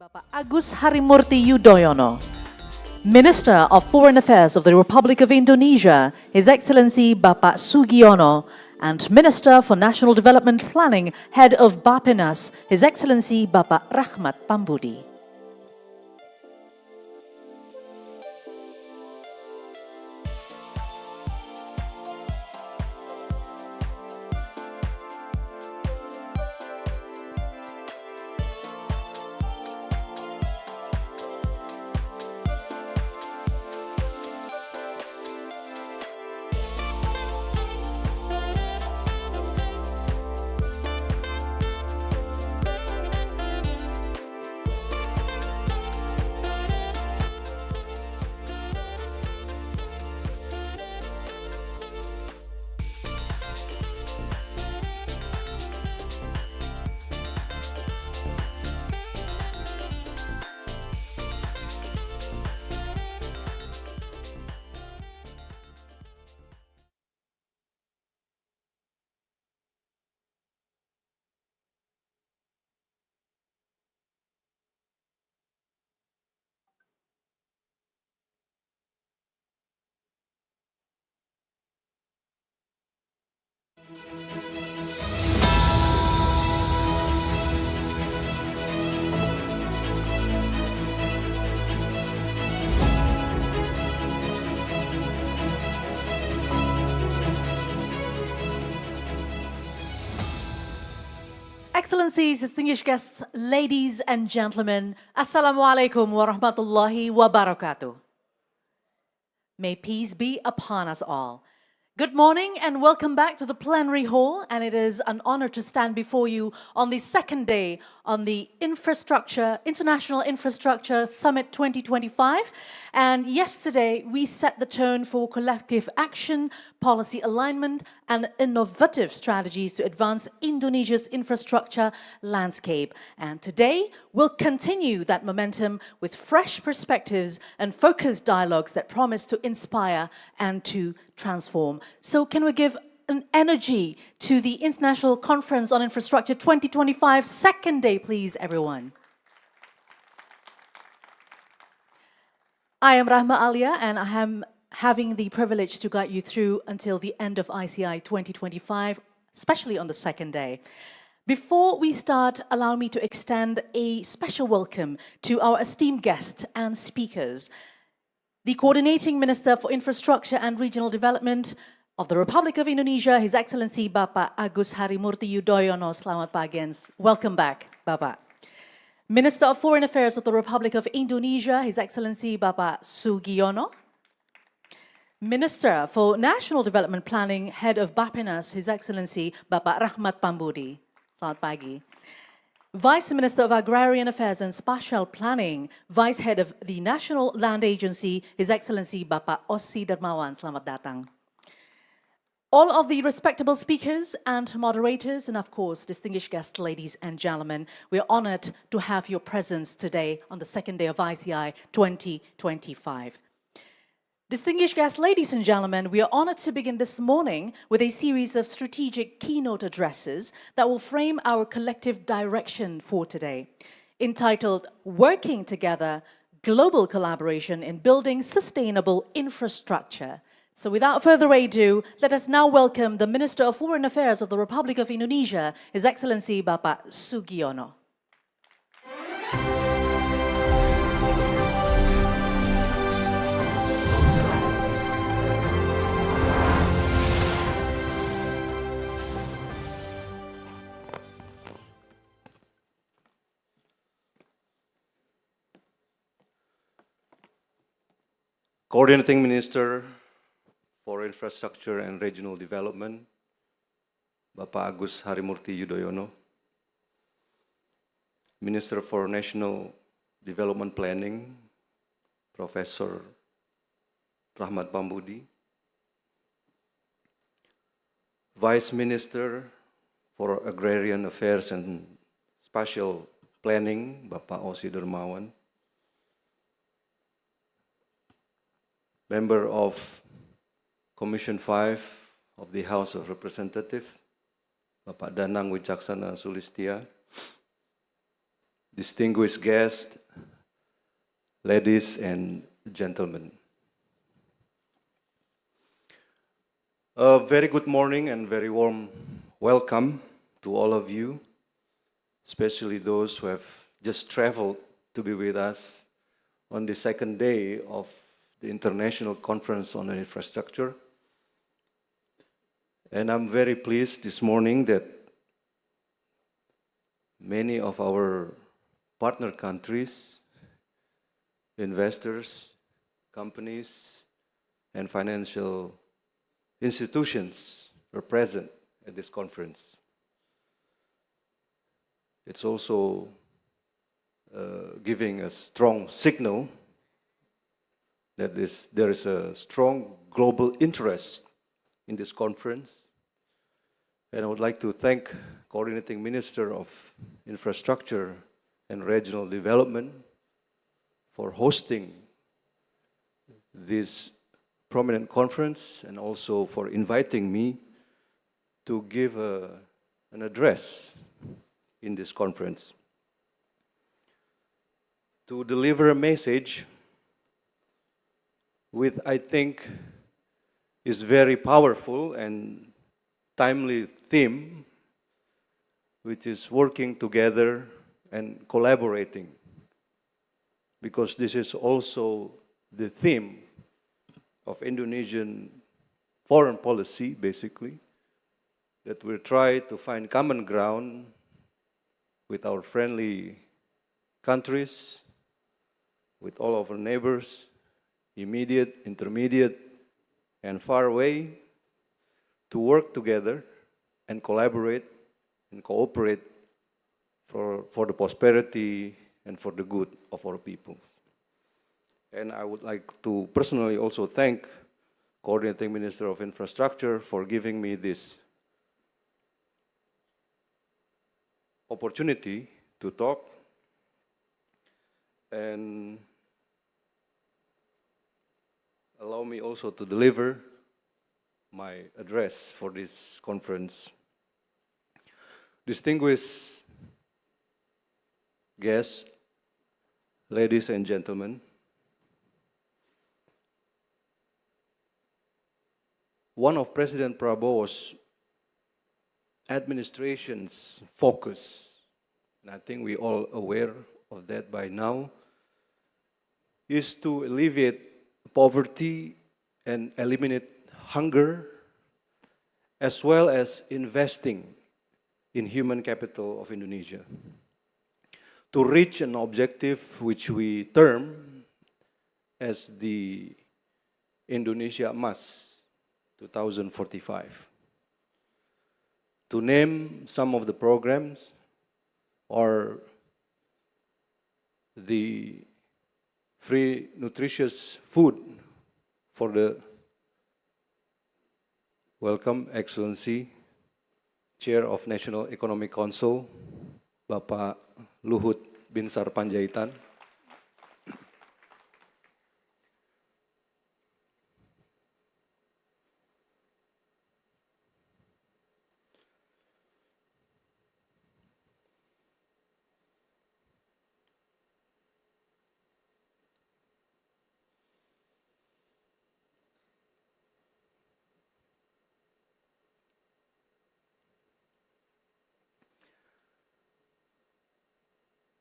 Bapak Agus Harimurti Yudhoyono, Minister of Foreign Affairs of the Republic of Indonesia, His Excellency Bapak Sugiono, and Minister for National Development Planning, Head of Bappenas, His Excellency Bapak Rahmat Pambudi. Excellencies, distinguished guests, ladies and gentlemen, Assalamualaikum warahmatullahi wabarakatuh. May peace be upon us all. Good morning and welcome back to the plenary hall, and it is an honor to stand before you on the second day on the International Infrastructure Summit 2025. And yesterday we set the tone for collective action, policy alignment, and innovative strategies to advance Indonesia's infrastructure landscape. And today we'll continue that momentum with fresh perspectives and focused dialogues that promise to inspire and to transform. So can we give an energy to the International Conference on Infrastructure 2025 second day, please, everyone. I am Rahma Alia, and I am having the privilege to guide you through until the end of ICI 2025, especially on the second day. Before we start, allow me to extend a special welcome to our esteemed guests and speakers. The Coordinating Minister for Infrastructure and Regional Development of the Republic of Indonesia, His Excellency Bapak Agus Harimurti Yudhoyono. Selamat pagi and welcome back, Bapak. Minister of Foreign Affairs of the Republic of Indonesia, His Excellency Bapak Sugiono. Minister for National Development Planning, Head of Bappenas, His Excellency Bapak Rahmat Pambudi. Selamat pagi. Vice Minister of Agrarian Affairs and Spatial Planning, Vice Head of the National Land Agency, His Excellency Bapak Ossi Darmawan. Selamat datang. All of the respectable speakers and moderators, and of course, distinguished guests, ladies and gentlemen, we are honored to have your presence today on the second day of ICI 2025. Distinguished guests, ladies and gentlemen, we are honored to begin this morning with a series of strategic keynote addresses that will frame our collective direction for today, entitled Working Together, Global Collaboration in Building Sustainable Infrastructure. So without further ado, let us now welcome the Minister of Foreign Affairs of the Republic of Indonesia, His Excellency Bapak Sugiono. Coordinating Minister for Infrastructure and Regional Development, Bapak Agus Harimurti Yudhoyono, Minister for National Development Planning, Professor Rahmat Pambudi, Vice Minister for Agrarian Affairs and Spatial Planning, Bapak Ossi Darmawan, Member of Commission 5 of the House of Representatives, Bapak Danang Wicaksana Sulistia, distinguished guests, ladies and gentlemen. A very good morning and very warm welcome to all of you, especially those who have just traveled to be with us on the second day of the International Conference on Infrastructure. And I'm very pleased this morning that many of our partner countries, investors, companies, and financial institutions are present at this conference. It's also giving a strong signal that there is a strong global interest in this conference. And I would like to thank Coordinating Minister of Infrastructure and Regional Development for hosting this prominent conference and also for inviting me to give an address in this conference. To deliver a message with, I think, is very powerful and timely theme, which is working together and collaborating, because this is also the theme of Indonesian foreign policy, basically, that we try to find common ground with our friendly countries, with all of our neighbors, immediate, intermediate, and far away, to work together and collaborate and cooperate for the prosperity and for the good of our people. And I would like to personally also thank Coordinating Minister of Infrastructure for giving me this opportunity to talk. And allow me also to deliver my address for this conference. Distinguished guests, ladies and gentlemen, one of President Prabowo's administration's focus, and I think we all aware of that by now, is to alleviate poverty and eliminate hunger, as well as investing in human capital of Indonesia, to reach an objective which we term as the Indonesia Emas 2045. To name some of the programs are the free nutritious food for the welcome Excellency Chair of National Economic Council, Bapak Luhut Binsar Panjaitan.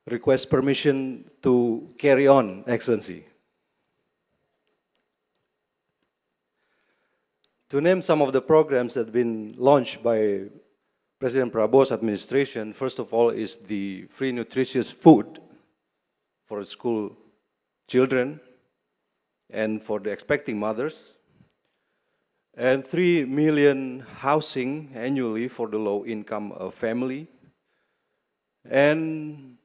Request permission to carry on, Excellency. To name some of the programs that have been launched by President Prabowo's administration, first of all is the free nutritious food for school children and for the expecting mothers, and 3 million housing annually for the low-income family, and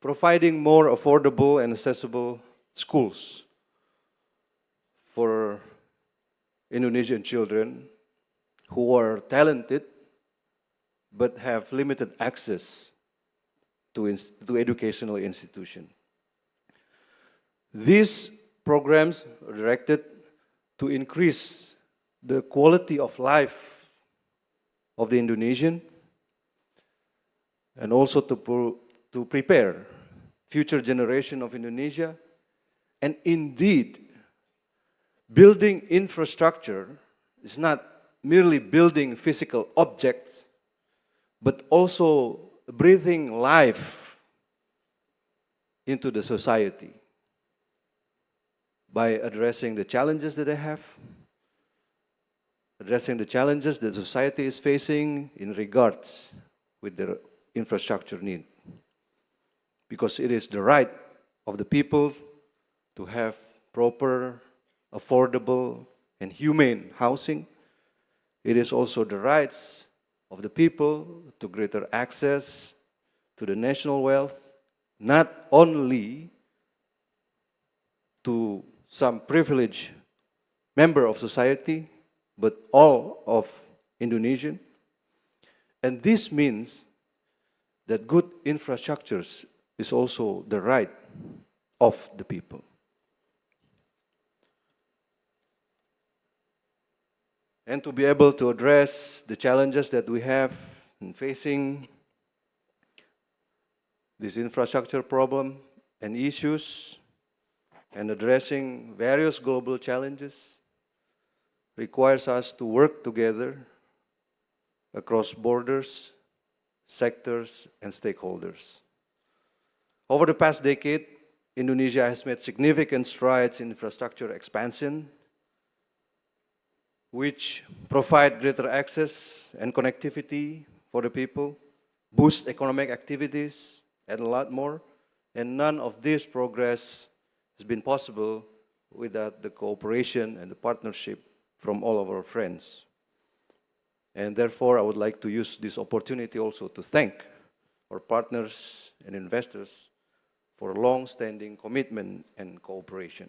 providing more affordable and accessible schools for Indonesian children who are talented but have limited access to educational institutions. These programs are directed to increase the quality of life of the Indonesian and also to prepare future generation of Indonesia. And indeed, building infrastructure is not merely building physical objects, but also breathing life into the society by addressing the challenges that they have, addressing the challenges that society is facing in regards with their infrastructure need. Because it is the right of the people to have proper, affordable, and humane housing. It is also the rights of the people to greater access to the national wealth, not only to some privileged member of society, but all of Indonesian. And this means that good infrastructures is also the right of the people. And to be able to address the challenges that we have in facing this infrastructure problem and issues, and addressing various global challenges, requires us to work together across borders, sectors, and stakeholders. Over the past decade, Indonesia has made significant strides in infrastructure expansion, which provide greater access and connectivity for the people, boost economic activities, and a lot more. And none of this progress has been possible without the cooperation and the partnership from all of our friends. And therefore, I would like to use this opportunity also to thank our partners and investors for long-standing commitment and cooperation.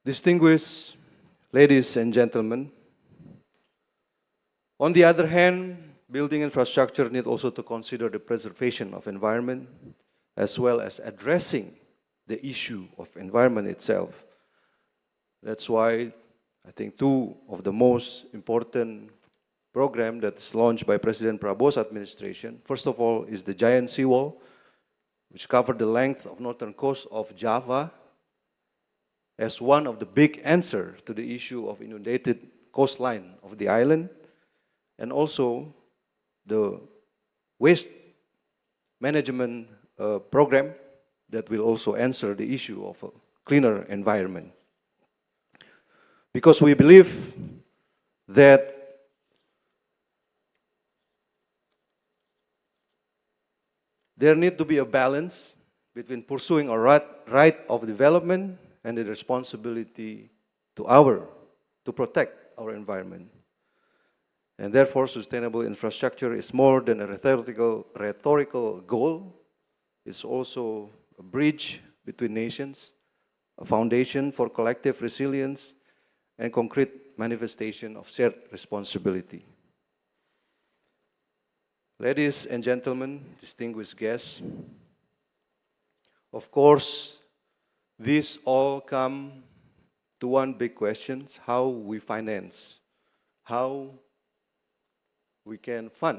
Distinguished ladies and gentlemen, on the other hand, building infrastructure need also to consider the preservation of environment as well as addressing the issue of environment itself. That's why I think two of the most important programs that's launched by President Prabowo's administration, first of all, is the giant seawall, which covered the length of northern coast of Java, as one of the big answer to the issue of inundated coastline of the island, and also the waste management program that will also answer the issue of a cleaner environment. Because we believe that there needs to be a balance between pursuing a right of development and the responsibility to protect our environment. And therefore, sustainable infrastructure is more than a rhetorical goal. It's also a bridge between nations, a foundation for collective resilience, and concrete manifestation of shared responsibility. Ladies and gentlemen, distinguished guests, of course, these all come to one big question: how we finance, how we can fund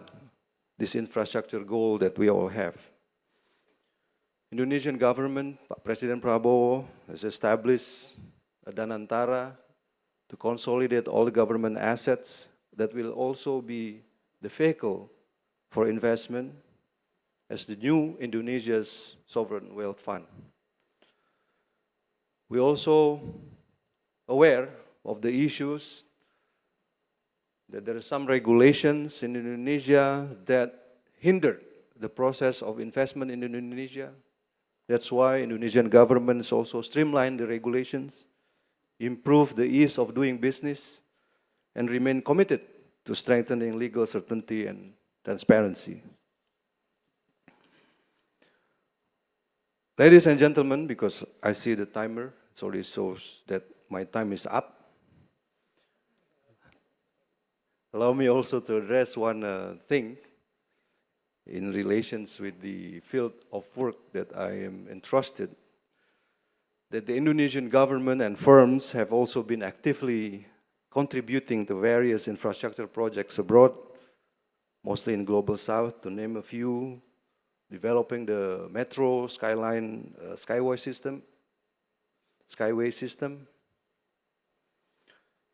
this infrastructure goal that we all have. Indonesian government, President Prabowo has established a Danantara to consolidate all the government assets that will also be the vehicle for investment as the new Indonesia's sovereign wealth fund. We're also aware of the issues that there are some regulations in Indonesia that hinder the process of investment in Indonesia. That's why Indonesian government has also streamlined the regulations, improve the ease of doing business, and remain committed to strengthening legal certainty and transparency. Ladies and gentlemen, because I see the timer, it already shows that my time is up. Allow me also to address one thing in relations with the field of work that I am entrusted, that the Indonesian government and firms have also been actively contributing to various infrastructure projects abroad, mostly in Global South, to name a few, developing the metro skyway system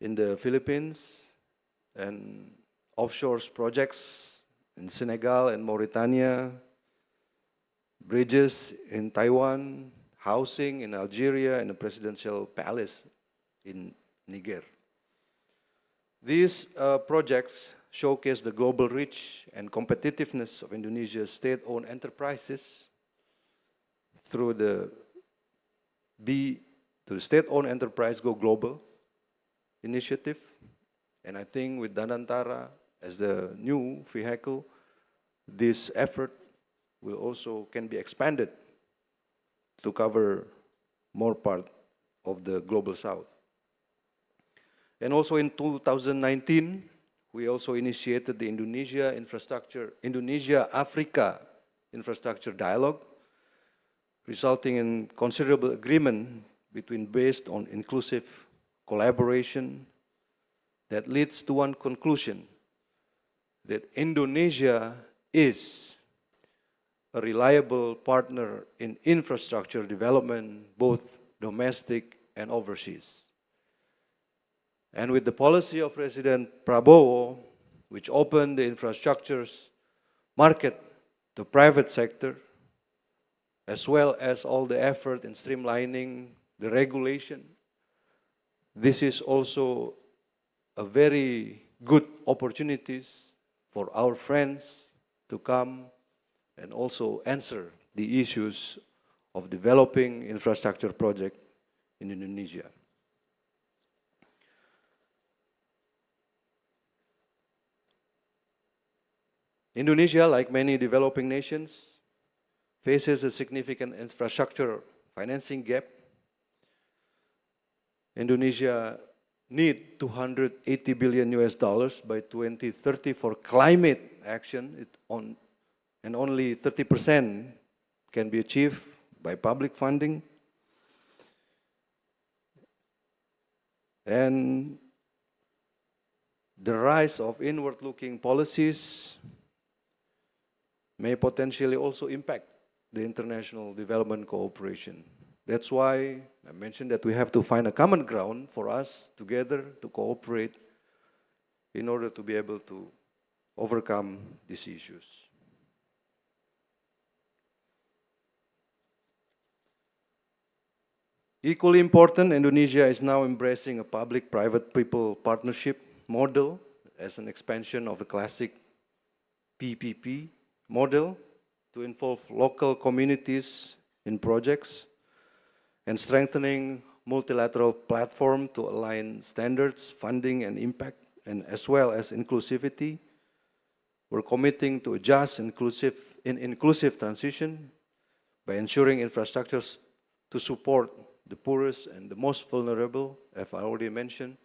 in the Philippines, and offshore projects in Senegal and Mauritania, bridges in Taiwan, housing in Algeria, and a presidential palace in Niger. These projects showcase the global reach and competitiveness of Indonesia's state-owned enterprises through the State-Owned Enterprise Go Global initiative. And I think with Danantara as the new vehicle, this effort can be expanded to cover more part of the global south. And also in 2019, we also initiated the Indonesia-Africa Infrastructure Dialogue, resulting in considerable agreement based on inclusive collaboration that leads to one conclusion, that Indonesia is a reliable partner in infrastructure development, both domestic and overseas. And with the policy of President Prabowo, which opened the infrastructure market to private sector, as well as all the effort in streamlining the regulation, this is also a very good opportunities for our friends to come and also answer the issues of developing infrastructure project in Indonesia. Indonesia, like many developing nations, faces a significant infrastructure financing gap. Indonesia need $280 billion by 2030 for climate action, and only 30% can be achieved by public funding. And the rise of inward-looking policies may potentially also impact the international development cooperation. That's why I mentioned that we have to find a common ground for us together to cooperate in order to be able to overcome these issues. Equally important, Indonesia is now embracing a public-private people partnership model as an expansion of the classic PPP model to involve local communities in projects and strengthening multilateral platform to align standards, funding, and impact, and as well as inclusivity. We're committing to a just inclusive transition by ensuring infrastructures to support the poorest and the most vulnerable. I've already mentioned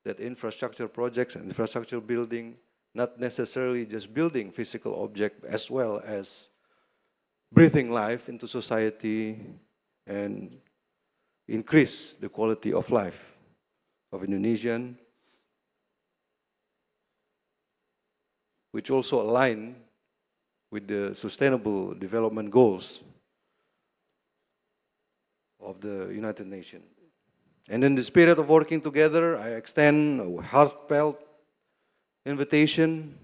that infrastructure projects and infrastructure building, not necessarily just building physical object, as well as breathing life into society and increase the quality of life of Indonesian, which also align with the Sustainable Development Goals of the United Nations. And in the spirit of working together, I extend a heartfelt invitation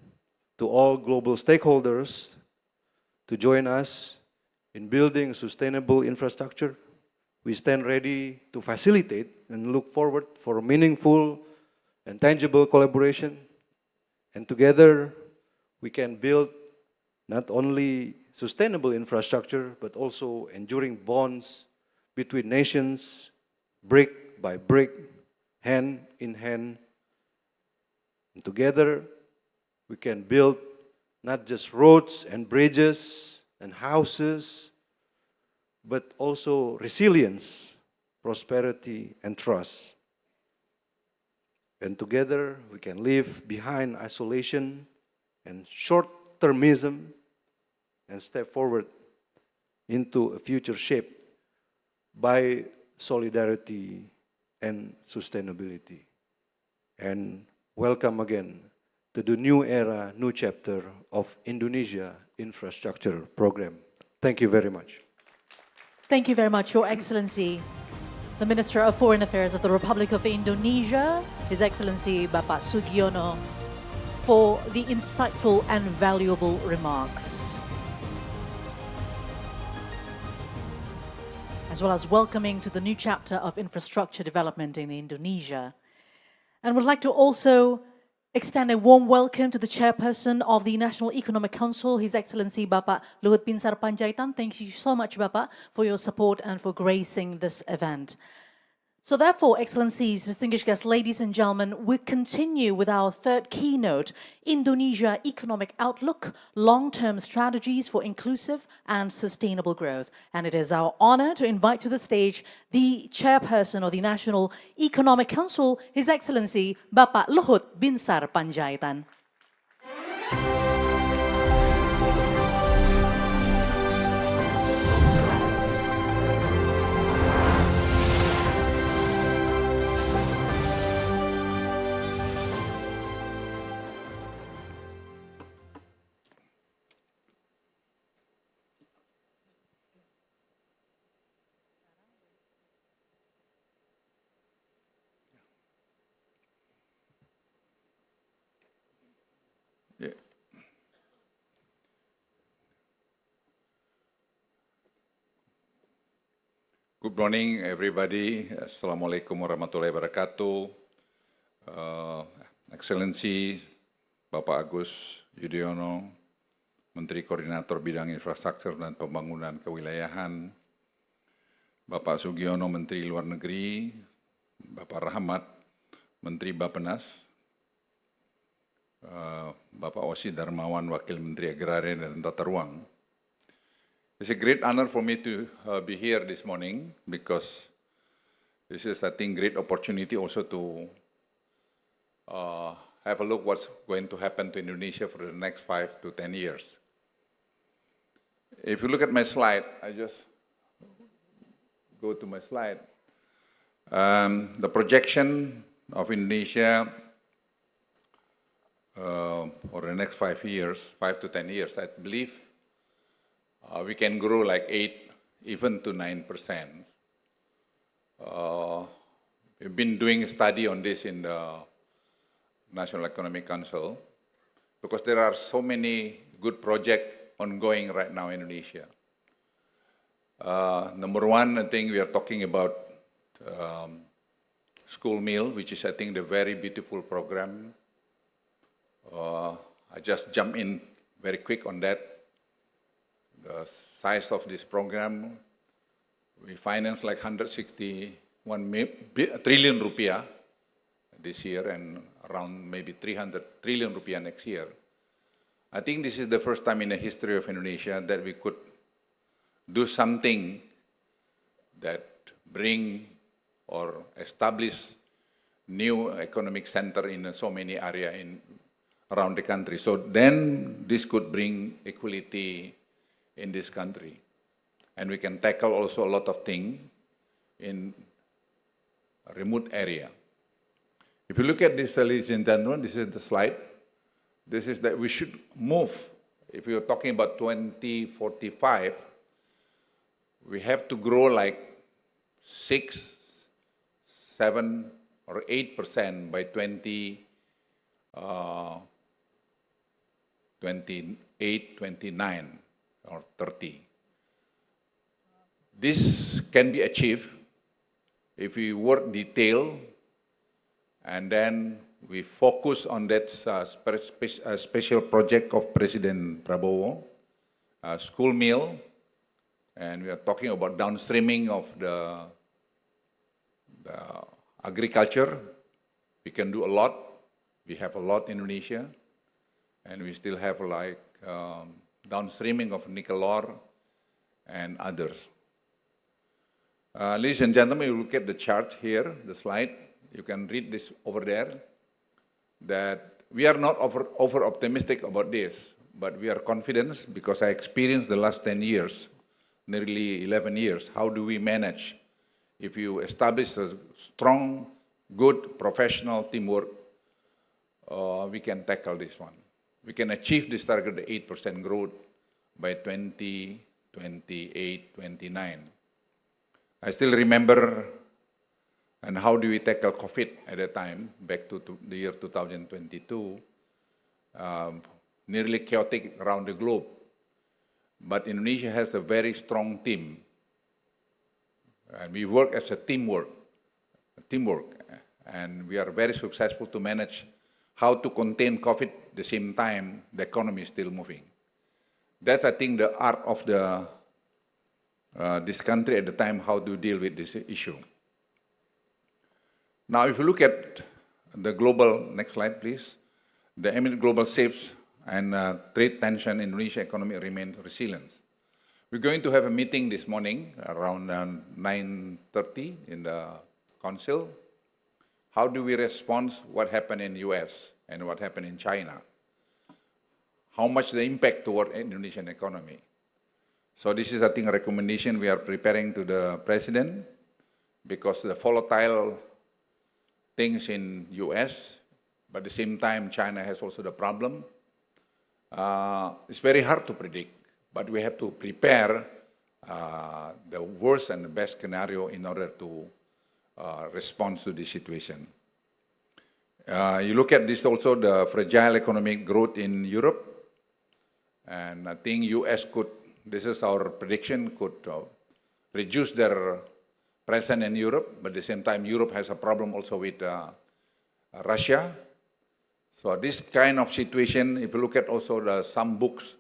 to all global stakeholders to join us in building sustainable infrastructure. We stand ready to facilitate and look forward for meaningful and tangible collaboration. And together, we can build not only sustainable infrastructure, but also enduring bonds between nations, brick by brick, hand in hand. And together, we can build not just roads and bridges and houses, but also resilience, prosperity, and trust. And together, we can leave behind isolation and short-termism and step forward into a future shaped by solidarity and sustainability. And welcome again to the new era, new chapter of Indonesia Infrastructure Program. Thank you very much. Thank you very much, Your Excellency, the Minister of Foreign Affairs of the Republic of Indonesia, His Excellency Bapak Sugiono, for the insightful and valuable remarks, as well as welcoming to the new chapter of infrastructure development in Indonesia. And would like to also extend a warm welcome to the Chairperson of the National Economic Council, His Excellency Bapak Luhut Binsar Panjaitan. Thank you so much, Bapak, for your support and for gracing this event. So therefore, Excellencies, distinguished guests, ladies and gentlemen, we continue with our third keynote, Indonesia Economic Outlook, Long-Term Strategies for Inclusive and Sustainable Growth. And it is our honor to invite to the stage the Chairperson of the National Economic Council, His Excellency Bapak Luhut Binsar Panjaitan. Good morning, everybody. Assalamualaikum warahmatullahi wabarakatuh. Excellency Bapak Agus Yudhoyono, Menteri Koordinator Bidang Infrastruktur dan Pembangunan Kewilayahan, Bapak Sugiono, Menteri Luar Negeri, Bapak Rahmat, Menteri Bappenas, Bapak Osi Darmawan, Wakil Menteri Agraria dan Tata Ruang. It's a great honor for me to be here this morning because this is, I think, great opportunity also to have a look what's going to happen to Indonesia for the next 5 to 10 years. If you look at my slide, I just go to my slide. The projection of Indonesia for the next 5 years, 5 to 10 years, I believe we can grow like 8, even to 9%. We've been doing a study on this in the National Economic Council because there are so many good projects ongoing right now in Indonesia. Number one, I think we are talking about school meal, which is, I think, the very beautiful program. I just jump in very quick on that. The size of this program, we finance like 161 trillion rupiah this year and around maybe 300 trillion rupiah next year. I think this is the first time in the history of Indonesia that we could do something that bring or establish new economic center in so many areas around the country. So then this could bring equality in this country. And we can tackle also a lot of things in a remote area. If you look at this, ladies and gentlemen, this is the slide. This is that we should move. If you're talking about 2045, we have to grow like 6, 7, or 8% by 28, 29. Or 30. This can be achieved if we work detail and then we focus on that special project of President Prabowo, school meal, and we are talking about downstreaming of the agriculture. We can do a lot. We have a lot in Indonesia, and we still have like downstreaming of nickel ore and others. Ladies and gentlemen, you look at the chart here, the slide, you can read this over there, that we are not over optimistic about this, but we are confident because I experienced the last 10 years, nearly 11 years, how do we manage? If you establish a strong, good, professional teamwork, we can tackle this one. We can achieve this target, the 8% growth by 2045. 28, 29. I still remember and how do we tackle COVID at the time, back to the year 2022, nearly chaotic around the globe. But Indonesia has a very strong team. And we work as a teamwork, and we are very successful to manage how to contain COVID at the same time the economy is still moving. That's, I think, the art of this country at the time, how to deal with this issue. Now, if you look at the global, next slide, please. The imminent global shifts and trade tension in Indonesia economy remains resilient. We're going to have a meeting this morning around 9:30 in the council. How do we respond what happened in US and what happened in China? How much the impact toward Indonesian economy? So this is, I think, a recommendation we are preparing to the president, because the volatile things in US, but at the same time, China has also the problem. It's very hard to predict, but we have to prepare the worst and the best scenario in order to respond to this situation. You look at this also, the fragile economic growth in Europe, and I think US could, this is our prediction, could reduce their presence in Europe, but at the same time, Europe has a problem also with Russia. So this kind of situation, if you look at also some books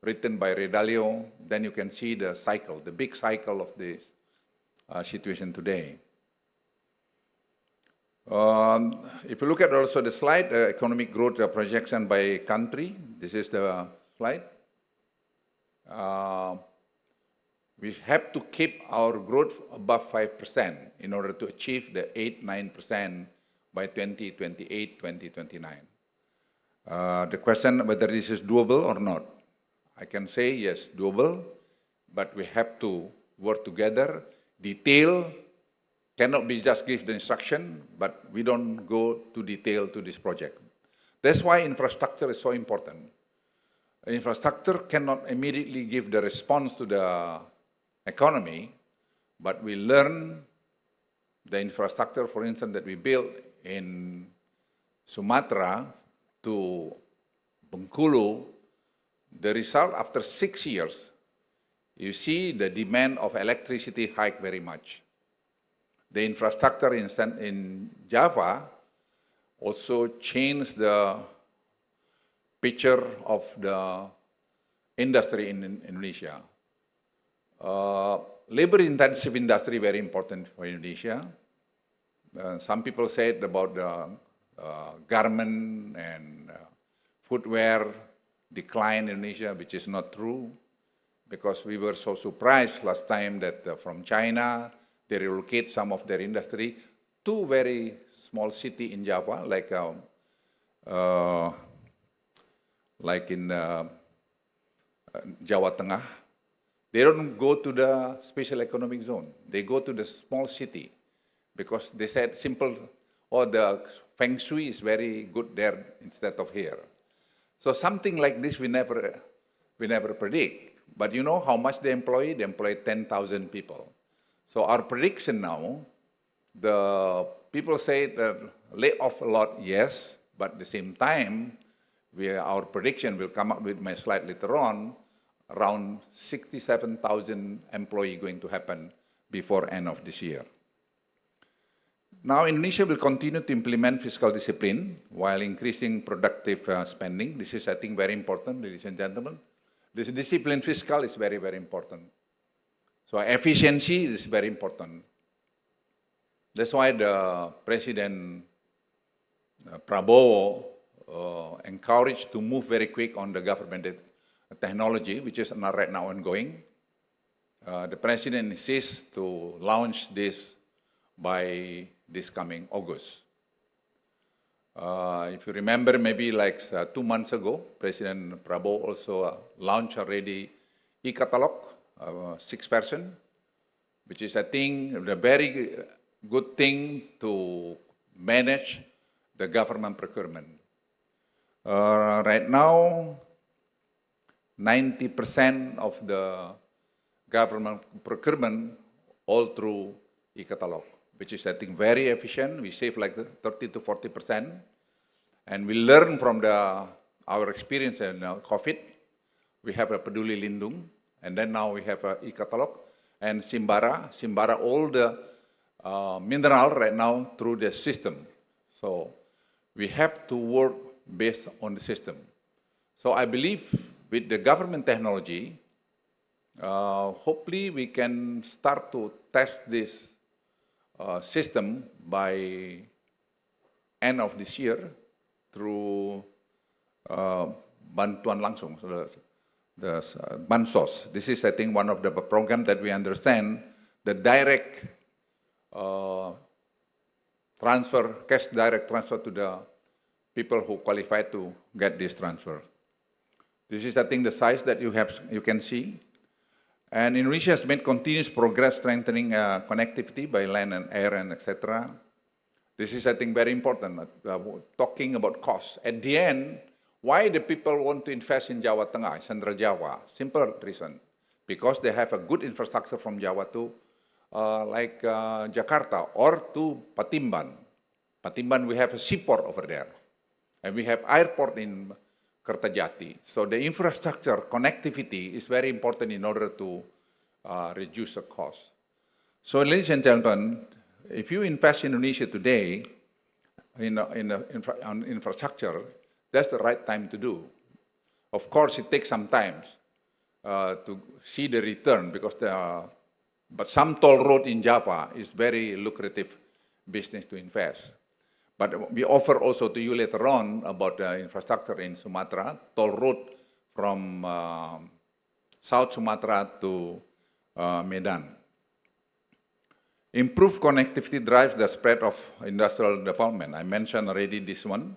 written by Ray Dalio, then you can see the cycle, the big cycle of this situation today. If you look at also the slide, economic growth projection by country, this is the slide. We have to keep our growth above 5% in order to achieve the 8-9% by 2028, 2029. The question whether this is doable or not. I can say yes, doable, but we have to work together. Detail cannot be just give the instruction, but we don't go to detail to this project. That's why infrastructure is so important. Infrastructure cannot immediately give the response to the economy, but we learn the infrastructure, for instance, that we built in Sumatra to Bengkulu. The result, after 6 years, you see the demand of electricity hike very much. The infrastructure in Java also changed the picture of the industry in Indonesia. Labor-intensive industry, very important for Indonesia. Some people said about the garment and footwear decline in Indonesia, which is not true, because we were so surprised last time that from China, they relocate some of their industry to very small city in Java, like in Jawa Tengah. They don't go to the special economic zone. They go to the small city because they said simple, the feng shui is very good there instead of here. So something like this we never predict. But you know how much they employ? They employ 10,000 people. So our prediction now, the people say that lay off a lot, yes, but at the same time, our prediction will come up with my slide later on, around 67,000 employees going to happen before end of this year. Now, Indonesia will continue to implement fiscal discipline while increasing productive spending. This is, I think, very important, ladies and gentlemen. This discipline fiscal is very, very important. So efficiency is very important. That's why the President Prabowo encouraged to move very quick on the government technology, which is not right now ongoing. The President insists to launch this by this coming August. If you remember, maybe like 2 months ago, President Prabowo also launched already e-catalog, 6 version, which is, I think, a very good thing to manage the government procurement. Right now, 90% of the government procurement all through e-catalog, which is, I think, very efficient. We save like 30 to 40%. And we learn from our experience in COVID. We have a Peduli Lindung, and then now we have a e-catalog. And Simbara, all the mineral right now through the system. So we have to work based on the system. So I believe with the government technology, hopefully we can start to test this system by end of this year through bantuan langsung, so the bansos. This is, I think, one of the programs that we understand, the direct transfer, cash direct transfer to the people who qualify to get this transfer. This is, I think, the size that you can see. And Indonesia has made continuous progress strengthening connectivity by land and air and etc. This is, I think, very important, talking about cost. At the end, why the people want to invest in Jawa Tengah, Central Java? Simple reason. Because they have a good infrastructure from Java to like Jakarta or to Patimban. Patimban, we have a seaport over there. And we have airport in Kertajati. So the infrastructure connectivity is very important in order to reduce the cost. So ladies and gentlemen, if you invest in Indonesia today on infrastructure, that's the right time to do. Of course, it takes some time to see the return because but some toll road in Java is very lucrative business to invest. But we offer also to you later on about the infrastructure in Sumatra, toll road from South Sumatra to Medan. Improved connectivity drives the spread of industrial development. I mentioned already this one.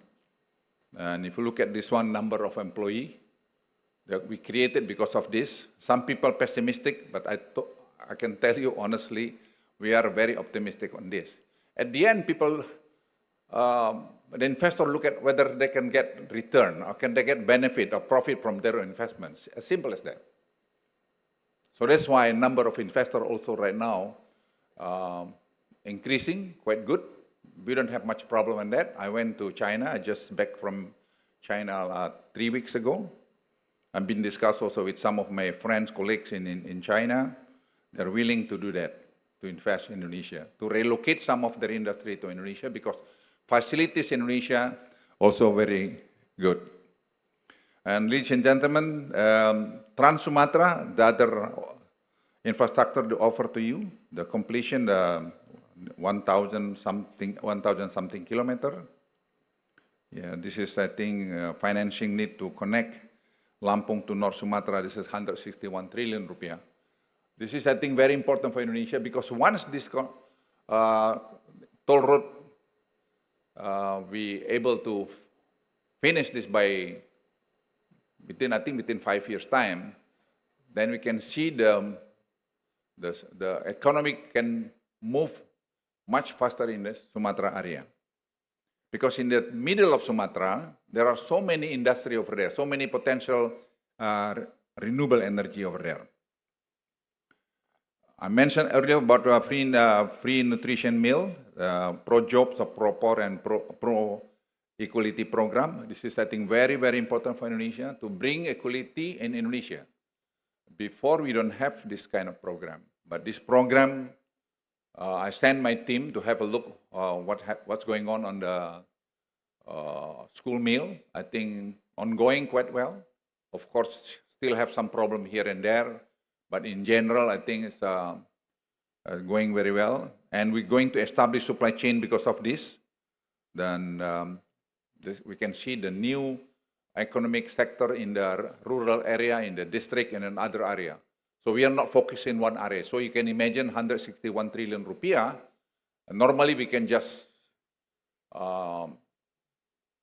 And if you look at this one, number of employees that we created because of this, some people pessimistic, but I can tell you honestly, we are very optimistic on this. At the end, people, the investor look at whether they can get return or can they get benefit or profit from their investments. As simple as that. So that's why a number of investors also right now increasing quite good. We don't have much problem in that. I went to China. I just back from China 3 weeks ago. I've been discussed also with some of my friends, colleagues in China. They're willing to do that, to invest in Indonesia, to relocate some of their industry to Indonesia because facilities in Indonesia also very good. And ladies and gentlemen, Trans Sumatra, the other infrastructure to offer to you, the completion, 1,000 something kilometer. Yeah, this is, I think, financing need to connect Lampung to North Sumatra. This is 161 trillion rupiah. This is, I think, very important for Indonesia because once this toll road, we able to finish this by within 5 years' time, then we can see the economy can move much faster in the Sumatra area. Because in the middle of Sumatra, there are so many industry over there, so many potential renewable energy over there. I mentioned earlier about free nutrition meal, pro-jobs, pro-poor, and pro-equality program. This is, I think, very, very important for Indonesia to bring equality in Indonesia. Before, we don't have this kind of program. But this program, I sent my team to have a look what's going on the school meal. I think ongoing quite well. Of course, still have some problem here and there. But in general, I think it's going very well. And we're going to establish supply chain because of this. Then we can see the new economic sector in the rural area, in the district, and in other area. So we are not focused in one area. So you can imagine 161 trillion rupiah. Normally, we can just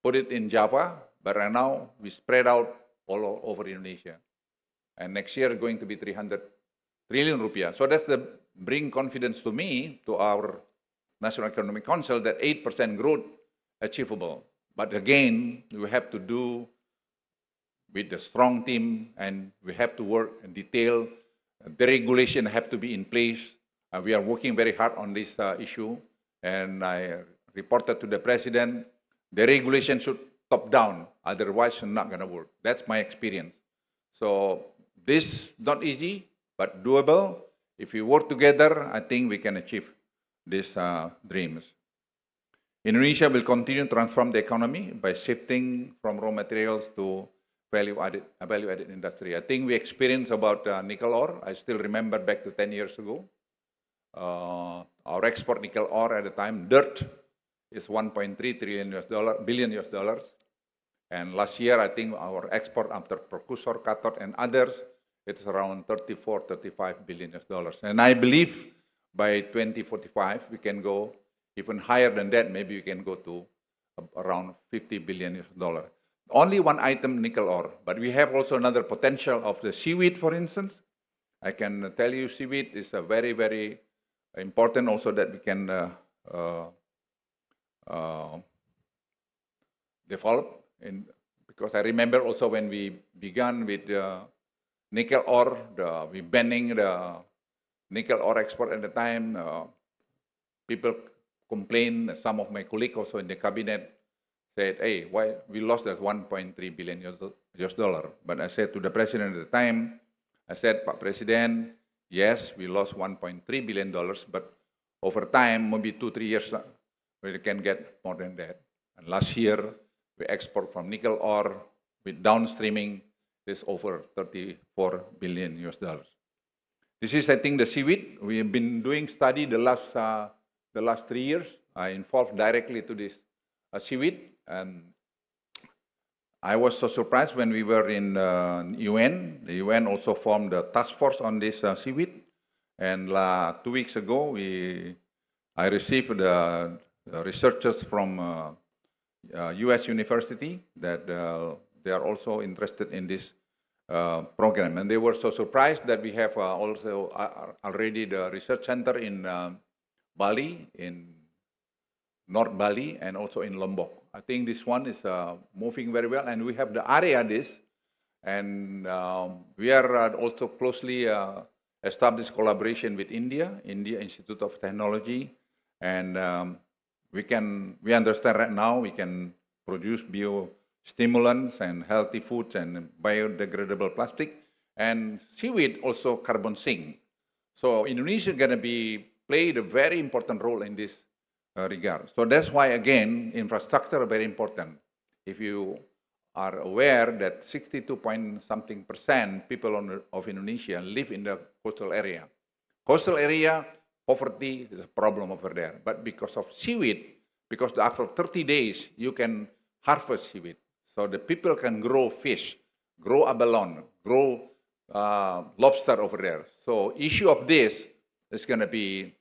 put it in Java, but right now, we spread out all over Indonesia. And next year, going to be 300 trillion rupiah. So that's the bring confidence to me, to our National Economic Council, that 8% growth achievable. But again, we have to do with a strong team, and we have to work in detail The regulation have to be in place. We are working very hard on this issue, and I reported to the president, the regulation should top down, otherwise it's not going to work. That's my experience. So this not easy, but doable. If we work together, I think we can achieve these dreams. Indonesia will continue to transform the economy by shifting from raw materials to value-added industry. I think we experienced about nickel ore. I still remember back to 10 years ago. Our export nickel ore at the time, dirt, is 1.3 billion US dollars. And last year, I think our export after precursor, cathode, and others, it's around 35 billion US dollars. And I believe by 2045, we can go even higher than that. Maybe we can go to around 50 billion US dollars. Only one item, nickel ore, but we have also another potential of the seaweed, for instance. I can tell you seaweed is a very, very important also that we can develop. Because I remember also when we began with nickel ore, we banning the nickel ore export at the time. People complained, some of my colleagues also in the cabinet said, hey, why we lost that 1.3 billion US dollar. But I said to the president at the time, I said, Pak President, yes, we lost 1.3 billion dollars, but over time, maybe 2-3 years, we can get more than that. And last year, we export from nickel ore with downstreaming is over 34 billion US dollars. This is, I think, the seaweed. We have been doing study the last 3 years. I involved directly to this seaweed, and I was so surprised when we were in UN. The UN also formed a task force on this seaweed, and 2 weeks ago, I received the researchers from US University that they are also interested in this program, and they were so surprised that we have also already the research center in Bali, in North Bali, and also in Lombok. I think this one is moving very well, and we have the area this, and we are also closely established collaboration with India Institute of Technology, and we understand right now we can produce biostimulants and healthy foods and biodegradable plastic, and seaweed also carbon sink. So Indonesia is going to played a very important role in this regard. So that's why, again, infrastructure is very important. If you are aware that 62-point-something% people of Indonesia live in the coastal area. Coastal area, poverty is a problem over there. But because of seaweed, because after 30 days, you can harvest seaweed. So the people can grow fish, grow abalone, grow lobster over there. So issue of this is going to be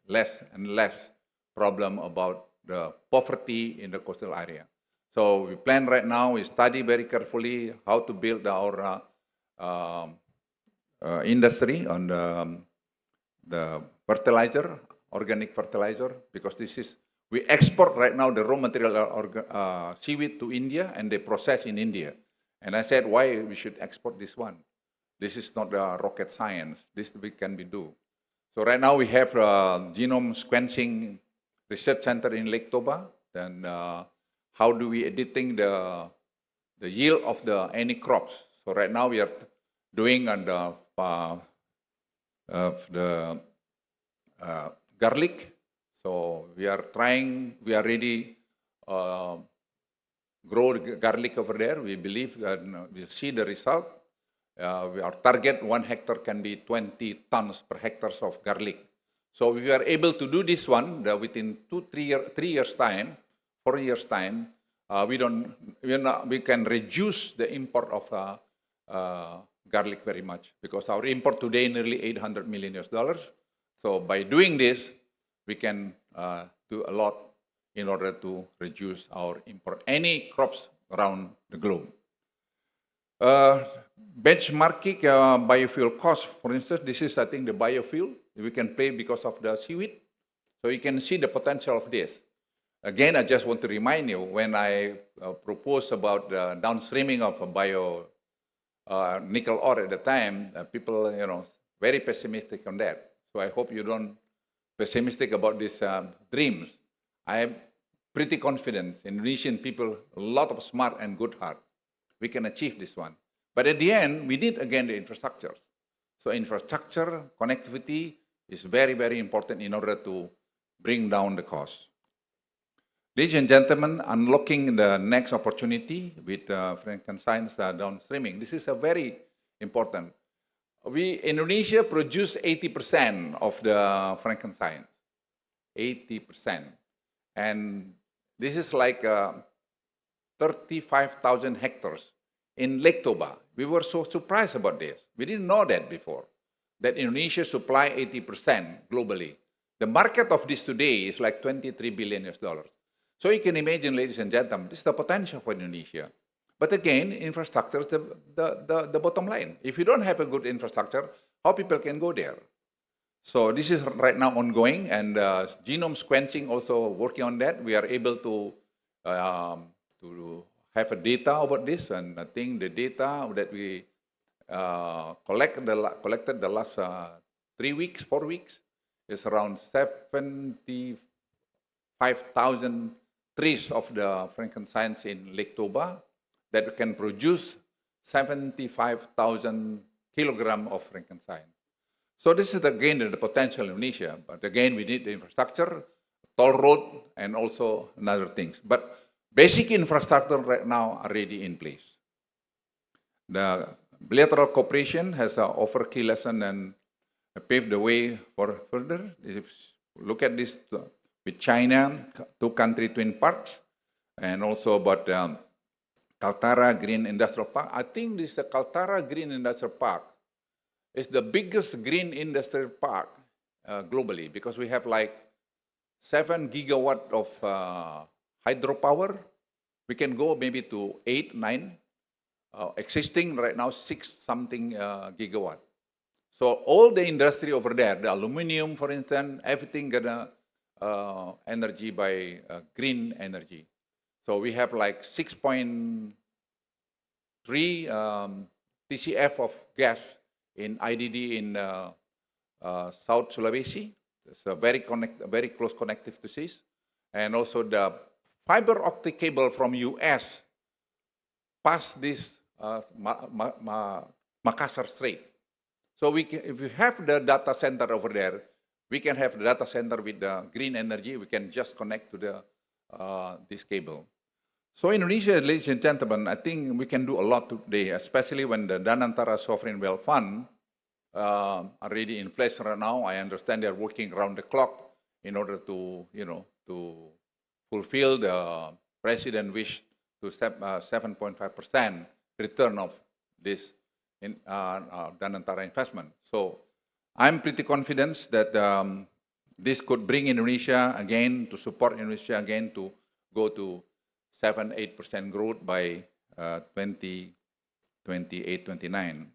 less and less problem about the poverty in the coastal area. So we plan right now, we study very carefully how to build our industry on the fertilizer, organic fertilizer, because we export right now the raw material seaweed to India, and they process in India. And I said, why we should export this one? This is not rocket science. This we can do. So right now we have genome sequencing research center in Lake Toba. Then how do we editing the yield of any crops? So right now we are doing on the garlic. So we are ready grow garlic over there. We believe that we see the result. Our target 1 hectare can be 20 tons per hectare of garlic. So if we are able to do this one within 3 years time, 4 years time, we can reduce the import of garlic very much, because our import today nearly $800 million. So by doing this, we can do a lot in order to reduce our import any crops around the globe. Benchmarking biofuel cost, for instance, this is, I think, the biofuel we can pay because of the seaweed. So you can see the potential of this. Again, I just want to remind you, when I proposed about the downstreaming of nickel ore at the time, people, very pessimistic on that. So I hope you don't pessimistic about these dreams. I am pretty confident Indonesian people, a lot of smart and good heart. We can achieve this one. But at the end, we need again the infrastructures. So infrastructure, connectivity is very, very important in order to bring down the cost. Ladies and gentlemen, unlocking the next opportunity with Frankenstein's downstreaming. This is a very important. Indonesia produce 80% of the Frankenstein, 80%. And this is like 35,000 hectares in Lake Toba. We were so surprised about this. We didn't know that before, that Indonesia supply 80% globally. The market of this today is like $23 billion. So you can imagine, ladies and gentlemen, this is the potential for Indonesia. But again, infrastructure is the bottom line. If you don't have a good infrastructure, how people can go there? So this is right now ongoing, and genome sequencing also working on that. We are able to have a data about this, and I think the data that we collected the last 3 weeks, 4 weeks, is around 75,000 trees of the Frankensteins in Lake Toba that can produce 75,000 kilograms of Frankenstein. So this is again the potential in Indonesia, but again we need the infrastructure, toll road, and also other things. But basic infrastructure right now are already in place. The bilateral cooperation has offered key lesson and paved the way for further. If you look at this with China, two-country twin parks, and also about Kaltara Green Industrial Park. I think this Kaltara Green Industrial Park is the biggest green industrial park globally, because we have like 7 gigawatt of hydropower. We can go maybe to 8, 9. Existing right now 6 something gigawatt. So all the industry over there, the aluminum, for instance, everything gonna energy by green energy. So we have like 6.3 TCF of gas in IDD in South Sulawesi. It's a very close connective to SIS. And also the fiber optic cable from US past this Makassar Strait. So if we have the data center over there, we can have the data center with the green energy. We can just connect to the this cable. So Indonesia, ladies and gentlemen, I think we can do a lot today, especially when the Danantara Sovereign Wealth Fund are already in place right now. I understand they're working around the clock in order to, to fulfill the president wish to 7.5% return of this in Danantara investment. So I'm pretty confident that this could bring Indonesia again, to support Indonesia again to go to 7-8% growth by 2028-29.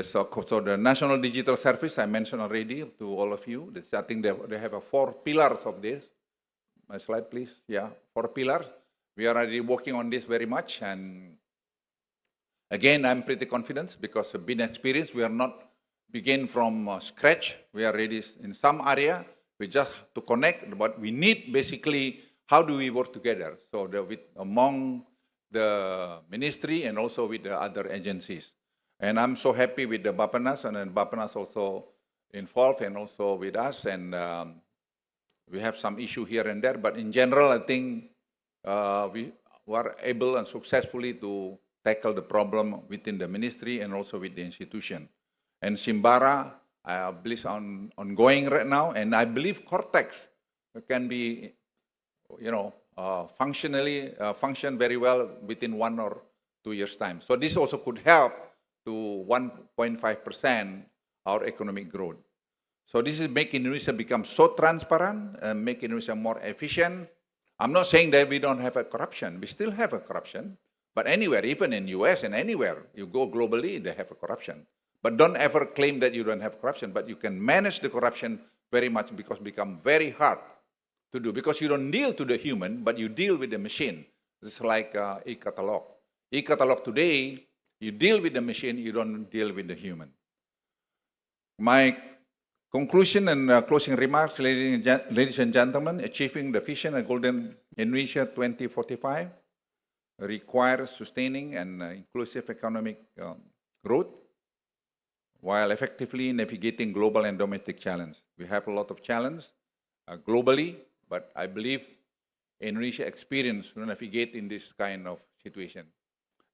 So the National Digital Service I mentioned already to all of you. I think they have 4 pillars of this. My slide, please. Yeah, 4 pillars. We are already working on this very much, and again, I'm pretty confident because of being experienced. We are not begin from scratch. We are ready in some area. We just to connect, but we need basically how do we work together? So among the ministry and also with the other agencies. And I'm so happy with the Bappenas, and then Bappenas also involved and also with us. And we have some issue here and there, but in general, I think we were able and successfully to tackle the problem within the ministry and also with the institution. And Simbara, I believe ongoing right now, and I believe Cortex can be, function very well within 1 or 2 years' time. So this also could help to 1.5% our economic growth. So this is making Indonesia become so transparent and making Indonesia more efficient. I'm not saying that we don't have a corruption. We still have a corruption. But anywhere, even in US and anywhere, you go globally, they have a corruption. But don't ever claim that you don't have corruption, but you can manage the corruption very much because it becomes very hard to do. Because you don't deal to the human, but you deal with the machine. It's like e-catalog. E-catalog today, you deal with the machine, you don't deal with the human. My conclusion and closing remarks, ladies and gentlemen, achieving the vision of Golden Indonesia 2045 requires sustaining and inclusive economic growth while effectively navigating global and domestic challenges. We have a lot of challenges globally, but I believe Indonesia experience to navigate in this kind of situation.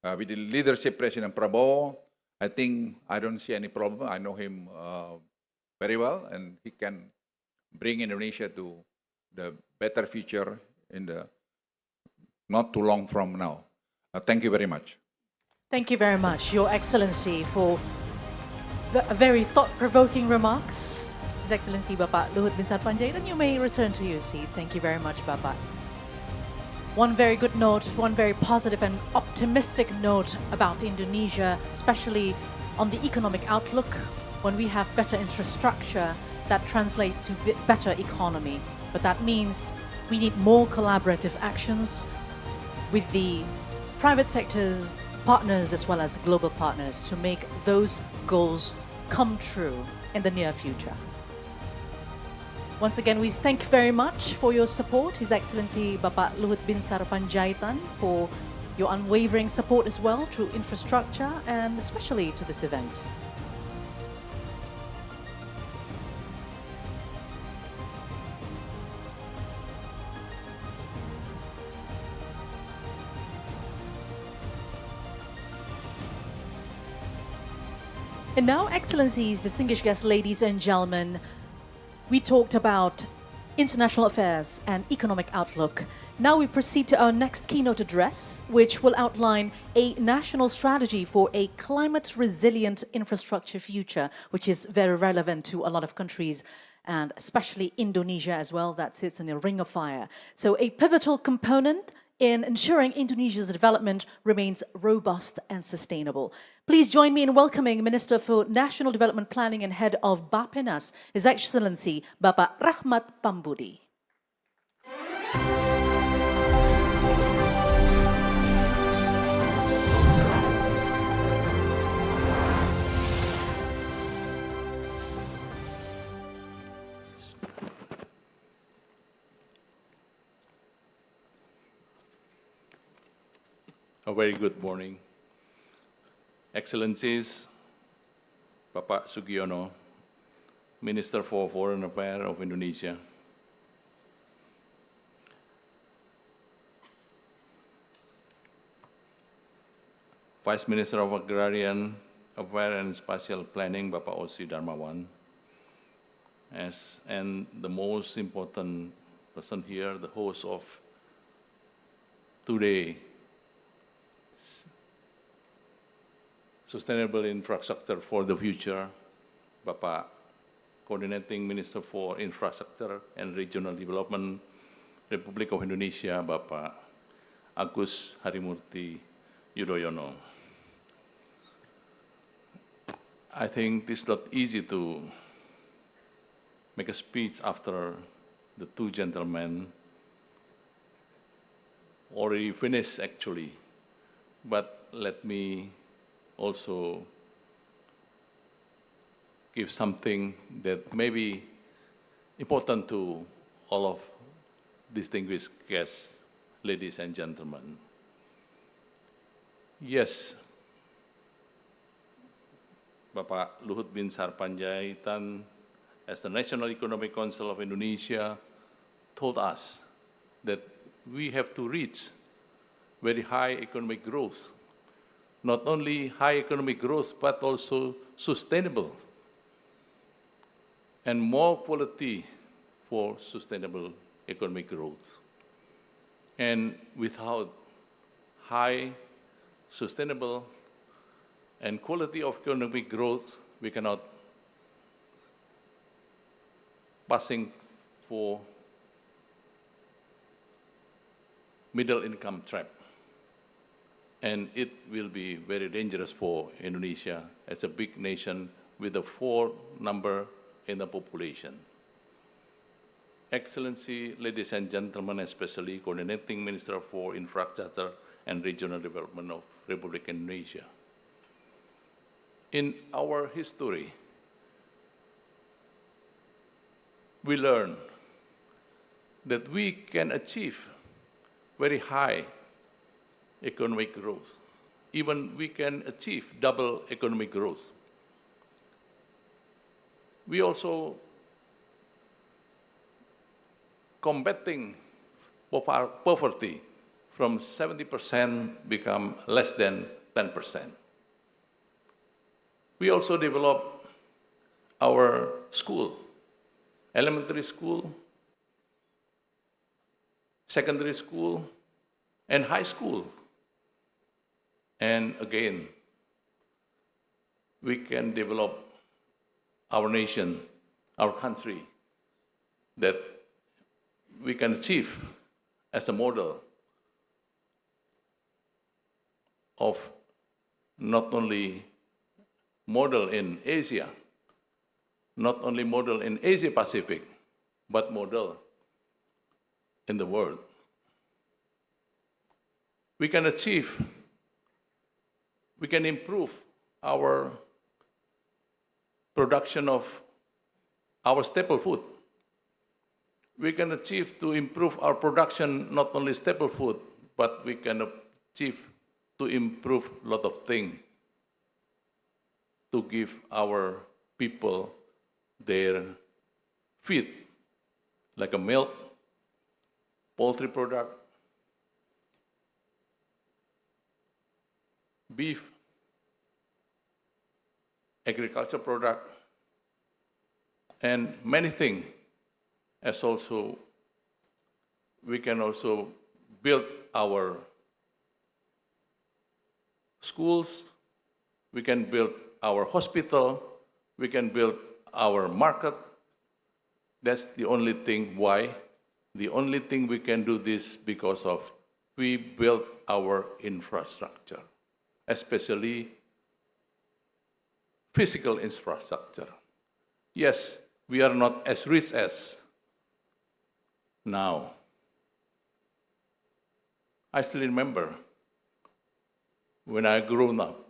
With the leadership President Prabowo, I think I don't see any problem. I know him very well, and he can bring Indonesia to the better future in the not too long from now. Thank you very much. Thank you very much, Your Excellency, for very thought-provoking remarks. His Excellency Bapak Luhut bin Sarpanjaitan, you may return to your seat. Thank you very much, Bapak. One very good note, one very positive and optimistic note about Indonesia, especially on the economic outlook. When we have better infrastructure, that translates to better economy. But that means we need more collaborative actions with the private sector's partners as well as global partners to make those goals come true in the near future. Once again, we thank very much for your support, His Excellency Bapak Luhut bin Sarpanjaitan, for your unwavering support as well through infrastructure and especially to this event. And now, Excellencies, distinguished guests, ladies and gentlemen, we talked about international affairs and economic outlook. Now we proceed to our next keynote address, which will outline a national strategy for a climate-resilient infrastructure future, which is very relevant to a lot of countries, and especially Indonesia as well, that sits in a ring of fire. So a pivotal component in ensuring Indonesia's development remains robust and sustainable. Please join me in welcoming Minister for National Development Planning and Head of Bappenas, His Excellency Bapak Rahmat Pambudi. A very good morning. Excellencies, Bapak Sugiono, Minister for Foreign Affairs of Indonesia, Vice Minister of Agrarian Affairs and Spatial Planning, Bapak Osi Darmawan, and the most important person here, the host of today, Sustainable Infrastructure for the Future, Bapak Coordinating Minister for Infrastructure and Regional Development, Republik of Indonesia, Bapak Agus Harimurti Yudhoyono. I think it's not easy to make a speech after the two gentlemen already finished actually, but let me also give something that may be important to all of distinguished guests, ladies and gentlemen. Yes, Bapak Luhut bin Sarpanjaitan, as the National Economic Council of Indonesia, told us that we have to reach very high economic growth. Not only high economic growth, but also sustainable and more quality for sustainable economic growth. And without high, sustainable, and quality of economic growth, we cannot passing for middle income trap. And it will be very dangerous for Indonesia as a big nation with a 4 number in the population. Excellency, ladies and gentlemen, especially Coordinating Minister for Infrastructure and Regional Development of Republic Indonesia. In our history, we learn that we can achieve very high economic growth. Even we can achieve double economic growth. We also combating poverty from 70% become less than 10%. We also develop our school, elementary school, secondary school, and high school. And again, we can develop our nation, our country, that we can achieve as a model of not only model in Asia, not only model in Asia Pacific, but model in the world. We can achieve, we can improve our production of our staple food. We can achieve to improve our production, not only staple food, but we can achieve to improve a lot of things to give our people their feed, like a milk, poultry product, beef, agriculture product, and many things. As also, we can also build our schools, we can build our hospital, we can build our market. That's the only thing why. The only thing we can do this because of we built our infrastructure, especially physical infrastructure. Yes, we are not as rich as now. I still remember when I grew up,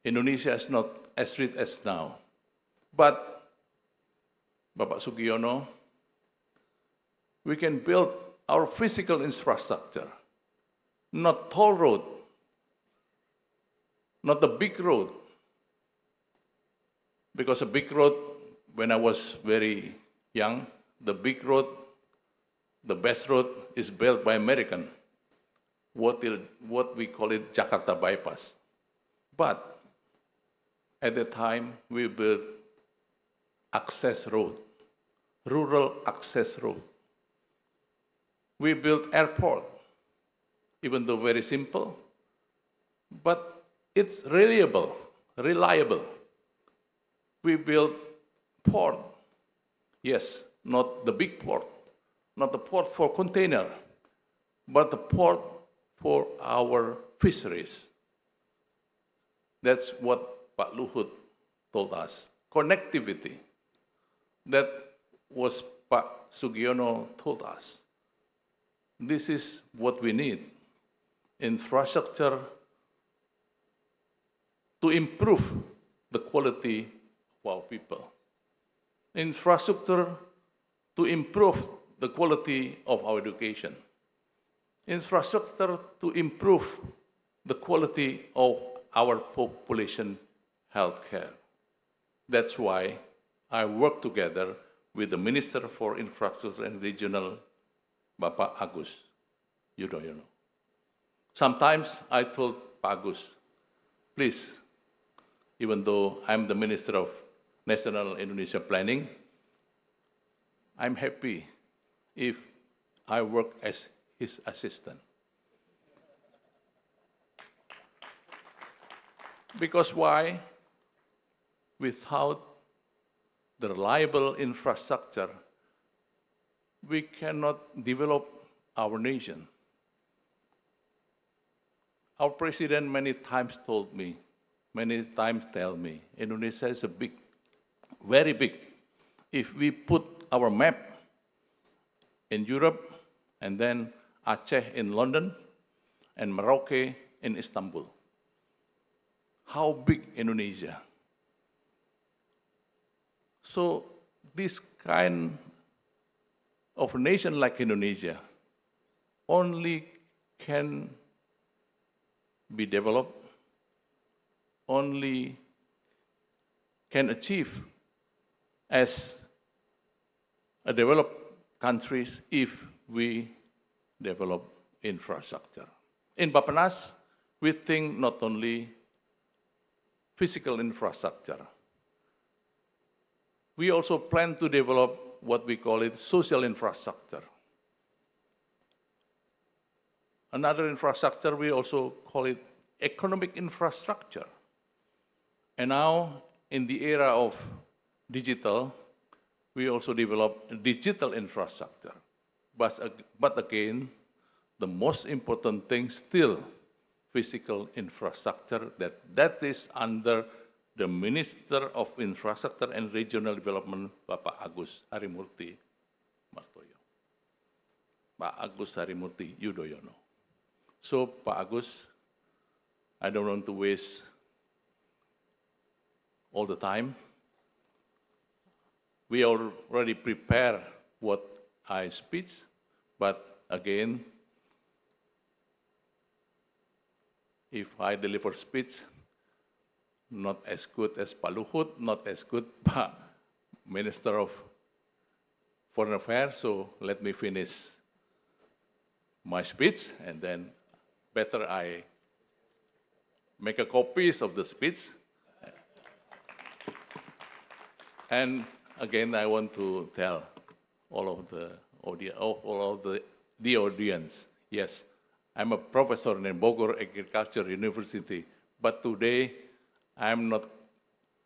Indonesia is not as rich as now. But, Bapak Sugiono, we can build our physical infrastructure, not toll road, not the big road. Because a big road, when I was very young, the big road, the best road is built by American, what we call it Jakarta bypass. But at the time, we built access road, rural access road. We built airport, even though very simple, but it's reliable. We built port, yes, not the big port, not the port for container, but the port for our fisheries. That's what Pak Luhut told us. Connectivity. That was Pak Sugiono told us. This is what we need. Infrastructure to improve the quality of our people. Infrastructure to improve the quality of our education. Infrastructure to improve the quality of our population health care. That's why I work together with the Minister for Infrastructure and Regional, Bapak Agus Yudhoyono. Sometimes I told Pak Agus, please, even though I'm the Minister of National Indonesia Planning, I'm happy if I work as his assistant. Because why? Without the reliable infrastructure, we cannot develop our nation. Our president many times tell me, Indonesia is a big, very big. If we put our map in Europe, and then Aceh in London, and Merauke in Istanbul. How big Indonesia? So this kind of a nation like Indonesia only can be developed, only can achieve as a developed countries if we develop infrastructure. In Bappenas, we think not only physical infrastructure. We also plan to develop what we call it social infrastructure. Another infrastructure, we also call it economic infrastructure. And now, in the era of digital, we also develop digital infrastructure. But again, the most important thing still physical infrastructure, that is under the Minister of Infrastructure and Regional Development, Bapak Agus Harimurti Martoyo. Pak Agus Harimurti Yudhoyono. So, Pak Agus, I don't want to waste all the time. We already prepared what I speak, but again, if I deliver speech, not as good as Pak Luhut, not as good Pak Minister of Foreign Affairs, so let me finish my speech, and then better I make a copies of the speech. And again, I want to tell all of the audience, yes, I'm a professor in Bogor Agriculture University, but today I'm not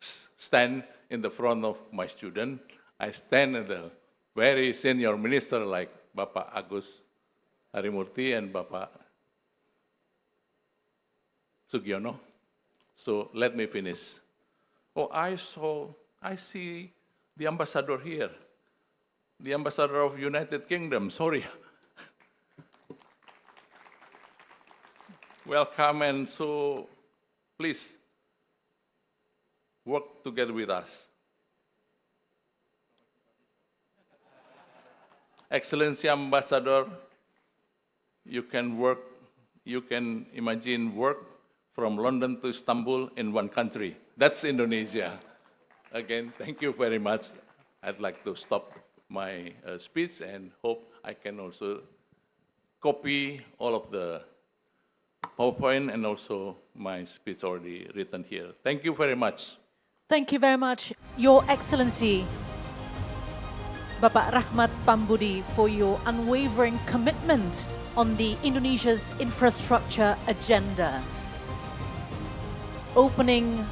stand in the front of my student. I stand as a very senior minister like Bapak Agus Harimurti and Bapak Sugiono. So let me finish. Oh, I see the ambassador here, the ambassador of United Kingdom, sorry. Welcome, and so please work together with us. Excellency Ambassador, you can imagine work from London to Istanbul in one country. That's Indonesia. Again, thank you very much. I'd like to stop my speech and hope I can also copy all of the PowerPoint and also my speech already written here. Thank you very much. Thank you very much, Your Excellency, Bapak Rahmat Pambudi, for your unwavering commitment on the Indonesia's infrastructure agenda, opening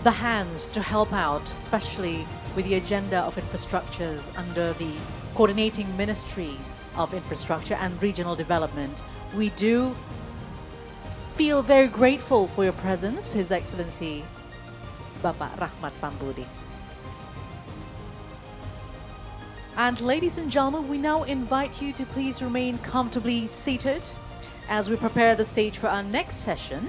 the hands to help out, especially with the agenda of infrastructures under the Coordinating Ministry of Infrastructure and Regional Development. We do feel very grateful for your presence, His Excellency Bapak Rahmat Pambudi. And ladies and gentlemen, we now invite you to please remain comfortably seated as we prepare the stage for our next session,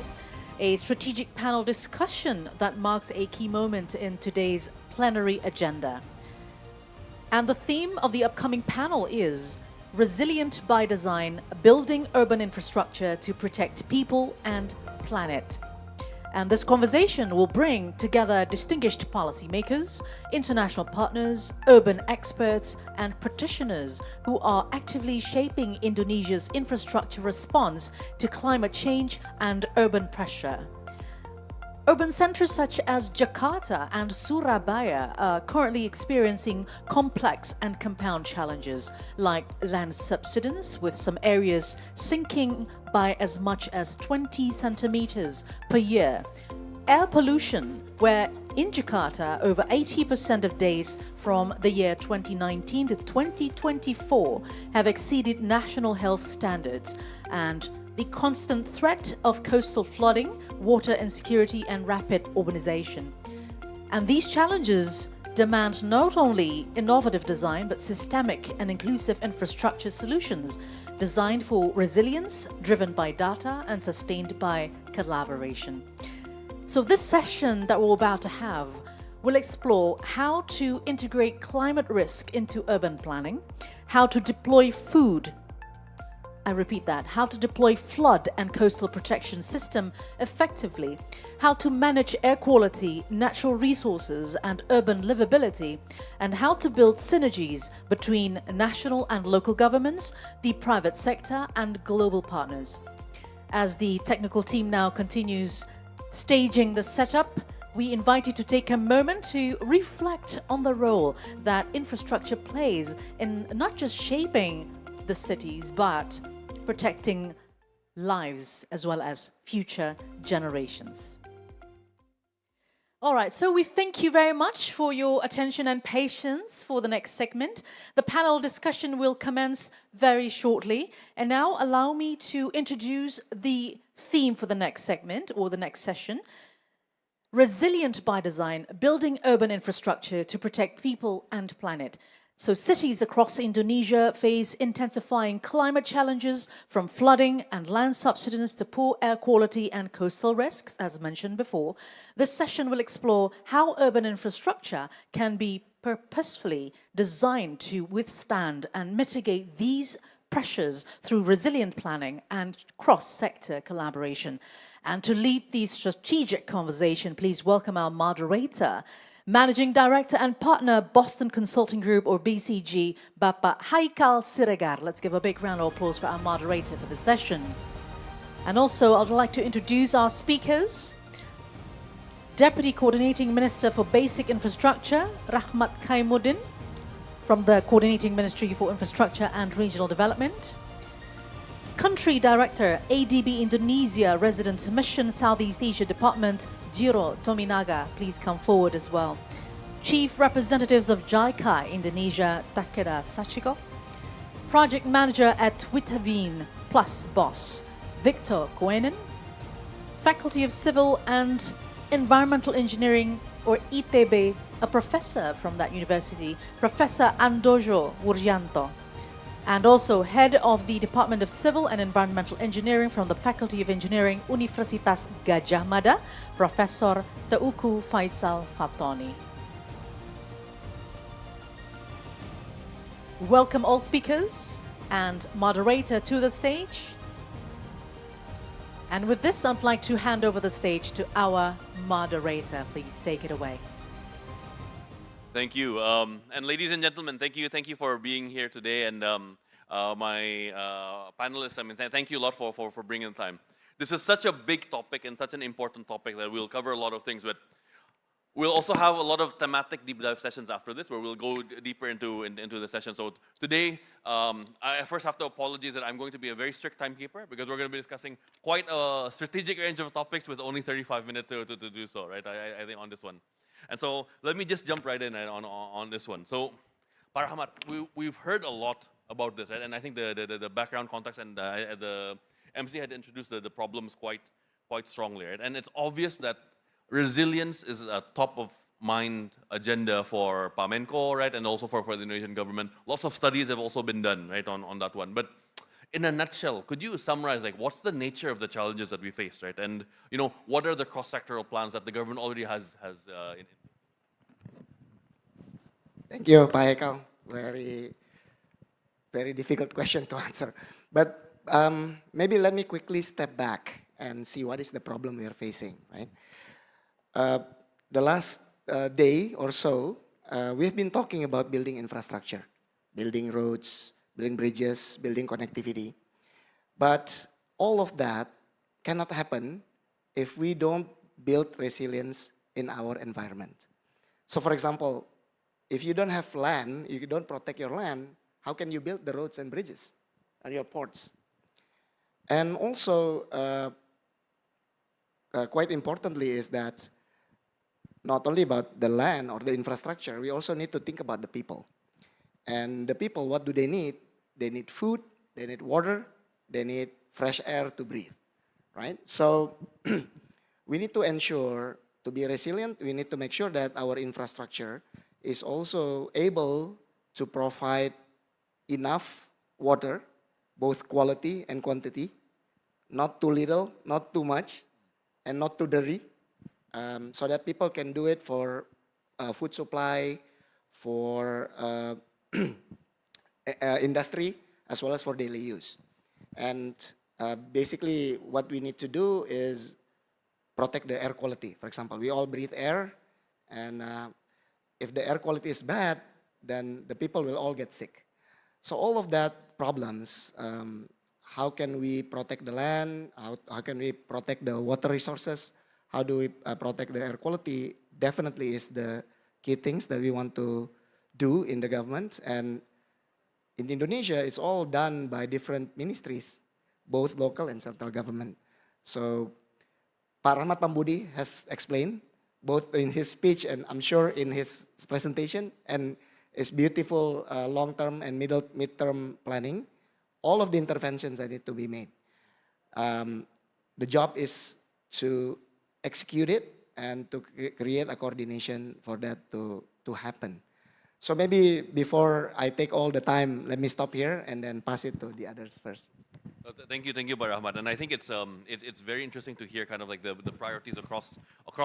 a strategic panel discussion that marks a key moment in today's plenary agenda. And the theme of the upcoming panel is Resilient by Design, Building Urban Infrastructure to Protect People and Planet. And this conversation will bring together distinguished policymakers, international partners, urban experts, and practitioners who are actively shaping Indonesia's infrastructure response to climate change and urban pressure. Urban centers such as Jakarta and Surabaya are currently experiencing complex and compound challenges like land subsidence, with some areas sinking by as much as 20 centimeters per year. Air pollution, where in Jakarta, over 80% of days from the year 2019 to 2024 have exceeded national health standards, and the constant threat of coastal flooding, water insecurity, and rapid urbanization. And these challenges demand not only innovative design, but systemic and inclusive infrastructure solutions designed for resilience, driven by data, and sustained by collaboration. So this session that we're about to have will explore how to integrate climate risk into urban planning, how to deploy I repeat that, how to deploy flood and coastal protection system effectively, how to manage air quality, natural resources and urban livability, and how to build synergies between national and local governments, the private sector and global partners. As the technical team now continues staging the setup, we invite you to take a moment to reflect on the role that infrastructure plays in not just shaping the cities, but protecting lives as well as future generations. All right, so we thank you very much for your attention and patience for the next segment. The panel discussion will commence very shortly. And now allow me to introduce the theme for the next segment or the next session. Resilient by design, building urban infrastructure to protect people and planet. So cities across Indonesia face intensifying climate challenges from flooding and land subsidence to poor air quality and coastal risks, as mentioned before. This session will explore how urban infrastructure can be purposefully designed to withstand and mitigate these pressures through resilient planning and cross-sector collaboration. And to lead the strategic conversation, please welcome our moderator, Managing Director and Partner, Boston Consulting Group, or BCG, Bapak Haikal Siregar. Let's give a big round of applause for our moderator for the session. And also, I'd like to introduce our speakers. Deputy Coordinating Minister for Basic Infrastructure, Rahmat Khaimuddin, from the Coordinating Ministry for Infrastructure and Regional Development. Country Director, ADB Indonesia Resident Mission Southeast Asia Department, Jiro Tominaga, please come forward as well. Chief Representatives of JICA Indonesia, Takeda Sachiko. Project Manager at Witteveen Plus Boss, Victor Koenen. Faculty of Civil and Environmental Engineering, or ITB, a professor from that university, Professor Andojo Wuryanto. And also Head of the Department of Civil and Environmental Engineering from the Faculty of Engineering, Universitas Gadjah Mada, Professor Teuku Faisal Fatoni. Welcome all speakers and moderator to the stage. And with this, I'd like to hand over the stage to our moderator. Please take it away. Thank you. And ladies and gentlemen, thank you for being here today. And my panelists, thank you a lot for bringing the time. This is such a big topic and such an important topic that we'll cover a lot of things, but we'll also have a lot of thematic deep dive sessions after this where we'll go deeper into the session. So today, I first have to apologize that I'm going to be a very strict timekeeper because we're going to be discussing quite a strategic range of topics with only 35 minutes to do so, right? I think on this one. And so let me just jump right in on this one. So, Pak Rahmat, we've heard a lot about this, right? And I think the background context and the MC had introduced the problems quite strongly, right? And it's obvious that resilience is a top of mind agenda for Pamenko, right? And also for the Indonesian government. Lots of studies have also been done, right, on that one. But in a nutshell, could you summarize, like, what's the nature of the challenges that we face, right? And, you know, what are the cross-sectoral plans that the government already has in? Thank you, Pak Haikal. Very difficult question to answer. But maybe let me quickly step back and see what is the problem we are facing, right? The last day or so, we've been talking about building infrastructure, building roads, building bridges, building connectivity. But all of that cannot happen if we don't build resilience in our environment. So for example, if you don't have land, you don't protect your land, how can you build the roads and bridges and your ports? And also, quite importantly is that not only about the land or the infrastructure, we also need to think about the people. And the people, what do they need? They need food, they need water, they need fresh air to breathe, right? So we need to ensure, to be resilient, we need to make sure that our infrastructure is also able to provide enough water, both quality and quantity, not too little, not too much, and not too dirty, so that people can do it for food supply, for industry, as well as for daily use. And basically, what we need to do is protect the air quality. For example, we all breathe air, and if the air quality is bad, then the people will all get sick. So all of that problems, how can we protect the land? How can we protect the water resources? How do we protect the air quality? Definitely is the key things that we want to do in the government. And in Indonesia, it's all done by different ministries, both local and central government. So Pak Rahmat Pambudi has explained, both in his speech and I'm sure in his presentation, and his beautiful long-term and mid-term planning, all of the interventions that need to be made. The job is to execute it and to create a coordination for that to happen. So maybe before I take all the time, let me stop here and then pass it to the others first. Thank you, Pak Rahmat. And I think it's very interesting to hear kind of like the priorities across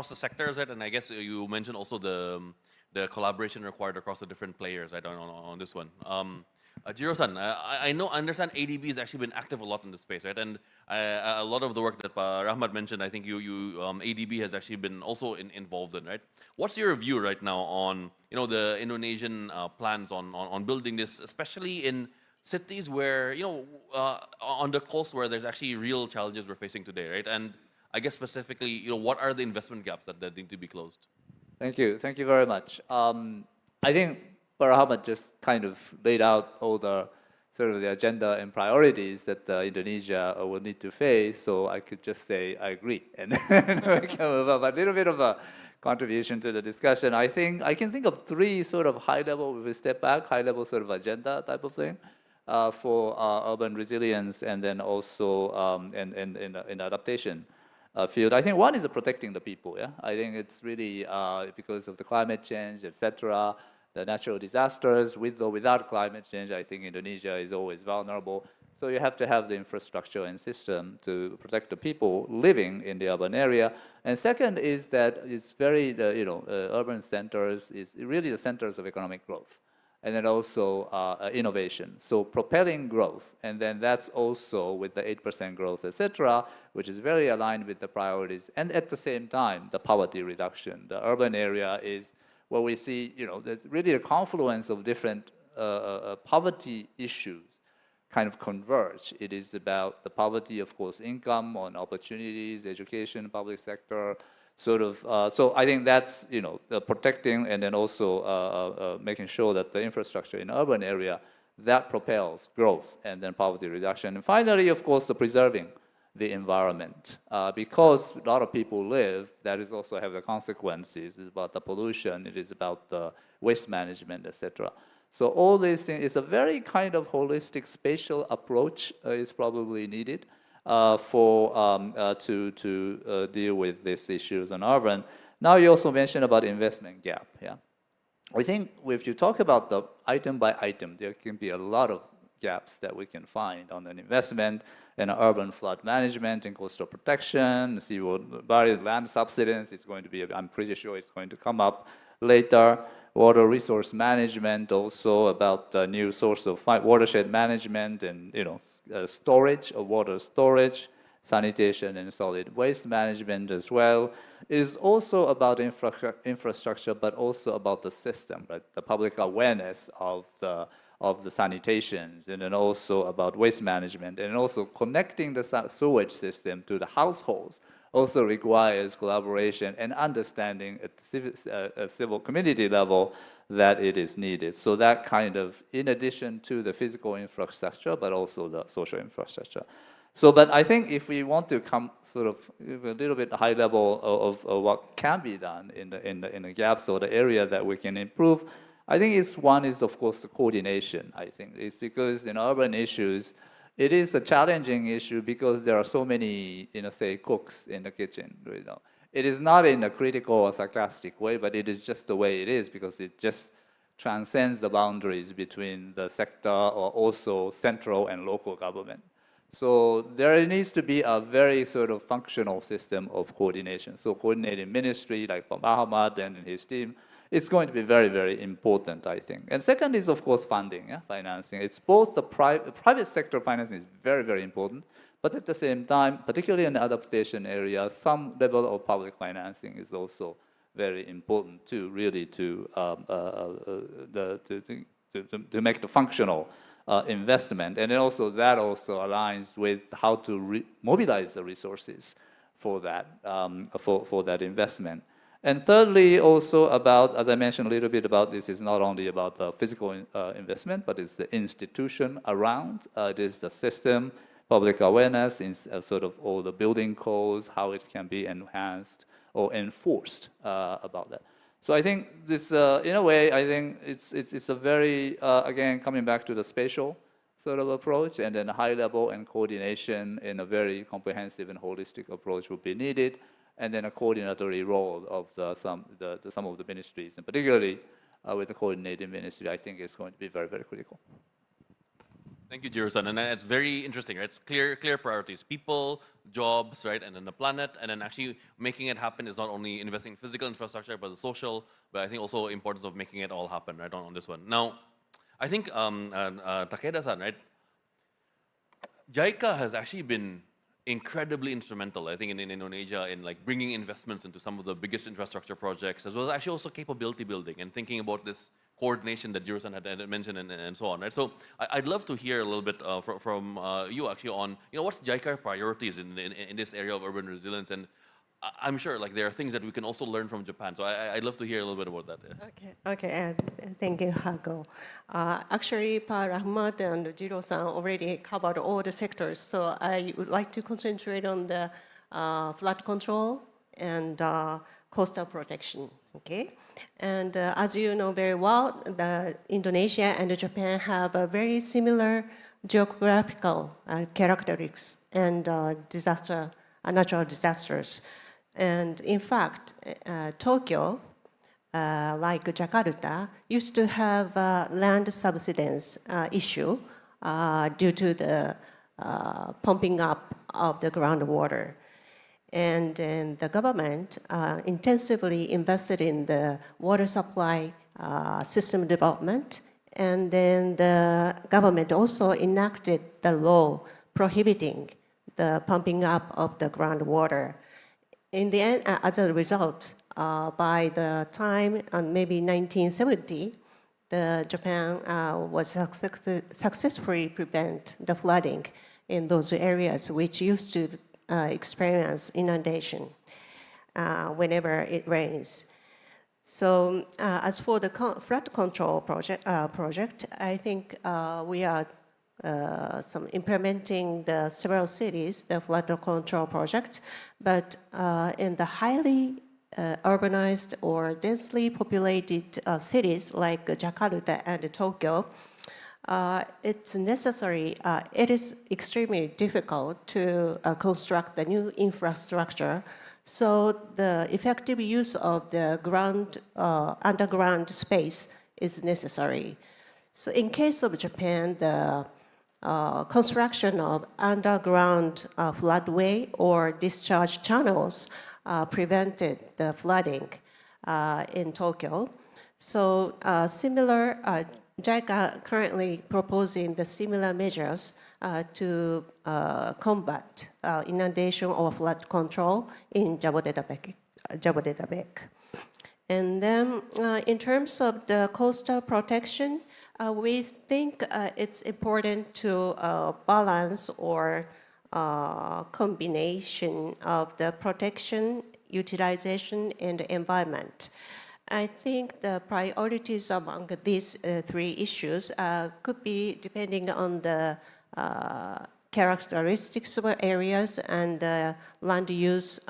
the sectors, right? And I guess you mentioned also the collaboration required across the different players, right, on this one. Jiro-san, I understand ADB has actually been active a lot in this space, right? And a lot of the work that Rahmat mentioned, I think ADB has actually been also involved in, right? What's your view right now on the Indonesian plans on building this, especially in cities where on the coast where there's actually real challenges we're facing today, right? And I guess specifically, what are the investment gaps that need to be closed? Thank you very much. I think Rahmat just kind of laid out all the sort of the agenda and priorities that Indonesia will need to face. So I could just say I agree, and we can move on. A little bit of a contribution to the discussion. I think I can think of three sort of high-level, if we step back, high-level sort of agenda type of thing for urban resilience, and then also in adaptation field. I think one is protecting the people. Yeah, I think it's really because of the climate change, etc. The natural disasters, with or without climate change, I think Indonesia is always vulnerable. So you have to have the infrastructure and system to protect the people living in the urban area. And second is that it's very, urban centers is really the centers of economic growth. And then also innovation. So propelling growth, and then that's also with the 8% growth, etc., which is very aligned with the priorities. And at the same time, the poverty reduction. The urban area is where we see, there's really a confluence of different poverty issues kind of converge. It is about the poverty, of course, income, on opportunities, education, public sector, sort of. So I think that's, the protecting and then also making sure that the infrastructure in urban area, that propels growth and then poverty reduction. And finally, of course, the preserving the environment. Because a lot of people live, that is also have the consequences. It's about the pollution, it is about the waste management, etc. So all these things is a very kind of holistic spatial approach is probably needed to deal with these issues on urban. Now you also mentioned about investment gap. Yeah, I think if you talk about the item by item, there can be a lot of gaps that we can find on an investment in urban flood management and coastal protection, seawall barrier, land subsidence is going to be, I'm pretty sure it's going to come up later. Water resource management, also about the new source of watershed management and storage of water storage, sanitation and solid waste management as well. It is also about infrastructure, but also about the system, right? The public awareness of the sanitations, and then also about waste management, and also connecting the sewage system to the households also requires collaboration and understanding at the civil community level that it is needed. So that kind of, in addition to the physical infrastructure, but also the social infrastructure. So, but I think if we want to come sort of a little bit high level of what can be done in the gaps or the area that we can improve, I think one is of course the coordination. I think it's because in urban issues, it is a challenging issue because there are so many, say, cooks in the kitchen. It is not in a critical or sarcastic way, but it is just the way it is because it just transcends the boundaries between the sector or also central and local government. So there needs to be a very sort of functional system of coordination. So coordinating ministry like Pak Ahmad and his team, it's going to be very, very important, I think. And second is, of course, funding, financing. It's both the private sector financing is very, very important, but at the same time, particularly in the adaptation area, some level of public financing is also very important to really to make the functional investment. And then also that also aligns with how to mobilize the resources for that, for that investment. And thirdly, also about, as I mentioned a little bit about this, is not only about the physical investment, but it's the institution around, it is the system, public awareness, in sort of all the building codes, how it can be enhanced or enforced about that. So I think this, in a way, I think it's a very, again, coming back to the spatial sort of approach, and then high level and coordination in a very comprehensive and holistic approach will be needed, and then a coordinatory role of some of the ministries, and particularly with the coordinating ministry, I think is going to be very, very critical. Thank you, Jiro-san. And it's very interesting, right? It's clear priorities: people, jobs, right, and then the planet. And then actually making it happen is not only investing in physical infrastructure, but the social. But I think also importance of making it all happen, right, on this one. Now, I think Takeda-san, right? JICA has actually been incredibly instrumental, I think, in Indonesia in like bringing investments into some of the biggest infrastructure projects, as well as actually also capability building and thinking about this coordination that Jiro-san had mentioned and so on, right? So I'd love to hear a little bit from you actually on, what's JICA priorities in this area of urban resilience, and I'm sure like there are things that we can also learn from Japan. So I'd love to hear a little bit about that. Yeah. Okay. Thank you, Hago. Actually, Pa Rahmat and Jiro-san already covered all the sectors, so I would like to concentrate on the flood control and coastal protection. Okay, and as you know very well, Indonesia and Japan have a very similar geographical characteristics and natural disasters. And in fact, Tokyo, like Jakarta, used to have land subsidence issue due to the pumping up of the groundwater. And then the government intensively invested in the water supply system development. And then the government also enacted the law prohibiting the pumping up of the groundwater. In the end, as a result, by the time maybe 1970, Japan was successfully prevent the flooding in those areas which used to experience inundation whenever it rains. So as for the flood control project, I think we are implementing the several cities, the flood control project, but in the highly urbanized or densely populated cities like Jakarta and Tokyo, it's necessary, it is extremely difficult to construct the new infrastructure. So the effective use of the underground space is necessary. So in case of Japan, the construction of underground floodway or discharge channels prevented the flooding in Tokyo. So JICA currently proposing the similar measures to combat inundation or flood control in Jabodetabek. And then in terms of the coastal protection, we think it's important to balance or combination of the protection, utilization, and the environment. I think the priorities among these three issues could be depending on the characteristics of areas and land use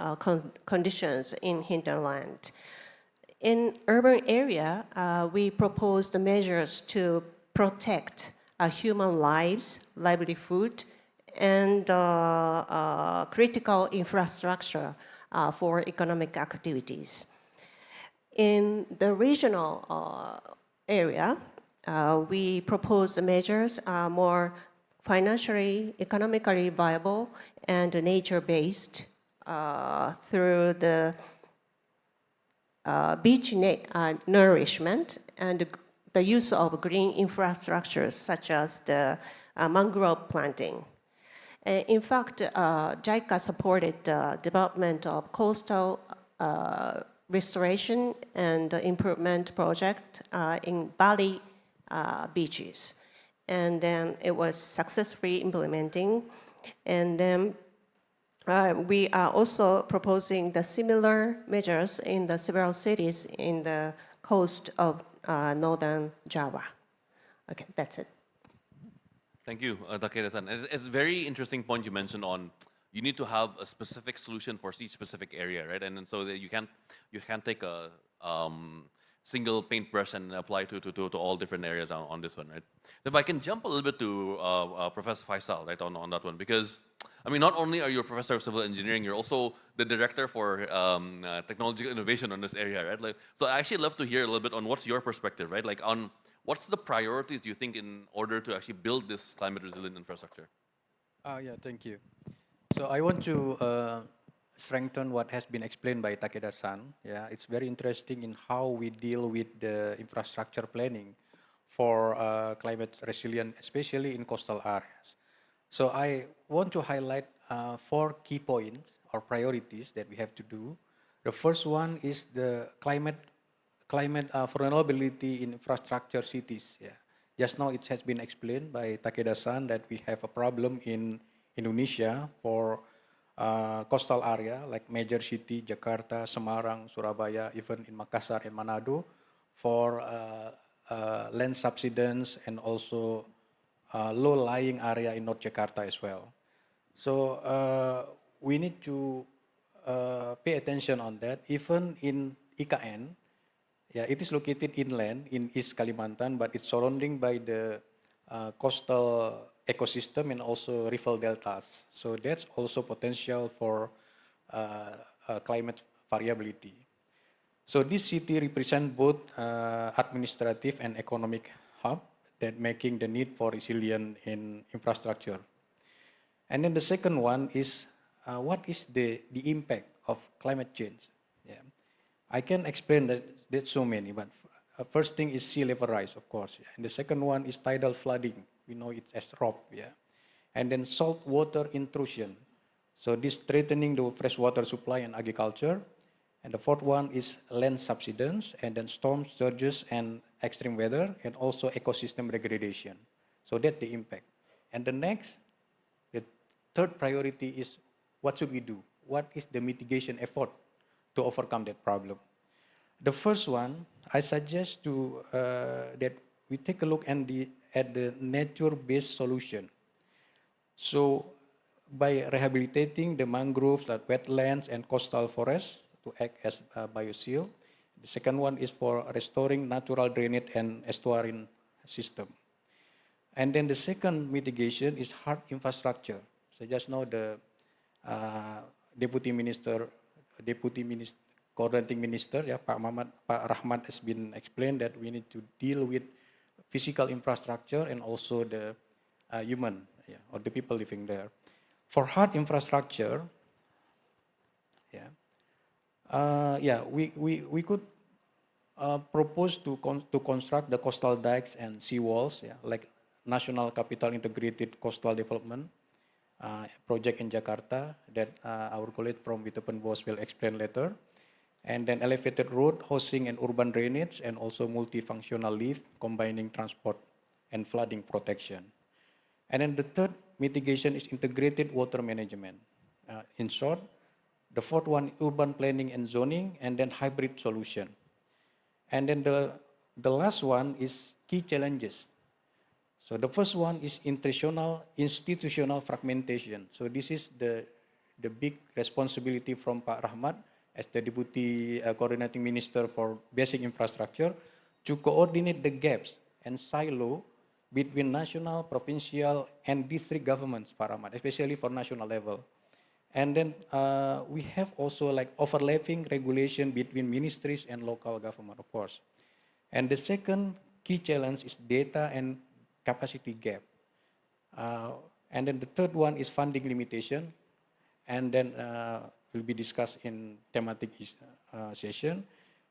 conditions in hinterland. In urban area, we propose the measures to protect human lives, livelihood, and critical infrastructure for economic activities. In the regional area, we propose the measures more financially, economically viable, and nature-based through the beach nourishment and the use of green infrastructures such as the mangrove planting. In fact, JICA supported the development of coastal restoration and improvement project in Bali beaches. And then it was successfully implementing. And then we are also proposing the similar measures in the several cities in the coast of northern Java. Okay, that's it. Thank you, Takeda-san. It's a very interesting point you mentioned on you need to have a specific solution for each specific area, right? And so that you can't take a single paintbrush and apply to all different areas on this one, right? If I can jump a little bit to Professor Faisal, right, on that one, because I mean, not only are you a professor of civil engineering, you're also the director for technological innovation on this area, right? Like, so I actually love to hear a little bit on what's your perspective, right? Like on what's the priorities do you think in order to actually build this climate resilient infrastructure? Yeah, thank you. So I want to strengthen what has been explained by Takeda-san. Yeah, it's very interesting in how we deal with the infrastructure planning for climate resilient, especially in coastal areas. So I want to highlight 4 key points or priorities that we have to do. The first one is the climate vulnerability in infrastructure cities. Yeah. Just now it has been explained by Takeda-san that we have a problem in Indonesia for coastal area like major city, Jakarta, Semarang, Surabaya, even in Makassar and Manado for land subsidence and also low-lying area in North Jakarta as well. So we need to pay attention on that. Even in IKN, yeah, it is located inland in East Kalimantan, but it's surrounding by the coastal ecosystem and also river deltas. So that's also potential for climate variability. So this city represents both administrative and economic hub that making the need for resilient in infrastructure. And then the second one is what is the impact of climate change? Yeah. I can explain that there's so many, but first thing is sea level rise, of course. Yeah. And the second one is tidal flooding. We know it as ROP, yeah. And then salt water intrusion. So this threatening the freshwater supply and agriculture. And the fourth one is land subsidence, and then storm surges and extreme weather, and also ecosystem degradation. So that's the impact. And the next, the third priority is what should we do? What is the mitigation effort to overcome that problem? The first one, I suggest to that we take a look at the nature-based solution. So by rehabilitating the mangroves, the wetlands, and coastal forests to act as a bioshield. The second one is for restoring natural drainage and estuarine system. And then the second mitigation is hard infrastructure. So just now the coordinating minister, yeah, Pak Rahmat has been explained that we need to deal with physical infrastructure and also the human, yeah, or the people living there. For hard infrastructure, we could propose to construct the coastal dikes and seawalls, yeah, like National Capital Integrated Coastal Development project in Jakarta that our colleague from Wittepenbos will explain later. And then elevated road, housing and urban drainage, and also multifunctional lift, combining transport and flooding protection. And then the third mitigation is integrated water management. In short, the fourth one, urban planning and zoning, and then hybrid solution. And then the last one is key challenges. So the first one is institutional fragmentation. So this is the big responsibility from Pak Rahmat as the Deputy Coordinating Minister for Basic Infrastructure to coordinate the gaps and silo between national, provincial, and district governments, Pak Rahmat, especially for national level. And then we have also like overlapping regulation between ministries and local government, of course. And the second key challenge is data and capacity gap. And then the third one is funding limitation. And then will be discussed in thematic session.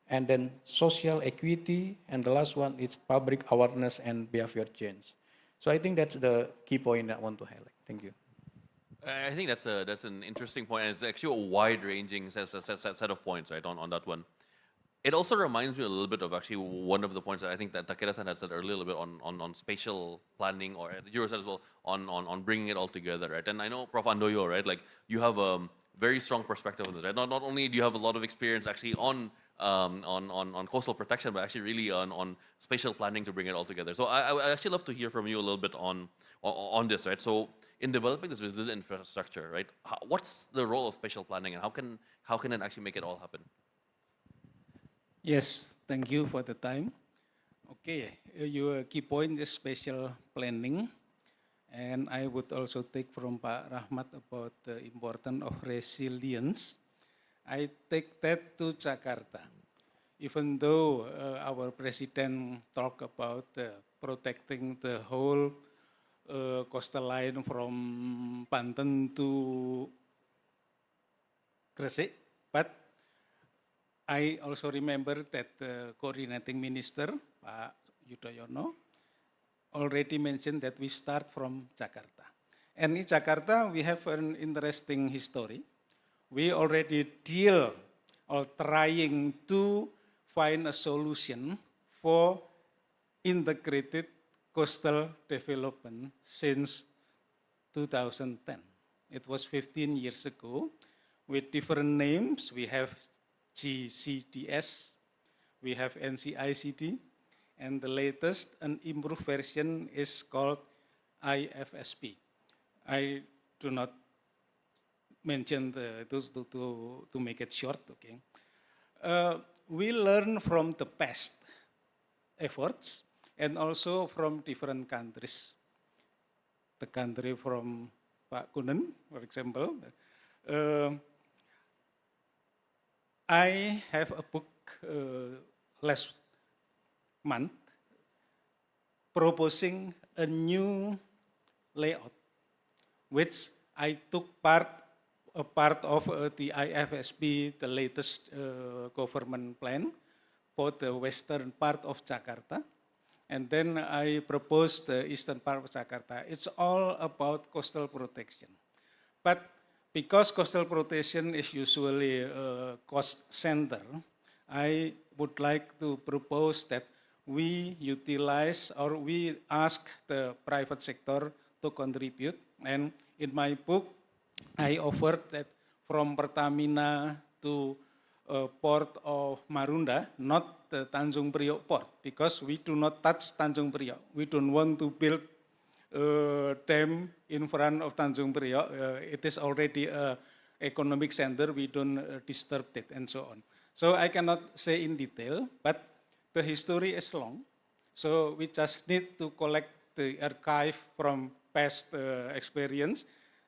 and then social equity, and the last one is public awareness and behavior change. So I think that's the key point I want to highlight. Thank you. I think that's an interesting point, and it's actually a wide-ranging set of points, right, on that one. It also reminds me a little bit of actually one of the points that I think that Takeda-san had said earlier, a little bit on spatial planning, or Jiro said as well, on bringing it all together, right? And I know, Prof. Andoyo, right, like you have a very strong perspective on this, right? Not only do you have a lot of experience actually on coastal protection, but actually really on spatial planning to bring it all together. So I actually love to hear from you a little bit on this, right? So in developing this resilient infrastructure, right, what's the role of spatial planning, and how can it actually make it all happen? Yes, thank you for the time. Okay, your key point is spatial planning. And I would also take from Pak Rahmat about the importance of resilience. I take that to Jakarta. Even though our president talked about protecting the whole coastal line from Banten to Gresik, but I also remember that the coordinating minister, Pak Yudhoyono, already mentioned that we start from Jakarta. And in Jakarta, we have an interesting history. We already deal or trying to find a solution for integrated coastal development since 2010. It was 15 years ago with different names. We have GCDS, we have NCICD, and the latest, an improved version is called IFSP. I do not mention those to make it short, okay? We learn from the past efforts and also from different countries. The country from Pak Kunen, for example. I have a book last month proposing a new layout, which I took a part of the IFSP, the latest government plan for the western part of Jakarta. And then I proposed the eastern part of Jakarta. It's all about coastal protection. But because coastal protection is usually a cost center, I would like to propose that we utilize or we ask the private sector to contribute. And in my book, I offered that from Pertamina to port of Marunda, not the Tanjung Priok port, because we do not touch Tanjung Priok. We don't want to build a dam in front of Tanjung Priok. It is already an economic center. We don't disturb it and so on. So I cannot say in detail, but the history is long. So we just need to collect the archive from past experience.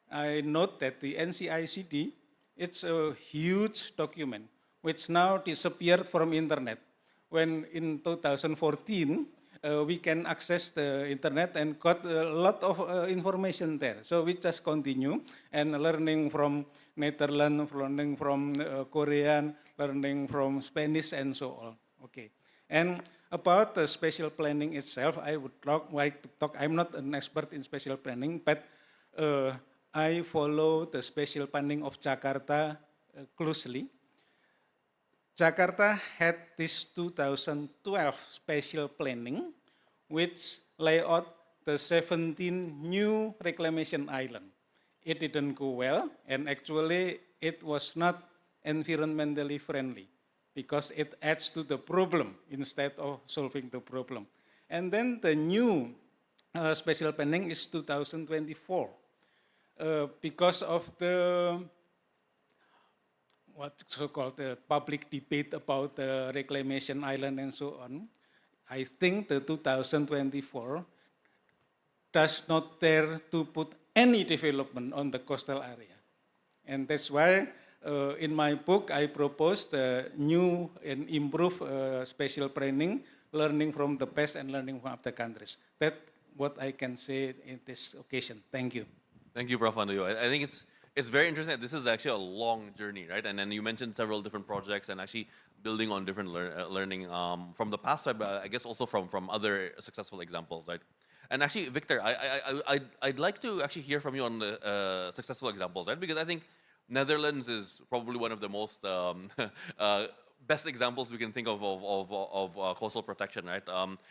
I note that the NCICD, it's a huge document, which now disappeared from internet. When in 2014, we can access the internet and got a lot of information there. So we just continue and learning from Netherlands, learning from Korean, learning from Spanish and so on. Okay. And about the spatial planning itself, I would like to talk, I'm not an expert in spatial planning, but I follow the spatial planning of Jakarta closely. Jakarta had this 2012 spatial planning, which laid out the 17 new reclamation islands. It didn't go well, and actually it was not environmentally friendly because it adds to the problem instead of solving the problem. And then the new spatial planning is 2024. Because of the what's so-called the public debate about the reclamation island and so on, I think the 2024 does not dare to put any development on the coastal area. And that's why in my book I propose the new and improved spatial planning, learning from the past and learning from other countries. That's what I can say in this occasion. Thank you. Thank you, Prof. Andoyo. I think it's it's very interesting that this is actually a long journey, right? And then you mentioned several different projects and actually building on different learning from the past, but I guess also from other successful examples, right? And actually, Victor, I'd like to actually hear from you on the successful examples, right? Because I think Netherlands is probably one of the most best examples we can think of coastal protection, right?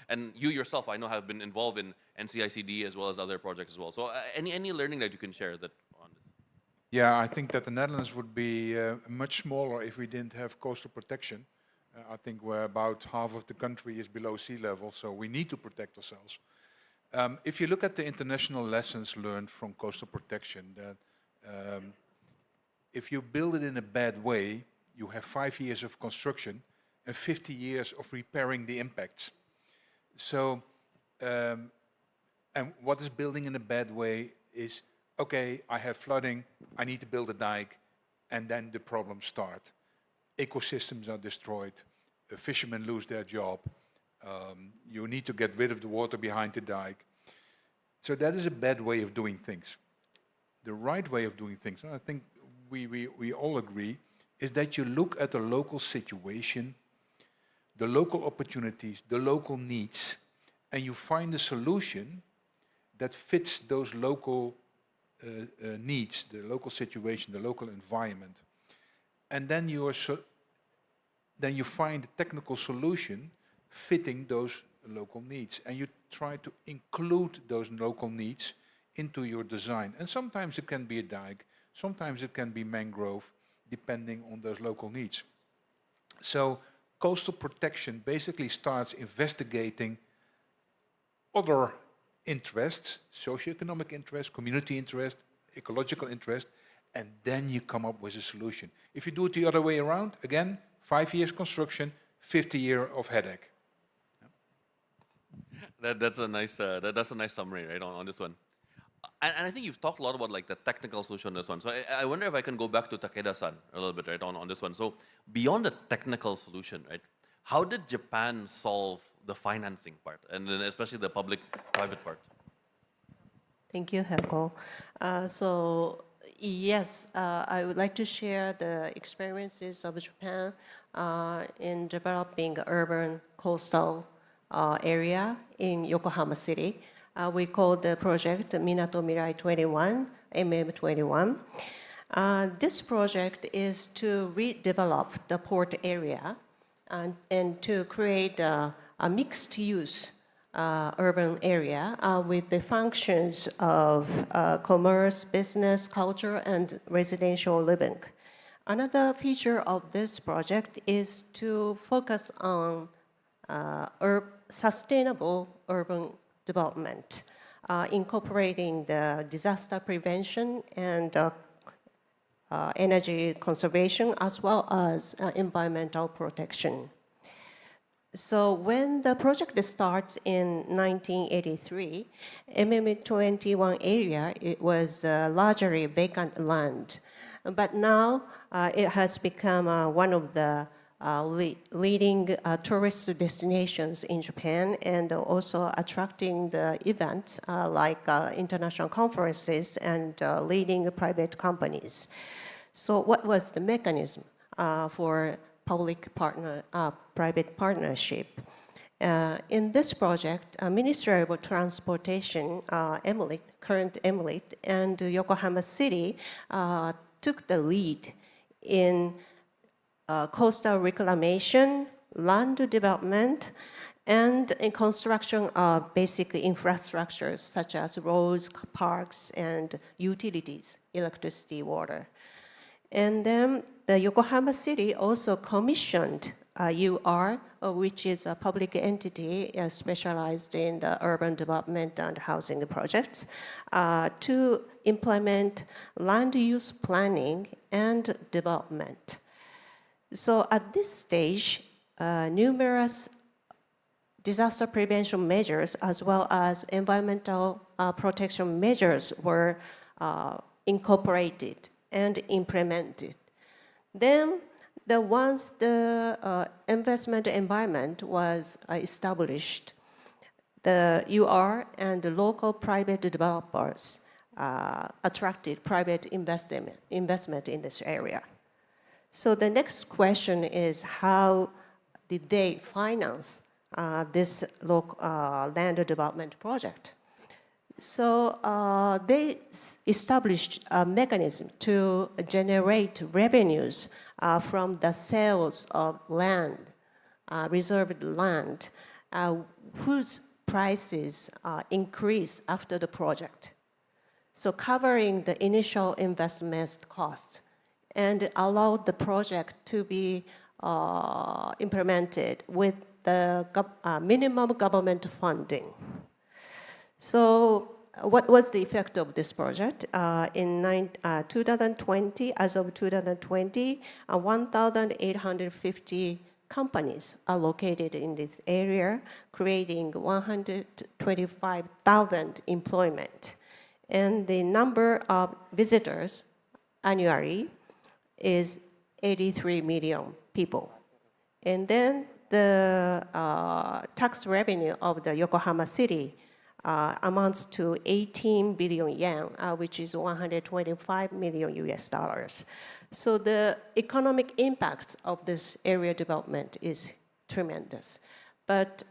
And you yourself, I know, have been involved in NCICD as well as other projects as well. So any learning that you can share that on this? Yeah, I think that the Netherlands would be much smaller if we didn't have coastal protection. I think we're about half of the country is below sea level, so we need to protect ourselves. If you look at the international lessons learned from coastal protection, that if you build it in a bad way, you have 5 years of construction and 50 years of repairing the impacts. So, and what is building in a bad way is, okay, I have flooding, I need to build a dike, and then the problems start. Ecosystems are destroyed, fishermen lose their job, you need to get rid of the water behind the dike. So that is a bad way of doing things. The right way of doing things, and I think we all agree, is that you look at the local situation, the local opportunities, the local needs, and you find a solution that fits those local needs, the local situation, the local environment. And then you find a technical solution fitting those local needs, and you try to include those local needs into your design. And sometimes it can be a dike, sometimes it can be mangrove, depending on those local needs. So coastal protection basically starts investigating other interests, socioeconomic interest, community interest, ecological interest, and then you come up with a solution. If you do it the other way around, again, 5 years construction, 50 years of headache. That's a nice summary, right, on this one. And I think you've talked a lot about like the technical solution on this one. So I wonder if I can go back to Takeda-san a little bit, right, on this one. So beyond the technical solution, right, how did Japan solve the financing part, and then especially the public-private part? Thank you, Helco. So yes, I would like to share the experiences of Japan in developing urban coastal area in Yokohama City. We call the project Minato Mirai 21, MM21. This project is to redevelop the port area and to create a mixed-use urban area with the functions of commerce, business, culture, and residential living. Another feature of this project is to focus on sustainable urban development, incorporating the disaster prevention and energy conservation, as well as environmental protection. So when the project starts in 1983, MM21 area, it was largely vacant land. But now it has become one of the leading tourist destinations in Japan, and also attracting the events like international conferences and leading private companies. So what was the mechanism for public-private partnership? In this project, Ministry of Transportation, current EMILIT, and Yokohama City took the lead in coastal reclamation, land development, and in construction of basic infrastructures such as roads, parks, and utilities, electricity, water. And then the Yokohama City also commissioned UR, which is a public entity specialized in the urban development and housing projects, to implement land use planning and development. So at this stage, numerous disaster prevention measures as well as environmental protection measures were incorporated and implemented. Then, once the investment environment was established, the UR and the local private developers attracted private investment in this area. So the next question is, how did they finance this land development project? So they established a mechanism to generate revenues from the sales of land, reserved land, whose prices increase after the project. So covering the initial investment costs and allowed the project to be implemented with the minimum government funding. So what was the effect of this project? In 2020, as of 2020, 1,850 companies are located in this area, creating 125,000 employment. And the number of visitors annually is 83 million people. And then the tax revenue of the Yokohama City amounts to 18 billion yen, which is 125 million US dollars. So the economic impact of this area development is tremendous. But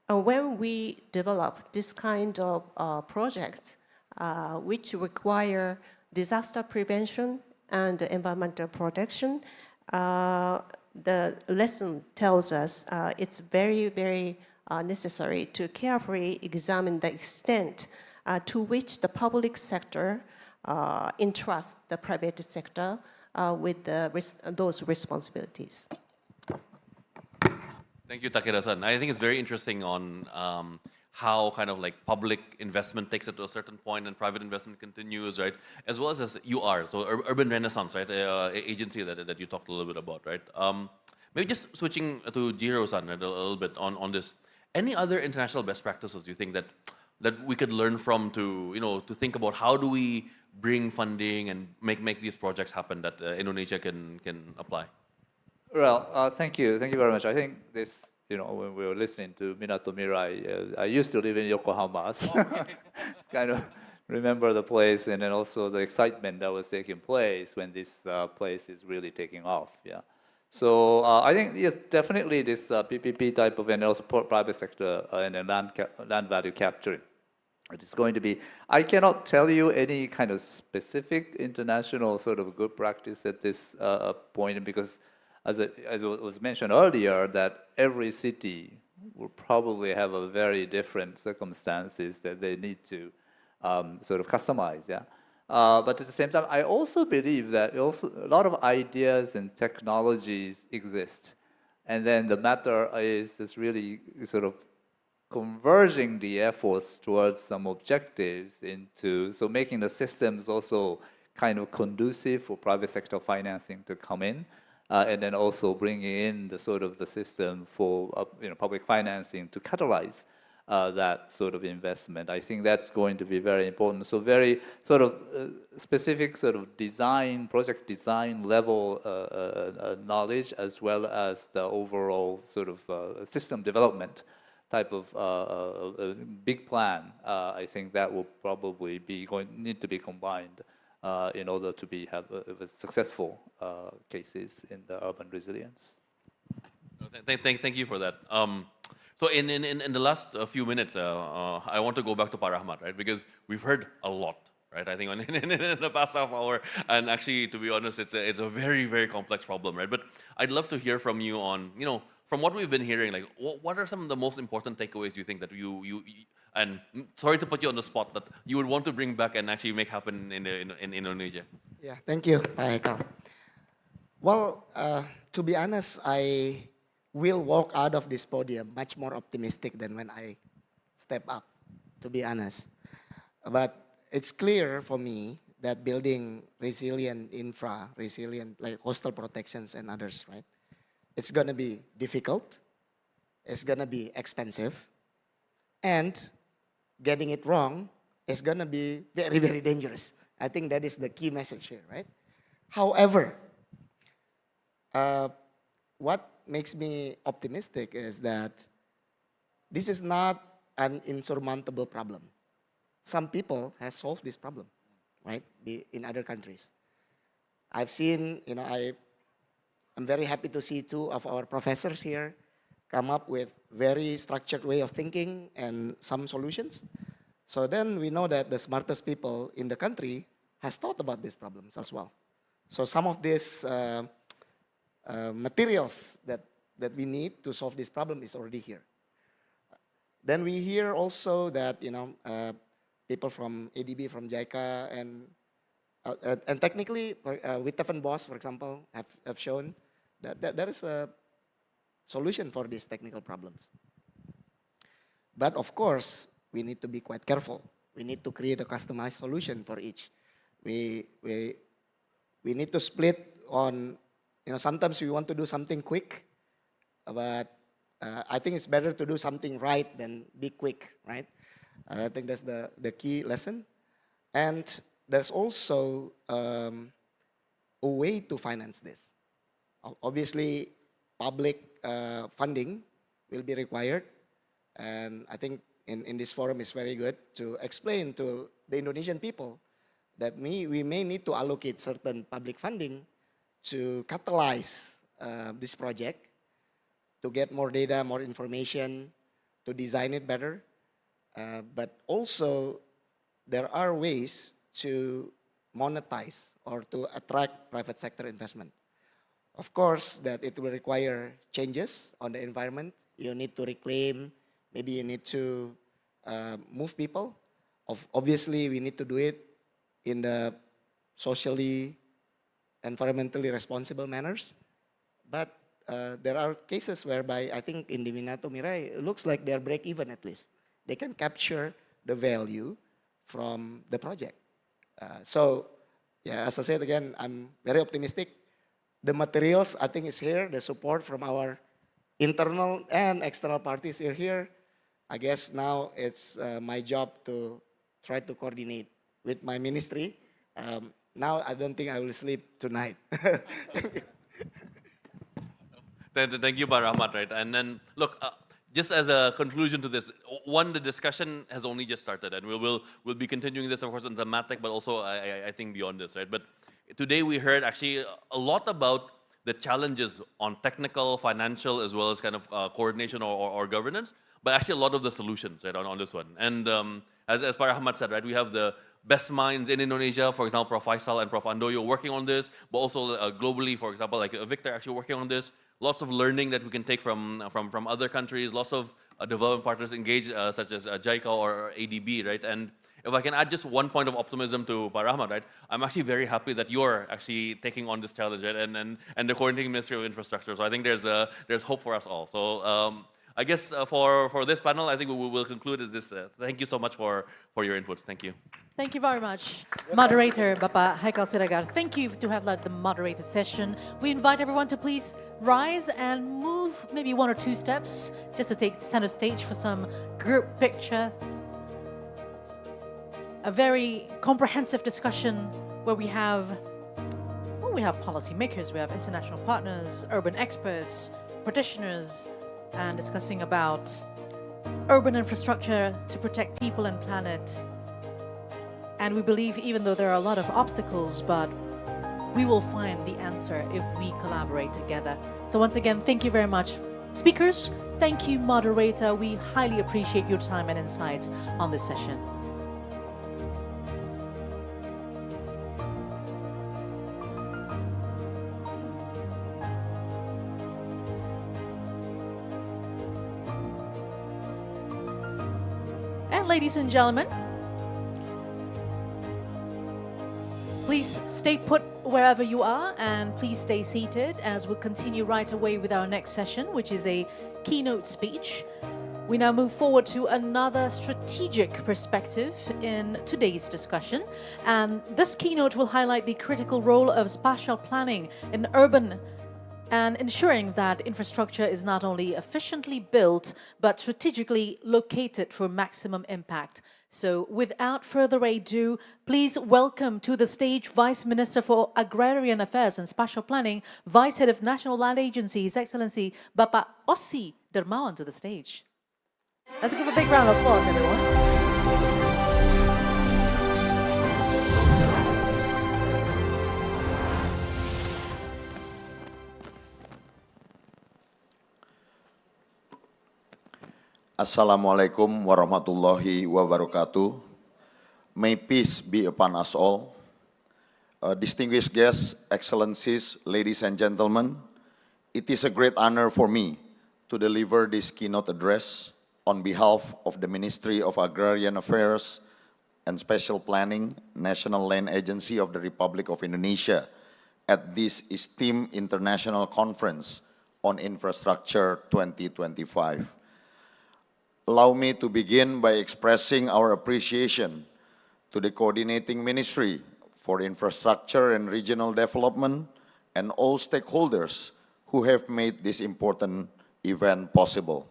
when we develop this kind of projects, which require disaster prevention and environmental protection, the lesson tells us it's very, very necessary to carefully examine the extent to which the public sector entrusts the private sector with those responsibilities. Thank you, Takeda-san. I think it's very interesting on how kind of like public investment takes it to a certain point and private investment continues, right? As well as UR, so Urban Renaissance, right? Agency that you talked a little bit about, right? Maybe just switching to Jiro-san a little bit on this. Any other international best practices you think that we could learn from to think about how do we bring funding and make these projects happen that Indonesia can apply? Well, thank you very much. I think this, when we were listening to Minato Mirai, I used to live in Yokohama, so kind of remember the place and then also the excitement that was taking place when this place is really taking off. Yeah. So I think yes, definitely this PPP type of and also private sector and land value capturing. It is going to be. I cannot tell you any kind of specific international sort of good practice at this point because, as was mentioned earlier, that every city will probably have a very different circumstances that they need to sort of customize. Yeah. But at the same time, I also believe that also a lot of ideas and technologies exist. And then the matter is really sort of converging the efforts towards some objectives so making the systems also kind of conducive for private sector financing to come in, and then also bringing in the sort of the system for public financing to catalyze that sort of investment. I think that's going to be very important. So very sort of specific sort of project design level knowledge, as well as the overall sort of system development type of big plan. I think that will probably need to be combined in order to have successful cases in the urban resilience. Thank you for that. So in the last few minutes, I want to go back to Pak Rahmat, right? Because we've heard a lot, right? I think in the past half hour, and actually, to be honest, it's a very, very complex problem, right? But I'd love to hear from you on, from what we've been hearing, like what are some of the most important takeaways you think that you and sorry to put you on the spot, that you would want to bring back and actually make happen in Indonesia? Yeah, thank you, Pak Hekal. Well, to be honest, I will walk out of this podium much more optimistic than when I step up, to be honest. But it's clear for me that building resilient infra, resilient like coastal protections and others, right? It's going to be difficult, it's going to be expensive, and getting it wrong is going to be very, very dangerous. I think that is the key message here, right? However, what makes me optimistic is that this is not an insurmountable problem. some people has solved this problem, right, in other countries. I've seen, I'm very happy to see two of our professors here come up with very structured way of thinking and some solutions. So then we know that the smartest people in the country has thought about these problems as well. So some of these materials that we need to solve this problem is already here. Then we hear also that people from ADB, from JICA, and technically, Wittef and Bos, for example, have shown that there is a solution for these technical problems. But of course, we need to be quite careful. We need to create a customized solution for each. We need to split on, sometimes we want to do something quick, but I think it's better to do something right than be quick, right? I think that's the key lesson. And there's also a way to finance this. Obviously, public funding will be required. And I think in this forum it's very good to explain to the Indonesian people that we may need to allocate certain public funding to catalyze this project, to get more data, more information, to design it better. But also, there are ways to monetize or to attract private sector investment. Of course, that it will require changes on the environment. You need to reclaim, maybe you need to move people. Obviously, we need to do it in the socially, environmentally responsible manners. But there are cases whereby I think in Diminato Mirai, it looks like they're break even at least. They can capture the value from the project. So, yeah, as I said again, I'm very optimistic. The materials, I think, is here. The support from our internal and external parties are here. I guess now it's my job to try to coordinate with my ministry. Now I don't think I will sleep tonight. Thank you, Pak Rahmat, right? And then, look, just as a conclusion to this, one, the discussion has only just started, and we'll be continuing this, of course, on thematic, but also, I think, beyond this, right? But today we heard actually a lot about the challenges on technical, financial, as well as kind of coordination or governance, but actually a lot of the solutions, right, on this one. And as Pak Rahmat said, right, we have the best minds in Indonesia, for example, Prof. Faisal and Prof. Andoyo working on this, but also globally, for example, like Victor actually working on this. Lots of learning that we can take from other countries, lots of development partners engaged, such as JICA or ADB, right? And if I can add just one point of optimism to Pak Rahmat, right? I'm actually very happy that you're actually taking on this challenge, right? And the coordinating Ministry of Infrastructure. So I think there's hope for us all. So I guess for this panel, I think we will conclude at this. Thank you so much for your inputs. Thank you. Thank you very much, moderator Bapak Haikal Siregar. Thank you to have led the moderated session. We invite everyone to please rise and move maybe 1 or 2 steps just to take center stage for some group picture. A very comprehensive discussion where we have policymakers, we have international partners, urban experts, practitioners, and discussing about urban infrastructure to protect people and planet. And we believe even though there are a lot of obstacles, but we will find the answer if we collaborate together. So once again, thank you very much, speakers. Thank you, moderator. We highly appreciate your time and insights on this session. And ladies and gentlemen, please stay put wherever you are and please stay seated as we'll continue right away with our next session, which is a keynote speech. We now move forward to another strategic perspective in today's discussion. And this keynote will highlight the critical role of spatial planning in urban and ensuring that infrastructure is not only efficiently built, but strategically located for maximum impact. So without further ado, please welcome to the stage Vice Minister for Agrarian Affairs and Spatial Planning, Vice Head of National Land Agency, His Excellency Bapak Ossi Dermawan to the stage. Let's give a big round of applause, everyone. Assalamualaikum warahmatullahi wabarakatuh. May peace be upon us all. Distinguished guests, excellencies, ladies and gentlemen, it is a great honor for me to deliver this keynote address on behalf of the Ministry of Agrarian Affairs and Special Planning, National Land Agency of the Republic of Indonesia at this esteemed international conference on Infrastructure 2025. Allow me to begin by expressing our appreciation to the Coordinating Ministry for Infrastructure and Regional Development and all stakeholders who have made this important event possible.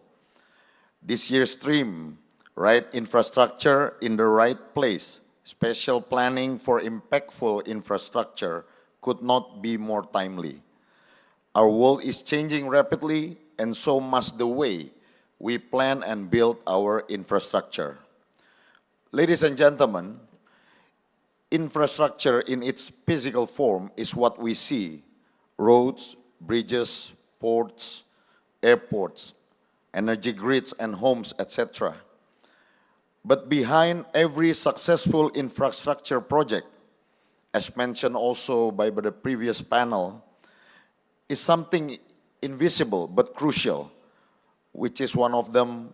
This year's theme, Right Infrastructure in the Right Place, Special Planning for Impactful Infrastructure, could not be more timely. Our world is changing rapidly, and so must the way we plan and build our infrastructure. Ladies and gentlemen, infrastructure in its physical form is what we see: roads, bridges, ports, airports, energy grids and homes, etc. But behind every successful infrastructure project, as mentioned also by the previous panel, is something invisible but crucial, which is one of them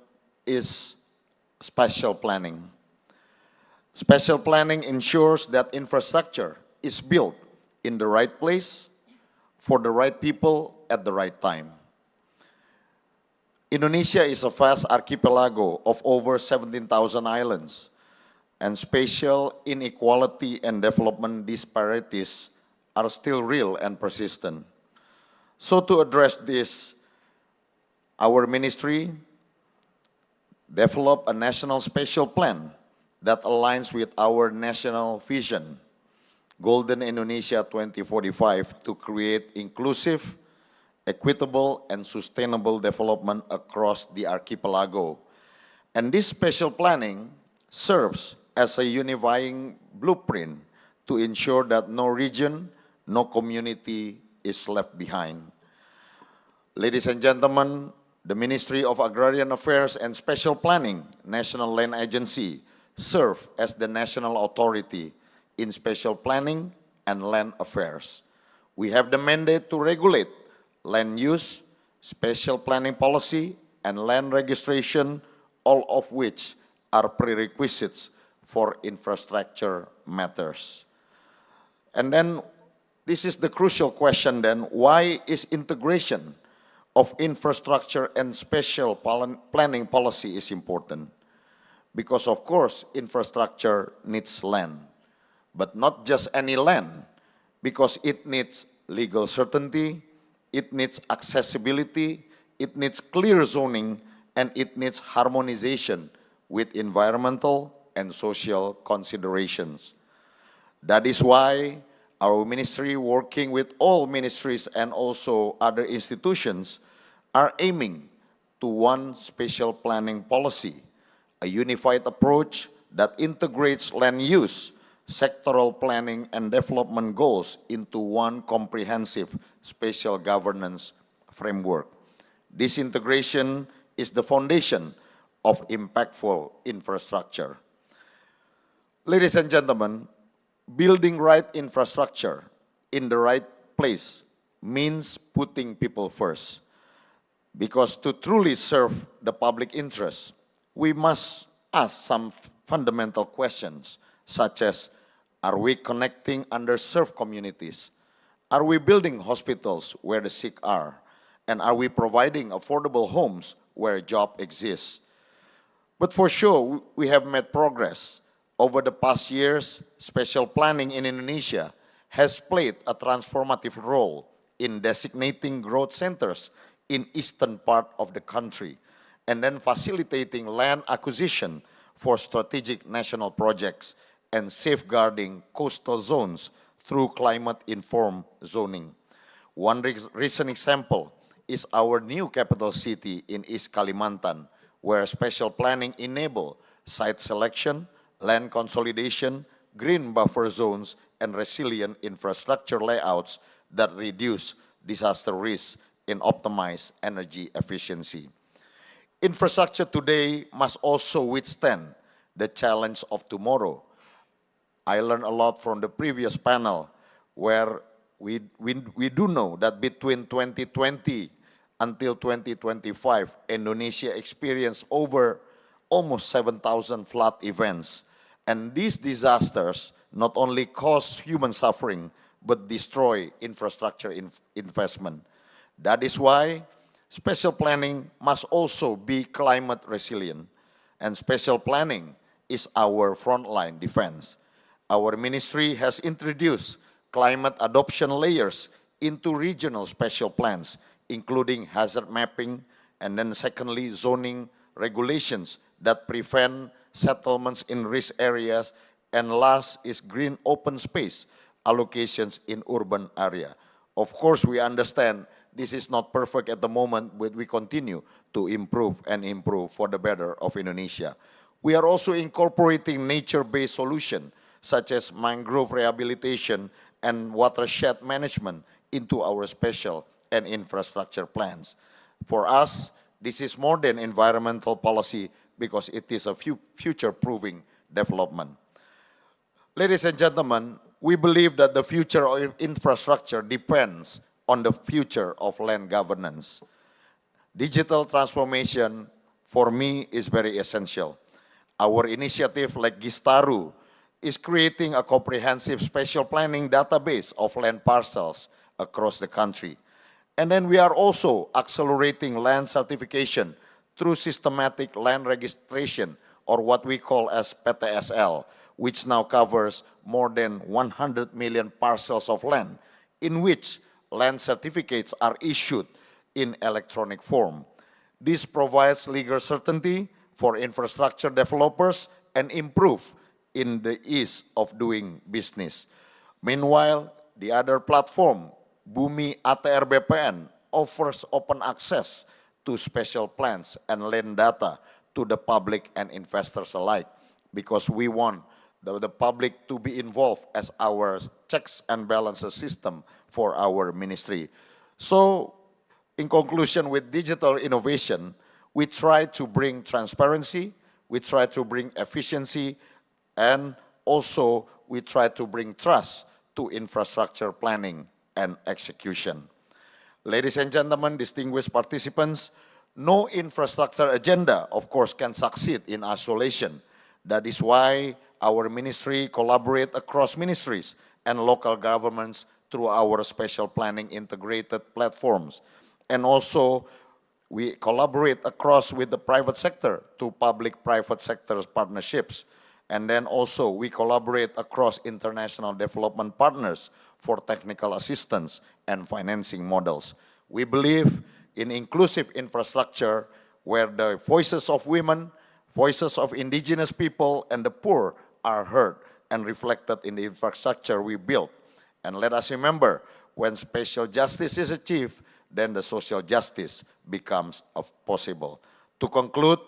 is spatial planning. Spatial planning ensures that infrastructure is built in the right place, for the right people, at the right time. Indonesia is a vast archipelago of over 17,000 islands, and spatial inequality and development disparities are still real and persistent. So to address this, our ministry developed a national spatial plan that aligns with our national vision, Golden Indonesia 2045, to create inclusive, equitable, and sustainable development across the archipelago. And this spatial planning serves as a unifying blueprint to ensure that no region, no community is left behind. Ladies and gentlemen, the Ministry of Agrarian Affairs and Special Planning, National Land Agency, serve as the national authority in spatial planning and land affairs. We have the mandate to regulate land use, spatial planning policy, and land registration, all of which are prerequisites for infrastructure matters. And then, this is the crucial question then: why is integration of infrastructure and spatial planning policy is important? Because of course, infrastructure needs land, but not just any land, because it needs legal certainty, it needs accessibility, it needs clear zoning, and it needs harmonization with environmental and social considerations. That is why our ministry, working with all ministries and also other institutions, are aiming to one spatial planning policy, a unified approach that integrates land use, sectoral planning, and development goals into one comprehensive spatial governance framework. This integration is the foundation of impactful infrastructure. Ladies and gentlemen, building right infrastructure in the right place means putting people first. Because to truly serve the public interest, we must ask some fundamental questions, such as, are we connecting underserved communities? Are we building hospitals where the sick are? And are we providing affordable homes where a job exists? But for sure, we have made progress. Over the past years, spatial planning in Indonesia has played a transformative role in designating growth centers in eastern part of the country, and then facilitating land acquisition for strategic national projects and safeguarding coastal zones through climate-informed zoning. One recent example is our new capital city in East Kalimantan, where spatial planning enabled site selection, land consolidation, green buffer zones, and resilient infrastructure layouts that reduce disaster risk and optimize energy efficiency. Infrastructure today must also withstand the challenge of tomorrow. I learned a lot from the previous panel where we do know that between 2020 until 2025, Indonesia experienced over almost 7,000 flood events. And these disasters not only cause human suffering, but destroy infrastructure investment. That is why special planning must also be climate resilient. And special planning is our frontline defense. Our ministry has introduced climate adoption layers into regional special plans, including hazard mapping, and then secondly, zoning regulations that prevent settlements in risk areas, and last is green open space allocations in urban area. Of course, we understand this is not perfect at the moment, but we continue to improve and improve for the better of Indonesia. We are also incorporating nature-based solutions such as mangrove rehabilitation and watershed management into our special and infrastructure plans. For us, this is more than environmental policy because it is a future-proofing development. Ladies and gentlemen, we believe that the future of infrastructure depends on the future of land governance. Digital transformation, for me, is very essential. Our initiative like Gistaru is creating a comprehensive spatial planning database of land parcels across the country. And then we are also accelerating land certification through systematic land registration, or what we call as PTSL, which now covers more than 100 million parcels of land, in which land certificates are issued in electronic form. This provides legal certainty for infrastructure developers and improve in the ease of doing business. Meanwhile, the other platform, Bumi ATR BPN, offers open access to special plans and land data to the public and investors alike, because we want the public to be involved as our checks and balances system for our ministry. So, in conclusion, with digital innovation, we try to bring transparency, we try to bring efficiency, and also we try to bring trust to infrastructure planning and execution. Ladies and gentlemen, distinguished participants, no infrastructure agenda, of course, can succeed in isolation. That is why our ministry collaborate across ministries and local governments through our special planning integrated platforms. And also, we collaborate across with the private sector to public-private sector partnerships. And then also, we collaborate across international development partners for technical assistance and financing models. We believe in inclusive infrastructure where the voices of women, voices of indigenous people, and the poor are heard and reflected in the infrastructure we build. And let us remember, when spatial justice is achieved, then the social justice becomes possible. To conclude,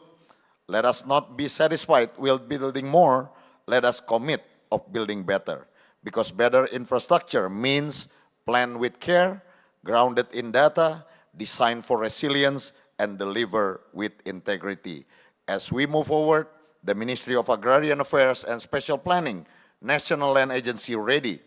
let us not be satisfied with building more, let us commit of building better. Because better infrastructure means plan with care, grounded in data, designed for resilience, and deliver with integrity. As we move forward, the Ministry of Agrarian Affairs and Special Planning, National Land Agency ready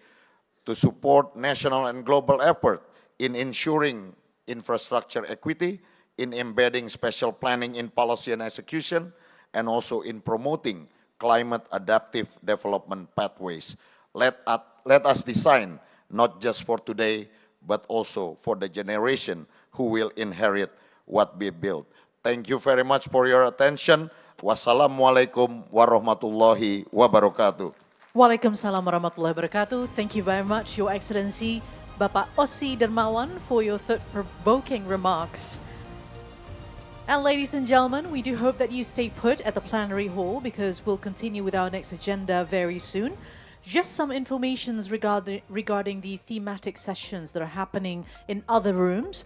to support national and global effort in ensuring infrastructure equity, in embedding special planning in policy and execution, and also in promoting climate adaptive development pathways. Let us design not just for today, but also for the generation who will inherit what we build. Thank you very much for your attention. Wassalamualaikum warahmatullahi wabarakatuh. Waalaikumsalam warahmatullahi wabarakatuh. Thank you very much, Your Excellency, Bapak Ossi Dermawan, for your thought-provoking remarks. And ladies and gentlemen, we do hope that you stay put at the plenary hall because we'll continue with our next agenda very soon. Just some information regarding the thematic sessions that are happening in other rooms.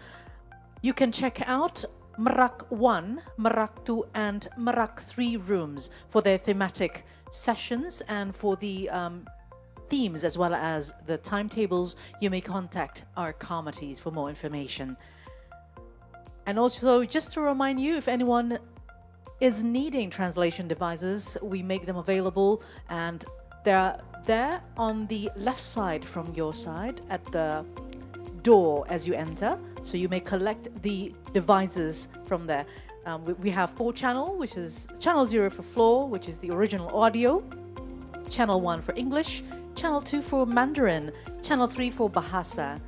You can check out Merak 1, Merak 2, and Merak 3 rooms for their thematic sessions and for the themes as well as the timetables. You may contact our committees for more information. And also, just to remind you, if anyone is needing translation devices, we make them available, and they're there on the left side from your side at the door as you enter, so you may collect the devices from there. We have 4-channel, which is channel 0 for floor, which is the original audio, channel 1 for English, channel 2 for Mandarin, channel 3 for Bahasa.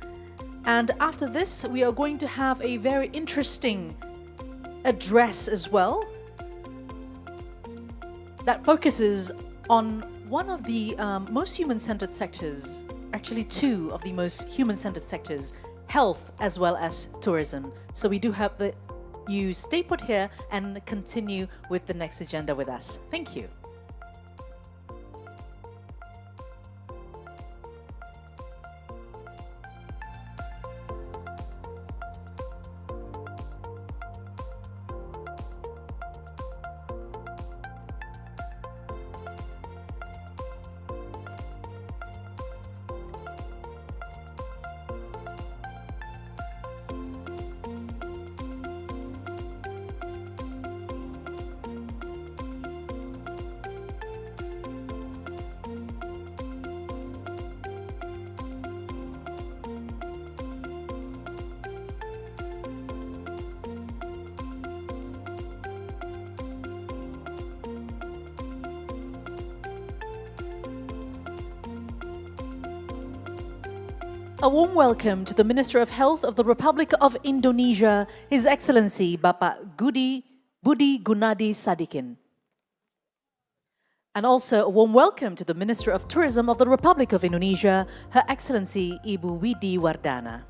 And after this, we are going to have a very interesting address as well that focuses on one of the most human-centered sectors, actually 2 of the most human-centered sectors, health as well as tourism. So we do have you stay put here and continue with the next agenda with us. Thank you. A warm welcome to the Minister of Health of the Republic of Indonesia, His Excellency Bapak Budi Gunadi Sadikin. And also a warm welcome to the Minister of Tourism of the Republic of Indonesia, Her Excellency Ibu Widi Wardana.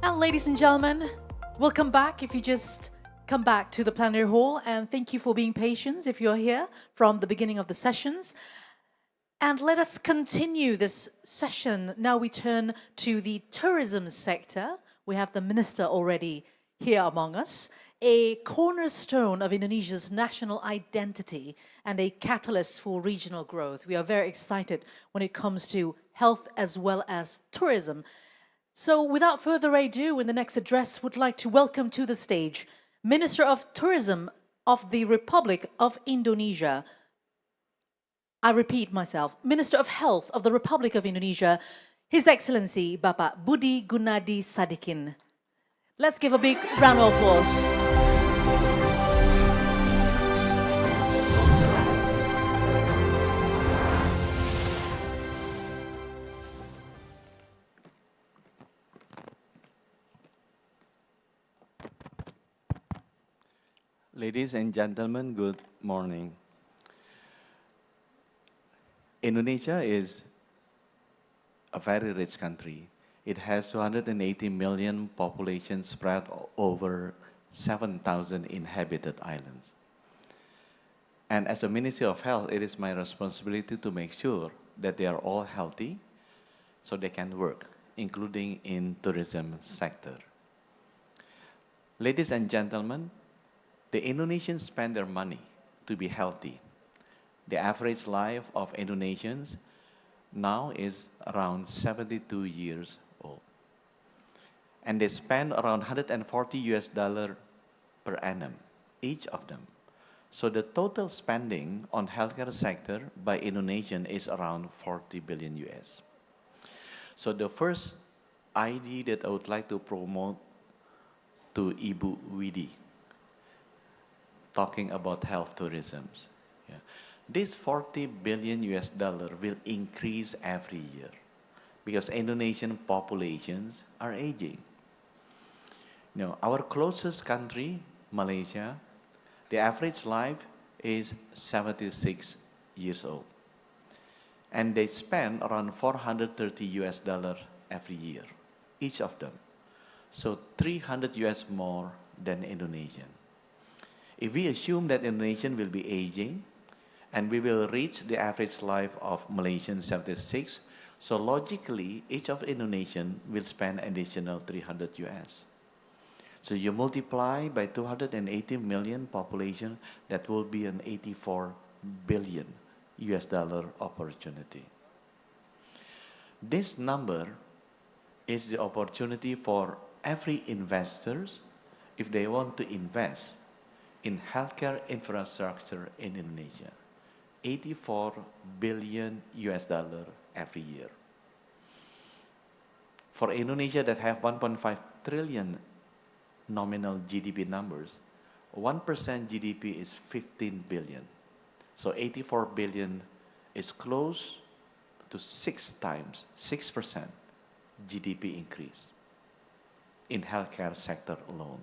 And ladies and gentlemen, welcome back if you just come back to the plenary hall, and thank you for being patient if you're here from the beginning of the sessions. And let us continue this session. Now we turn to the tourism sector. We have the minister already here among us, a cornerstone of Indonesia's national identity and a catalyst for regional growth. We are very excited when it comes to health as well as tourism. So without further ado, in the next address, would like to welcome to the stage Minister of Tourism of the Republic of Indonesia. I repeat myself, Minister of Health of the Republic of Indonesia, His Excellency Bapak Budi Gunadi Sadikin. Let's give a big round of applause. Ladies and gentlemen, good morning. Indonesia is a very rich country. It has 280 million population spread over 7,000 inhabited islands. And as a Ministry of Health, it is my responsibility to make sure that they are all healthy so they can work, including in tourism sector. Ladies and gentlemen, the Indonesians spend their money to be healthy. The average life of Indonesians now is around 72 years old. and they spend around $140 per annum, each of them. So the total spending on healthcare sector by Indonesian is around 40 billion US. So the first idea that I would like to promote to Ibu Widi, talking about health tourism. Yeah. This 40 billion US dollar will increase every year because Indonesian populations are aging. You know, our closest country, Malaysia, the average life is 76 years old. And they spend around 430 US dollar every year, each of them. So 300 US more than Indonesian. If we assume that Indonesian will be aging, and we will reach the average life of Malaysian 76, so logically, each of Indonesian will spend additional 300 US. So you multiply by 280 million population, that will be an 84 billion US dollar opportunity. This number is the opportunity for every investors if they want to invest in healthcare infrastructure in Indonesia. 84 billion US dollar every year. For Indonesia that have 1.5 trillion nominal GDP numbers, 1% GDP is 15 billion. So 84 billion is close to 6 times, 6% GDP increase in healthcare sector alone.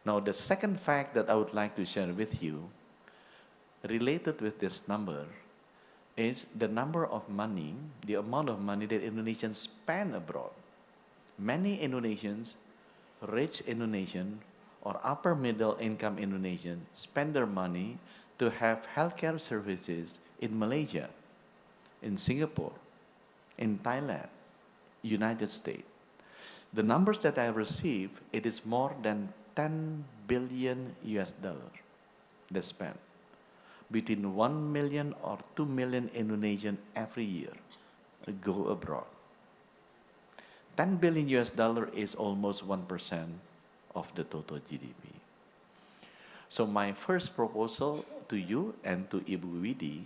Now the second fact that I would like to share with you related with this number is the number of money, the amount of money that Indonesians spend abroad. Many Indonesians, rich Indonesian or upper middle income Indonesian spend their money to have healthcare services in Malaysia, in Singapore, in Thailand, United States. The numbers that I received, it is more than 10 billion US dollar they spend. Between 1 million or 2 million Indonesian every year go abroad. 10 billion US dollar is almost 1% of the total GDP. So my first proposal to you and to Ibu Widi,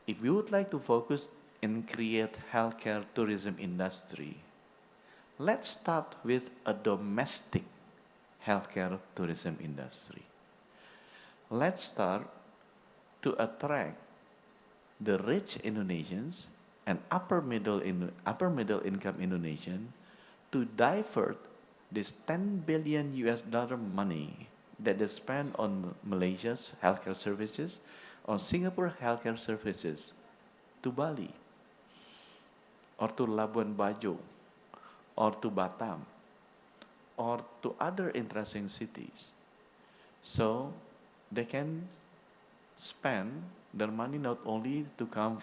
if we would like to focus and create healthcare tourism industry, let's start with a domestic healthcare tourism industry. Let's start to attract the rich Indonesians and upper middle income Indonesian to divert this 10 billion US dollar money that they spend on Malaysia's healthcare services, on Singapore healthcare services, to Bali, or to Labuan Bajo, or to Batam, or to other interesting cities. So they can spend their money not only to come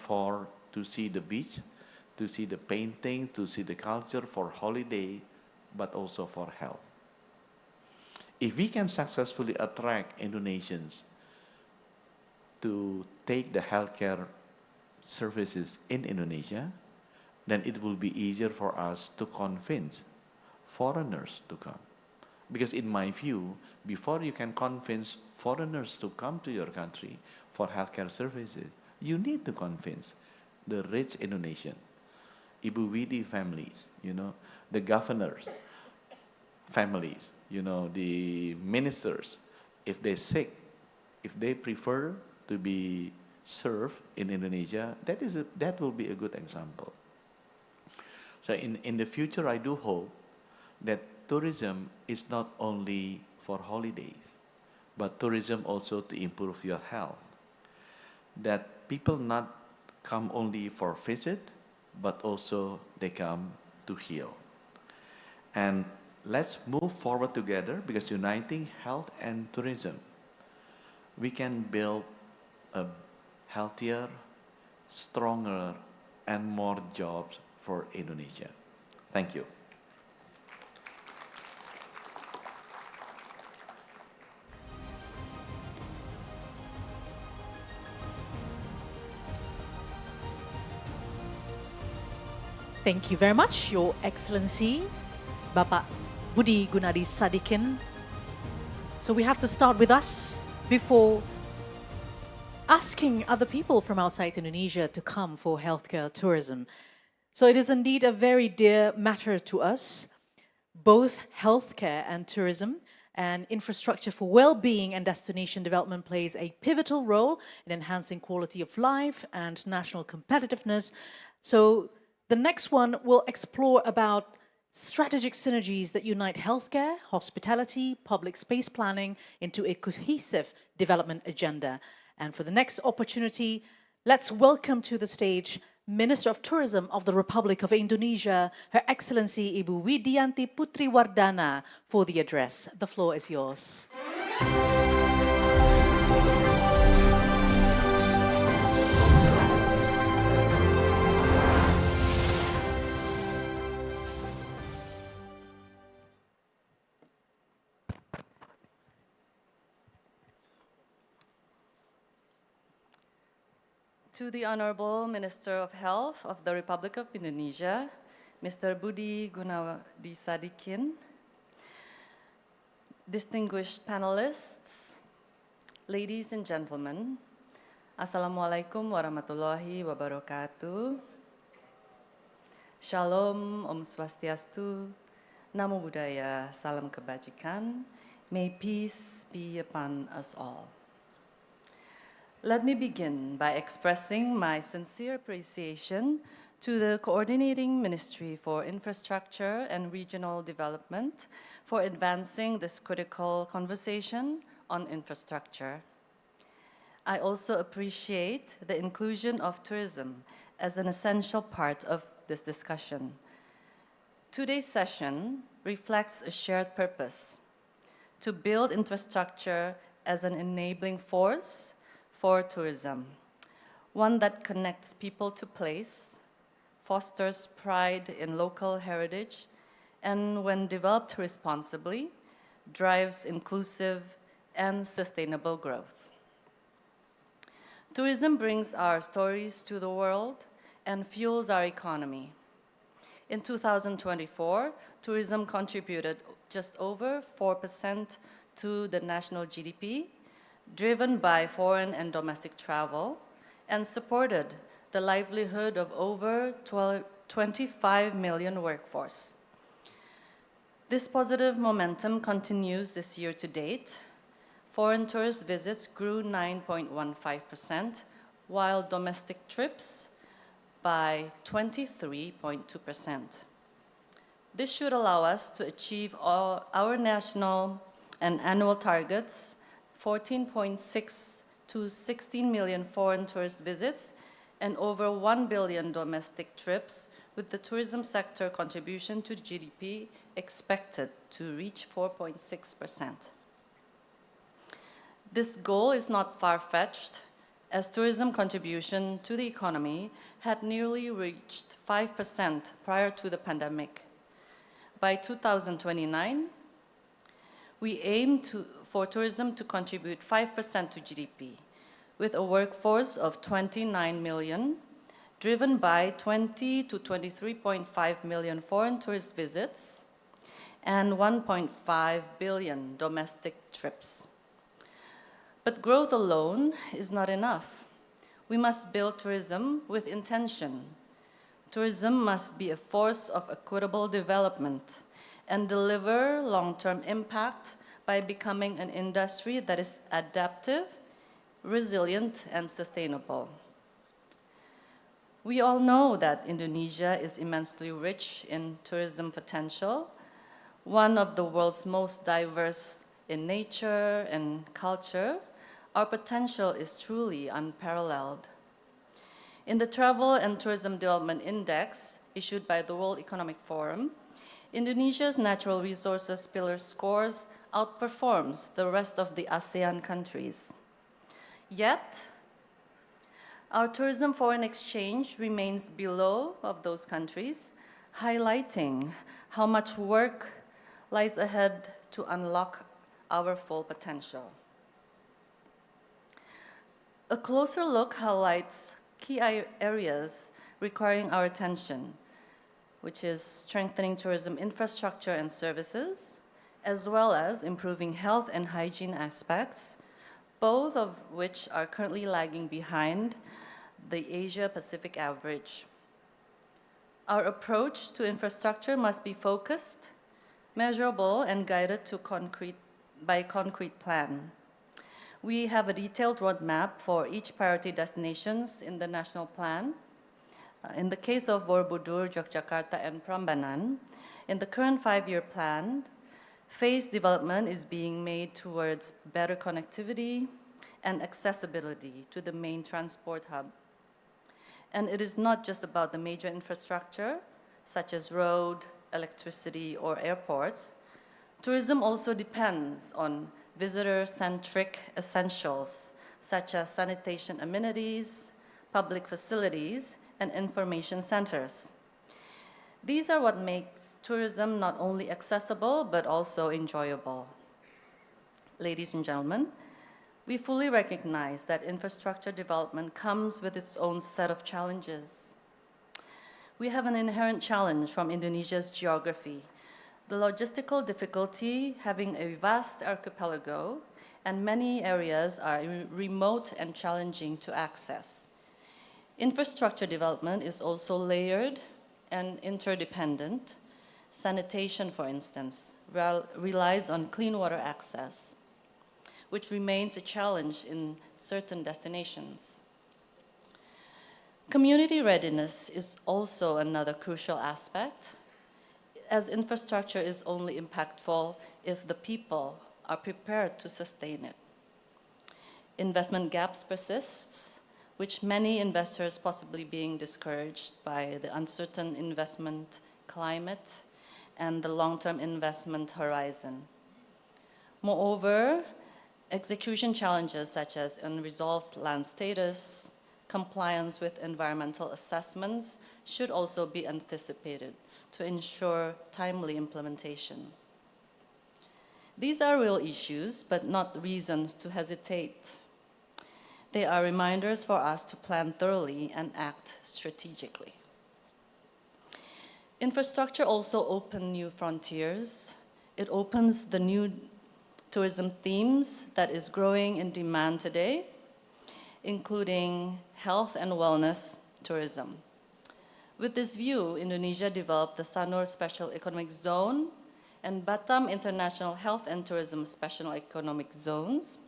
to see the beach, to see the painting, to see the culture for holiday, but also for health. If we can successfully attract Indonesians to take the healthcare services in Indonesia, then it will be easier for us to convince foreigners to come. Because in my view, before you can convince foreigners to come to your country for healthcare services, you need to convince the rich Indonesian, Ibu Widi families, the governors, families, the ministers. If they're sick, if they prefer to be served in Indonesia, that will be a good example. So in the future, I do hope that tourism is not only for holidays, but tourism also to improve your health. That people not come only for visit, but also they come to heal. And let's move forward together, because uniting health and tourism, we can build a healthier, stronger, and more jobs for Indonesia. Thank you. Thank you very much, Your Excellency. Bapak Budi Gunadi Sadikin. So we have to start with us before asking other people from outside Indonesia to come for healthcare tourism. So it is indeed a very dear matter to us, both healthcare and tourism, and infrastructure for well-being and destination development plays a pivotal role in enhancing quality of life and national competitiveness. So the next one will explore about strategic synergies that unite healthcare, hospitality, public space planning into a cohesive development agenda. And for the next opportunity, let's welcome to the stage Minister of Tourism of the Republic of Indonesia, Her Excellency Ibu Widianti Putri Wardana, for the address. The floor is yours. To the Honorable Minister of Health of the Republic of Indonesia, Mr. Budi Gunadi Sadikin, distinguished panelists, ladies and gentlemen, Assalamualaikum warahmatullahi wabarakatuh. Shalom, Om Swastiastu, Namo Buddhaya, Salam Kebajikan. May peace be upon us all. Let me begin by expressing my sincere appreciation to the Coordinating Ministry for Infrastructure and Regional Development for advancing this critical conversation on infrastructure. I also appreciate the inclusion of tourism as an essential part of this discussion. Today's session reflects a shared purpose: to build infrastructure as an enabling force for tourism, one that connects people to place, fosters pride in local heritage, and when developed responsibly, drives inclusive and sustainable growth. Tourism brings our stories to the world and fuels our economy. In 2024, tourism contributed just over 4% to the national GDP, driven by foreign and domestic travel, and supported the livelihood of over 25 million workforce. This positive momentum continues this year to date. Foreign tourist visits grew 9.15%, while domestic trips by 23.2%. This should allow us to achieve our national and annual targets: 14.6 to 16 million foreign tourist visits and over 1 billion domestic trips, with the tourism sector contribution to GDP expected to reach 4.6%. This goal is not far-fetched, as tourism contribution to the economy had nearly reached 5% prior to the pandemic. By 2029, we aim for tourism to contribute 5% to GDP, with a workforce of 29 million, driven by 20 to 23.5 million foreign tourist visits and 1.5 billion domestic trips. But growth alone is not enough. We must build tourism with intention. Tourism must be a force of equitable development and deliver long-term impact by becoming an industry that is adaptive, resilient, and sustainable. We all know that Indonesia is immensely rich in tourism potential, one of the world's most diverse in nature and culture. Our potential is truly unparalleled. In the Travel and Tourism Development Index, issued by the World Economic Forum, Indonesia's natural resources pillar scores outperforms the rest of the ASEAN countries. Yet, our tourism foreign exchange remains below of those countries, highlighting how much work lies ahead to unlock our full potential. A closer look highlights key areas requiring our attention. which is strengthening tourism infrastructure and services, as well as improving health and hygiene aspects, both of which are currently lagging behind the Asia-Pacific average. Our approach to infrastructure must be focused, measurable, and guided by a concrete plan. We have a detailed roadmap for each priority destinations in the national plan. In the case of Borobudur, Yogyakarta, and Prambanan, in the current 5-year plan, phased development is being made towards better connectivity and accessibility to the main transport hub. And it is not just about the major infrastructure, such as road, electricity, or airports. Tourism also depends on visitor-centric essentials, such as sanitation amenities, public facilities, and information centers. These are what makes tourism not only accessible, but also enjoyable. Ladies and gentlemen, we fully recognize that infrastructure development comes with its own set of challenges. We have an inherent challenge from Indonesia's geography, the logistical difficulty having a vast archipelago, and many areas are remote and challenging to access. Infrastructure development is also layered and interdependent. Sanitation, for instance, relies on clean water access, which remains a challenge in certain destinations. Community readiness is also another crucial aspect, as infrastructure is only impactful if the people are prepared to sustain it. Investment gaps persists, which many investors possibly being discouraged by the uncertain investment climate and the long-term investment horizon. Moreover, execution challenges such as unresolved land status, compliance with environmental assessments should also be anticipated to ensure timely implementation. These are real issues, but not reasons to hesitate. They are reminders for us to plan thoroughly and act strategically. Infrastructure also opens new frontiers. It opens the new tourism themes that is growing in demand today, including health and wellness tourism. With this view, Indonesia developed the Sanur Special Economic Zone and Batam International Health and Tourism Special Economic Zones.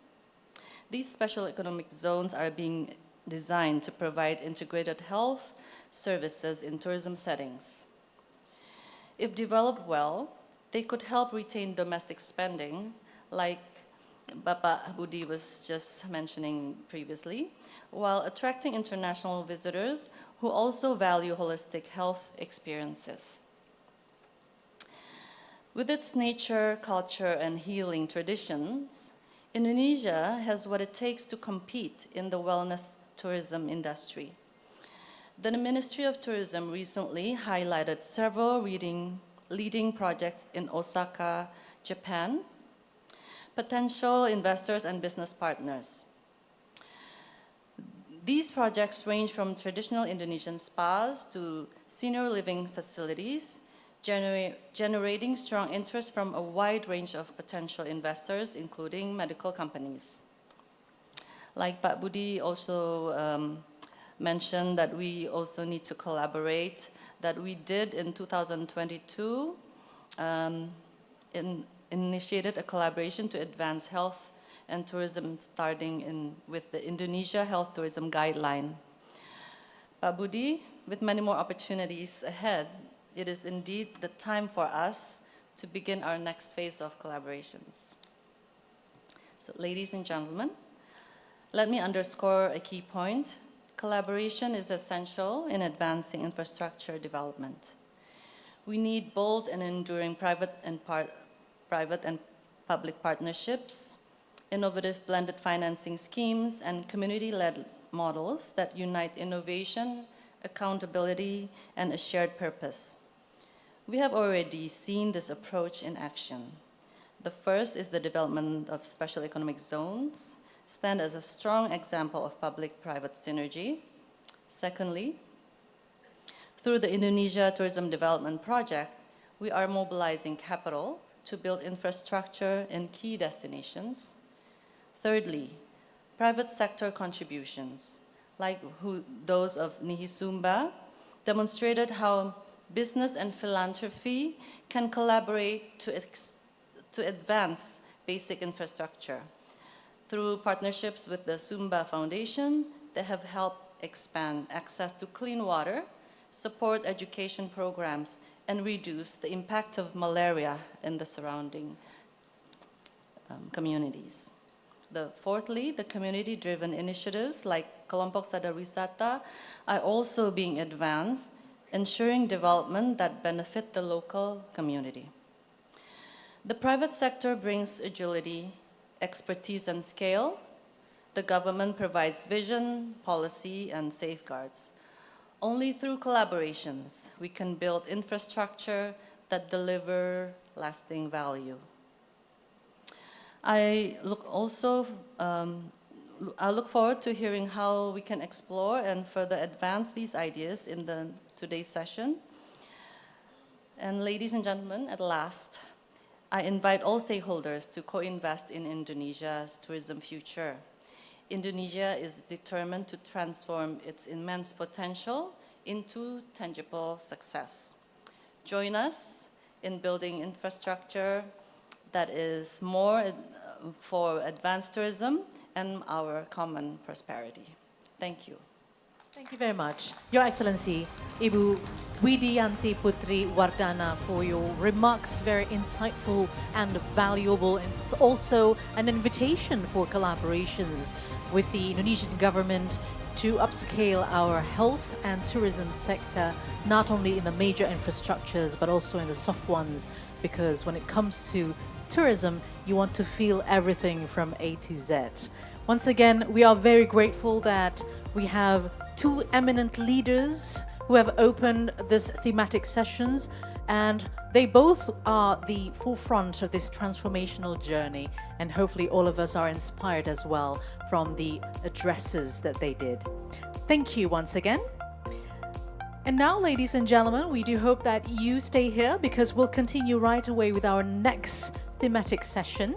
These special economic zones are being designed to provide integrated health services in tourism settings. If developed well, they could help retain domestic spending, like Bapak Budi was just mentioning previously, while attracting international visitors who also value holistic health experiences. With its nature, culture, and healing traditions, Indonesia has what it takes to compete in the wellness tourism industry. The Ministry of Tourism recently highlighted several leading projects in Osaka, Japan, potential investors and business partners. These projects range from traditional Indonesian spas to senior living facilities, generating strong interest from a wide range of potential investors, including medical companies. Like Pak Budi also mentioned that we also need to collaborate, that we did in 2022, initiated a collaboration to advance health and tourism starting with the Indonesia Health Tourism Guideline. Pak Budi, with many more opportunities ahead, it is indeed the time for us to begin our next phase of collaborations. So, ladies and gentlemen, let me underscore a key point. Collaboration is essential in advancing infrastructure development. We need bold and enduring private and public partnerships, innovative blended financing schemes, and community-led models that unite innovation, accountability, and a shared purpose. We have already seen this approach in action. The first is the development of special economic zones, stand as a strong example of public-private synergy. Secondly, Through the Indonesia Tourism Development Project, we are mobilizing capital to build infrastructure in key destinations. Thirdly, private sector contributions, like those of Nihisumba, demonstrated how business and philanthropy can collaborate to advance basic infrastructure. Through partnerships with the Sumba Foundation, they have helped expand access to clean water, support education programs, and reduce the impact of malaria in the surrounding communities. Fourthly, the community-driven initiatives like Kelompok Sadar Wisata are also being advanced, ensuring development that benefit the local community. The private sector brings agility, expertise, and scale. The government provides vision, policy, and safeguards. Only through collaborations, we can build infrastructure that deliver lasting value. I look forward to hearing how we can explore and further advance these ideas in today's session. And ladies and gentlemen, at last, I invite all stakeholders to co-invest in Indonesia's tourism future. Indonesia is determined to transform its immense potential into tangible success. Join us in building infrastructure that is more for advanced tourism and our common prosperity. Thank you. Thank you very much, Your Excellency, Ibu Widianti Putri Wardana, for your remarks, very insightful and valuable, and it's also an invitation for collaborations with the Indonesian government to upscale our health and tourism sector, not only in the major infrastructures, but also in the soft ones, because when it comes to tourism, you want to feel everything from A to Z. Once again, we are very grateful that we have two eminent leaders who have opened this thematic sessions, and they both are the forefront of this transformational journey, and hopefully all of us are inspired as well from the addresses that they did. Thank you once again. And now, ladies and gentlemen, we do hope that you stay here, because we'll continue right away with our next thematic session.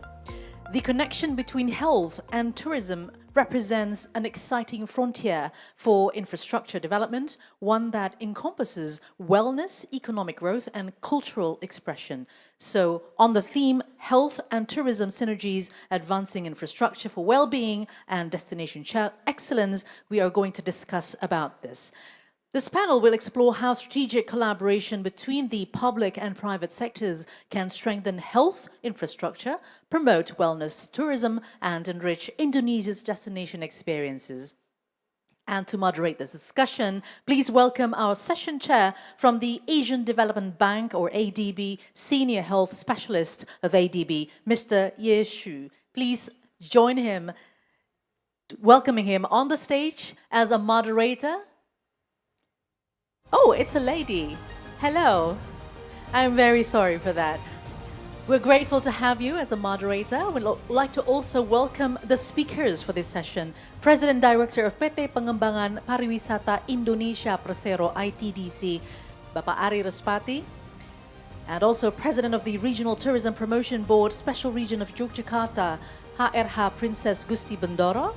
The connection between health and tourism represents an exciting frontier for infrastructure development, one that encompasses wellness, economic growth, and cultural expression. So on the theme, health and tourism synergies, advancing infrastructure for well-being and destination excellence, we are going to discuss about this. This panel will explore how strategic collaboration between the public and private sectors can strengthen health infrastructure, promote wellness tourism, and enrich Indonesia's destination experiences. And to moderate this discussion, please welcome our session chair from the Asian Development Bank, or ADB, Senior Health Specialist of ADB, Mr. Ye Xu. Please join him, welcoming him on the stage as a moderator. Oh, it's a lady. Hello. I'm very sorry for that. We're grateful to have you as a moderator. We'd like to also welcome the speakers for this session. President Director of PT Pengembangan Pariwisata Indonesia Persero ITDC, Bapak Ari Respati, and also President of the Regional Tourism Promotion Board, Special Region of Yogyakarta, HRH Princess Gusti Bendoro,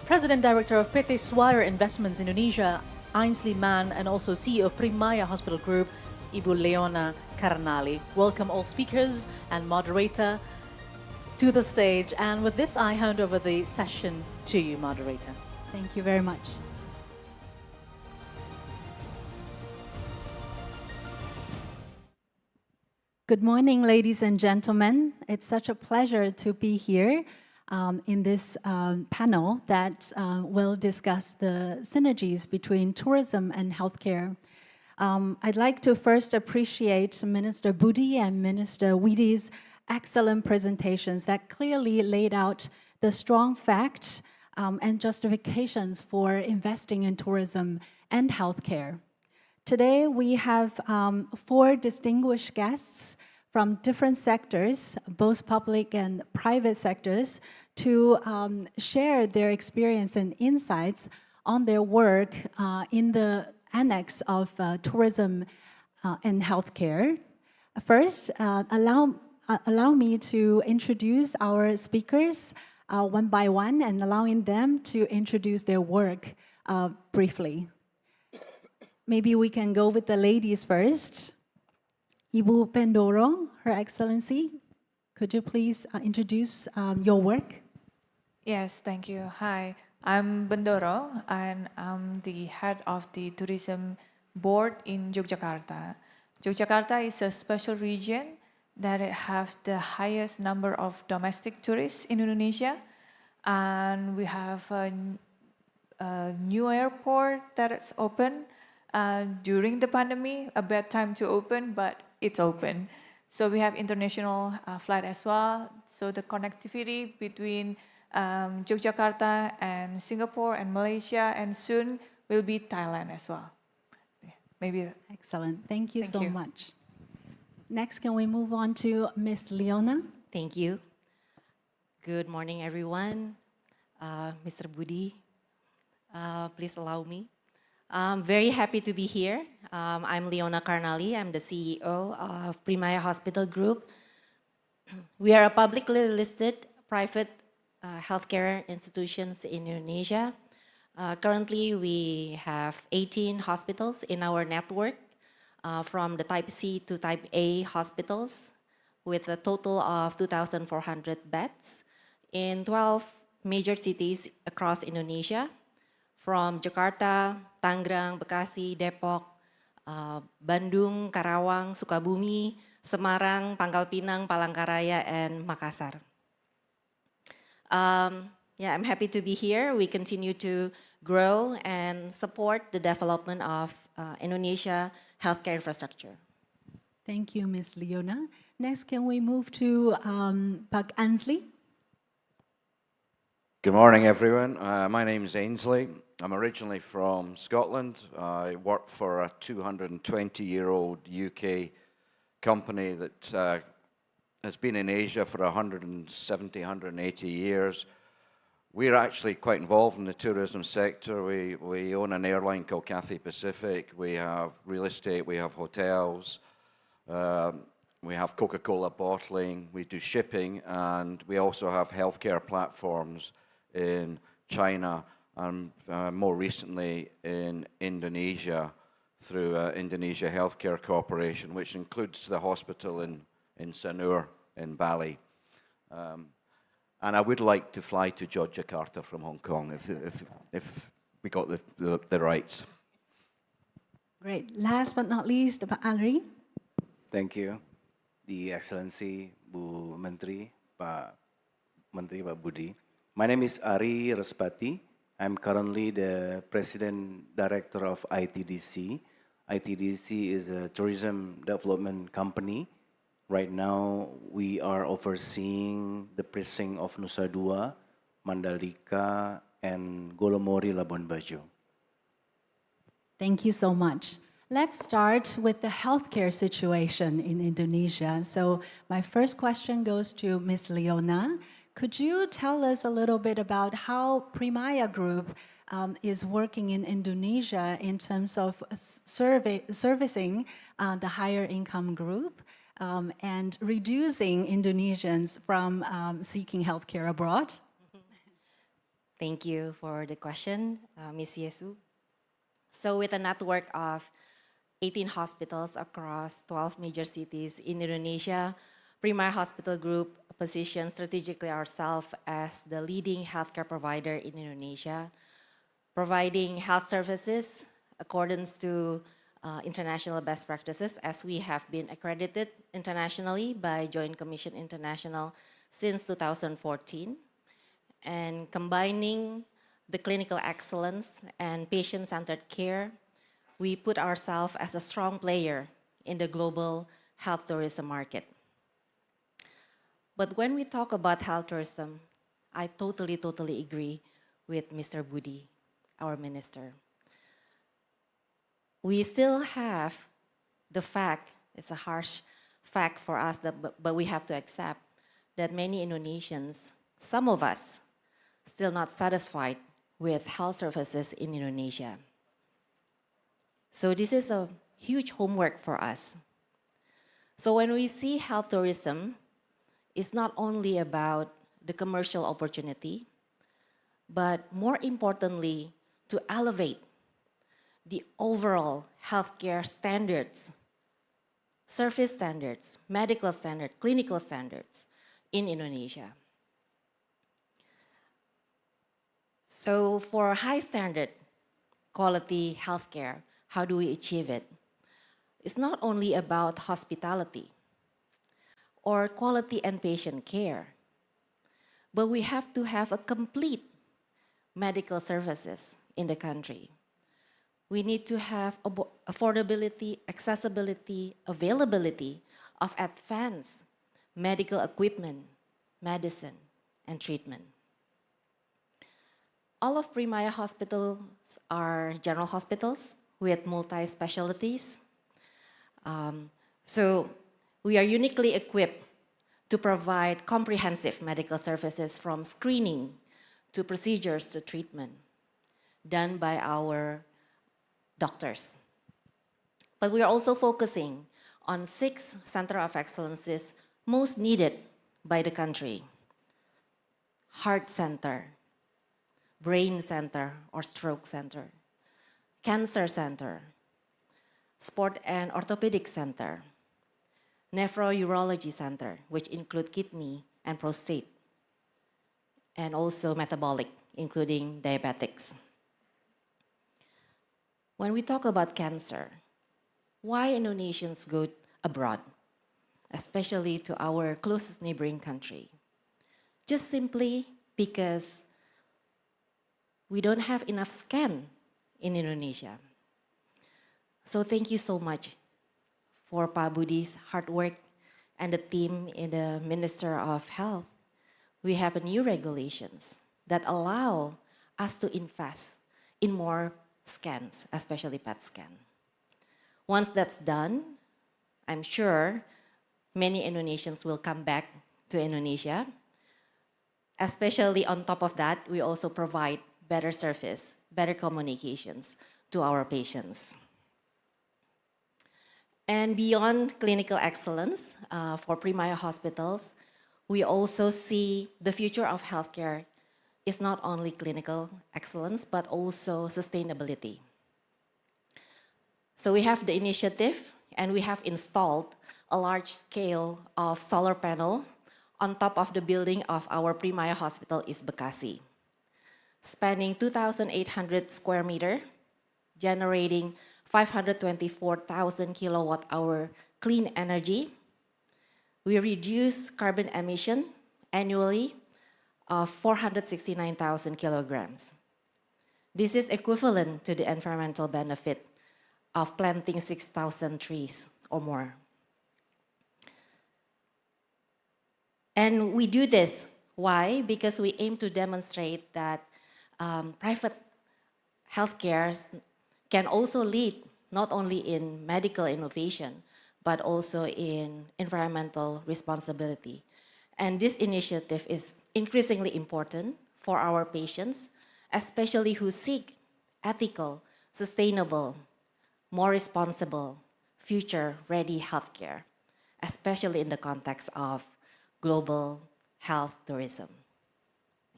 President Director of PT Swire Investments Indonesia, Ainsley Mann, and also CEO of Primaya Hospital Group, Ibu Leona Karnali. Welcome all speakers and moderator to the stage. And with this, I hand over the session to you, moderator. Thank you very much. Good morning, ladies and gentlemen. It's such a pleasure to be here in this panel that will discuss the synergies between tourism and healthcare. I'd like to first appreciate Minister Budi and Minister Widi's excellent presentations that clearly laid out the strong facts and justifications for investing in tourism and healthcare. Today, we have 4 distinguished guests from different sectors, both public and private sectors, to share their experience and insights on their work in the annex of tourism and healthcare. First, allow me to introduce our speakers one by one and allowing them to introduce their work briefly. Maybe we can go with the ladies first. Ibu Pendoro, Her Excellency, could you please introduce your work? Yes, thank you. Hi, I'm Bendoro, and I'm the head of the tourism board in Yogyakarta. Yogyakarta is a special region that have the highest number of domestic tourists in Indonesia, and we have a new airport that is open during the pandemic, a bad time to open, but it's open. So we have international flight as well. So the connectivity between Yogyakarta and Singapore and Malaysia, and soon will be Thailand as well. Maybe. Excellent. Thank you Thank so you. much. Next, can we move on to Ms. Leona? Thank you. Good morning, everyone. Mr. Budi, please allow me. I'm very happy to be here. I'm Leona Karnali. I'm the CEO of Primaya Hospital Group. We are a publicly listed private healthcare institutions in Indonesia. Currently, we have 18 hospitals in our network, from the Type C to Type A hospitals, with a total of 2,400 beds in 12 major cities across Indonesia, from Jakarta, Tangerang, Bekasi, Depok, Bandung, Karawang, Sukabumi, Semarang, Pangkal Pinang, Palangkaraya, and Makassar. Yeah, I'm happy to be here. We continue to grow and support the development of Indonesia healthcare infrastructure. Thank you, Ms. Leona. Next, can we move to Pak Ansley? Good morning, everyone. My name is Ainsley. I'm originally from Scotland. I work for a 220-year-old UK company that has been in Asia for 170, 180 years. We're actually quite involved in the tourism sector. We own an airline called Cathay Pacific. We have real estate, we have hotels, we have Coca-Cola bottling, we do shipping, and we also have healthcare platforms in China and more recently in Indonesia through Indonesia Healthcare Corporation, which includes the hospital in Sanur in Bali. And I would like to fly to Yogyakarta from Hong Kong if we got the rights. Great. Last but not least, Pak Ari. Thank you, The Excellency, Bu Menteri, Pak Budi. My name is Ari Respati. I'm currently the President Director of ITDC. ITDC is a tourism development company. Right now, we are overseeing the precinct of Nusa Dua, Mandalika, and Golomori Labuan Bajo. Thank you so much. Let's start with the healthcare situation in Indonesia. So my first question goes to Ms. Leona. Could you tell us a little bit about how Primaya Group is working in Indonesia in terms of servicing the higher income group and reducing Indonesians from seeking healthcare abroad? Thank you for the question, Ms. Yesu. So with a network of 18 hospitals across 12 major cities in Indonesia, Primaya Hospital Group positions strategically ourselves as the leading healthcare provider in Indonesia, providing health services accordance to international best practices, as we have been accredited internationally by Joint Commission International since 2014, and combining the clinical excellence and patient-centered care, we put ourselves as a strong player in the global health tourism market. But when we talk about health tourism, I totally agree with Mr. Budi, our minister. We still have the fact, it's a harsh fact for us, but we have to accept that many Indonesians, some of us, still not satisfied with health services in Indonesia. So this is a huge homework for us. So when we see health tourism, it's not only about the commercial opportunity, but more importantly, to elevate the overall healthcare standards, service standards, medical standards, clinical standards in Indonesia. So for high standard quality healthcare, how do we achieve it? It's not only about hospitality or quality and patient care, but we have to have a complete medical services in the country. We need to have affordability, accessibility, availability of advanced medical equipment, medicine, and treatment. All of Primaya hospitals are general hospitals with multi-specialties. So we are uniquely equipped to provide comprehensive medical services from screening to procedures to treatment done by our doctors. But we are also focusing on 6 centers of excellences most needed by the country. Heart center, brain center or stroke center, cancer center, sport and orthopedic center, nephrology center, which include kidney and prostate, and also metabolic, including diabetics. When we talk about cancer, why Indonesians go abroad, especially to our closest neighboring country? Just simply because we don't have enough scan in Indonesia. So thank you so much for Pak Budi's hard work and the team in the Minister of Health. We have new regulations that allow us to invest in more scans, especially PET scan. Once that's done, I'm sure many Indonesians will come back to Indonesia. Especially on top of that, we also provide better service, better communications to our patients. And beyond clinical excellence for Primaya hospitals, we also see the future of healthcare is not only clinical excellence, but also sustainability. So we have the initiative, and we have installed a large scale of solar panel on top of the building of our Primaya Hospital East Bekasi, spanning 2,800 square meter, generating 524,000 kilowatt hour clean energy. We reduce carbon emission annually of 469,000 kilograms. This is equivalent to the environmental benefit of planting 6,000 trees or more. And we do this, why? Because we aim to demonstrate that private healthcare can also lead not only in medical innovation, but also in environmental responsibility. And this initiative is increasingly important for our patients, especially who seek ethical, sustainable, more responsible, future-ready healthcare, especially in the context of global health tourism.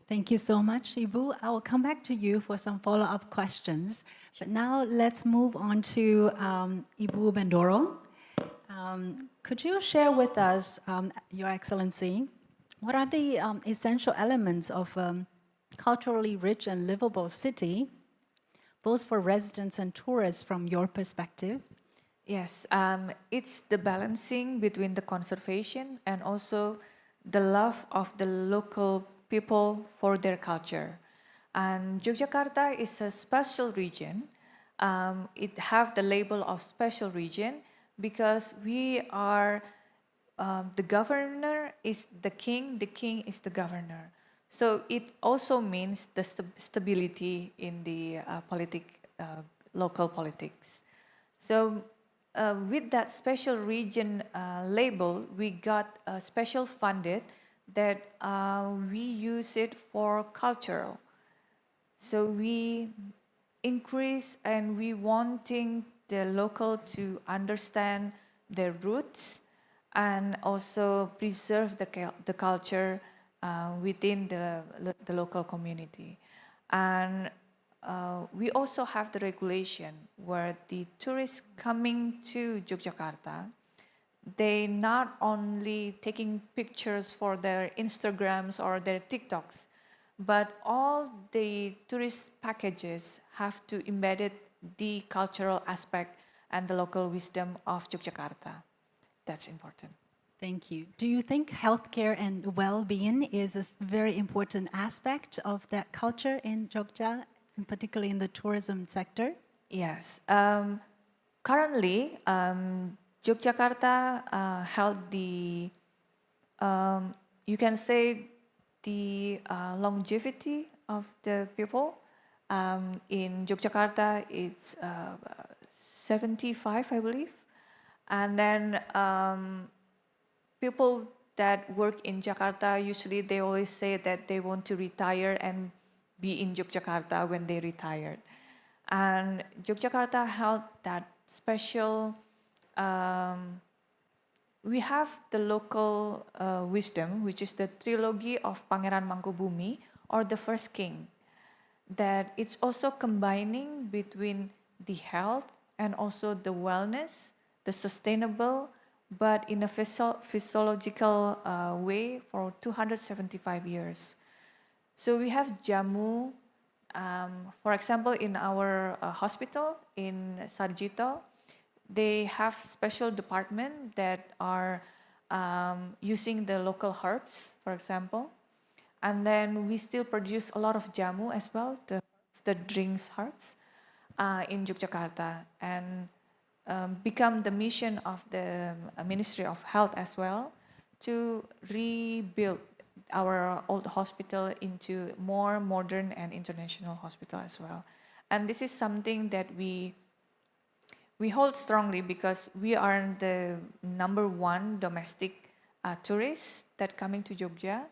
Thank you so much, Ibu. I will come back to you for some follow-up questions. But now let's move on to Ibu Bendoro. Could you share with us, Your Excellency, what are the essential elements of a culturally rich and livable city, both for residents and tourists from your perspective? Yes, it's the balancing between the conservation and also the love of the local people for their culture. And Yogyakarta is a special region. It have the label of special region because we are, the governor is the king is the governor. So it also means the stability in the local politics. So with that special region label, we got special funded that we use it for cultural. So we increase and we wanting the local to understand their roots and also preserve the culture within the local community. And we also have the regulation where the tourists coming to Yogyakarta, they not only taking pictures for their Instagrams or their TikToks, but all the tourist packages have to embed the cultural aspect and the local wisdom of Yogyakarta. That's important. Thank you. Do you think healthcare and well-being is a very important aspect of that culture in Jogja, and particularly in the tourism sector? Yes. Currently, Yogyakarta held the, you can say, the longevity of the people. In Yogyakarta, it's 75, I believe. And then people that work in Jakarta, usually they always say that they want to retire and be in Yogyakarta when they retired. And Yogyakarta held that special, we have the local wisdom, which is the trilogy of Pangeran Mangkubumi, or the first king, that it's also combining between the health and also the wellness, the sustainable, but in a physiological way for 275 years. So we have Jamu, for example, in our hospital in Sarjito, they have special department that are using the local herbs, for example. And then we still produce a lot of jamu as well, the drinks herbs in Yogyakarta, and become the mission of the Ministry of Health as well to rebuild our old hospital into more modern and international hospital as well. And this is something that we hold strongly because we are the #1 domestic tourists that coming to Jogja.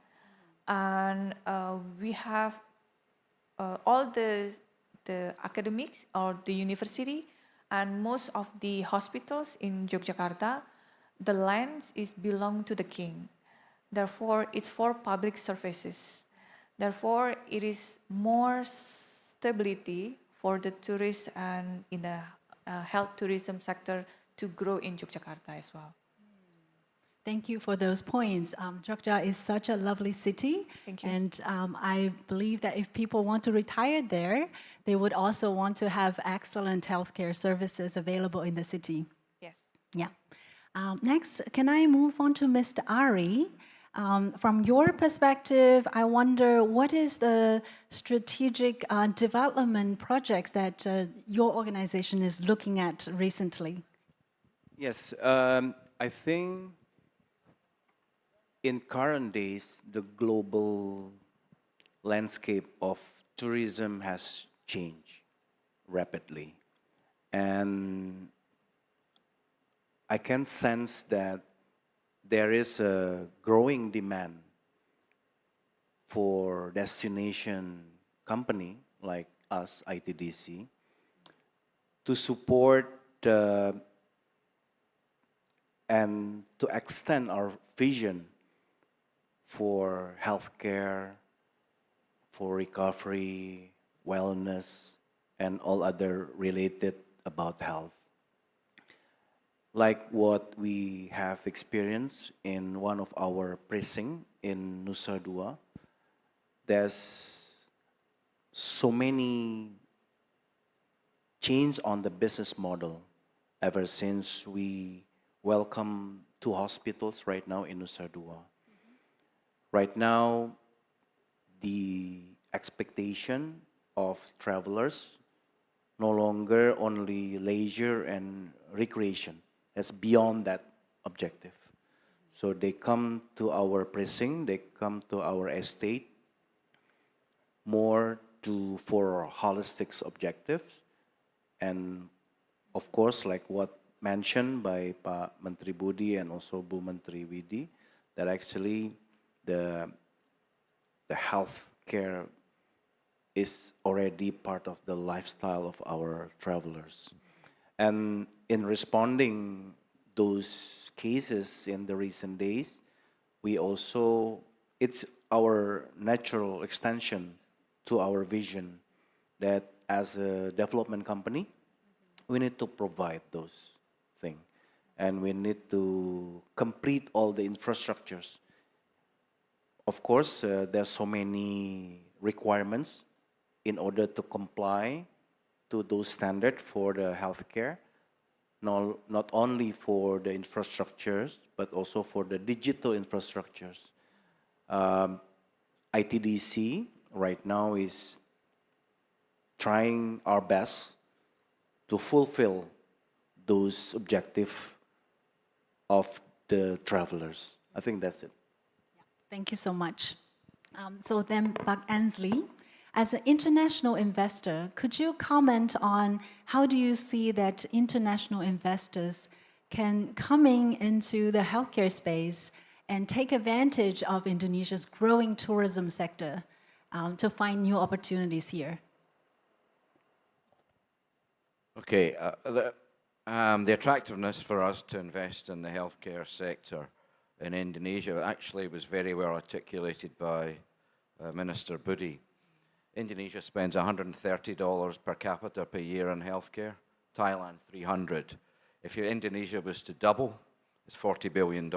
And we have all the academics or the university and most of the hospitals in Yogyakarta, the lands belong to the king. Therefore, it's for public services. Therefore, it is more stability for the tourists and in the health tourism sector to grow in Yogyakarta as well. Thank you for those points. Jogja is such a lovely city. Thank you. And I believe that if people want to retire there, they would also want to have excellent healthcare services available in the city. Yes. Yeah. Next, can I move on to Mr. Ari? From your perspective, I wonder what is the strategic development projects that your organization is looking at recently? Yes, I think in current days, the global landscape of tourism has changed rapidly. And I can sense that there is a growing demand for destination company like us, ITDC, to support and to extend our vision for healthcare, for recovery, wellness, and all other related about health. Like what we have experienced in one of our precinct in Nusa Dua, there's so many change on the business model ever since we welcome 2 hospitals right now in Nusa Dua. Right now, the expectation of travelers no longer only leisure and recreation. It's beyond that objective. So they come to our precinct, they come to our estate more for holistic objectives. And of course, like what mentioned by Pak Menteri Budi and also Bu Menteri Widi, that actually the health care is already part of the lifestyle of our travelers. And in responding those cases in the recent days, we also, it's our natural extension to our vision that as a development company, we need to provide those things. And we need to complete all the infrastructures. Of course, there's so many requirements in order to comply to those standards for the healthcare, not only for the infrastructures, but also for the digital infrastructures. ITDC right now is trying our best to fulfill those objectives of the travelers. I think that's it. Thank you so much. So then, Pak Ansley, as an international investor, could you comment on how do you see that international investors can coming into the healthcare space and take advantage of Indonesia's growing tourism sector to find new opportunities here? Okay, the attractiveness for us to invest in the healthcare sector in Indonesia actually was very well articulated by Minister Budi. Indonesia spends $130 per capita per year on healthcare, Thailand $300. If Indonesia was to double, it's $40 billion.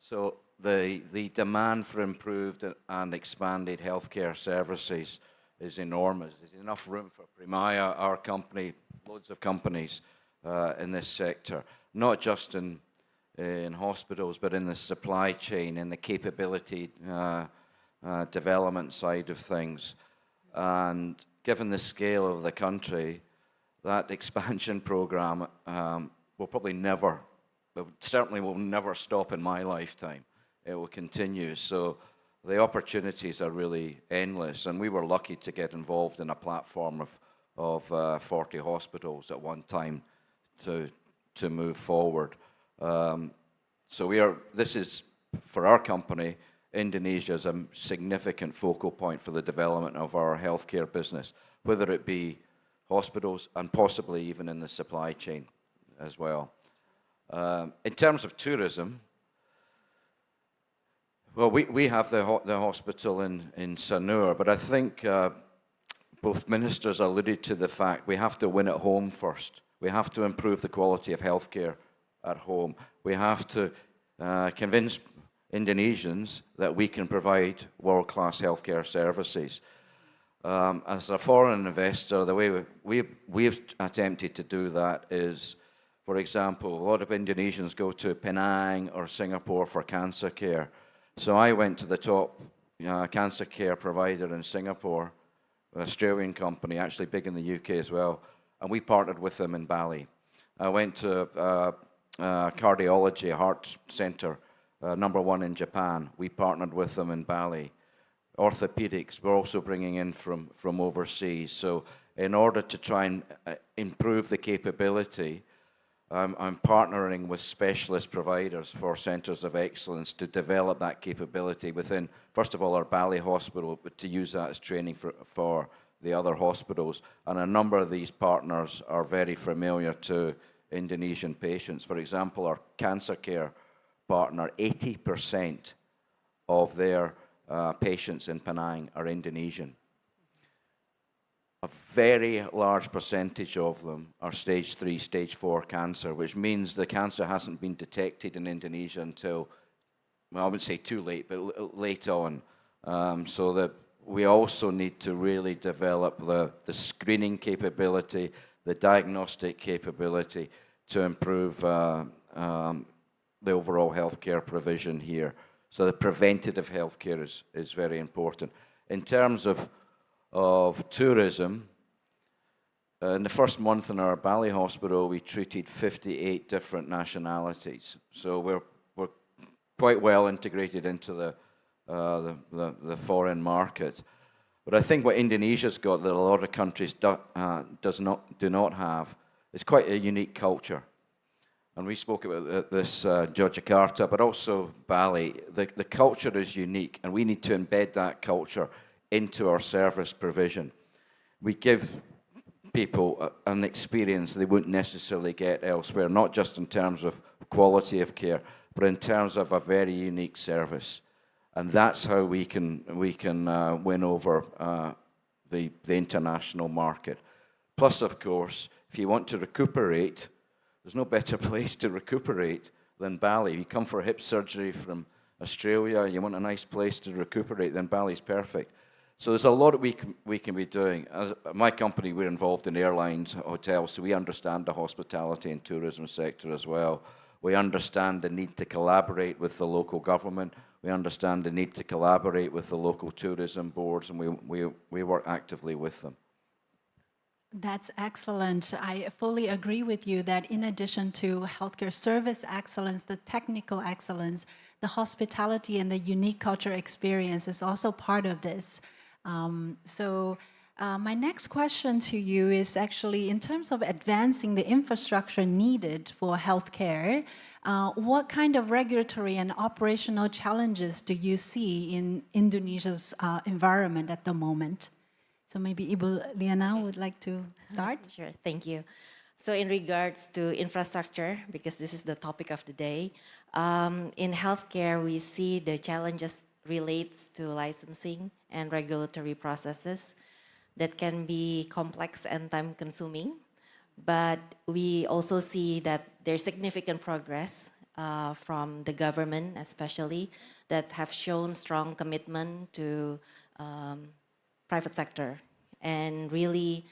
So the demand for improved and expanded healthcare services is enormous. There's enough room for Primaya, our company, loads of companies in this sector, not just in hospitals, but in the supply chain, in the capability development side of things. And given the scale of the country, that expansion program will probably never, certainly will never stop in my lifetime. It will continue. So the opportunities are really endless. And we were lucky to get involved in a platform of 40 hospitals at one time to move forward. So this is, for our company, Indonesia is a significant focal point for the development of our healthcare business, whether it be hospitals and possibly even in the supply chain as well. In terms of tourism, well, we have the hospital in Sanur, but I think both ministers alluded to the fact we have to win at home first. We have to improve the quality of healthcare at home. We have to convince Indonesians that we can provide world-class healthcare services. As a foreign investor, the way we've attempted to do that is, for example, a lot of Indonesians go to Penang or Singapore for cancer care. So I went to the top cancer care provider in Singapore, an Australian company, actually big in the UK as well, and we partnered with them in Bali. I went to cardiology, heart center, #1 in Japan. We partnered with them in Bali. Orthopedics, we're also bringing in from overseas. So in order to try and improve the capability, I'm partnering with specialist providers for centers of excellence to develop that capability within, first of all, our Bali hospital, but to use that as training for the other hospitals. And a number of these partners are very familiar to Indonesian patients. For example, our cancer care partner, 80% of their patients in Penang are Indonesian. A very large percentage of them are stage 3, stage 4 cancer, which means the cancer hasn't been detected in Indonesia until, well, I wouldn't say too late, but late on. So that we also need to really develop the screening capability, the diagnostic capability to improve the overall healthcare provision here. So the preventative healthcare is very important. In terms of tourism, in the first month in our Bali hospital, we treated 58 different nationalities. So we're quite well integrated into the foreign market. But I think what Indonesia's got that a lot of countries do not have is quite a unique culture. And we spoke about this Yogyakarta, but also Bali. The culture is unique, and we need to embed that culture into our service provision. We give people an experience they wouldn't necessarily get elsewhere, not just in terms of quality of care, but in terms of a very unique service. And that's how we can win over the international market. Plus, of course, if you want to recuperate, there's no better place to recuperate than Bali. You come for hip surgery from Australia, you want a nice place to recuperate, then Bali's perfect. So there's a lot we can be doing. As my company, we're involved in airlines, hotels, so we understand the hospitality and tourism sector as well. We understand the need to collaborate with the local government. We understand the need to collaborate with the local tourism boards, and we work actively with them. That's excellent. I fully agree with you that in addition to healthcare service excellence, the technical excellence, the hospitality and the unique culture experience is also part of this. My next question to you is actually in terms of advancing the infrastructure needed for healthcare, what kind of regulatory and operational challenges do you see in Indonesia's environment at the moment? So maybe Ibu Liana would like to start? Sure, thank you. So in regards to infrastructure, because this is the topic of the day, in healthcare we see the challenges relates to licensing and regulatory processes that can be complex and time-consuming. But we also see that there's significant progress from the government, especially, that have shown strong commitment to private sector and really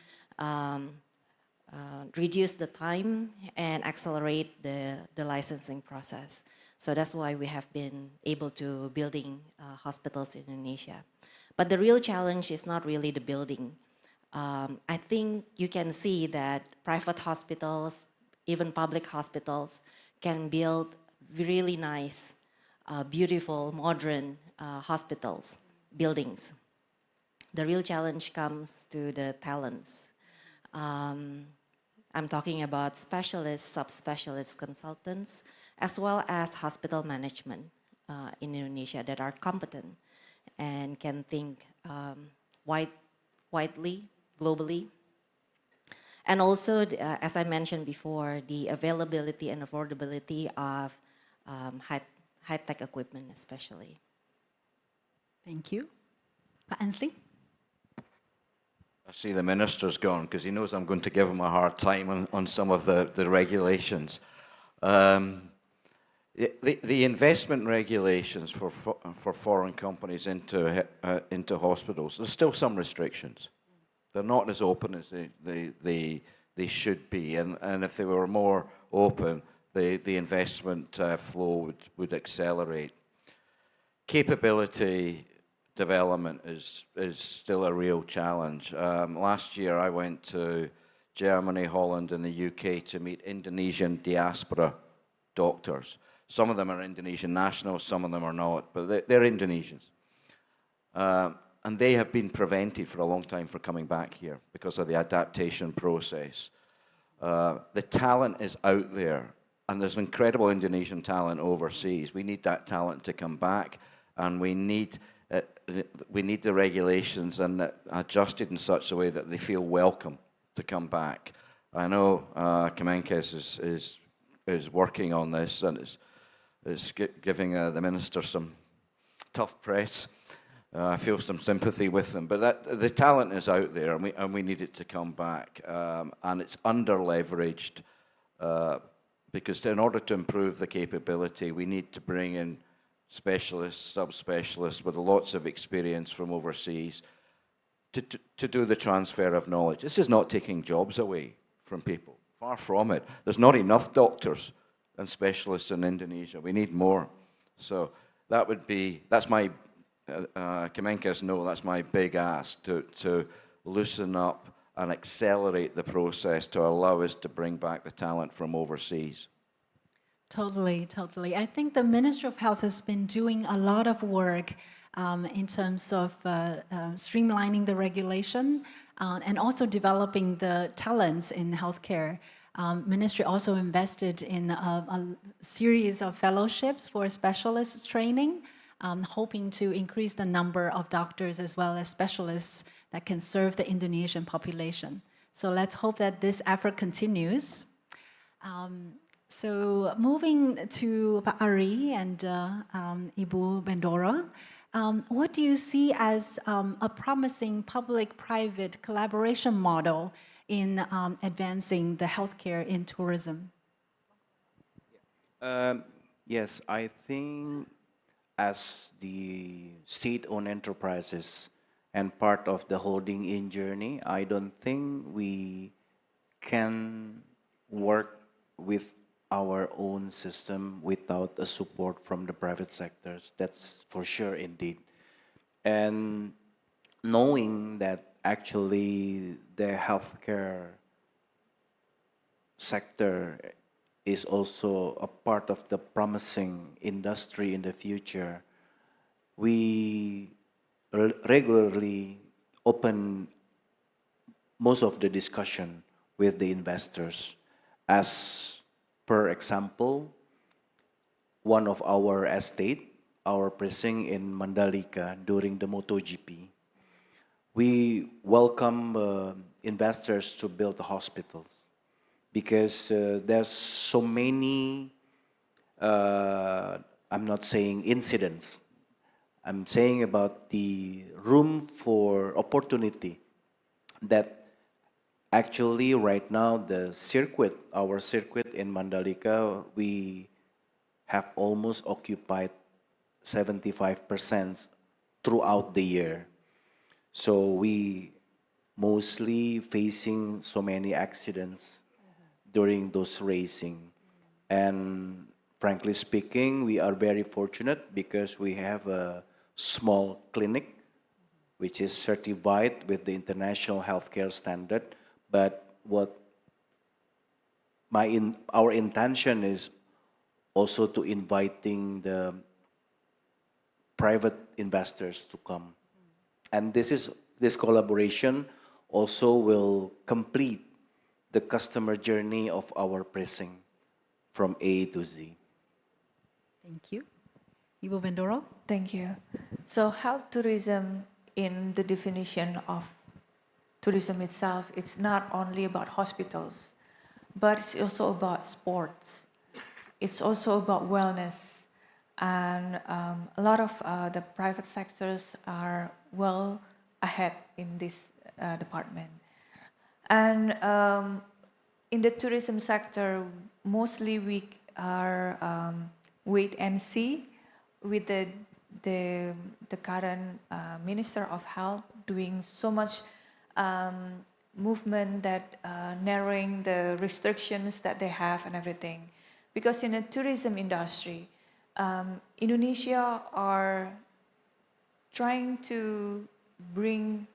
reduce the time and accelerate the licensing process. So that's why we have been able to building hospitals in Indonesia. But the real challenge is not really the building. I think you can see that private hospitals, even public hospitals, can build really nice, beautiful, modern hospitals, buildings. The real challenge comes to the talents. I'm talking about specialists, subspecialists, consultants, as well as hospital management in Indonesia that are competent and can think widely, globally. And also, as I mentioned before, the availability and affordability of high-tech equipment especially. Thank you. Pak Ansley? I see the minister's gone because he knows I'm going to give him a hard time on some of the regulations. The investment regulations for foreign companies into hospitals, there's still some restrictions. They're not as open as they should be, and if they were more open, the investment flow would accelerate. Capability development is still a real challenge. Last year I went to Germany, Holland and the UK to meet Indonesian diaspora doctors. Some of them are Indonesian nationals, some of them are not, but they're Indonesians. And they have been prevented for a long time from coming back here because of the adaptation process. The talent is out there, and there's incredible Indonesian talent overseas. We need that talent to come back, and we need the regulations and adjusted in such a way that they feel welcome to come back. I know Kemenkes is working on this, and is giving the minister some tough press. I feel some sympathy with them, but the talent is out there, and we need it to come back. And it's under-leveraged because in order to improve the capability, we need to bring in specialists, subspecialists with lots of experience from overseas to do the transfer of knowledge. This is not taking jobs away from people. Far from it. There's not enough doctors and specialists in Indonesia. We need more. So that's my, Kemenkes know, that's my big ask, to loosen up and accelerate the process to allow us to bring back the talent from overseas. Totally, totally. I think the Ministry of Health has been doing a lot of work in terms of streamlining the regulation and also developing the talents in healthcare. Ministry also invested in a series of fellowships for specialists training, hoping to increase the number of doctors as well as specialists that can serve the Indonesian population. So let's hope that this effort continues. So moving to Pak Ari and Ibu Bendoro, what do you see as a promising public-private collaboration model in advancing the healthcare in tourism? Yes, I think as the state-owned enterprises and part of the holding in journey, I don't think we can work with our own system without a support from the private sectors. That's for sure indeed. And knowing that actually the healthcare sector is also a part of the promising industry in the future, we regularly open most of the discussion with the investors. As per example, one of our estate, our precinct in Mandalika during the MotoGP, we welcome investors to build hospitals because there's so many, I'm not saying incidents, I'm saying about the room for opportunity that actually right now the circuit, our circuit in Mandalika, we have almost occupied 75% throughout the year. So we mostly facing so many accidents during those racing. And frankly speaking, we are very fortunate because we have a small clinic which is certified with the international healthcare standard. But what our intention is also to inviting the private investors to come. And this collaboration also will complete the customer journey of our precinct from A to Z. Thank you. Ibu Bendoro? Thank you. So health tourism, in the definition of tourism itself, it's not only about hospitals, but it's also about sports. It's also about wellness. And a lot of the private sectors are well ahead in this department. And in the tourism sector, mostly we are wait and see with the current Minister of Health doing so much movement that narrowing the restrictions that they have and everything. Because in the tourism industry, Indonesia are trying to bring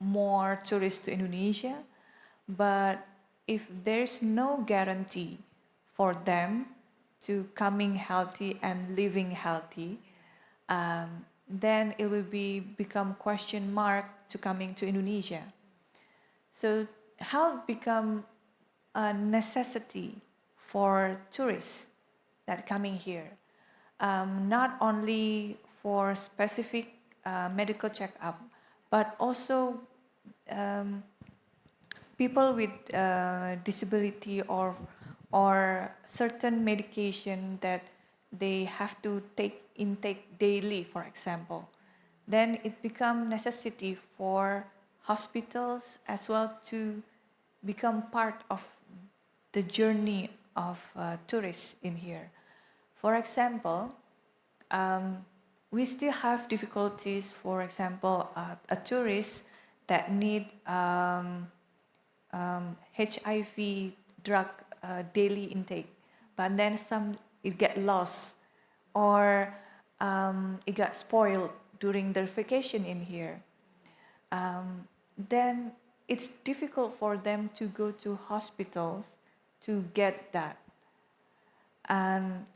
more tourists to Indonesia, but if there's no guarantee for them to coming healthy and living healthy, then it will become question mark to coming to Indonesia. So health become a necessity for tourists that coming here, not only for specific medical checkup, but also people with disability or certain medication that they have to intake daily, for example. Then it becomes necessity for hospitals as well to become part of the journey of tourists in here. For example, we still have difficulties, for example, a tourist that need HIV drug daily intake, but then it get lost or it got spoiled during their vacation in here. Then it's difficult for them to go to hospitals to get that. And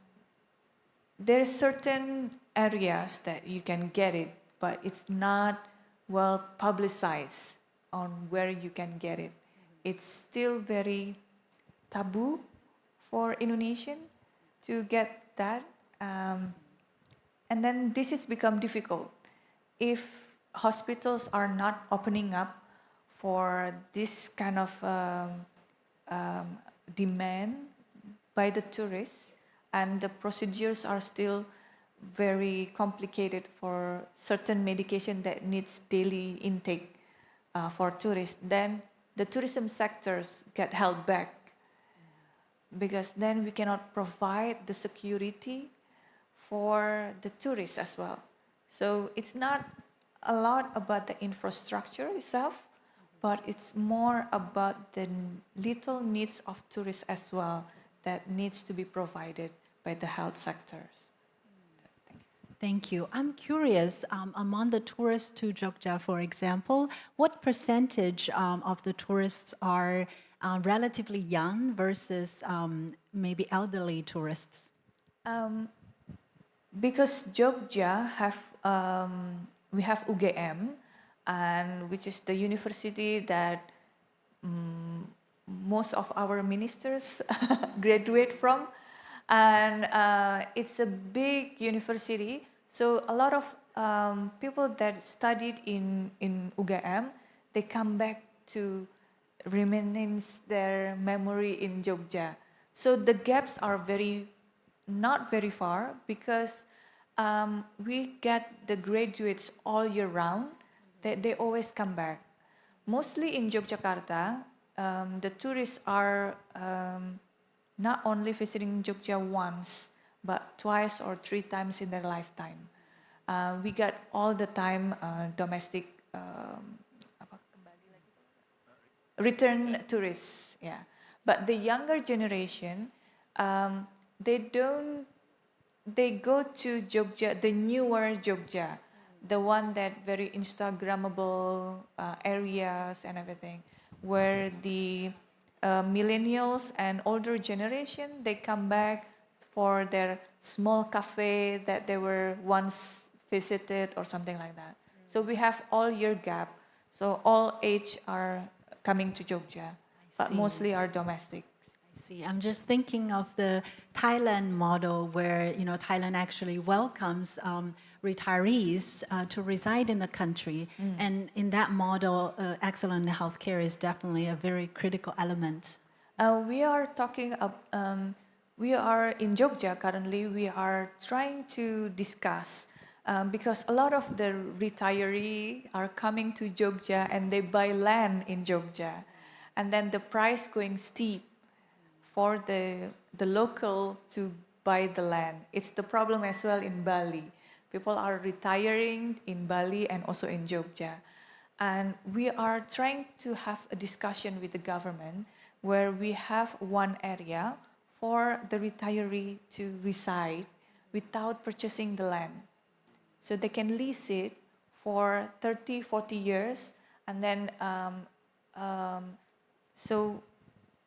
there's certain areas that you can get it, but it's not well publicized on where you can get it. It's still very taboo for Indonesian to get that. And then this has become difficult. If hospitals are not opening up for this kind of demand by the tourists, and the procedures are still very complicated for certain medication that needs daily intake for tourists, then the tourism sectors get held back because then we cannot provide the security for the tourists as well. So it's not a lot about the infrastructure itself, but it's more about the little needs of tourists as well that needs to be provided by the health sectors. Thank you. I'm curious, among the tourists to Jogja, for example, what percentage of the tourists are relatively young versus maybe elderly tourists? Because Jogja we have UGM, and which is the university that most of our ministers graduate from, and it's a big university. So a lot of people that studied in UGM, they come back to reminisce their memory in Jogja. So the gaps are not very far because we get the graduates all year round. They always come back. Mostly in Yogyakarta, the tourists are not only visiting Jogja once, but twice or 3 times in their lifetime. We get all the time domestic return tourists, yeah. But the younger generation, they go to Jogja, the newer Jogja, the one that very Instagrammable areas and everything, where the millennials and older generation, they come back for their small cafe that they were once visited or something like that. So we have all year gap. So all age are coming to Jogja, but mostly are domestic. I see. I'm just thinking of the Thailand model where, you know, Thailand actually welcomes retirees to reside in the country. And in that model, excellent healthcare is definitely a very critical element. We are talking we are in Jogja currently, we are trying to discuss because a lot of the retirees are coming to Jogja and they buy land in Jogja. And then the price going steep for the local to buy the land. It's the problem as well in Bali. People are retiring in Bali and also in Jogja. And we are trying to have a discussion with the government where we have one area for the retiree to reside without purchasing the land. So they can lease it for 30, 40 years. And then, so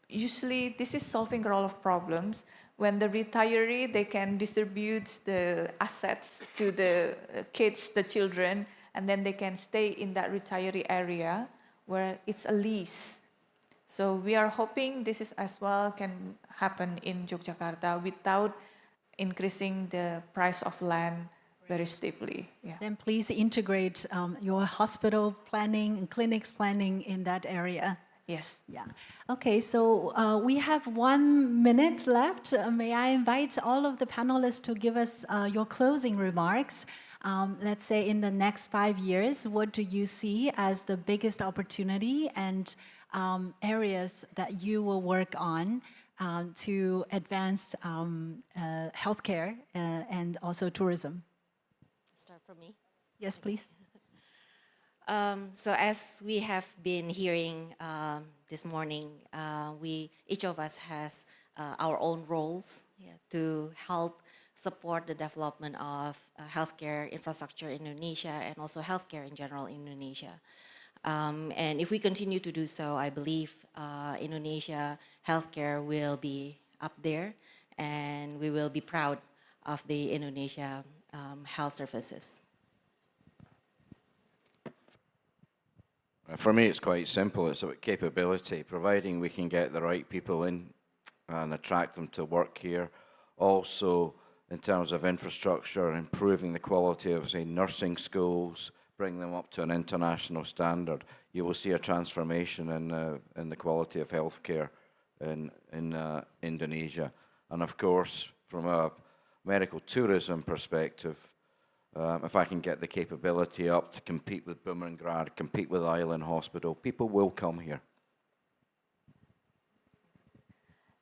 usually this is solving a lot of problems. When the retiree, they can distribute the assets to the kids, the children, and then they can stay in that retiree area where it's a lease. So we are hoping this is as well can happen in Yogyakarta without increasing the price of land very steeply. Yeah. Then please integrate your hospital planning and clinics planning in that area. Yes. Yeah. Okay, so we have 1 minute left. May I invite all of the panelists to give us your closing remarks? Let's say in the next 5 years, what do you see as the biggest opportunity and areas that you will work on to advance healthcare and also tourism? Start from me? Yes, please. So as we have been hearing this morning, each of us has our own roles to help support the development of healthcare infrastructure in Indonesia and also healthcare in general in Indonesia. And if we continue to do so, I believe Indonesia healthcare will be up there and we will be proud of the Indonesia health services. For me, it's quite simple. It's about capability, providing we can get the right people in and attract them to work here. Also, in terms of infrastructure, improving the quality of, say, nursing schools, bring them up to an international standard, you will see a transformation in the quality of healthcare in Indonesia. And of course, from a medical tourism perspective, if I can get the capability up to compete with Bumrungrad, compete with Island Hospital, people will come here.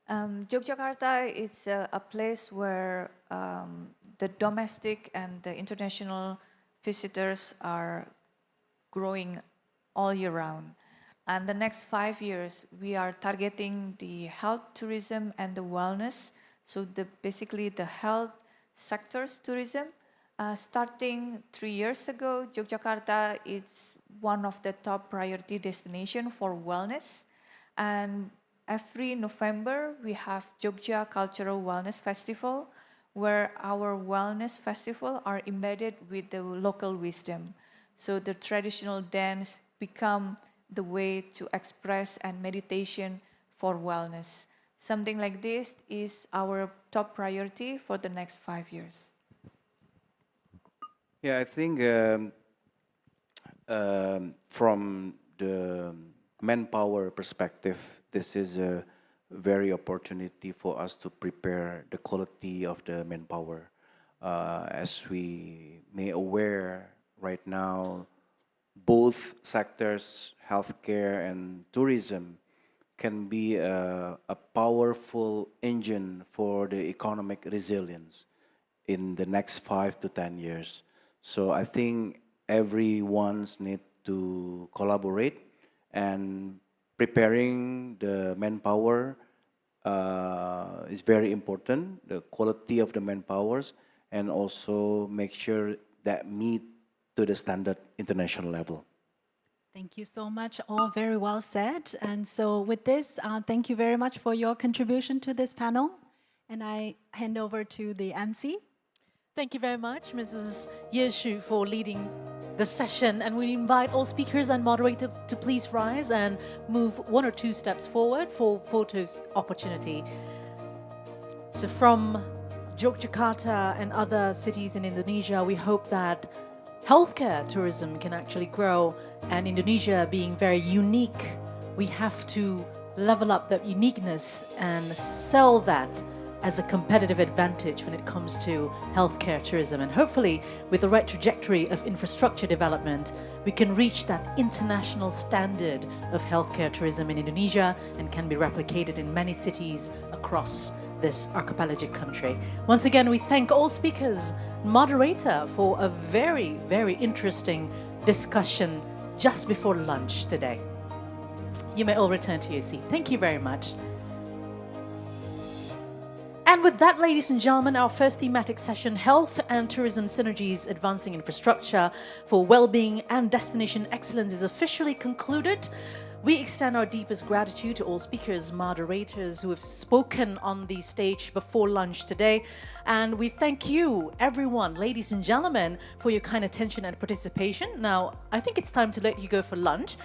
Yogyakarta is a place where the domestic and the international visitors are growing all year round. And the next 5 years, we are targeting the health tourism and the wellness. So basically the health sector's tourism. Starting 3 years ago, Yogyakarta is one of the top priority destination for wellness. And every November, we have Jogja Cultural Wellness Festival, where our wellness festival are embedded with the local wisdom. So the traditional dance become the way to express and meditation for wellness. Something like this is our top priority for the next 5 years. Yeah, I think from the manpower perspective, this is a very opportunity for us to prepare the quality of the manpower. As we may aware right now, both sectors, healthcare and tourism, can be a powerful engine for the economic resilience in the next 5 to 10 years. So I think everyone's need to collaborate, and preparing the manpower is very important, the quality of the manpowers, and also make sure that meet to the standard international level. Thank you so much, all very well said. And so with this, thank you very much for your contribution to this panel. And I hand over to the MC. Thank you very much, Mrs. Yeshu, for leading the session. And we invite all speakers and moderators to please rise and move 1 or 2 steps forward for photos opportunity. So from Yogyakarta and other cities in Indonesia, we hope that healthcare tourism can actually grow. And Indonesia being very unique, we have to level up that uniqueness and sell that as a competitive advantage when it comes to healthcare tourism. And hopefully, with the right trajectory of infrastructure development, we can reach that international standard of healthcare tourism in Indonesia and can be replicated in many cities across this archipelagic country. Once again, we thank all speakers, moderator, for a very, very interesting discussion just before lunch today. You may all return to your seat. Thank you very much. And with that, ladies and gentlemen, our first thematic session, Health and Tourism Synergies Advancing Infrastructure for Wellbeing and Destination Excellence, is officially concluded. We extend our deepest gratitude to all speakers, moderators who have spoken on the stage before lunch today. And we thank you, everyone, ladies and gentlemen, for your kind attention and participation. Now, I think it's time to let you go for lunch.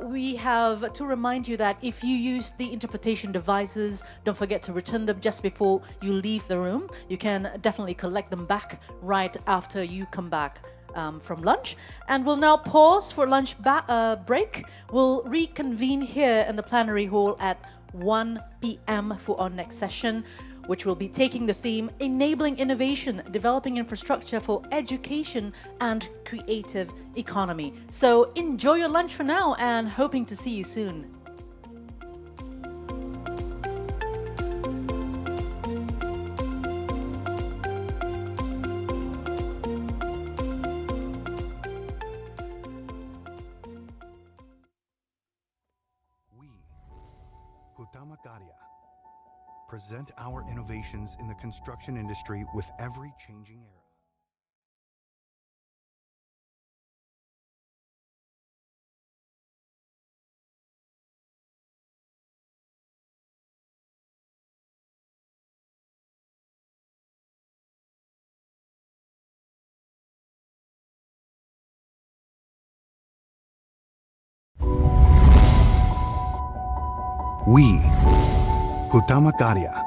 We have to remind you that if you use the interpretation devices, don't forget to return them just before you leave the room. You can definitely collect them back right after you come back from lunch. And we'll now pause for lunch break. We'll reconvene here in the plenary hall at 1 p.m. for our next session, which will be taking the theme Enabling Innovation, Developing Infrastructure for Education and Creative Economy. So enjoy your lunch for now and hoping to see you soon. Present our innovations in the construction industry with every changing era. We, Hutama Karya,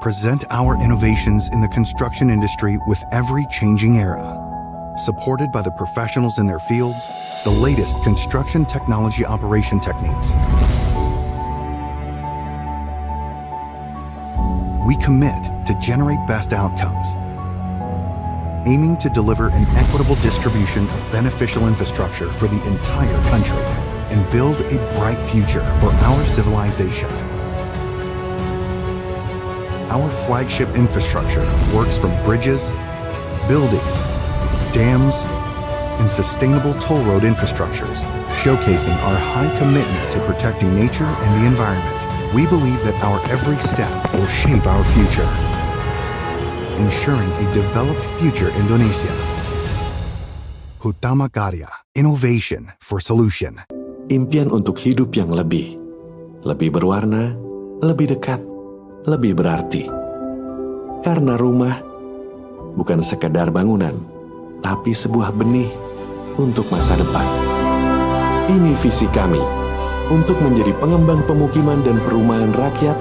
present our innovations in the construction industry with every changing era. supported by the professionals in their fields, the latest construction technology operation techniques. We commit to generate best outcomes, aiming to deliver an equitable distribution of beneficial infrastructure for the entire country and build a bright future for our civilization. Our flagship infrastructure works from bridges, buildings, dams, and sustainable toll road infrastructures, showcasing our high commitment to protecting nature and the environment. We believe that our every step will shape our future, ensuring a developed future Indonesia. Hutama Karya, innovation for solution. Impian untuk hidup yang lebih berwarna, lebih dekat, lebih berarti. Karena rumah bukan sekadar bangunan, tapi sebuah benih untuk masa depan. Ini visi kami untuk menjadi pengembang pemukiman dan perumahan rakyat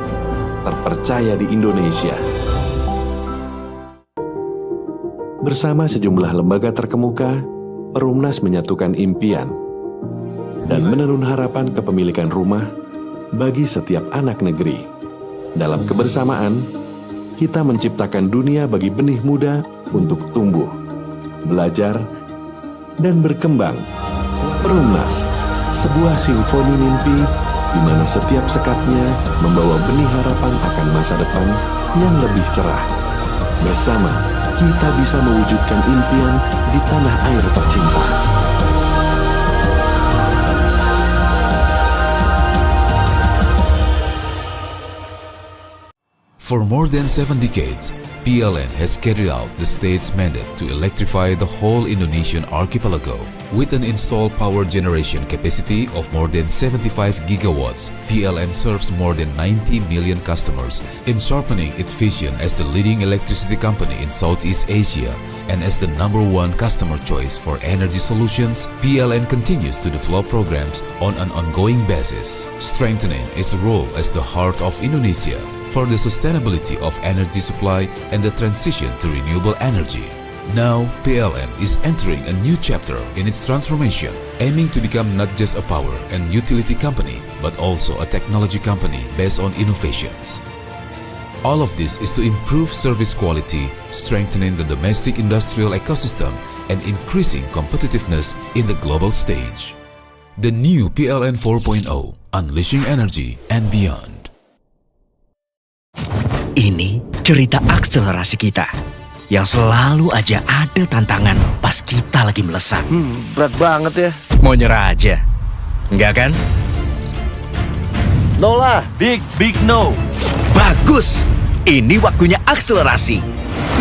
terpercaya di Indonesia. Bersama sejumlah lembaga terkemuka, Perumnas menyatukan impian dan menenun harapan kepemilikan rumah bagi setiap anak negeri. Dalam kebersamaan, kita menciptakan dunia bagi benih muda untuk tumbuh, belajar, dan berkembang. Perumnas, sebuah simfoni mimpi di mana setiap sekatnya membawa benih harapan akan masa depan yang lebih cerah. Bersama, kita bisa mewujudkan impian di tanah air tercinta. For more than 7 decades, PLN has carried out the state's mandate to electrify the whole Indonesian archipelago. With an installed power generation capacity of more than 75 gigawatts, PLN serves more than 90 million customers, in sharpening its vision as the leading electricity company in Southeast Asia. And as the #1 customer choice for energy solutions, PLN continues to develop programs on an ongoing basis, strengthening its role as the heart of Indonesia for the sustainability of energy supply and the transition to renewable energy. Now, PLN is entering a new chapter in its transformation, aiming to become not just a power and utility company, but also a technology company based on innovations. All of this is to improve service quality, strengthening the domestic industrial ecosystem, and increasing competitiveness in the global stage. The new PLN 4.0, unleashing energy and beyond. Ini cerita akselerasi kita yang selalu aja ada tantangan pas kita lagi melesat. Berat banget ya. Mau nyerah aja. Enggak kan? No lah, big no. Bagus. Ini waktunya akselerasi.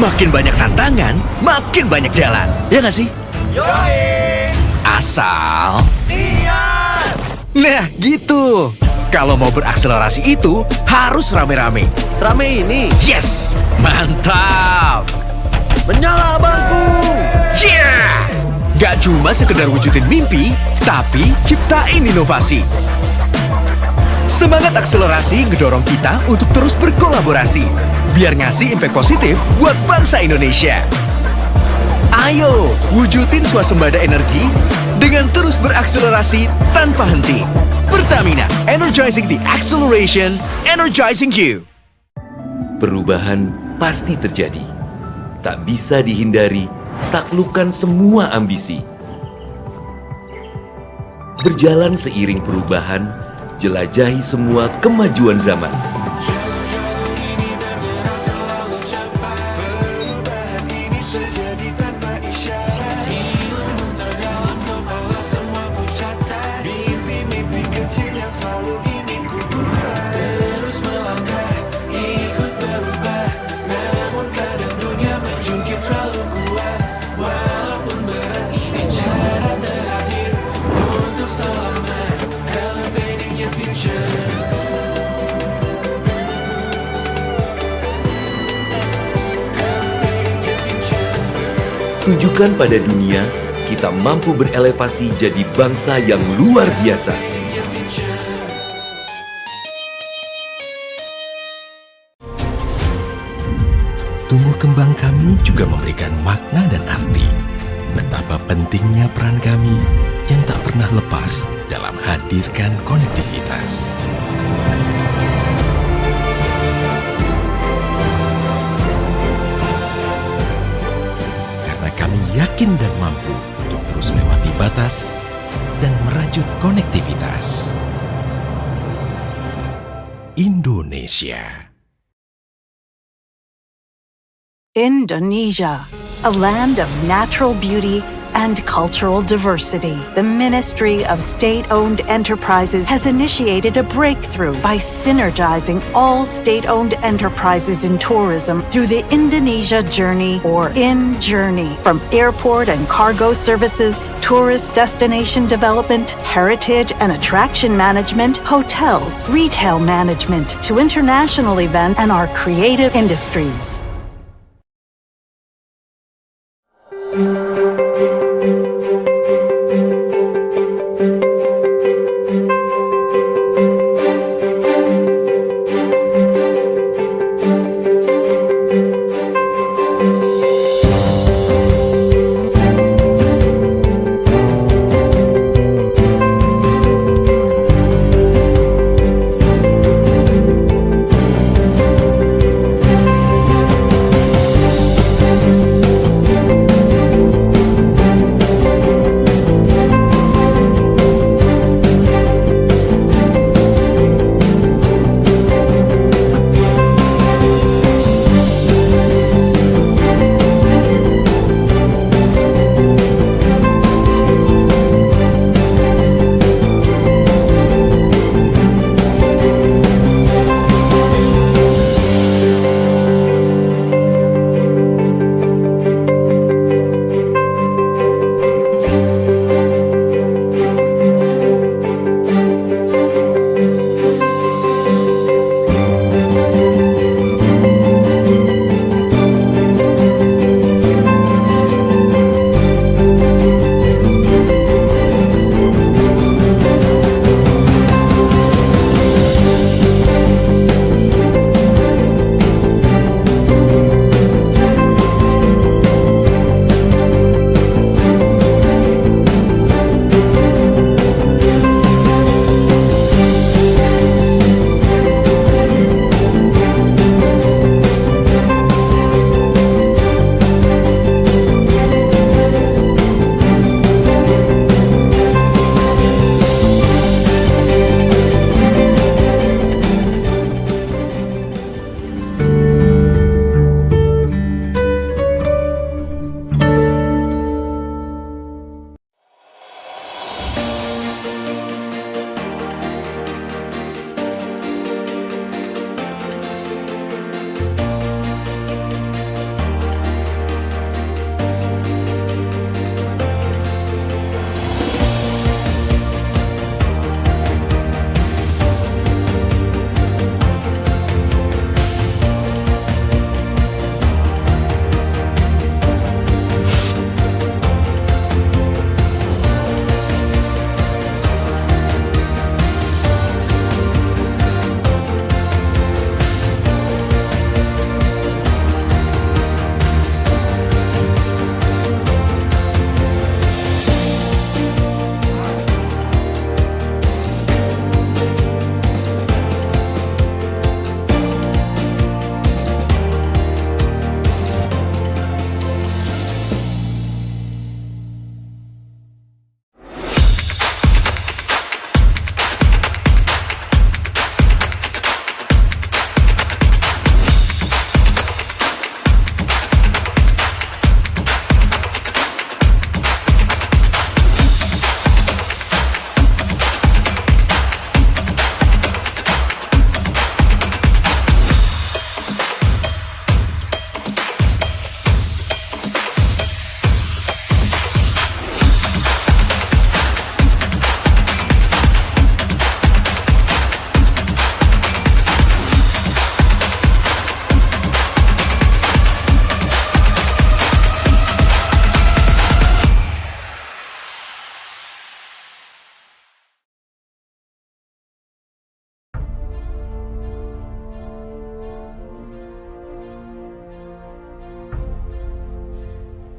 Makin banyak tantangan, makin banyak jalan. Ya nggak sih? Yoi! Asal Niat! Nah, gitu. Kalau mau berakselerasi itu harus rame-rame. Rame ini? Yes! Mantap! Menyala bangku! Yeah! Gak cuma sekedar wujudin mimpi, tapi ciptain inovasi. Semangat akselerasi ngedorong kita untuk terus berkolaborasi, biar ngasih impact positif buat bangsa Indonesia. Ayo, wujudin swasembada energi dengan terus berakselerasi tanpa henti. Pertamina, energizing the acceleration, energizing you. Perubahan pasti terjadi. Tak bisa dihindari, taklukkan semua ambisi. Berjalan seiring perubahan, jelajahi semua kemajuan zaman. Tunjukkan pada dunia, kita mampu berelevasi jadi bangsa yang luar biasa. Tumbuh kembang kami juga memberikan makna dan arti. betapa pentingnya peran kami yang tak pernah lepas dalam hadirkan konektivitas. Karena kami yakin dan mampu untuk terus lewati batas dan merajut konektivitas. Indonesia. Indonesia, a land of natural beauty and cultural diversity. The Ministry of State-Owned Enterprises has initiated a breakthrough by synergizing all state-owned enterprises in tourism through the Indonesia Journey, or IN-Journey. From airport and cargo services, tourist destination development, heritage and attraction management, hotels, retail management, to international events and our creative industries.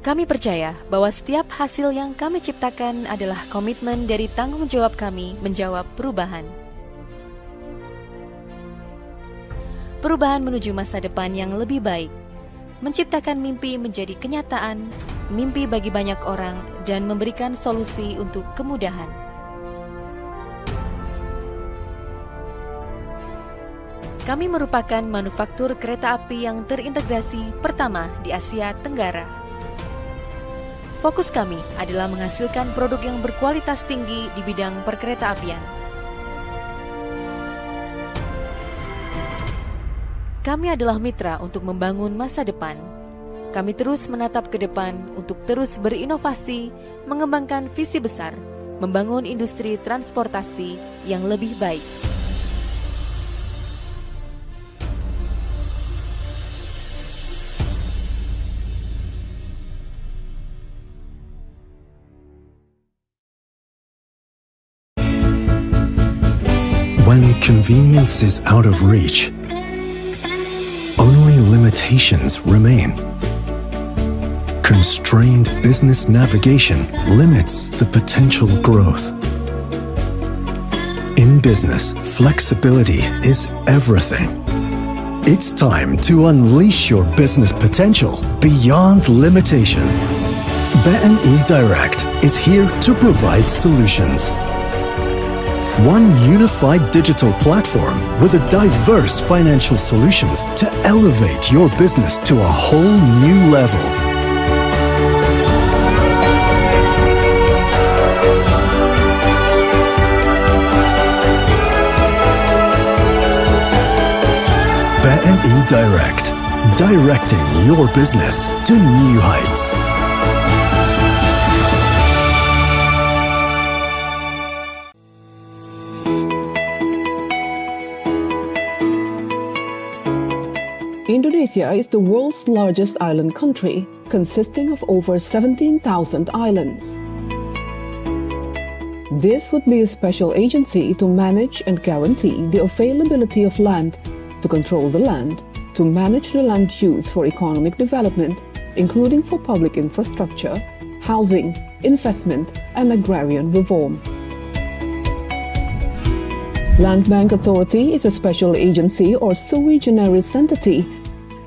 Kami percaya bahwa setiap hasil yang kami ciptakan adalah komitmen dari tanggung jawab kami menjawab perubahan. Perubahan menuju masa depan yang lebih baik, menciptakan mimpi menjadi kenyataan, mimpi bagi banyak orang, dan memberikan solusi untuk kemudahan. Kami merupakan manufaktur kereta api yang terintegrasi pertama di Asia Tenggara. Fokus kami adalah menghasilkan produk yang berkualitas tinggi di bidang perkeretaapian. Kami adalah mitra untuk membangun masa depan. Kami terus menatap ke depan untuk terus berinovasi, mengembangkan visi besar, membangun industri transportasi yang lebih baik. When convenience is out of reach, only limitations remain. Constrained business navigation limits the potential growth. In business, flexibility is everything. It's time to unleash your business potential beyond limitation. BNI Direct is here to provide solutions. One unified digital platform with a diverse financial solutions to elevate your business to a whole new level. BNI Direct, directing your business to new heights. Indonesia is the world's largest island country, consisting of over 17,000 islands. This would be a special agency to manage and guarantee the availability of land, to control the land, to manage the land use for economic development, including for public infrastructure, housing, investment, and agrarian reform. Land Bank Authority is a special agency or sui generis entity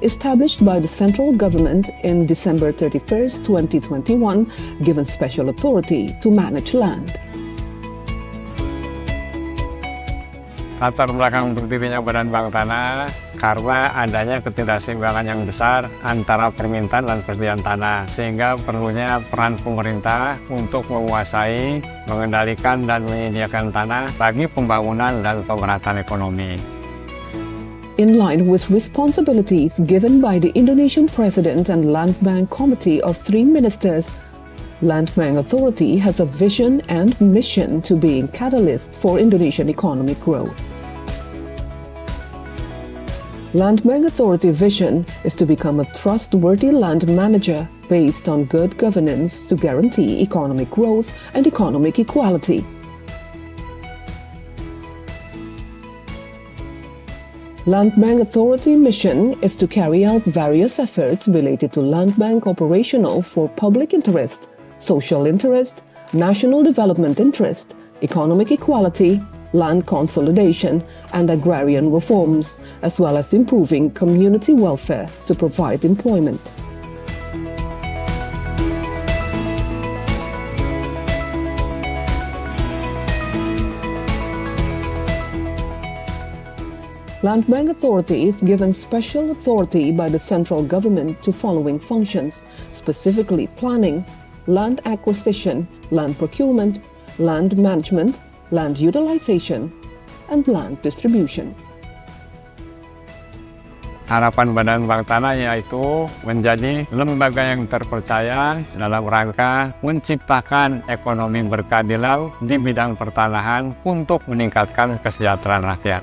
established by the central government in December 31st, 2021, given special authority to manage land. Latar belakang berdirinya Badan Bank Tanah karena adanya ketidakseimbangan yang besar antara permintaan dan persediaan tanah, sehingga perlunya peran pemerintah untuk menguasai, mengendalikan, dan menyediakan tanah bagi pembangunan dan pemerataan ekonomi. In line with responsibilities given by the Indonesian President and Land Bank Committee of 3 ministers, Land Bank Authority has a vision and mission to being catalyst for Indonesian economic growth. Land Bank Authority vision is to become a trustworthy land manager based on good governance to guarantee economic growth and economic equality. Land Bank Authority mission is to carry out various efforts related to land bank operational for public interest, social interest, national development interest, economic equality, land consolidation, and agrarian reforms, as well as improving community welfare to provide employment. Land Bank Authority is given special authority by the central government to following functions, specifically planning, land acquisition, land procurement, land management, land utilization, and land distribution. Harapan Badan Bank Tanah yaitu menjadi lembaga yang terpercaya dalam rangka menciptakan ekonomi berkeadilan di bidang pertanahan untuk meningkatkan kesejahteraan rakyat.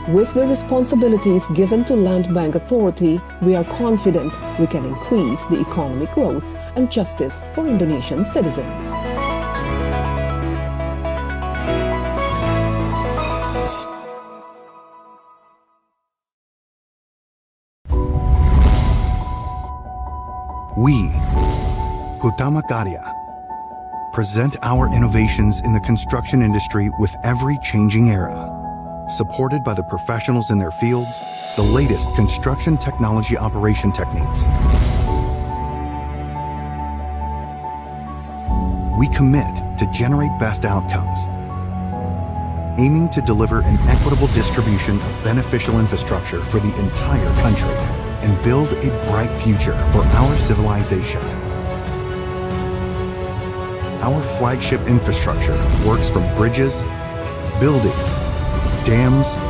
With the responsibilities given to Land Bank Authority, we are confident we can increase the economic growth and justice for Indonesian citizens. We, Utama Karya, present our innovations in the construction industry with every changing era. Supported by the professionals in their fields, the latest construction technology operation techniques. We commit to generate best outcomes, aiming to deliver an equitable distribution of beneficial infrastructure for the entire country and build a bright future for our civilization. Our flagship infrastructure works from bridges, buildings, dams,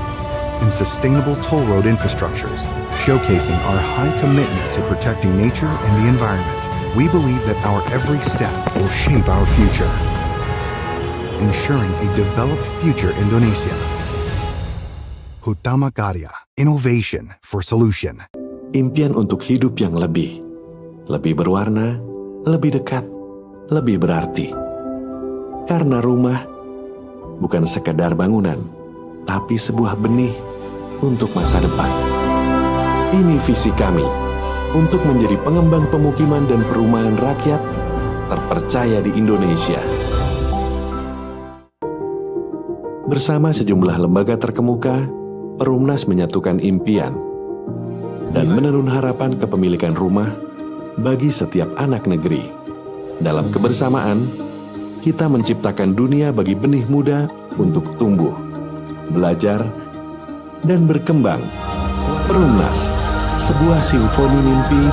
and sustainable toll road infrastructures, showcasing our high commitment to protecting nature and the environment. We believe that our every step will shape our future, ensuring a developed future Indonesia. Utama Karya, innovation for solution. Impian untuk hidup yang lebih berwarna, lebih dekat, lebih berarti. Karena rumah bukan sekadar bangunan, tapi sebuah benih untuk masa depan. Ini visi kami untuk menjadi pengembang pemukiman dan perumahan rakyat terpercaya di Indonesia. Bersama sejumlah lembaga terkemuka, Perumnas menyatukan impian dan menenun harapan kepemilikan rumah bagi setiap anak negeri. Dalam kebersamaan, kita menciptakan dunia bagi benih muda untuk tumbuh, belajar, dan berkembang. Perumnas, sebuah simfoni mimpi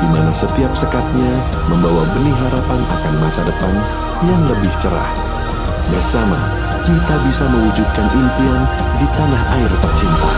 di mana setiap sekatnya membawa benih harapan akan masa depan yang lebih cerah. Bersama, kita bisa mewujudkan impian di tanah air tercinta.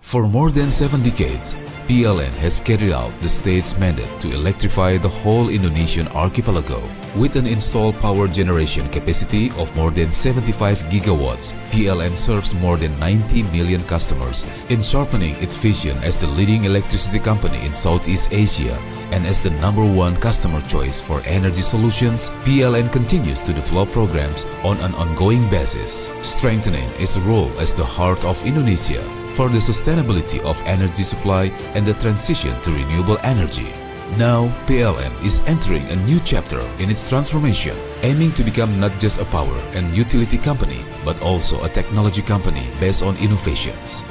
For more than 7 decades, PLN has carried out the state's mandate to electrify the whole Indonesian archipelago. With an installed power generation capacity of more than 75 gigawatts, PLN serves more than 90 million customers, in sharpening its vision as the leading electricity company in Southeast Asia. And as the #1 customer choice for energy solutions, PLN continues to develop programs on an ongoing basis, strengthening its role as the heart of Indonesia for the sustainability of energy supply and the transition to renewable energy. Now, PLN is entering a new chapter in its transformation, aiming to become not just a power and utility company, but also a technology company based on innovations.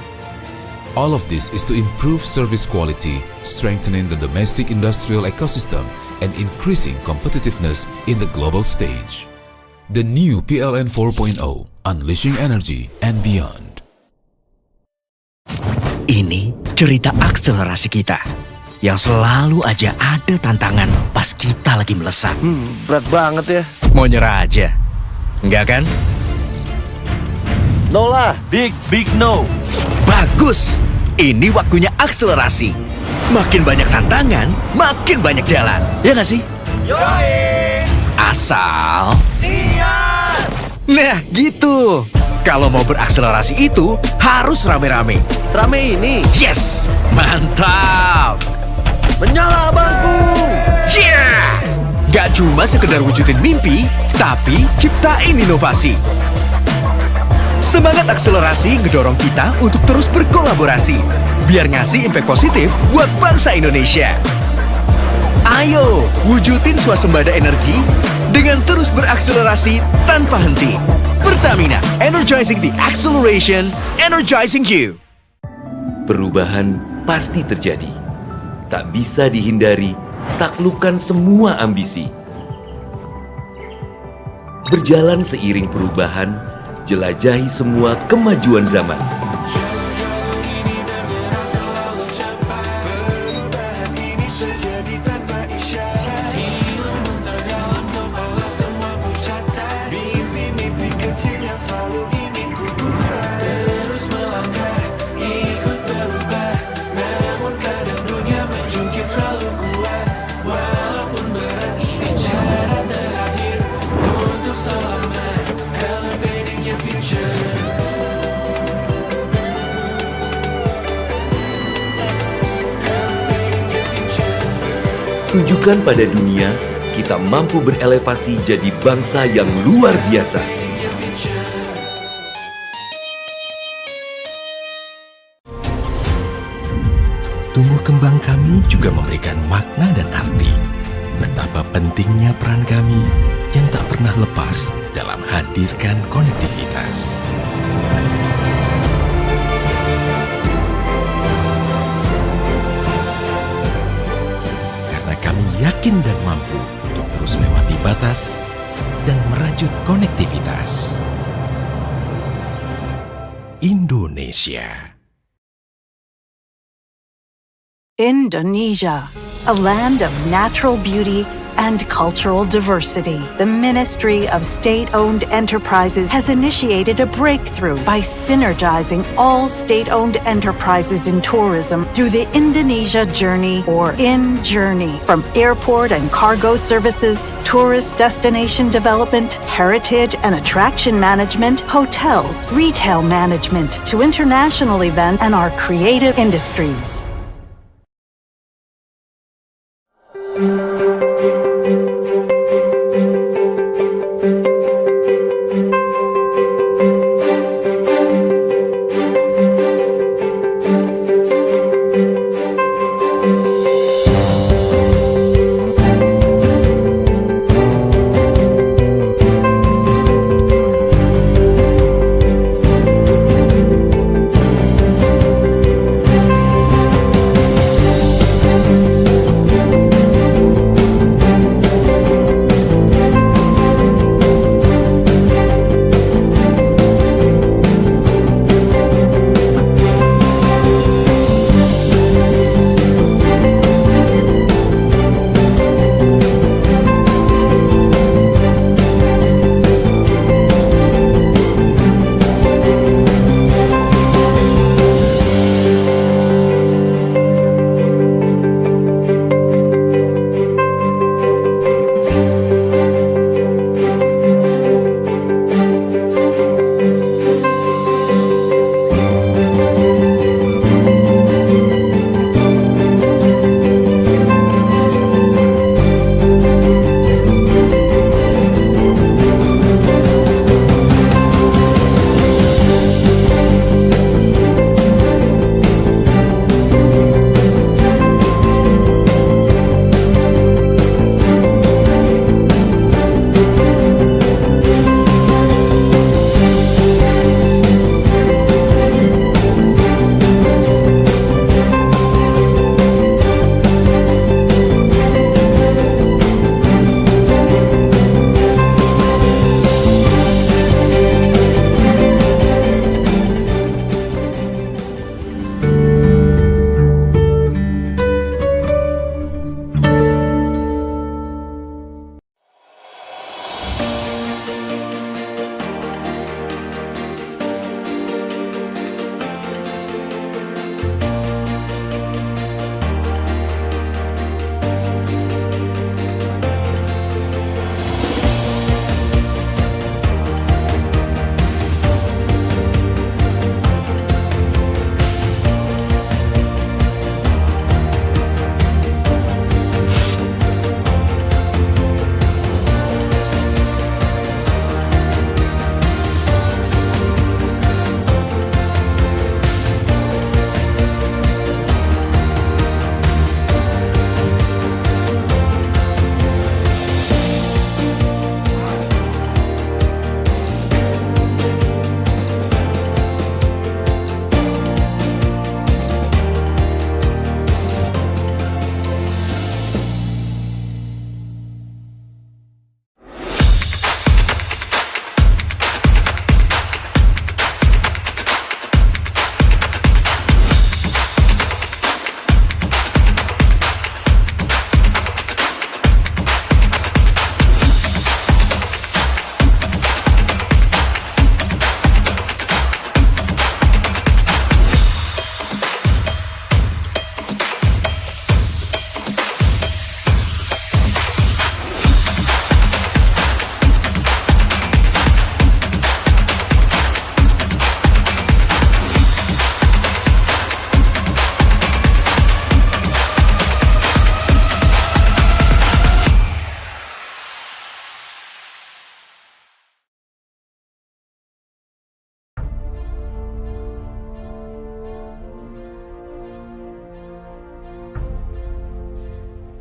All of this is to improve service quality, strengthening the domestic industrial ecosystem, and increasing competitiveness in the global stage. The new PLN 4.0, Unleashing Energy and Beyond. Ini cerita akselerasi kita yang selalu aja ada tantangan pas kita lagi melesat. Berat banget ya. Mau nyerah aja? Enggak kan? No lah, big no. Bagus! Ini waktunya akselerasi. Makin banyak tantangan, makin banyak jalan. Ya nggak sih? Yoi! Asal... Niat! Nah, gitu. Kalau mau berakselerasi itu harus rame-rame. Rame ini? Yes! Mantap! Menyala bangku! Yeah! Gak cuma sekedar wujudin mimpi, tapi ciptain inovasi. Semangat akselerasi ngedorong kita untuk terus berkolaborasi, biar ngasih impact positif buat bangsa Indonesia. Ayo, wujudin swasembada energi dengan terus berakselerasi tanpa henti. Pertamina, energizing the acceleration, energizing you. Perubahan pasti terjadi. Tak bisa dihindari, taklukkan semua ambisi. Berjalan seiring perubahan, jelajahi semua kemajuan zaman. Tunjukkan pada dunia, kita mampu berelevasi jadi bangsa yang luar biasa. tumbuh kembang kami juga memberikan makna dan arti. Betapa pentingnya peran kami yang tak pernah lepas dalam hadirkan konektivitas. Karena kami yakin dan mampu untuk terus lewati batas dan merajut konektivitas. Indonesia. Indonesia, a land of natural beauty and cultural diversity. The Ministry of State-Owned Enterprises has initiated a breakthrough by synergizing all state-owned enterprises in tourism through the Indonesia Journey, or IN-Journey. From airport and cargo services, tourist destination development, heritage and attraction management, hotels, retail management, to international events and our creative industries.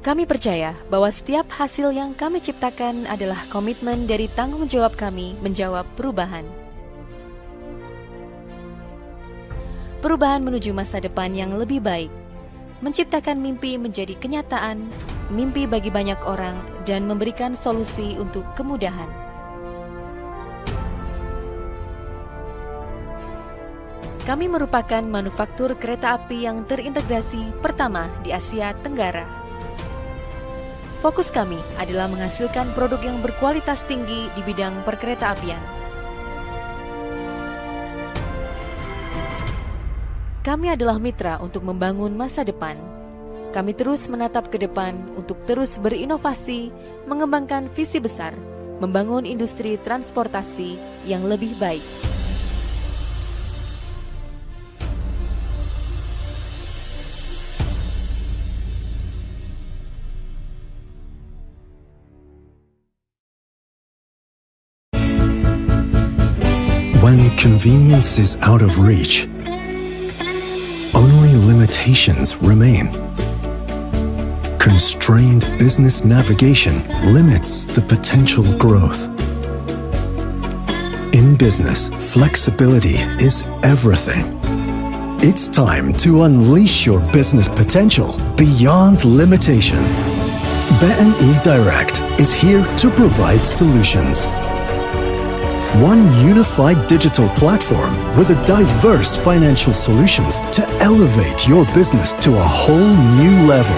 Kami percaya bahwa setiap hasil yang kami ciptakan adalah komitmen dari tanggung jawab kami menjawab perubahan. Perubahan menuju masa depan yang lebih baik, menciptakan mimpi menjadi kenyataan, mimpi bagi banyak orang, dan memberikan solusi untuk kemudahan. Kami merupakan manufaktur kereta api yang terintegrasi pertama di Asia Tenggara. Fokus kami adalah menghasilkan produk yang berkualitas tinggi di bidang perkeretaapian. Kami adalah mitra untuk membangun masa depan. Kami terus menatap ke depan untuk terus berinovasi, mengembangkan visi besar, membangun industri transportasi yang lebih baik. When convenience is out of reach, only limitations remain. Constrained business navigation limits the potential growth. In business, flexibility is everything. It's time to unleash your business potential beyond limitation. BNI Direct is here to provide solutions. One unified digital platform with a diverse financial solutions to elevate your business to a whole new level.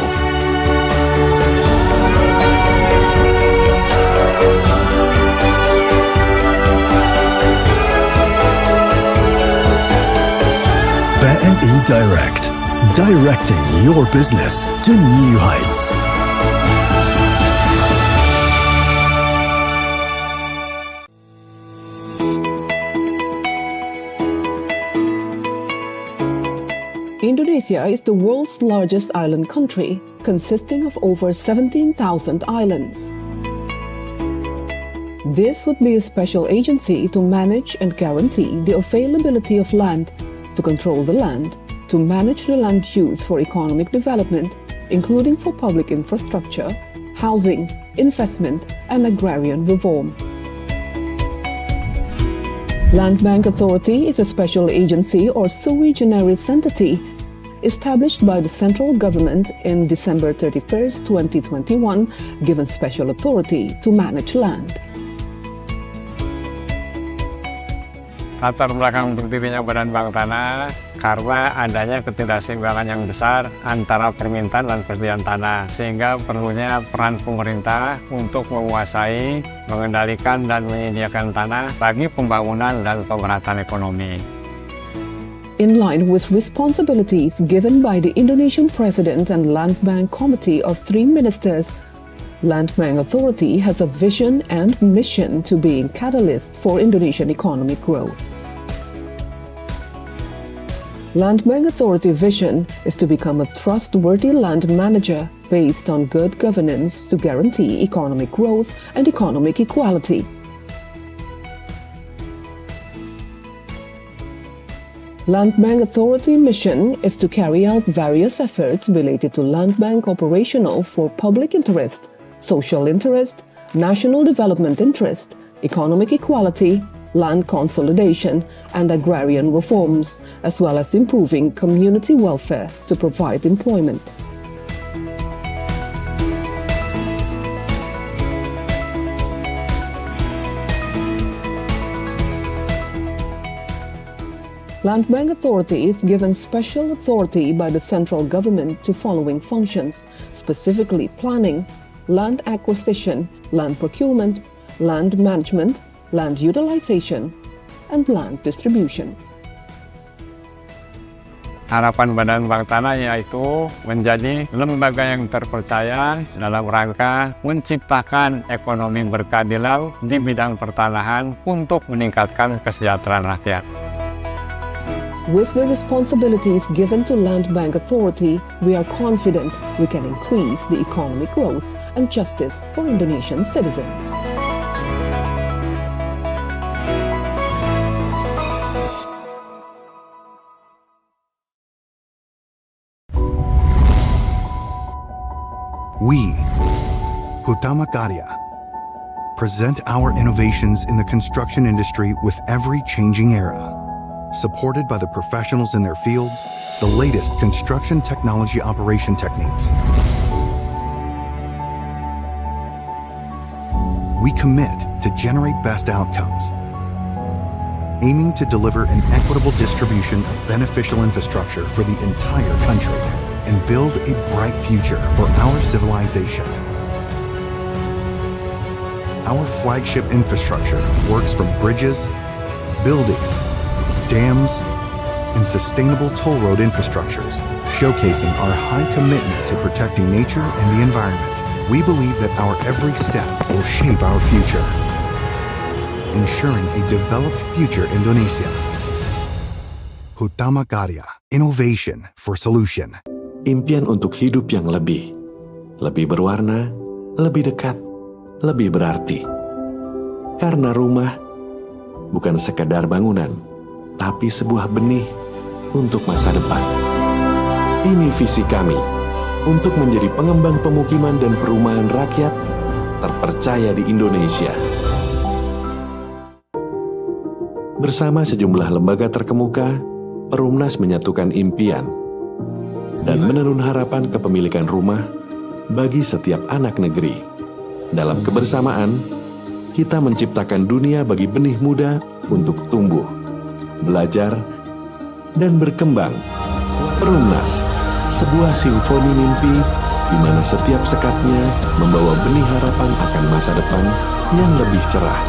BNI Direct, directing your business to new heights. Indonesia is the world's largest island country, consisting of over 17,000 islands. This would be a special agency to manage and guarantee the availability of land, to control the land, to manage the land use for economic development, including for public infrastructure, housing, investment, and agrarian reform. Land Bank Authority is a special agency or sui generis entity established by the central government in December 31st, 2021, given special authority to manage land. Latar belakang berdirinya Badan Bank Tanah karena adanya ketidakseimbangan yang besar antara permintaan dan persediaan tanah, sehingga perlunya peran pemerintah untuk menguasai, mengendalikan, dan menyediakan tanah bagi pembangunan dan pemerataan ekonomi. In line with responsibilities given by the Indonesian President and Land Bank Committee of 3 ministers, Land Bank Authority has a vision and mission to be a catalyst for Indonesian economic growth. Land Bank Authority vision is to become a trustworthy land manager based on good governance to guarantee economic growth and economic equality. Land Bank Authority mission is to carry out various efforts related to land bank operational for public interest, social interest, national development interest, economic equality, land consolidation, and agrarian reforms, as well as improving community welfare to provide employment. Land Bank Authority is given special authority by the central government to following functions, specifically planning, land acquisition, land procurement, land management, land utilization, and land distribution. Harapan Badan Bank Tanah yaitu menjadi lembaga yang terpercaya dalam rangka menciptakan ekonomi berkeadilan di bidang pertanahan untuk meningkatkan kesejahteraan rakyat. With the responsibilities given to Land Bank Authority, we are confident we can increase the economic growth and justice for Indonesian citizens. We, Hutama Karya, present our innovations in the construction industry with every changing era. Supported by the professionals in their fields, the latest construction technology operation techniques. We commit to generate best outcomes, aiming to deliver an equitable distribution of beneficial infrastructure for the entire country and build a bright future for our civilization. Our flagship infrastructure works from bridges, buildings, dams, and sustainable toll road infrastructures, showcasing our high commitment to protecting nature and the environment. We believe that our every step will shape our future, ensuring a developed future Indonesia. Hutama Karya, innovation for solution. Impian untuk hidup yang lebih berwarna, lebih dekat, lebih berarti. Karena rumah bukan sekadar bangunan, tapi sebuah benih untuk masa depan. Ini visi kami untuk menjadi pengembang pemukiman dan perumahan rakyat terpercaya di Indonesia. Bersama sejumlah lembaga terkemuka, Perumnas menyatukan impian dan menenun harapan kepemilikan rumah bagi setiap anak negeri. Dalam kebersamaan, kita menciptakan dunia bagi benih muda untuk tumbuh, belajar, dan berkembang. Perumnas, sebuah simfoni mimpi di mana setiap sekatnya membawa benih harapan akan masa depan yang lebih cerah.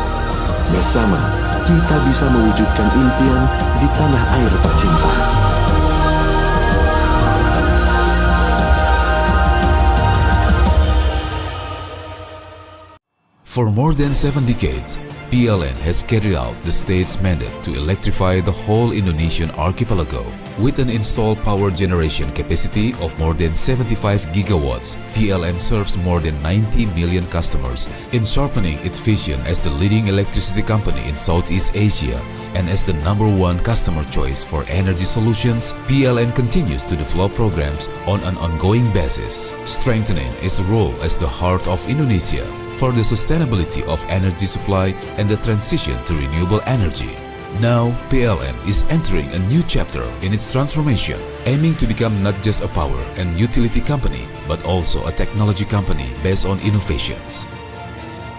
Bersama, kita bisa mewujudkan impian di tanah air tercinta. For more than 7 decades, PLN has carried out the state's mandate to electrify the whole Indonesian archipelago. With an installed power generation capacity of more than 75 gigawatts, PLN serves more than 90 million customers in sharpening its vision as the leading electricity company in Southeast Asia and as the #1 customer choice for energy solutions. PLN continues to develop programs on an ongoing basis, strengthening its role as the heart of Indonesia for the sustainability of energy supply and the transition to renewable energy. Now, PLN is entering a new chapter in its transformation, aiming to become not just a power and utility company, but also a technology company based on innovations.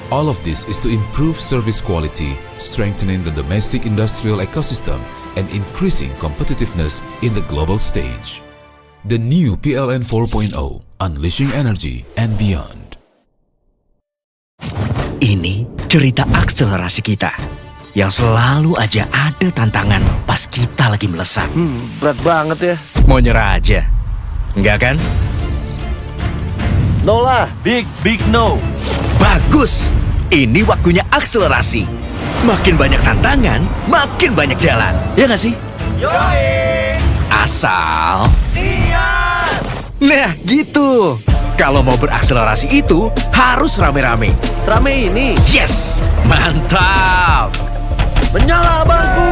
All of this is to improve service quality, strengthening the domestic industrial ecosystem, and increasing competitiveness in the global stage. The new PLN 4.0, unleashing energy and beyond. Ini cerita akselerasi kita yang selalu aja ada tantangan pas kita lagi melesat. Berat banget ya. Mau nyerah aja? Enggak kan? No lah, big no. Bagus! Ini waktunya akselerasi. Makin banyak tantangan, makin banyak jalan. Ya nggak sih? Yoi! Asal... Niat! Nah, gitu. Kalau mau berakselerasi itu harus rame-rame. Rame ini? Yes! Mantap! Menyala bangku!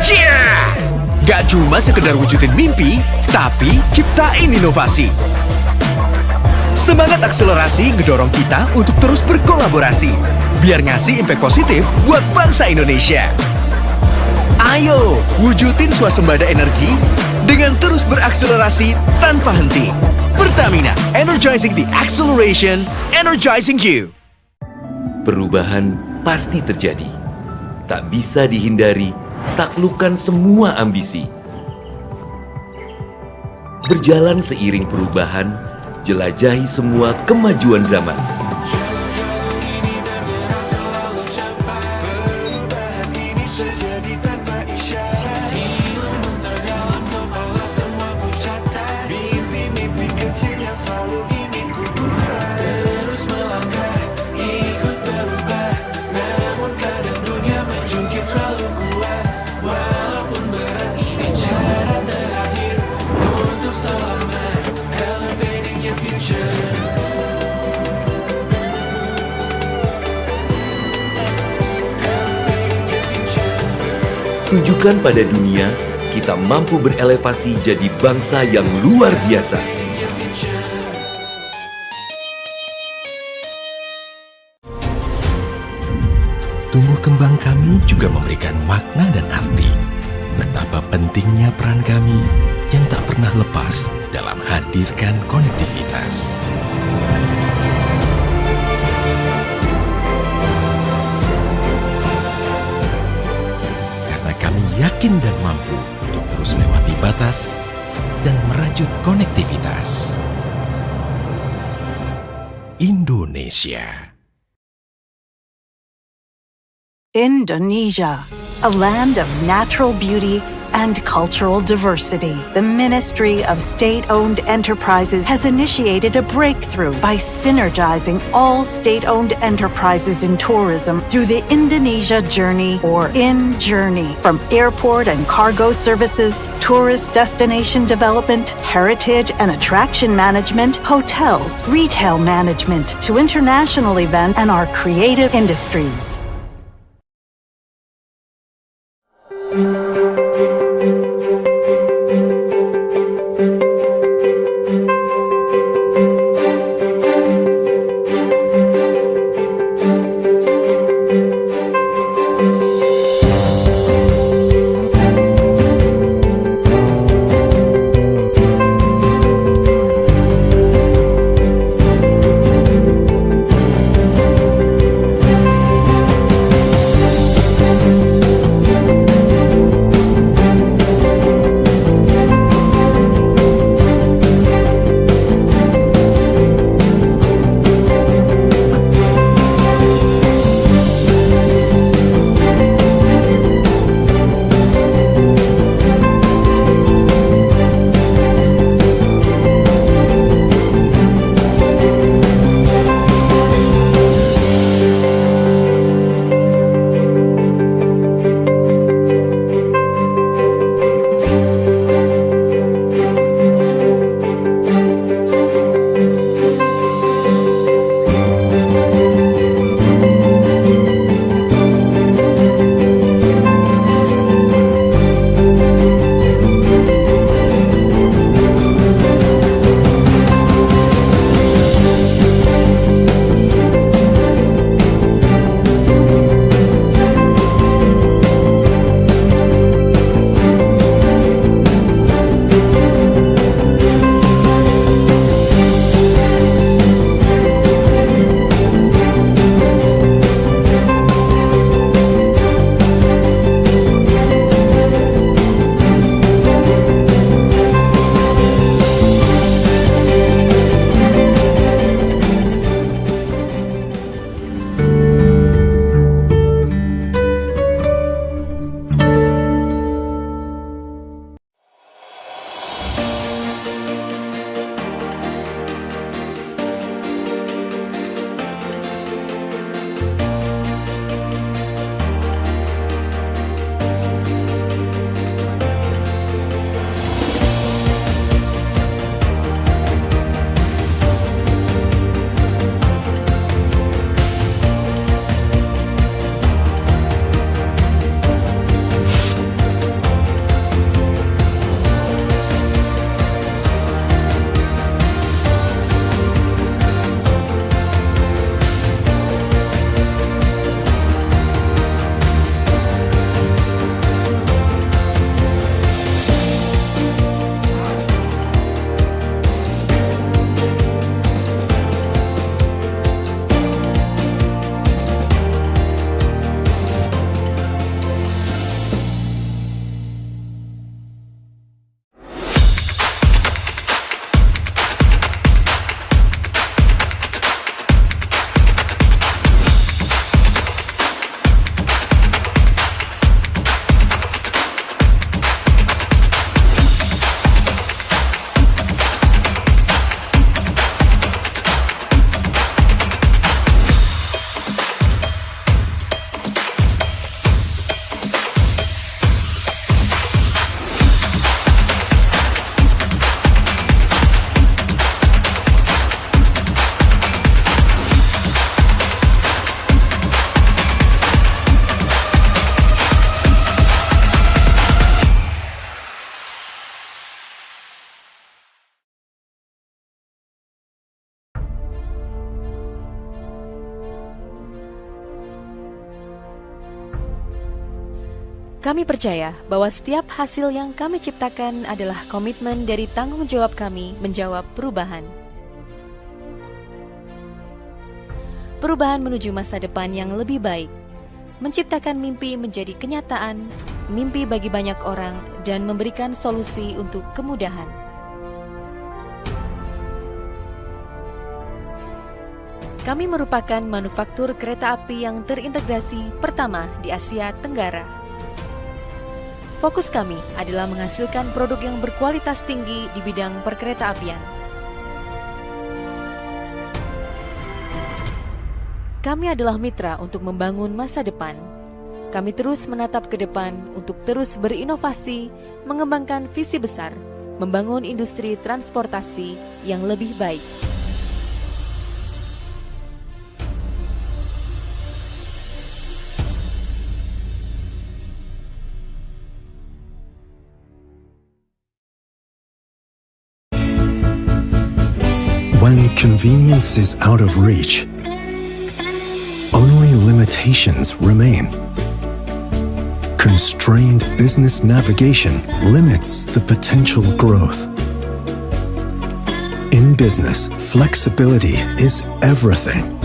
Yeah! Gak cuma sekedar wujudin mimpi, tapi ciptain inovasi. Semangat akselerasi ngedorong kita untuk terus berkolaborasi, biar ngasih impact positif buat bangsa Indonesia. Ayo, wujudin swasembada energi dengan terus berakselerasi tanpa henti. Pertamina, energizing the acceleration, energizing you. Perubahan pasti terjadi. Tak bisa dihindari, taklukkan semua ambisi. Berjalan seiring perubahan, jelajahi semua kemajuan zaman. Tunjukkan pada dunia, kita mampu berelevasi jadi bangsa yang luar biasa. tumbuh kembang kami juga memberikan makna dan arti. Betapa pentingnya peran kami yang tak pernah lepas dalam hadirkan konektivitas. Karena kami yakin dan mampu untuk terus lewati batas dan merajut konektivitas. Indonesia. Indonesia, a land of natural beauty and cultural diversity. The Ministry of State-Owned Enterprises has initiated a breakthrough by synergizing all state-owned enterprises in tourism through the Indonesia Journey, or IN-Journey. From airport and cargo services, tourist destination development, heritage and attraction management, hotels, retail management, to international events and our creative industries. Kami percaya bahwa setiap hasil yang kami ciptakan adalah komitmen dari tanggung jawab kami menjawab perubahan. Perubahan menuju masa depan yang lebih baik, menciptakan mimpi menjadi kenyataan, mimpi bagi banyak orang, dan memberikan solusi untuk kemudahan. Kami merupakan manufaktur kereta api yang terintegrasi pertama di Asia Tenggara. Fokus kami adalah menghasilkan produk yang berkualitas tinggi di bidang perkeretaapian. Kami adalah mitra untuk membangun masa depan. Kami terus menatap ke depan untuk terus berinovasi, mengembangkan visi besar, membangun industri transportasi yang lebih baik. When convenience is out of reach, only limitations remain. Constrained business navigation limits the potential growth. In business, flexibility is everything.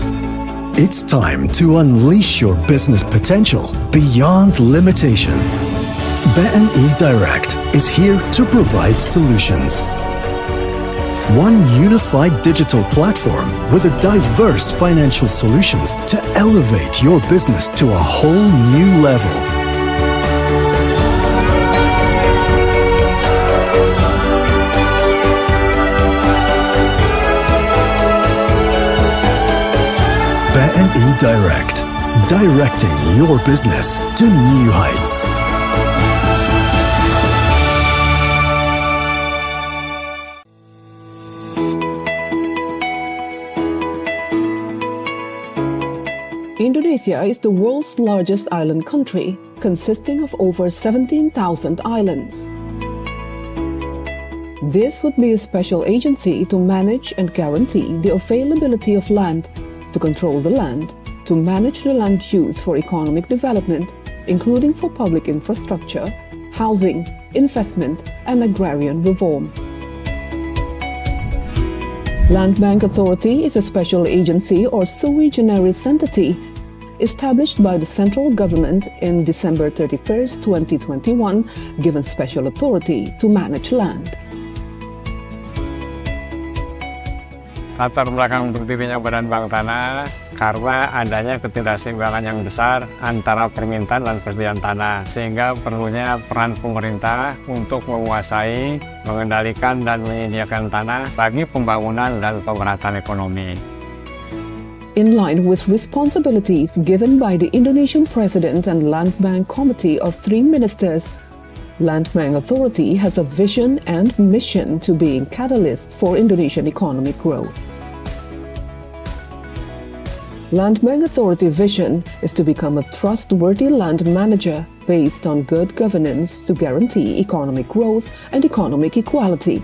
It's time to unleash your business potential beyond limitation. BNI Direct is here to provide solutions. One unified digital platform with a diverse financial solutions to elevate your business to a whole new level. BNI Direct, directing your business to new heights. Indonesia is the world's largest island country, consisting of over 17,000 islands. This would be a special agency to manage and guarantee the availability of land, to control the land, to manage the land use for economic development, including for public infrastructure, housing, investment, and agrarian reform. Land Bank Authority is a special agency or sui generis entity established by the central government in December 31st, 2021, given special authority to manage land. Latar belakang berdirinya Badan Bank Tanah karena adanya ketidakseimbangan yang besar antara permintaan dan persediaan tanah, sehingga perlunya peran pemerintah untuk menguasai, mengendalikan, dan menyediakan tanah bagi pembangunan dan pemerataan ekonomi. In line with responsibilities given by the Indonesian President and Land Bank Committee of 3 ministers, Land Bank Authority has a vision and mission to being catalyst for Indonesian economic growth. Land Bank Authority vision is to become a trustworthy land manager based on good governance to guarantee economic growth and economic equality.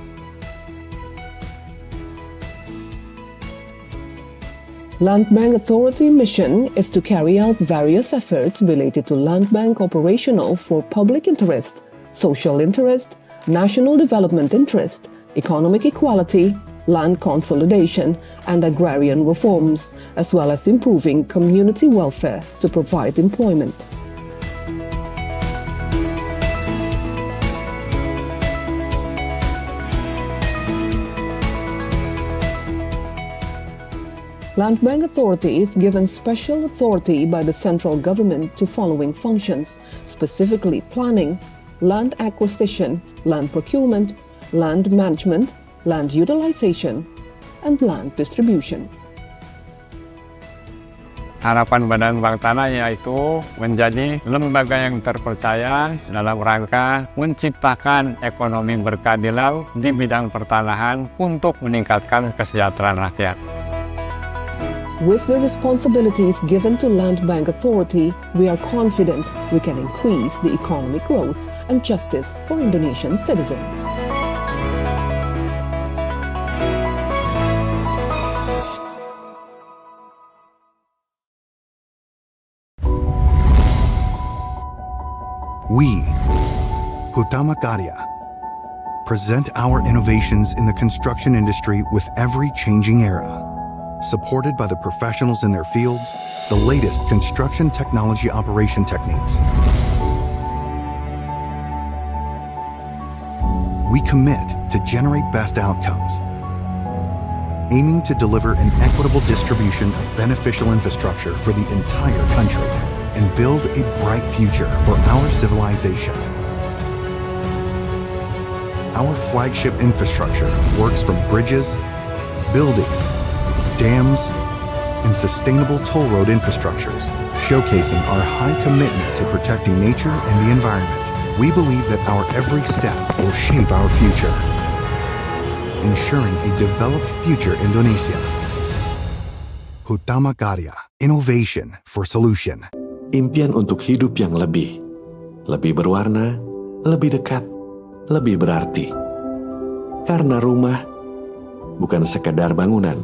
Land Bank Authority mission is to carry out various efforts related to land bank operational for public interest, social interest, national development interest, economic equality, land consolidation, and agrarian reforms, as well as improving community welfare to provide employment. Land Bank Authority is given special authority by the central government to following functions, specifically planning, land acquisition, land procurement, land management, land utilization, and land distribution. Harapan Badan Bank Tanah yaitu menjadi lembaga yang terpercaya dalam rangka menciptakan ekonomi berkeadilan di bidang pertanahan untuk meningkatkan kesejahteraan rakyat. With the responsibilities given to Land Bank Authority, we are confident we can increase the economic growth and justice for Indonesian citizens. We, Hutama Karya, present our innovations in the construction industry with every changing era. Supported by the professionals in their fields, the latest construction technology operation techniques. We commit to generate best outcomes, aiming to deliver an equitable distribution of beneficial infrastructure for the entire country and build a bright future for our civilization. Our flagship infrastructure works from bridges, buildings, dams, and sustainable toll road infrastructures, showcasing our high commitment to protecting nature and the environment. We believe that our every step will shape our future, ensuring a developed future Indonesia. Hutama Karya, innovation for solution. Impian untuk hidup yang lebih berwarna, lebih dekat, lebih berarti. Karena rumah bukan sekadar bangunan,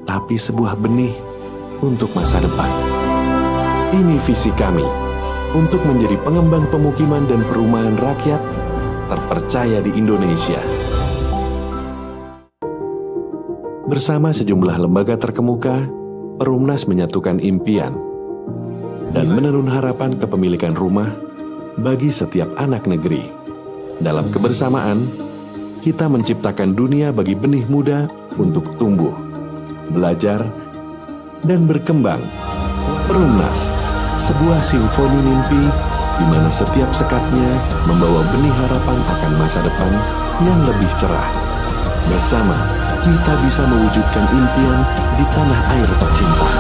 tapi sebuah benih untuk masa depan. Ini visi kami untuk menjadi pengembang pemukiman dan perumahan rakyat terpercaya di Indonesia. Bersama sejumlah lembaga terkemuka, Perumnas menyatukan impian dan menenun harapan kepemilikan rumah bagi setiap anak negeri. Dalam kebersamaan, kita menciptakan dunia bagi benih muda untuk tumbuh, belajar, dan berkembang. Perumnas, sebuah simfoni mimpi di mana setiap sekatnya membawa benih harapan akan masa depan yang lebih cerah. Bersama, kita bisa mewujudkan impian di tanah air tercinta.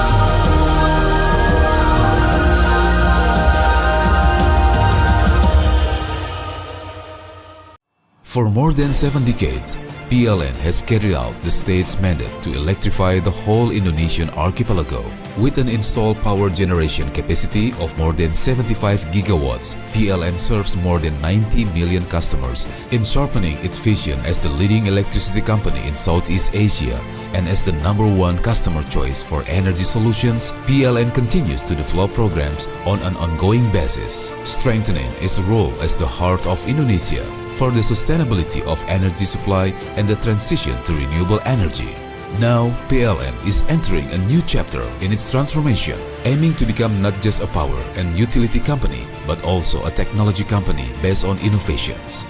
For more than 7 decades, PLN has carried out the state's mandate to electrify the whole Indonesian archipelago. With an installed power generation capacity of more than 75 gigawatts, PLN serves more than 90 million customers in sharpening its vision as the leading electricity company in Southeast Asia. And as the #1 customer choice for energy solutions, PLN continues to develop programs on an ongoing basis, strengthening its role as the heart of Indonesia for the sustainability of energy supply and the transition to renewable energy. Now, PLN is entering a new chapter in its transformation, aiming to become not just a power and utility company, but also a technology company based on innovations.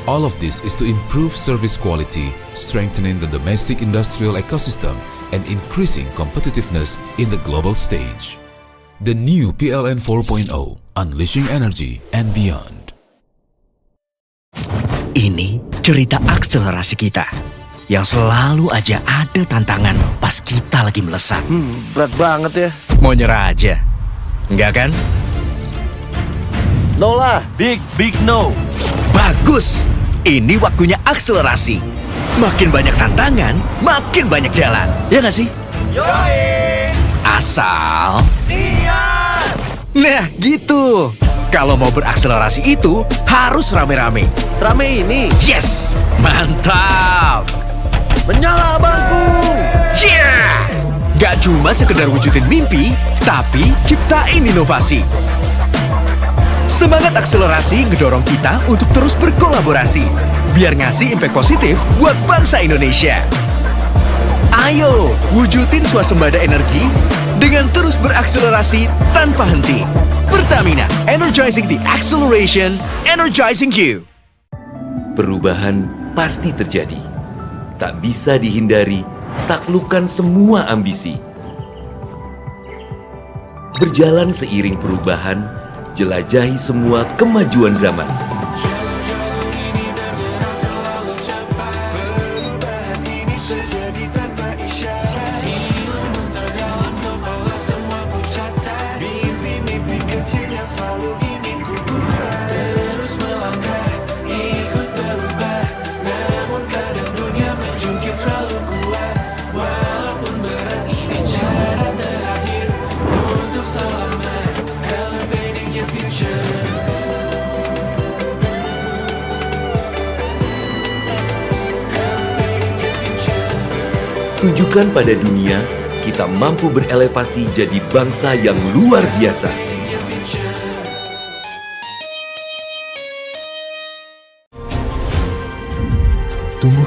All of this is to improve service quality, strengthening the domestic industrial ecosystem, and increasing competitiveness in the global stage. The new PLN 4.0, Unleashing Energy and Beyond. Ini cerita akselerasi kita yang selalu aja ada tantangan pas kita lagi melesat. Berat banget ya. Mau nyerah aja. Enggak kan? No lah, big no. Bagus. Ini waktunya akselerasi. Makin banyak tantangan, makin banyak jalan. Ya nggak sih? Yoi. Asal Niat. Nah, gitu. Kalau mau berakselerasi itu harus rame-rame. Rame ini. Yes, mantap. Menyala bangku. Yeah. Gak cuma sekedar wujudin mimpi, tapi ciptain inovasi. Semangat akselerasi ngedorong kita untuk terus berkolaborasi, biar ngasih impact positif buat bangsa Indonesia. Ayo, wujudin swasembada energi dengan terus berakselerasi tanpa henti. Pertamina, energizing the acceleration, energizing you. Perubahan pasti terjadi. Tak bisa dihindari, taklukkan semua ambisi. Berjalan seiring perubahan, jelajahi semua kemajuan zaman. Tunjukkan pada dunia, kita mampu berelevasi jadi bangsa yang luar biasa.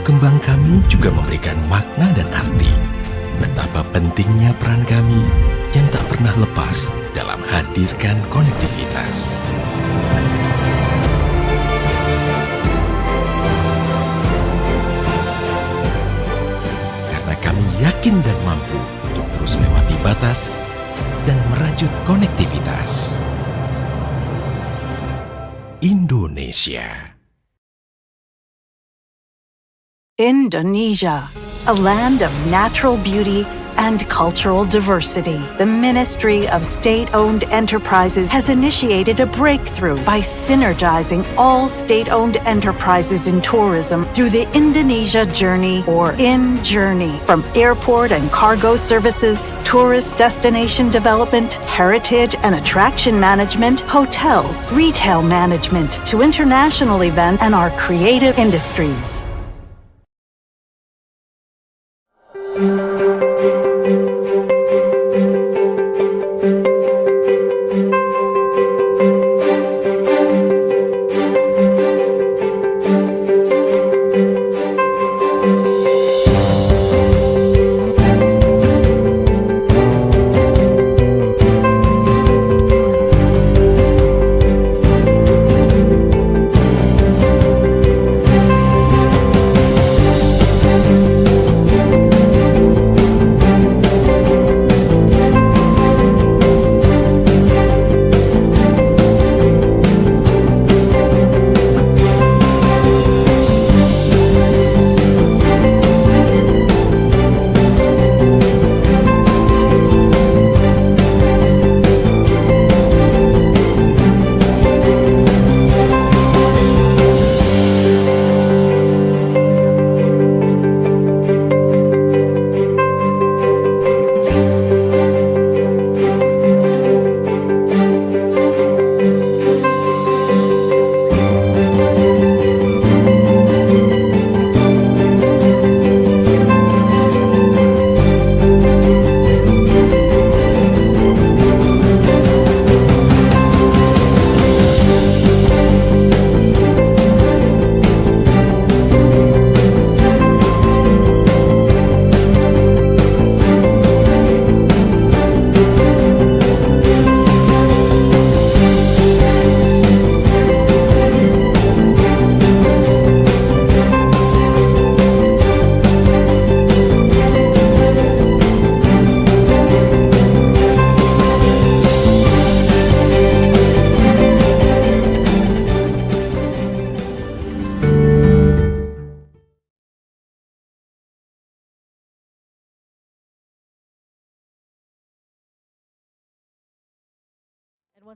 kembang kami juga memberikan makna dan arti. Betapa pentingnya peran kami yang tak pernah lepas dalam hadirkan konektivitas. Karena kami yakin dan mampu untuk terus lewati batas dan merajut konektivitas. Indonesia. Indonesia, a land of natural beauty and cultural diversity. The Ministry of State-Owned Enterprises has initiated a breakthrough by synergizing all state-owned enterprises in tourism through the Indonesia Journey, or IN-Journey. From airport and cargo services, tourist destination development, heritage and attraction management, hotels, retail management, to international events and our creative industries.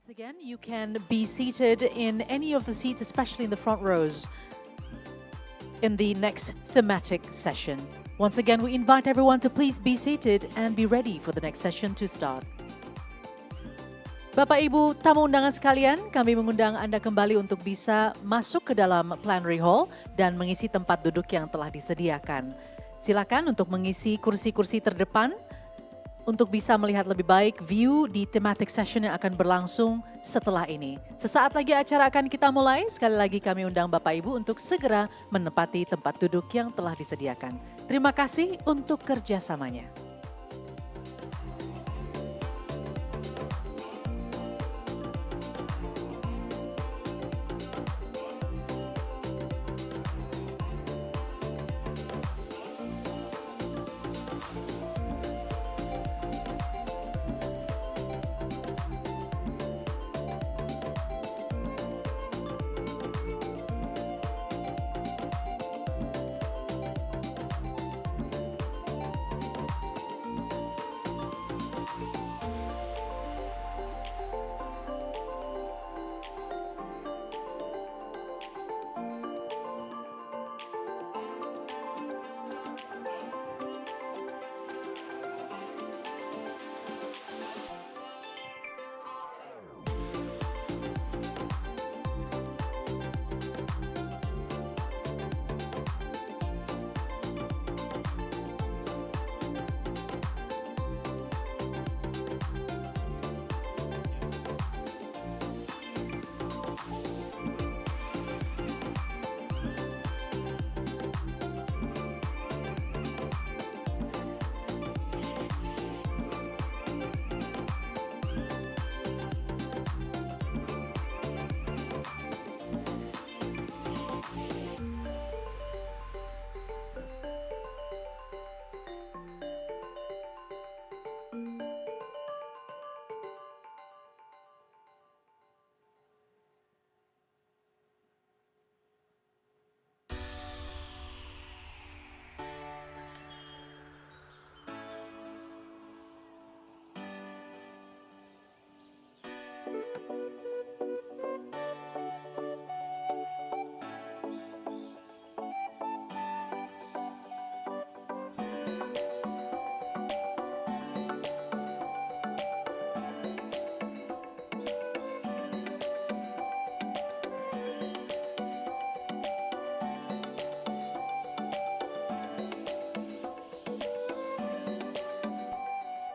Once again, you can be seated in any of the seats, especially in the front rows, in the next thematic session. Once again, we invite everyone to please be seated and be ready for the next session to start. Bapak Ibu tamu undangan sekalian, kami mengundang Anda kembali untuk bisa masuk ke dalam plenary hall dan mengisi tempat duduk yang telah disediakan. Silakan untuk mengisi kursi-kursi terdepan untuk bisa melihat lebih baik view di thematic session yang akan berlangsung setelah ini. Sesaat lagi acara akan kita mulai. Sekali lagi kami undang Bapak Ibu untuk segera menempati tempat duduk yang telah disediakan. Terima kasih untuk kerjasamanya.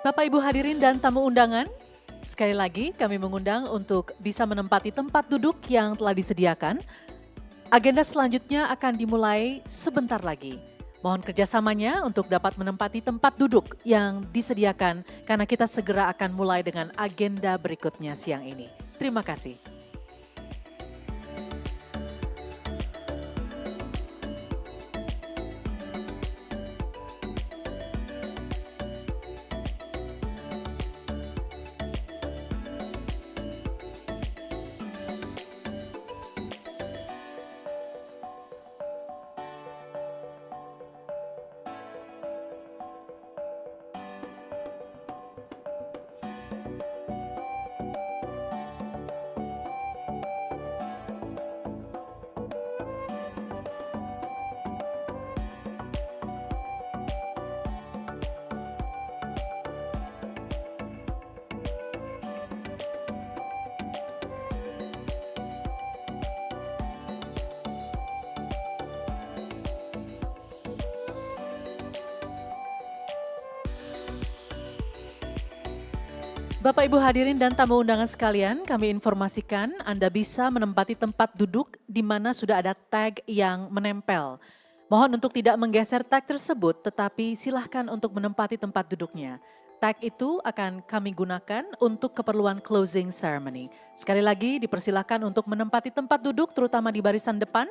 Bapak Ibu hadirin dan tamu undangan, sekali lagi kami mengundang untuk bisa menempati tempat duduk yang telah disediakan. Agenda selanjutnya akan dimulai sebentar lagi. Mohon kerjasamanya untuk dapat menempati tempat duduk yang disediakan karena kita segera akan mulai dengan agenda berikutnya siang ini. Terima kasih. Bapak Ibu hadirin dan tamu undangan sekalian, kami informasikan Anda bisa menempati tempat duduk di mana sudah ada tag yang menempel. Mohon untuk tidak menggeser tag tersebut, tetapi silahkan untuk menempati tempat duduknya. Tag itu akan kami gunakan untuk keperluan closing ceremony. Sekali lagi dipersilahkan untuk menempati tempat duduk terutama di barisan depan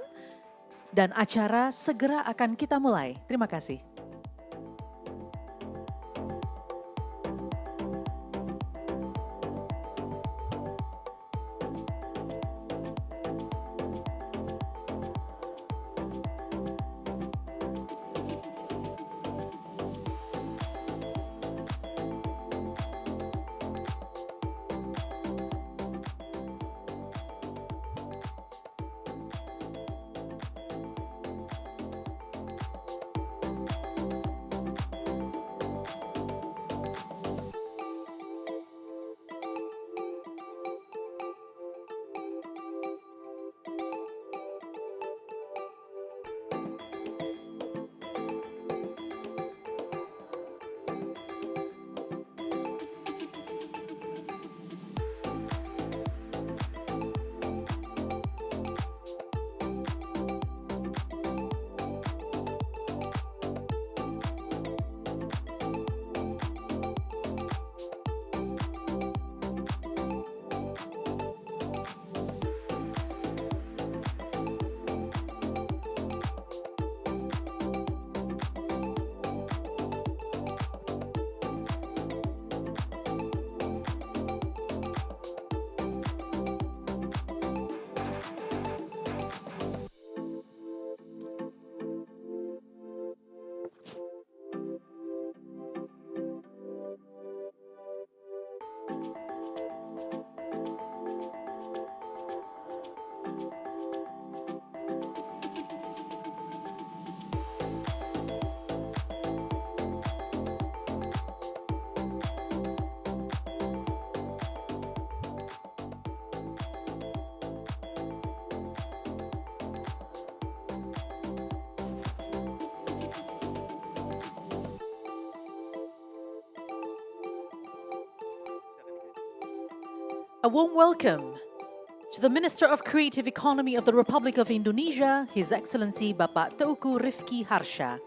dan acara segera akan kita mulai. Terima kasih. A warm welcome to the Minister of Creative Economy of the Republic of Indonesia, His Excellency Bapak Teuku Rifki Harsha.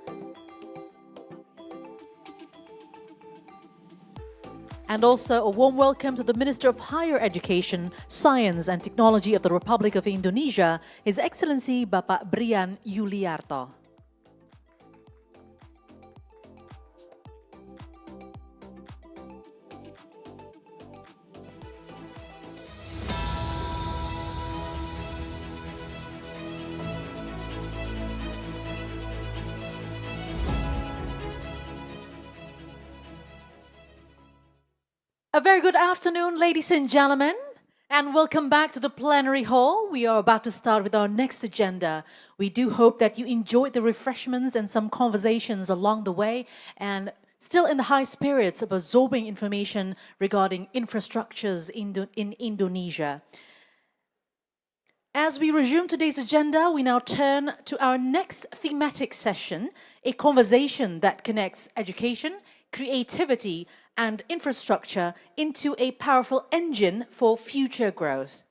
And also a warm welcome to the Minister of Higher Education, Science and Technology of the Republic of Indonesia, His Excellency Bapak Brian Yuliarto. A very good afternoon, ladies and gentlemen, and welcome back to the plenary hall. We are about to start with our next agenda. We do hope that you enjoyed the refreshments and some conversations along the way and still in the high spirits of absorbing information regarding infrastructures in Indonesia. As we resume today's agenda, we now turn to our next thematic session, a conversation that connects education, creativity, and infrastructure into a powerful engine for future growth.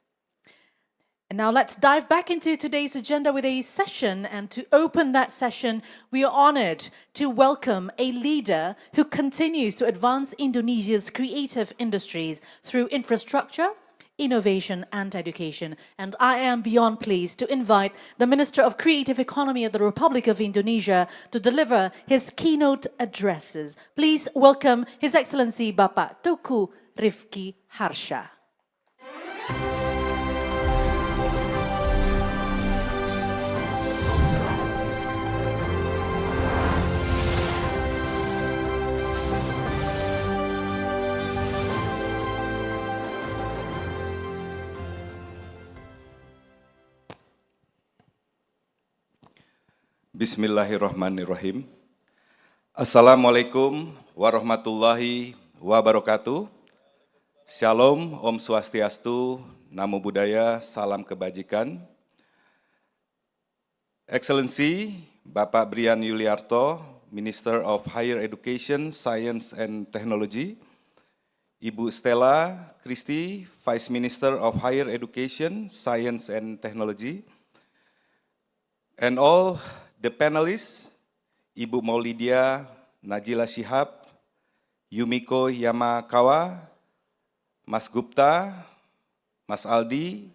And now let's dive back into today's agenda with a session. And to open that session, we are honored to welcome a leader who continues to advance Indonesia's creative industries through infrastructure, innovation and education. And I am beyond pleased to invite the Minister of Creative Economy of the Republic of Indonesia to deliver his keynote addresses. Please welcome His Excellency Bapak Teuku Rifki Harsha. Bismillahirrahmanirrahim. Assalamualaikum warahmatullahi wabarakatuh. Shalom, Om Swastiastu, Namo Buddhaya, Salam Kebajikan. Excellency Bapak Brian Yuliarto, Minister of Higher Education, Science and Technology. Ibu Stella Christie, Vice Minister of Higher Education, Science and Technology. And all the panelists, Ibu Maulidia Najila Shihab, Yumiko Yamakawa, Mas Gupta, Mas Aldi,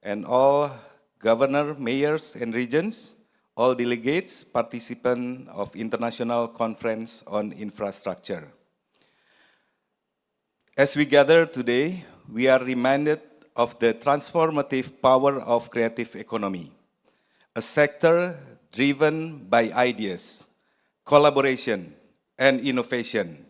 and all governor, mayors, and regions, all delegates, participants of International Conference on Infrastructure. As we gather today, we are reminded of the transformative power of creative economy, a sector driven by ideas, collaboration, and innovation.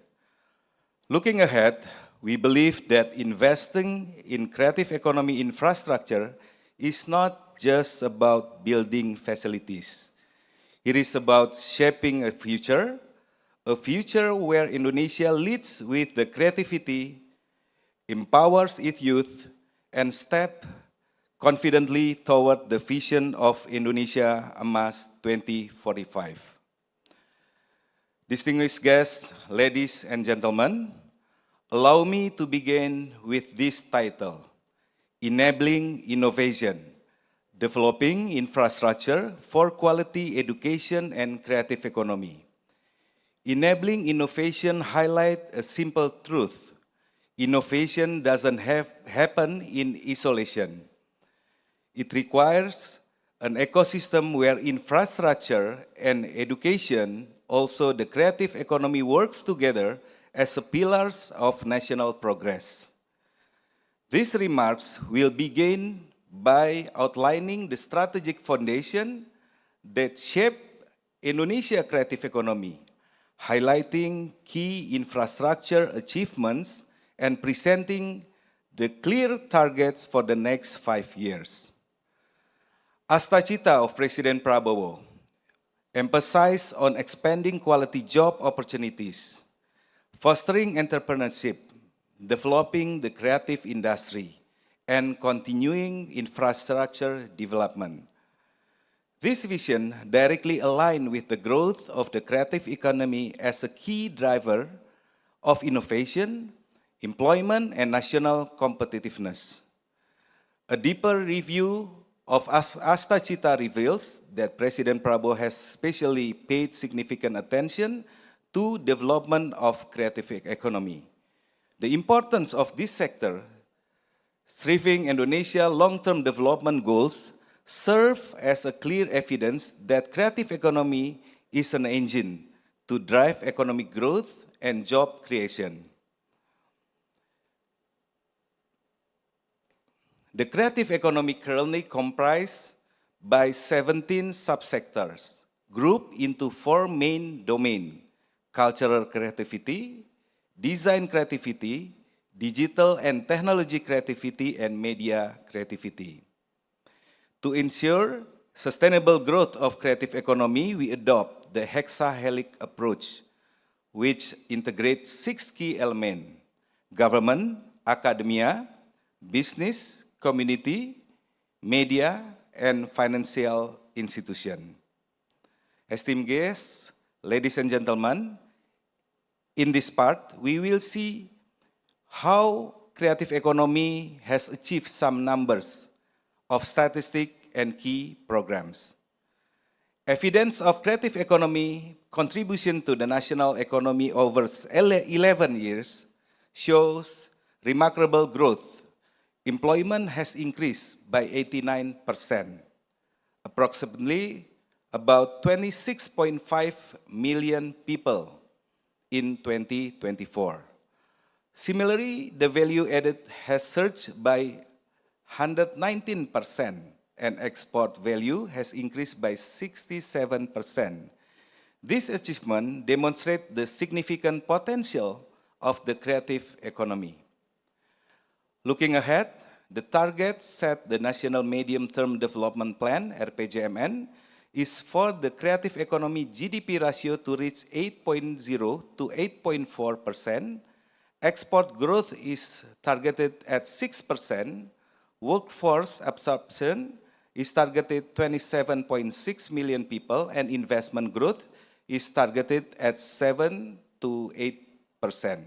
Looking ahead, we believe that investing in creative economy infrastructure is not just about building facilities. It is about shaping a future where Indonesia leads with the creativity, empowers its youth, and steps confidently toward the vision of Indonesia Emas 2045. Distinguished guests, ladies and gentlemen, allow me to begin with this title, Enabling Innovation, Developing Infrastructure for Quality Education and Creative Economy. Enabling innovation highlights a simple truth. Innovation doesn't happen in isolation. It requires an ecosystem where infrastructure and education, also the creative economy, works together as pillars of national progress. These remarks will begin by outlining the strategic foundation that shape Indonesia creative economy, highlighting key infrastructure achievements and presenting the clear targets for the next 5 years. Astacita of President Prabowo emphasized on expanding quality job opportunities, fostering entrepreneurship, developing the creative industry, and continuing infrastructure development. This vision directly aligns with the growth of the creative economy as a key driver of innovation, employment, and national competitiveness. A deeper review of Astacita reveals that President Prabowo has especially paid significant attention to development of creative economy. The importance of this sector, striving Indonesia long-term development goals, serve as a clear evidence that creative economy is an engine to drive economic growth and job creation. The creative economy currently comprised by 17 subsectors, grouped into 4 main domains: cultural creativity, design creativity, digital and technology creativity, and media creativity. To ensure sustainable growth of creative economy, we adopt the hexahelic approach, which integrates 6 key elements: government, academia, business, community, media, and financial institution. Esteemed guests, ladies and gentlemen, In this part, we will see how creative economy has achieved some numbers of statistics and key programs. Evidence of creative economy contribution to the national economy over 11 years shows remarkable growth. Employment has increased by 89%, approximately about 26.5 million people in 2024. Similarly, the value added has surged by 119%, and export value has increased by 67%. This achievement demonstrates the significant potential of the creative economy. Looking ahead, the target set the National Medium-Term Development Plan, RPJMN, is for the creative economy GDP ratio to reach 8.0 to 8.4%. Export growth is targeted at 6%. Workforce absorption is targeted 27.6 million people, and investment growth is targeted at 7 to 8%.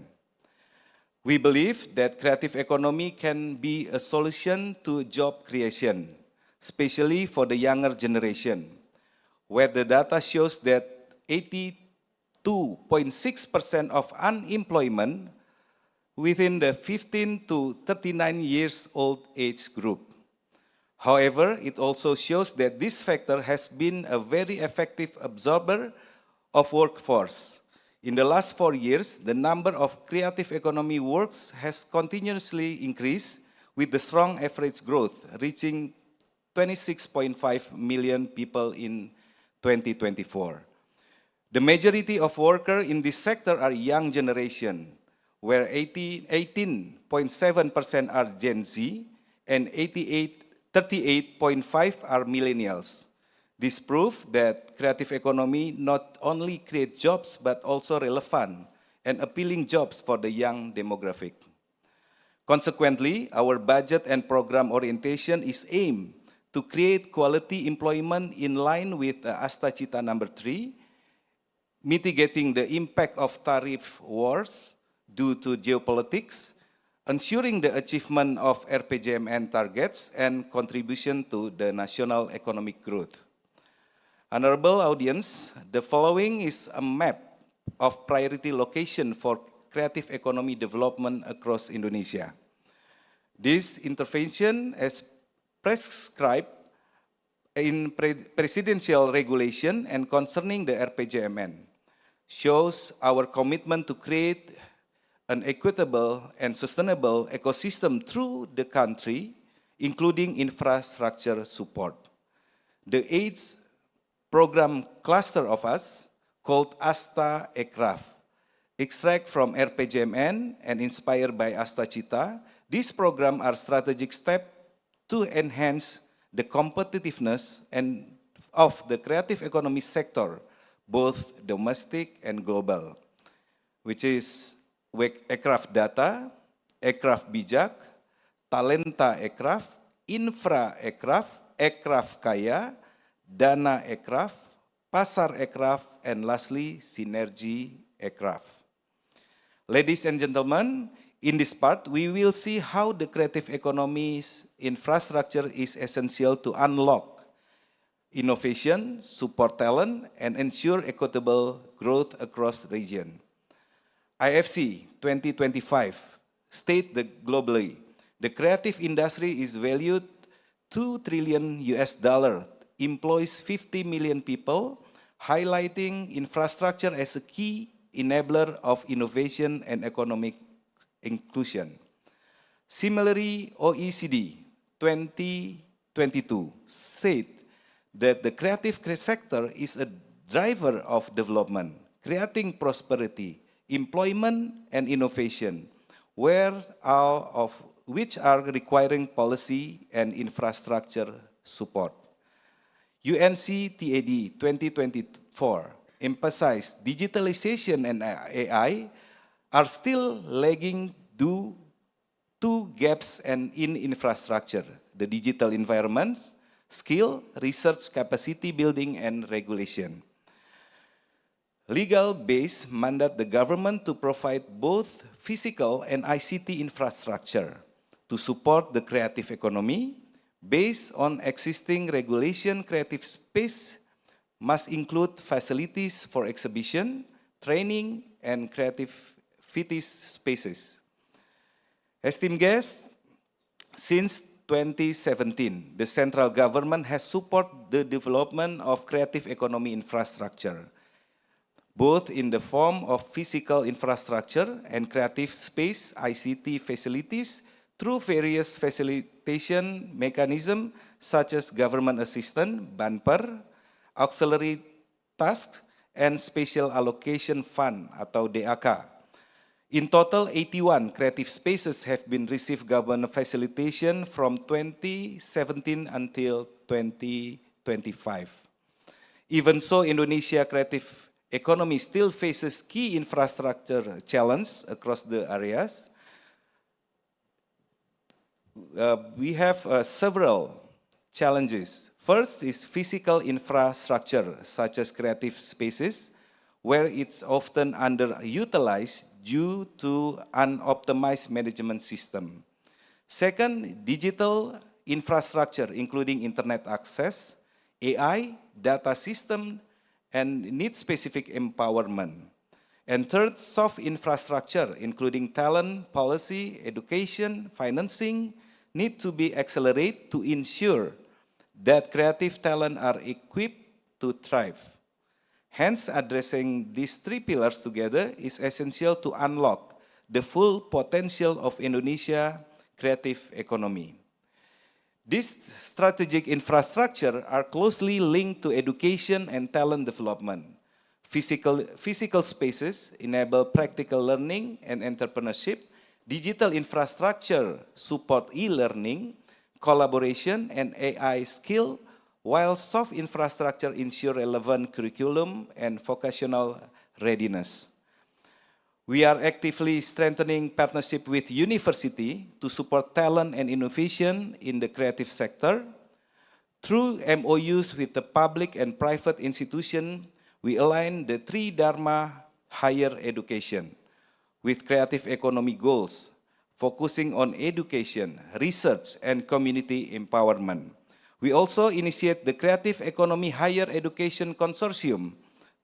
We believe that creative economy can be a solution to job creation, especially for the younger generation, where the data shows that 82.6% of unemployment within the 15 to 39 years old age group. However, it also shows that this factor has been a very effective absorber of workforce. In the last 4 years, the number of creative economy works has continuously increased with the strong average growth, reaching 26.5 million people in 2024. The majority of workers in this sector are young generation, where 18.7% are Gen Z and 38.5% are millennials. This proves that creative economy not only creates jobs, but also relevant and appealing jobs for the young demographic. Consequently, our budget and program orientation is aimed to create quality employment in line with Asta Cita number 3, mitigating the impact of tariff wars due to geopolitics, ensuring the achievement of RPJMN targets and contribution to the national economic growth. Honorable audience, the following is a map of priority location for creative economy development across Indonesia. This intervention is prescribed in presidential regulation and concerning the RPJMN shows our commitment to create an equitable and sustainable ecosystem through the country, including infrastructure support. The 8th program cluster of us, called Asta Ekraf, extract from RPJMN and inspired by Asta Cita, these programs are strategic steps to enhance the competitiveness of the creative economy sector, both domestic and global, which is Ekraf Data, Ekraf Bijak, Talenta Ekraf, Infra Ekraf, Ekraf Kaya, Dana Ekraf, Pasar Ekraf, and lastly, Sinergi Ekraf. Ladies and gentlemen, in this part, we will see how the creative economy's infrastructure is essential to unlock innovation, support talent, and ensure equitable growth across the region. IFC 2025 state that globally, the creative industry is valued $2 trillion, employs 50 million people, highlighting infrastructure as a key enabler of innovation and economic inclusion. Similarly, OECD 2022 said that the creative sector is a driver of development, creating prosperity, employment, and innovation, which are requiring policy and infrastructure support. UNCTAD 2024 emphasized digitalization and AI are still lagging due to gaps in infrastructure, the digital environments, skill, research capacity building, and regulation. Legal base mandate the government to provide both physical and ICT infrastructure to support the creative economy. Based on existing regulation, creative space must include facilities for exhibition, training, and creativity spaces. Esteemed guests, since 2017, the central government has supported the development of creative economy infrastructure, both in the form of physical infrastructure and creative space ICT facilities through various facilitation mechanisms such as government assistance, BANPER, auxiliary tasks, and special allocation fund atau DAK. In total, 81 creative spaces have been received government facilitation from 2017 until 2025. Even so, Indonesia creative economy still faces key infrastructure challenges across the areas. We have several challenges. First is physical infrastructure, such as creative spaces, where it's often underutilized due to unoptimized management system. Second, digital infrastructure, including internet access, AI, data system, and need-specific empowerment. And third, soft infrastructure, including talent, policy, education, financing, need to be accelerated to ensure that creative talent are equipped to thrive. Hence, addressing these three pillars together is essential to unlock the full potential of Indonesia creative economy. These strategic infrastructure are closely linked to education and talent development. Physical spaces enable practical learning and entrepreneurship. Digital infrastructure support e-learning, collaboration, and AI skill, while soft infrastructure ensure relevant curriculum and vocational readiness. We are actively strengthening partnership with university to support talent and innovation in the creative sector. Through MOUs with the public and private institutions, we align the three Dharma higher education with creative economy goals, focusing on education, research, and community empowerment. We also initiate the Creative Economy Higher Education Consortium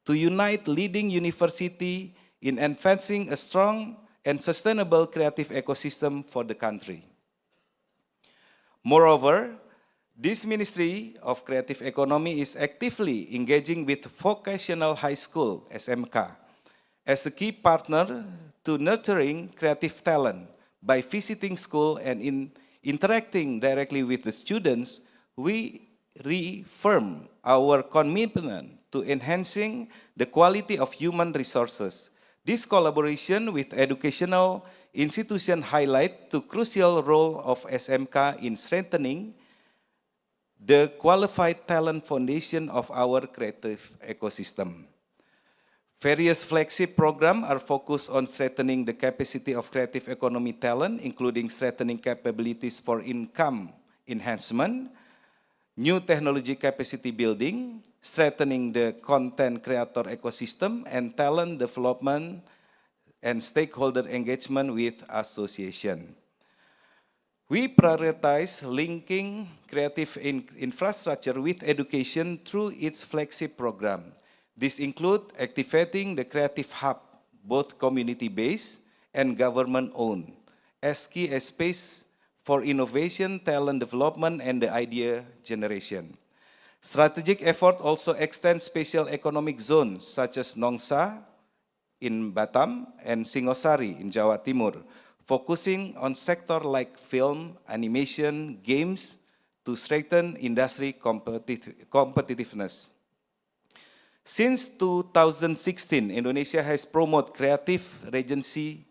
to unite leading universities in advancing a strong and sustainable creative ecosystem for the country. Moreover, this Ministry of Creative Economy is actively engaging with vocational high school, SMK, as a key partner to nurturing creative talent. By visiting school and interacting directly with the students, we reaffirm our commitment to enhancing the quality of human resources. This collaboration with educational institutions highlights the crucial role of SMK in strengthening the qualified talent foundation of our creative ecosystem. Various flagship programs are focused on strengthening the capacity of creative economy talent, including strengthening capabilities for income enhancement, new technology capacity building, strengthening the content creator ecosystem, and talent development and stakeholder engagement with association. We prioritize linking creative infrastructure with education through its flagship program. This includes activating the Creative Hub, both community-based and government-owned, as key space for innovation, talent development, and the idea generation. Strategic effort also extends special economic zones such as Nongsa in Batam and Singosari in Jawa Timur, focusing on sectors like film, animation, games to strengthen industry competitiveness. Since 2016, Indonesia has promoted creative regency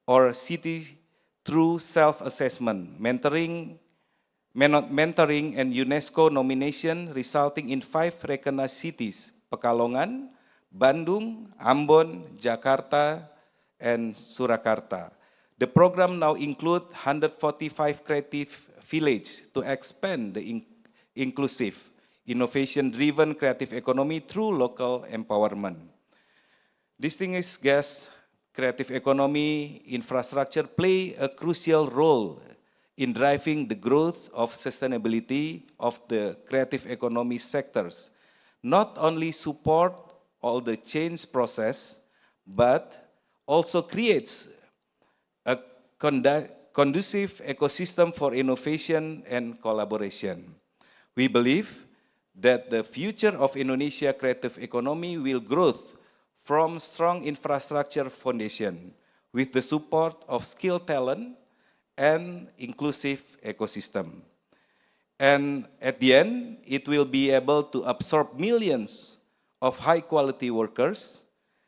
or city through self-assessment, mentoring, and UNESCO nomination, resulting in 5 recognized cities: Pekalongan, Bandung, Ambon, Jakarta, and Surakarta. The program now includes 145 creative villages to expand the inclusive, innovation-driven creative economy through local empowerment. Distinguished guests, creative economy infrastructure play a crucial role in driving the growth of sustainability of the creative economy sectors, not only support all the change process, but also creates a conducive ecosystem for innovation and collaboration. We believe that the future of Indonesia creative economy will grow from strong infrastructure foundation with the support of skilled talent and inclusive ecosystem. And at the end, it will be able to absorb millions of high-quality workers,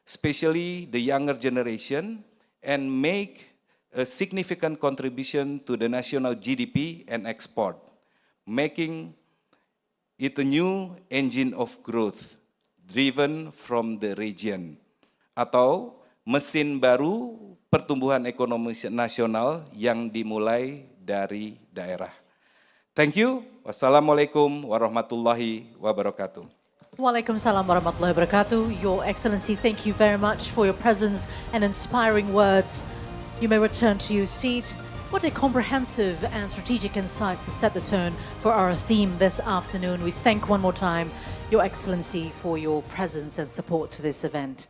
especially the younger generation, and make a significant contribution to the national GDP and export, making it a new engine of growth driven from the region, atau mesin baru pertumbuhan ekonomi nasional yang dimulai dari daerah. Thank you. Wassalamualaikum warahmatullahi wabarakatuh. Waalaikumsalam warahmatullahi wabarakatuh. Your Excellency, thank you very much for your presence and inspiring words. You may return to your seat. What a comprehensive and strategic insights to set the tone for our theme this afternoon. We thank one more time Your Excellency for your presence and support to this event.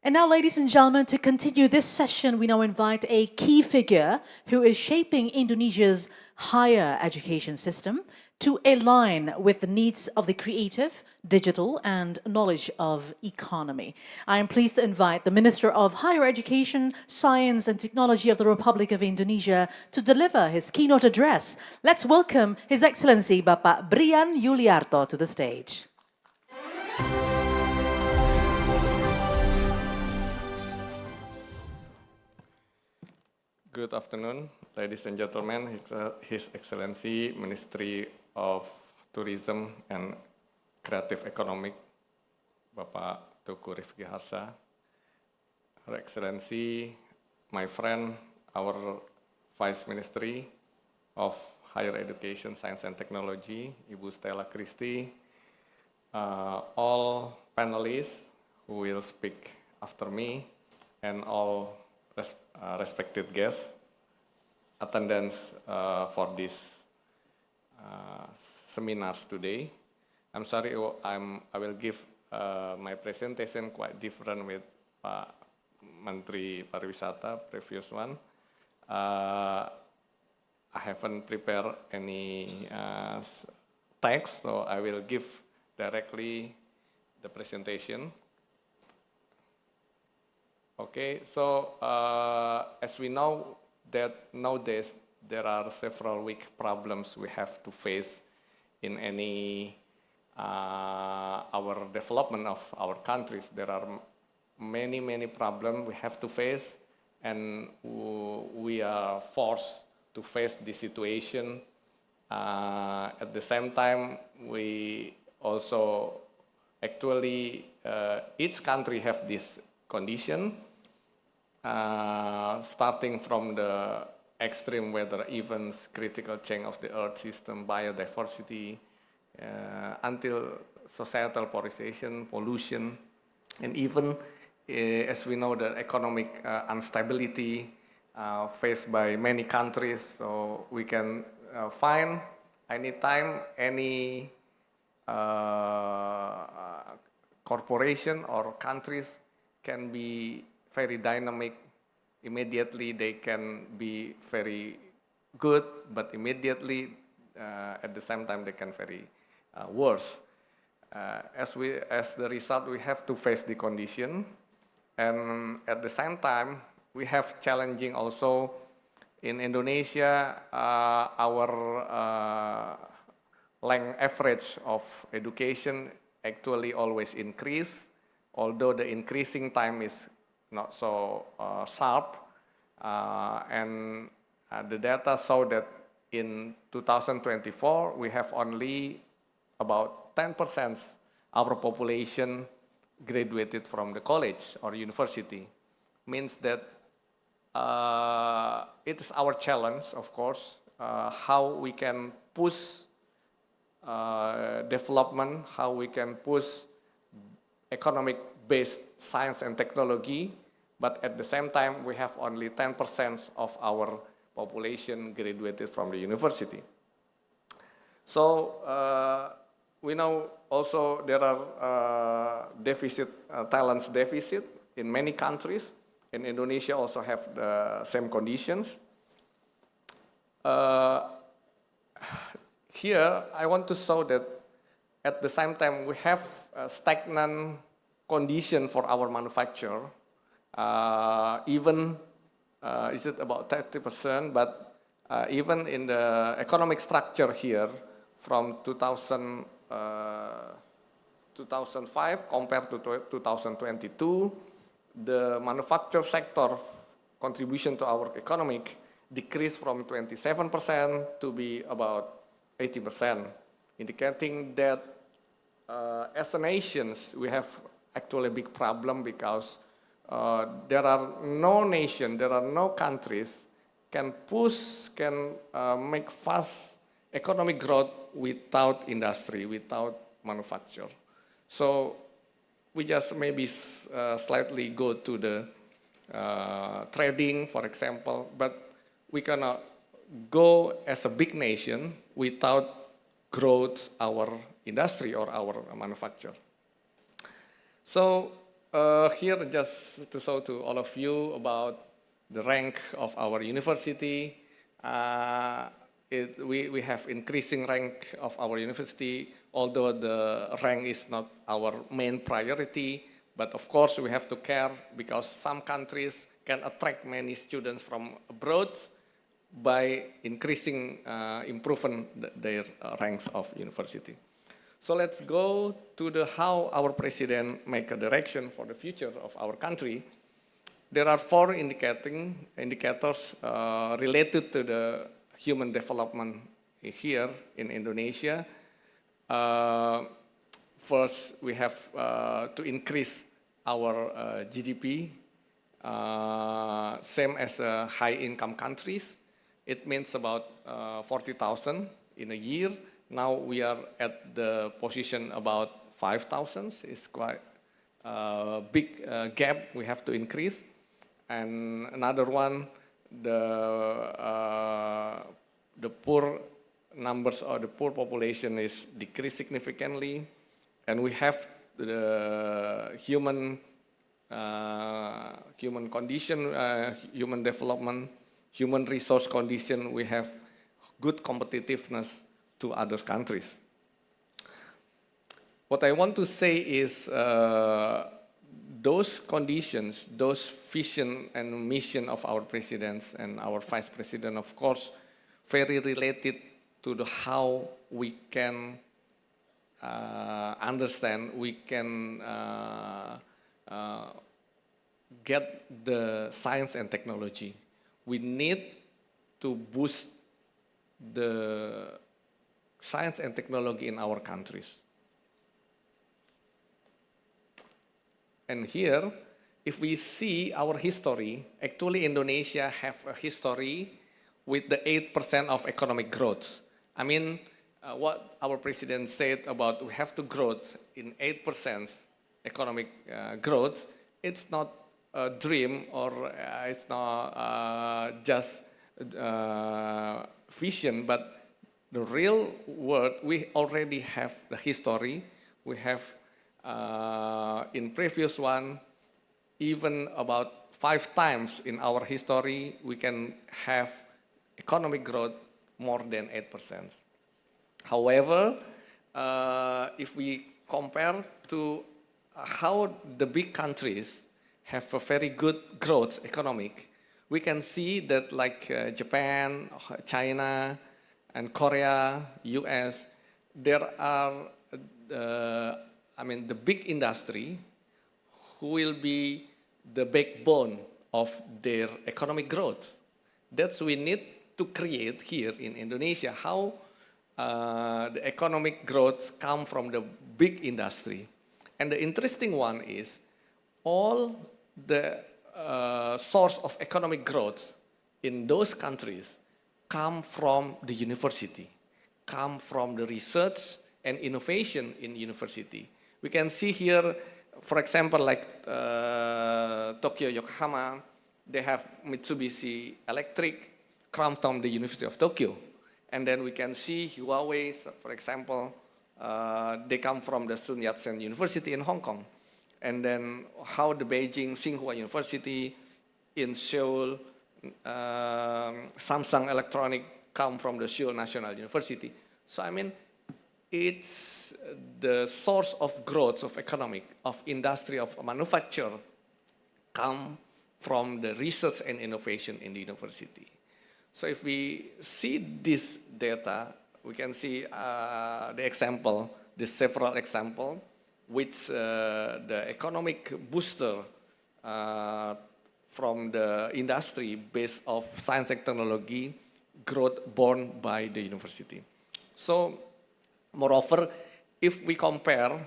And now, ladies and gentlemen, to continue this session, we now invite a key figure who is shaping Indonesia's higher education system to align with the needs of the creative, digital, and knowledge of economy. I am pleased to invite the Minister of Higher Education, Science and Technology of the Republic of Indonesia to deliver his keynote address. Let's welcome His Excellency Bapak Brian Yuliarto to the stage. Good afternoon, ladies and gentlemen. His Excellency Ministry of Tourism and Creative Economic, Bapak Tuku Rifki Harsa, Her Excellency, my friend, our Vice Ministry of Higher Education, Science and Technology, Ibu Stella Christie, all panelists who will speak after me, and all respected guests, attendance for this seminars today. I'm sorry, I will give my presentation quite different with Pak Menteri Pariwisata, previous one. I haven't prepared any text, so I will give directly the presentation. Okay, so as we know that nowadays there are several weak problems we have to face in any our development of our countries. There are many problems we have to face, and we are forced to face this situation. At the same time, we also actually each country have this condition, starting from the extreme weather events, critical change of the earth system, biodiversity, until societal polarization, pollution, and even, as we know, the economic instability faced by many countries. So we can find anytime any corporation or countries can be very dynamic. Immediately they can be very good, but immediately at the same time they can very worse. As the result, we have to face the condition, and at the same time we have challenging also in Indonesia. Our length average of education actually always increase, although the increasing time is not so sharp, and the data show that in 2024 we have only about 10% our population graduated from the college or university. Means that it is our challenge, of course, how we can push development, how we can push economic based science and technology, but at the same time, we have only 10% of our population graduated from the university. So we know also there are talents deficit in many countries, and Indonesia also have the same conditions. Here, I want to show that at the same time, we have a stagnant condition for our manufacture. Even, is it about 30%, but even in the economic structure here, from 2005 compared to 2022, the manufacture sector contribution to our economic decreased from 27% to be about 80%, indicating that as a nation, we have actually a big problem because there are no countries can make fast economic growth without industry, without manufacture. So we just maybe slightly go to the trading, for example, but we cannot go as a big nation without growth our industry or our manufacture. So here just to show to all of you about the rank of our university. We have increasing rank of our university, although the rank is not our main priority, but of course we have to care because some countries can attract many students from abroad by increasing, improving their ranks of university. So let's go to how our president make a direction for the future of our country. There are 4 indicators related to the human development here in Indonesia. First, we have to increase our GDP, same as high-income countries. It means about 40,000 in a year. Now we are at the position about 5,000. It's quite a big gap we have to increase. And another one, the poor numbers or the poor population is decreased significantly, and we have the human condition, human development, human resource condition. We have good competitiveness to other countries. What I want to say is those conditions, those vision and mission of our presidents and our vice president, of course, very related to how we can understand, we can get the science and technology. We need to boost the science and technology in our countries. And here, if we see our history, actually Indonesia have a history with the 8% of economic growth. I mean, what our president said about we have to grow in 8% economic growth, it's not a dream or it's not just vision, but the real world, we already have the history. We have in previous one, even about 5 times in our history, we can have economic growth more than 8%. However, if we compare to how the big countries have a very good growth economic, we can see that like Japan, China, and Korea, US, there are the big industry who will be the backbone of their economic growth. That's we need to create here in Indonesia, how the economic growth come from the big industry. And the interesting one is all the source of economic growth in those countries come from the university, come from the research and innovation in university. We can see here for example, like Tokyo, Yokohama, they have Mitsubishi Electric, Crompton, the University of Tokyo. And then we can see Huawei, for example, they come from the Sun Yat-sen University in Hong Kong. And then how the Beijing Tsinghua University in Seoul, Samsung Electronic come from the Seoul National University. So I mean, it's the source of growth of economic, of industry, of manufacture come from the research and innovation in the university. So if we see this data, we can see the example, the several examples, which the economic booster from the industry based of science and technology growth born by the university. So moreover, if we compare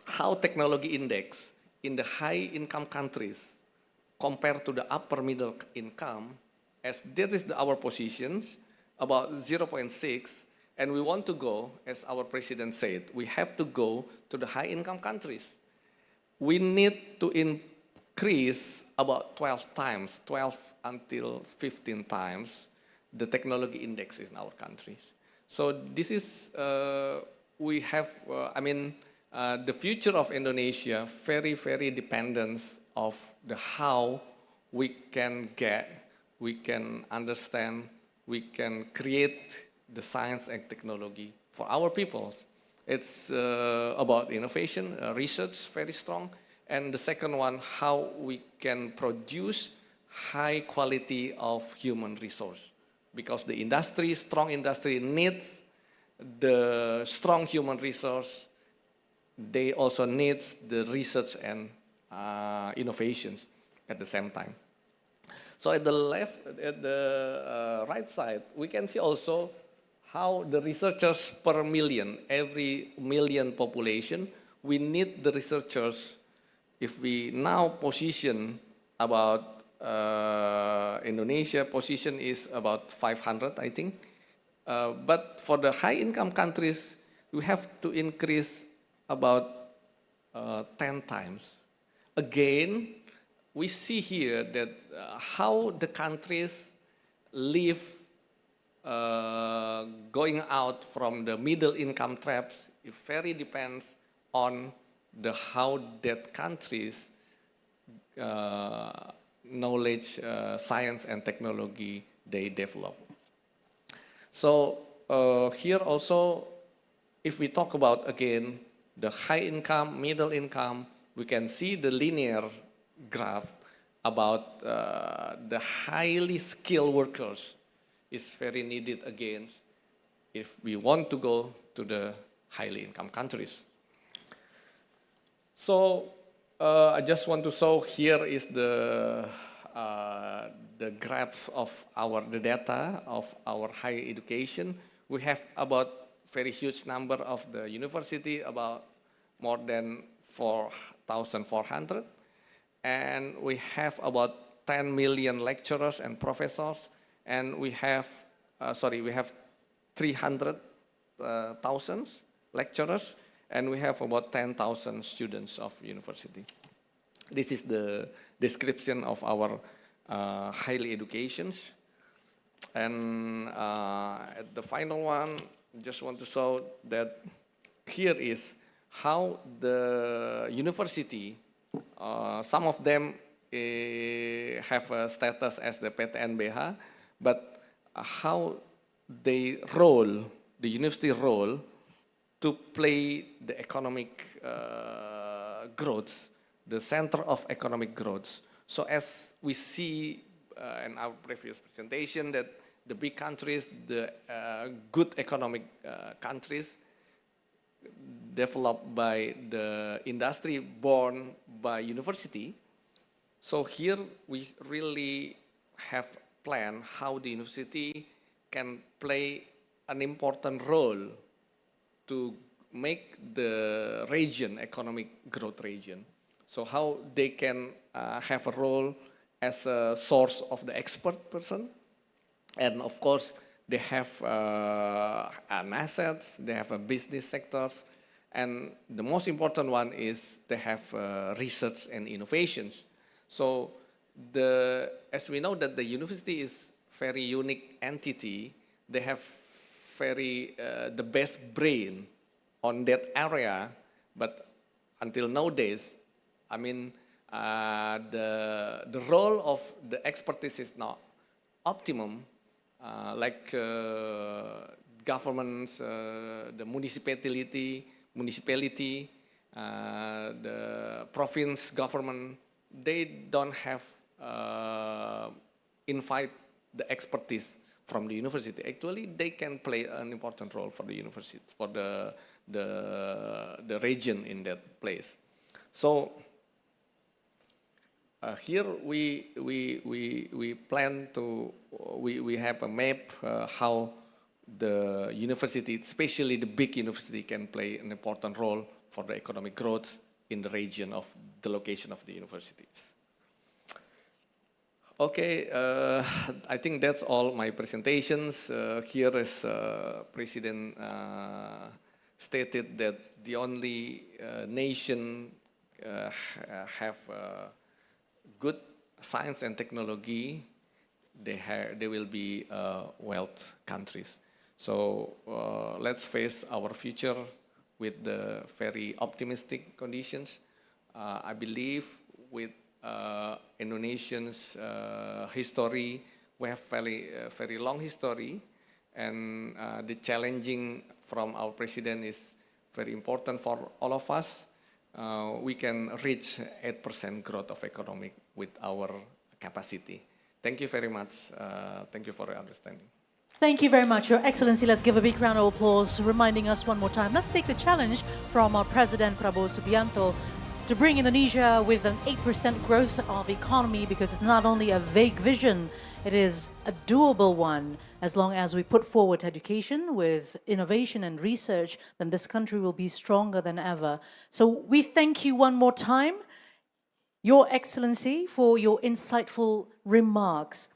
how technology index in the high income countries compared to the upper middle income, as that is our positions, about 0.6, and we want to go, as our president said, we have to go to the high income countries. We need to increase about 12 times, 12 until 15 times the technology index in our countries. So this is, we have, the future of Indonesia very, very dependent of the how we can get, we can understand, we can create the science and technology for our peoples. It's about innovation, research, very strong. And the second one, how we can produce high quality of human resource. Because the industry, strong industry needs the strong human resource. They also need the research and innovations at the same time. So at the left, at the right side, we can see also how the researchers per million, every million population, we need the researchers. If we now position about Indonesia position is about 500, I think. But for the high income countries, we have to increase about 10 times. Again, we see here that how the countries live going out from the middle income traps, it very depends on the how that countries knowledge, science and technology they develop. So here also, if we talk about again the high income, middle income, we can see the linear graph about the highly skilled workers is very needed again if we want to go to the highly income countries. So I just want to show here is the graphs of the data of our higher education. We have about very huge number of the university, about more than 4,400. And we have about 10 million lecturers and professors. And we have, we have 300,000 lecturers. And we have about 10,000 students of university. This is the description of our highly educations. And at the final one, just want to show that here is how the university, some of them have a status as the PTNBH, but how they role, the university role, to play the economic growth, the center of economic growth. So as we see in our previous presentation that the big countries, the good economic countries developed by the industry born by university. So here we really have planned how the university can play an important role to make the region economic growth region. So how they can have a role as a source of the expert person. And of course, they have an assets, they have a business sectors, And the most important one is they have research and innovations. So as we know that the university is very unique entity, they have the best brain on that area, but until nowadays, I mean, the role of the expertise is not optimum, like governments, the municipality, the province government, they don't have invite the expertise from the university. Actually, they can play an important role for the university, for the region in that place. So here we plan to, we have a map how the university, especially the big university, can play an important role for the economic growth in the region of the location of the universities. Okay, I think that's all my presentations. Here is President stated that the only nation have good science and technology, they will be wealth countries. So let's face our future with the very optimistic conditions. I believe with Indonesian's history, we have very long history, and the challenging from our president is very important for all of us. We can reach 8% growth of economic with our capacity. Thank you very much. Thank you for your understanding. Thank you very much, Your Excellency. Let's give a big round of applause, reminding us one more time. Let's take the challenge from our President Prabowo Subianto to bring Indonesia with an 8% growth of economy, because it's not only a vague vision, it is a doable one. As long as we put forward education with innovation and research, then this country will be stronger than ever. So we thank you one more time, Your Excellency, for your insightful remarks.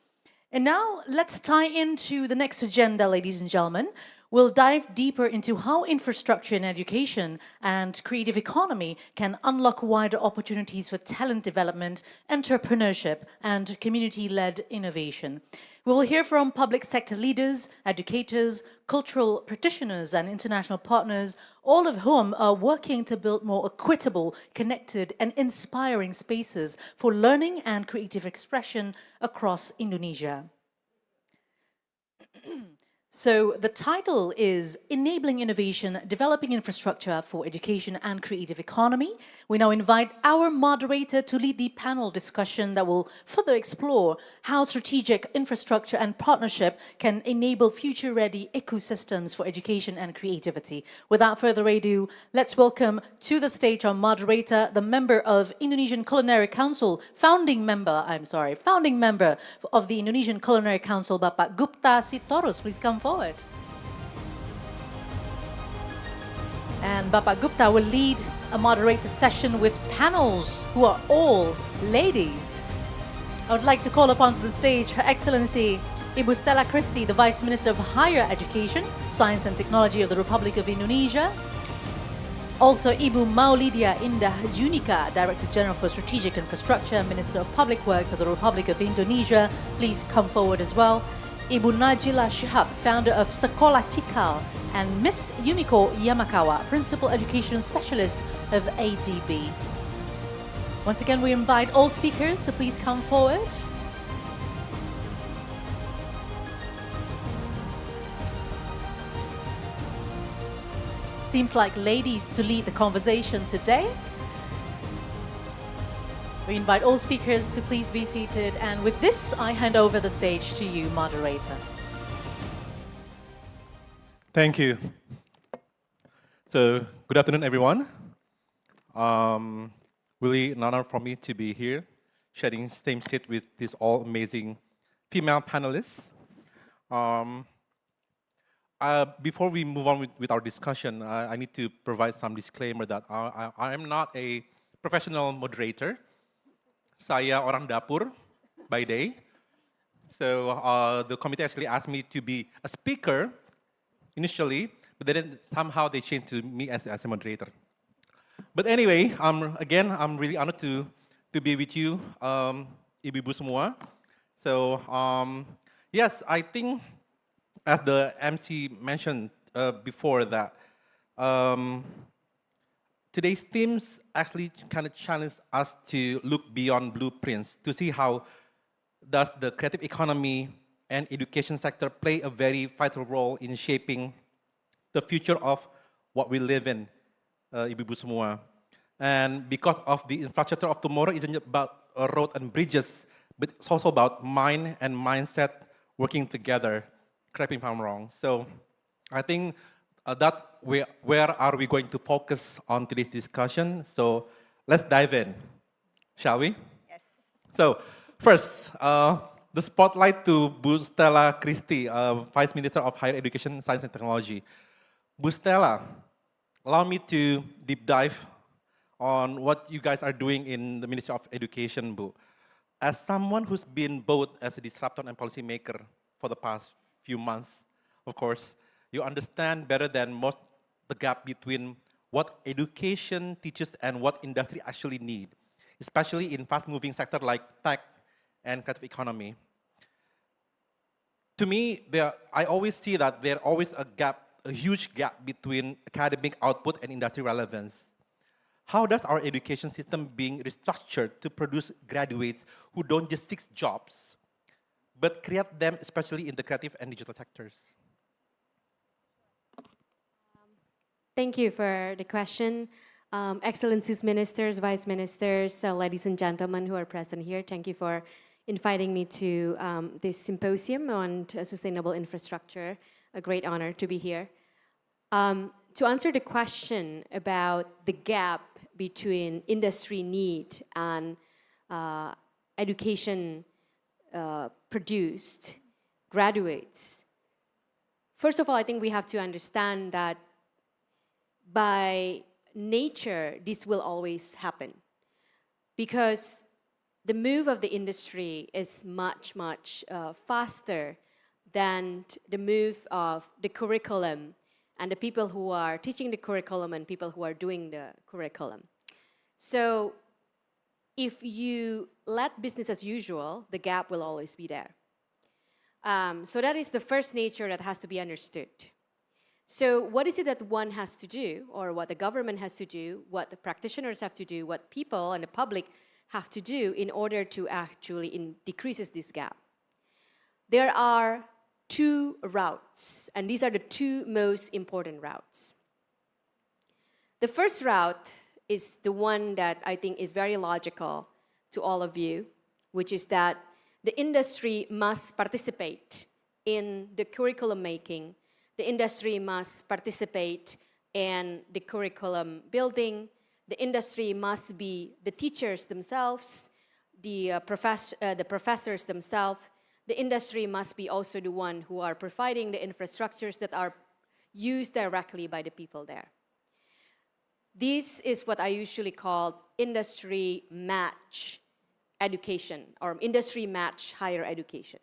And now let's tie into the next agenda, ladies and gentlemen. We'll dive deeper into how infrastructure in education and creative economy can unlock wider opportunities for talent development, entrepreneurship, and community-led innovation. We will hear from public sector leaders, educators, cultural practitioners, and international partners, all of whom are working to build more equitable, connected, and inspiring spaces for learning and creative expression across Indonesia. So the title is Enabling Innovation, Developing Infrastructure for Education and Creative Economy. We now invite our moderator to lead the panel discussion that will further explore how strategic infrastructure and partnership can enable future-ready ecosystems for education and creativity. Without further ado, let's welcome to the stage our moderator, the member of Indonesian Culinary Council, founding member of the Indonesian Culinary Council, Bapak Gupta Sitorus. Please come forward. And Bapak Gupta will lead a moderated session with panels who are all ladies. I would like to call upon to the stage Her Excellency Ibu Stella Christie, the Vice Minister of Higher Education, Science and Technology of the Republic of Indonesia. Also Ibu Maulidia Indah Junika, Director General for Strategic Infrastructure, Minister of Public Works of the Republic of Indonesia. Please come forward as well. Ibu Najila Shihab, founder of Sekolah Cikal, and Miss Yumiko Yamakawa, Principal Education Specialist of ADB. Once again, we invite all speakers to please come forward. Seems like ladies to lead the conversation today. We invite all speakers to please be seated, and with this, I hand over the stage to you, moderator. Thank you. So, good afternoon, everyone. Really an honor for me to be here, sharing same stage with these all amazing female panelists. Before we move on with our discussion, I need to provide some disclaimer that I am not a professional moderator. Saya orang dapur by day. So the committee actually asked me to be a speaker initially, but then somehow they changed to me as a moderator. But anyway, again, I'm really honored to be with you, ibu-ibu semua. So yes, I think as the MC mentioned before that, today's themes actually kind of challenge us to look beyond blueprints to see how does the creative economy and education sector play a very vital role in shaping the future of what we live in, ibu-ibu semua. And because of the infrastructure of tomorrow isn't about road and bridges, but it's also about mind and mindset working together. Correct me if I'm wrong. So I think where are we going to focus on today's discussion? So let's dive in, shall we? Yes. So first, the spotlight to Bu Stella Christie, Vice Minister of Higher Education, Science and Technology. Bu Stella, allow me to deep dive on what you guys are doing in the Ministry of Education, Bu. As someone who's been both as a disruptor and policymaker for the past few months, of course, you understand better than most the gap between what education teaches and what industry actually need, especially in fast-moving sectors like tech and creative economy. To me, I always see that there's always a gap, a huge gap between academic output and industry relevance. How does our education system being restructured to produce graduates who don't just seek jobs, but create them especially in the creative and digital sectors? Thank you for the question. Excellencies, ministers, vice ministers, ladies and gentlemen who are present here, thank you for inviting me to this symposium on sustainable infrastructure. A great honor to be here. To answer the question about the gap between industry need and education produced graduates, first of all, I think we have to understand that by nature, this will always happen because the move of the industry is much, much faster than the move of the curriculum and the people who are teaching the curriculum and people who are doing the curriculum. So if you let business as usual, the gap will always be there. So that is the first nature that has to be understood. So what is it that one has to do, or what the government has to do, what the practitioners have to do, what people and the public have to do in order to actually decreases this gap? There are two routes, and these are the two most important routes. The first route is the one that I think is very logical to all of you, which is that the industry must participate in the curriculum making. The industry must participate in the curriculum building. The industry must be the teachers themselves, the professors themselves. The industry must be also the one who are providing the infrastructures that are used directly by the people there. This is what I usually call industry match education or industry match higher education.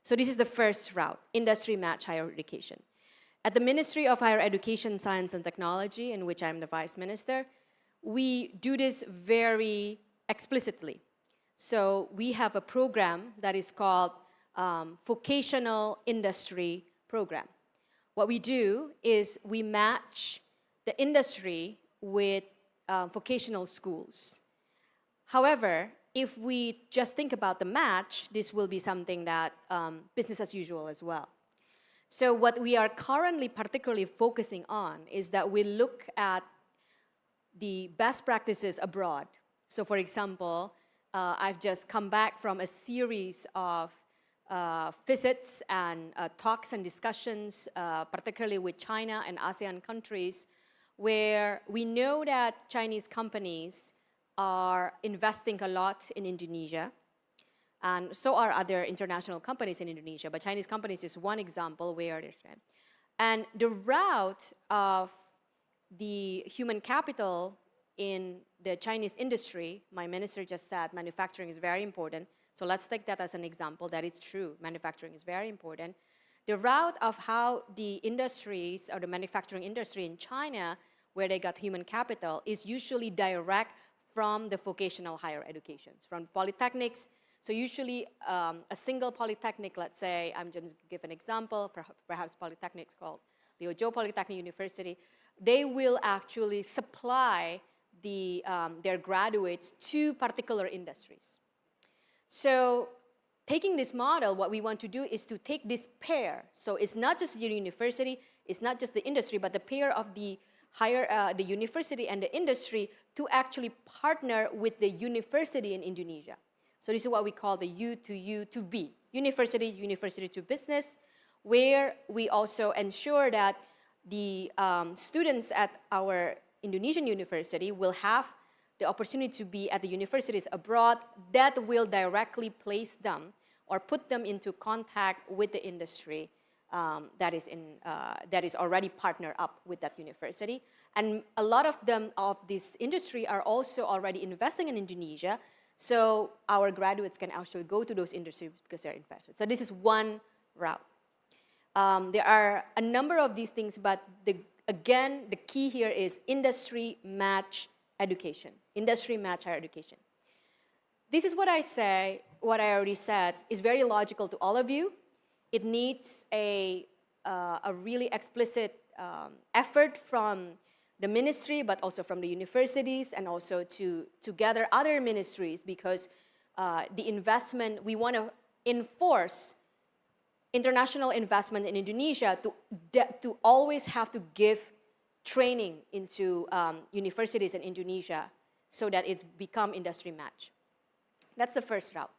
So this is the first route, industry match higher education. At the Ministry of Higher Education, Science and Technology, in which I'm the Vice Minister, we do this very explicitly. So we have a program that is called Vocational Industry Program. What we do is we match the industry with vocational schools. However, if we just think about the match, this will be something that business as usual as well. So what we are currently particularly focusing on is that we look at the best practices abroad. So for example, I've just come back from a series of visits and talks and discussions, particularly with China and ASEAN countries, where we know that Chinese companies are investing a lot in Indonesia, and so are other international companies in Indonesia, but Chinese companies is one example where there's, and the route of the human capital in the Chinese industry, my minister just said manufacturing is very important, so let's take that as an example. That is true, manufacturing is very important. The route of how the industries or the manufacturing industry in China, where they got human capital, is usually direct from the vocational higher educations, from polytechnics. So usually a single polytechnic, let's say, I'm just give an example, perhaps polytechnics called Liuzhou Polytechnic University, they will actually supply their graduates to particular industries. So taking this model, what we want to do is to take this pair. So it's not just the university, it's not just the industry, but the pair of the the university and the industry to actually partner with the university in Indonesia. So this is what we call the U to U to B, university to business, where we also ensure that the students at our Indonesian university will have the opportunity to be at the universities abroad that will directly place them or put them into contact with the industry that is already partnered up with that university. And a lot of them of this industry are also already investing in Indonesia, so our graduates can actually go to those industries because they're invested. So this is one route. There are a number of these things, but again, the key here is industry match education, industry match higher education. This is what I say, what I already said, is very logical to all of you. It needs a really explicit effort from the ministry, but also from the universities, and also to gather other ministries, because the investment, we want to enforce international investment in Indonesia to always have to give training into universities in Indonesia so that it's become industry match. That's the first route.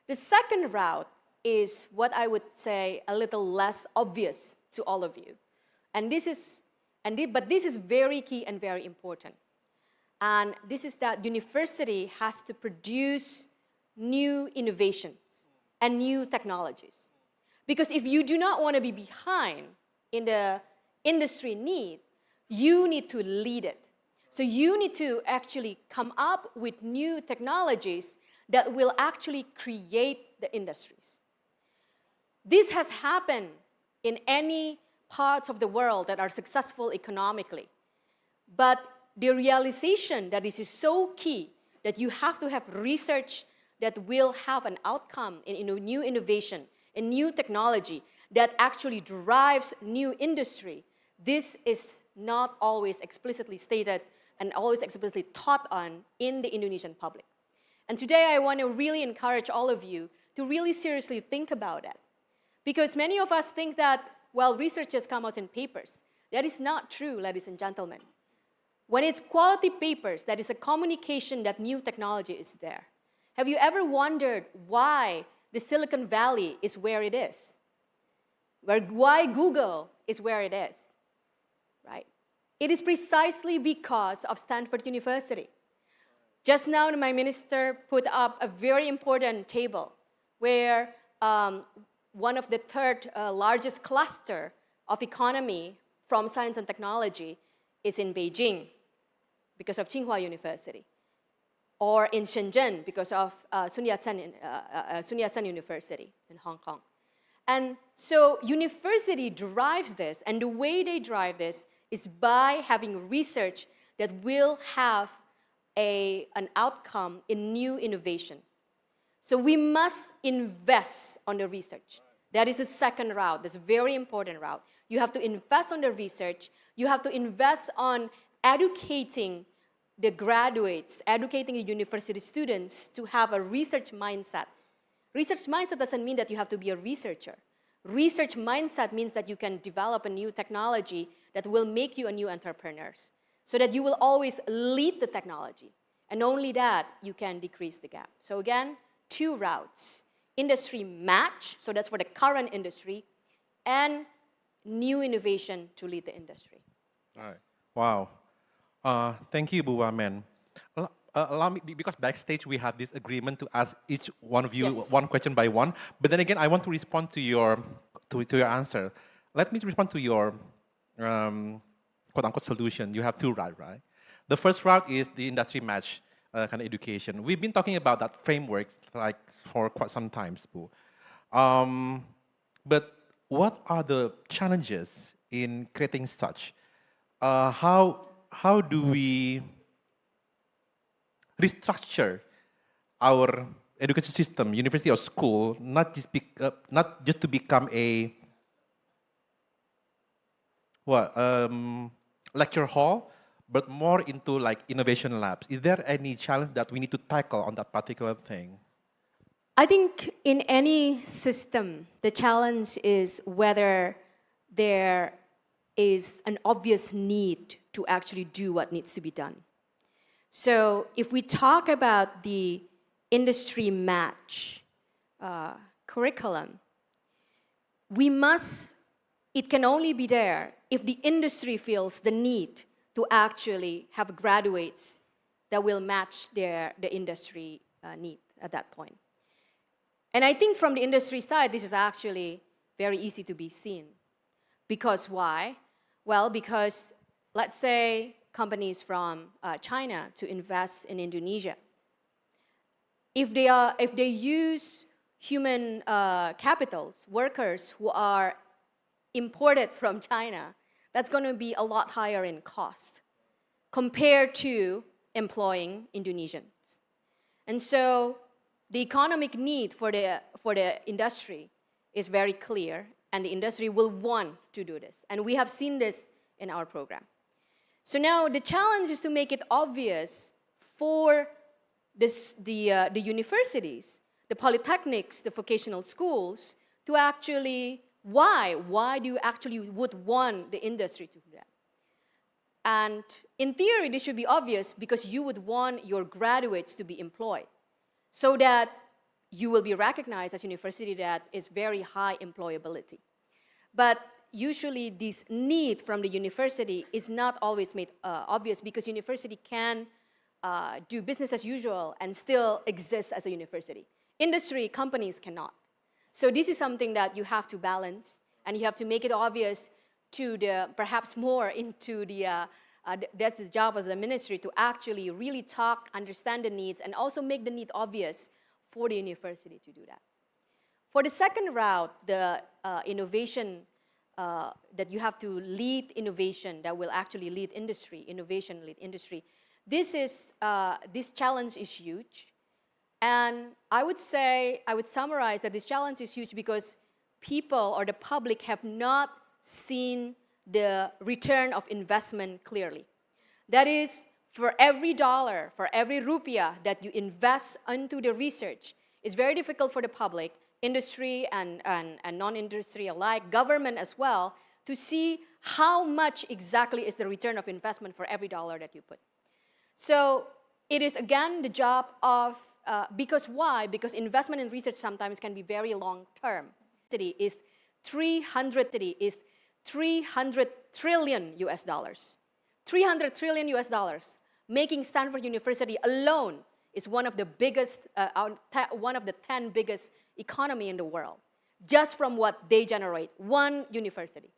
The second route is what I would say a little less obvious to all of you. And this is, but this is very key and very important. And this is that university has to produce new innovations and new technologies. Because if you do not want to be behind in the industry need, you need to lead it. So you need to actually come up with new technologies that will actually create the industries. This has happened in any parts of the world that are successful economically. But the realization that this is so key, that you have to have research that will have an outcome in new innovation, in new technology that actually drives new industry, this is not always explicitly stated and always explicitly taught on in the Indonesian public. And today I want to really encourage all of you to really seriously think about that. Because many of us think that, well, research just comes out in papers. That is not true, ladies and gentlemen. When it's quality papers, that is a communication that new technology is there. Have you ever wondered why the Silicon Valley is where it is? Why Google is where it is, right? It is precisely because of Stanford University. Just now, my minister put up a very important table where one of the third largest cluster of economy from science and technology is in Beijing because of Tsinghua University, or in Shenzhen because of Sun Yat-sen University in Hong Kong. And so university drives this, and the way they drive this is by having research that will have an outcome in new innovation. So we must invest on the research. That is the second route. That's a very important route. You have to invest on the research. You have to invest on educating the graduates, educating the university students to have a research mindset. Research mindset doesn't mean that you have to be a researcher. Research mindset means that you can develop a new technology that will make you a new entrepreneur, so that you will always lead the technology. And only that, you can decrease the gap. So again, two routes. Industry match, so that's for the current industry, and new innovation to lead the industry. All right. Wow. Thank you, Bu Wamen. Allow me, because backstage we have this agreement to ask each one of you one question by one. But then again, I want to respond to your answer. Let me respond to your quote-unquote solution. You have two routes, right? The first route is the industry match kind of education. We've been talking about that framework like for quite some time, Bu. But what are the challenges in creating such? How do we restructure our education system, university or school, not just to become a lecture hall, but more into like innovation labs? Is there any challenge that we need to tackle on that particular thing? I think in any system, the challenge is whether there is an obvious need to actually do what needs to be done. So if we talk about the industry match curriculum, it can only be there if the industry feels the need to actually have graduates that will match the industry need at that point. And I think from the industry side, this is actually very easy to be seen. Because why? Well, because let's say companies from China to invest in Indonesia. If they use human capitals, workers who are imported from China, that's going to be a lot higher in cost compared to employing Indonesians. And so the economic need for the industry is very clear, and the industry will want to do this. And we have seen this in our program. So now the challenge is to make it obvious for the universities, the polytechnics, the vocational schools, to actually, why do you actually would want the industry to do that? And in theory, this should be obvious because you would want your graduates to be employed so that you will be recognized as a university that is very high employability. But usually this need from the university is not always made obvious because university can do business as usual and still exist as a university. Industry, companies cannot. So this is something that you have to balance, and you have to make it obvious to perhaps more into that's the job of the ministry, to actually really talk, understand the needs, and also make the need obvious for the university to do that. For the second route, the innovation, that you have to lead innovation that will actually lead industry, innovation lead industry. This challenge is huge. And I would summarize that this challenge is huge because people or the public have not seen the return of investment clearly. That is, for every dollar, for every rupiah that you invest into the research, it's very difficult for the public, industry and non-industry alike, government as well, to see how much exactly is the return of investment for every dollar that you put. So it is again the job of, because why? Because investment in research sometimes can be very long-term. It is 300 trillion US dollars. 300 trillion US dollars. Making Stanford University alone is one of the biggest, one of the 10 biggest economy in the world, just from what they generate, one university.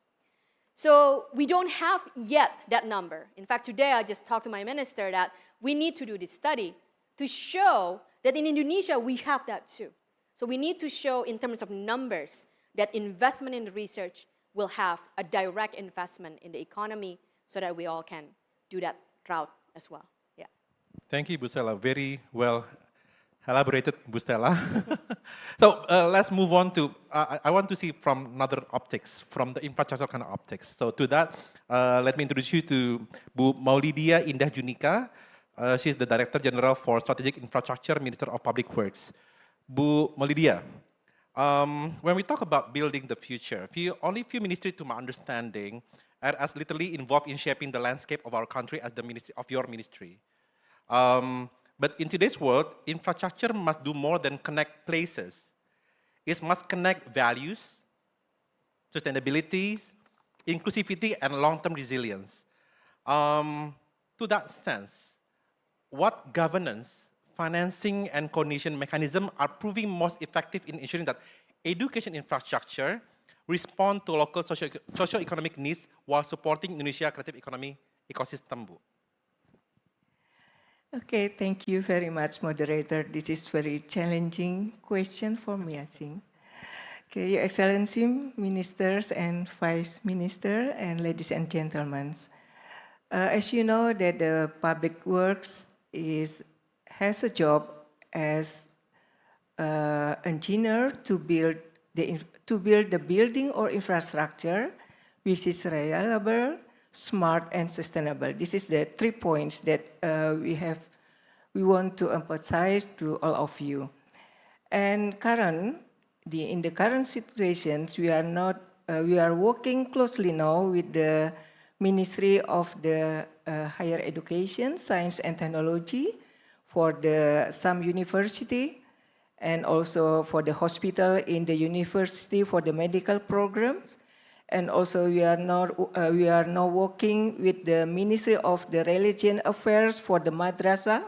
So we don't have yet that number. In fact, today I just talked to my minister that we need to do this study to show that in Indonesia we have that too. So we need to show in terms of numbers that investment in research will have a direct investment in the economy so that we all can do that route as well. Yeah. Thank you, Bu Stella. Very well elaborated, Bu Stella. So let's move on to, I want to see from another optics, from the infrastructure kind of optics. So to that, let me introduce you to Bu Maulidia Indah Junika. She's the Director General for Strategic Infrastructure, Minister of Public Works. Bu Maulidia, when we talk about building the future, only few ministries, to my understanding, are as literally involved in shaping the landscape of our country as the ministry of your ministry. But in today's world, infrastructure must do more than connect places. It must connect values, sustainability, inclusivity, and long-term resilience. To that sense, what governance, financing, and coordination mechanisms are proving most effective in ensuring that education infrastructure respond to local socio-economic needs while supporting Indonesia's creative economy ecosystem, Bu? Okay, thank you very much, moderator. This is very challenging question for me, I think. Okay, Your Excellency, Ministers and Vice Minister, and ladies and gentlemen. As you know, that the Public Works has a job as engineer to build the building or infrastructure which is reliable, smart, and sustainable. This is the 3 points that we want to emphasize to all of you. And in the current situations, we are working closely now with the Ministry of the Higher Education, Science and Technology for some university, and also for the hospital in the university for the medical programs. And also we are now working with the Ministry of the Religion Affairs for the madrasa.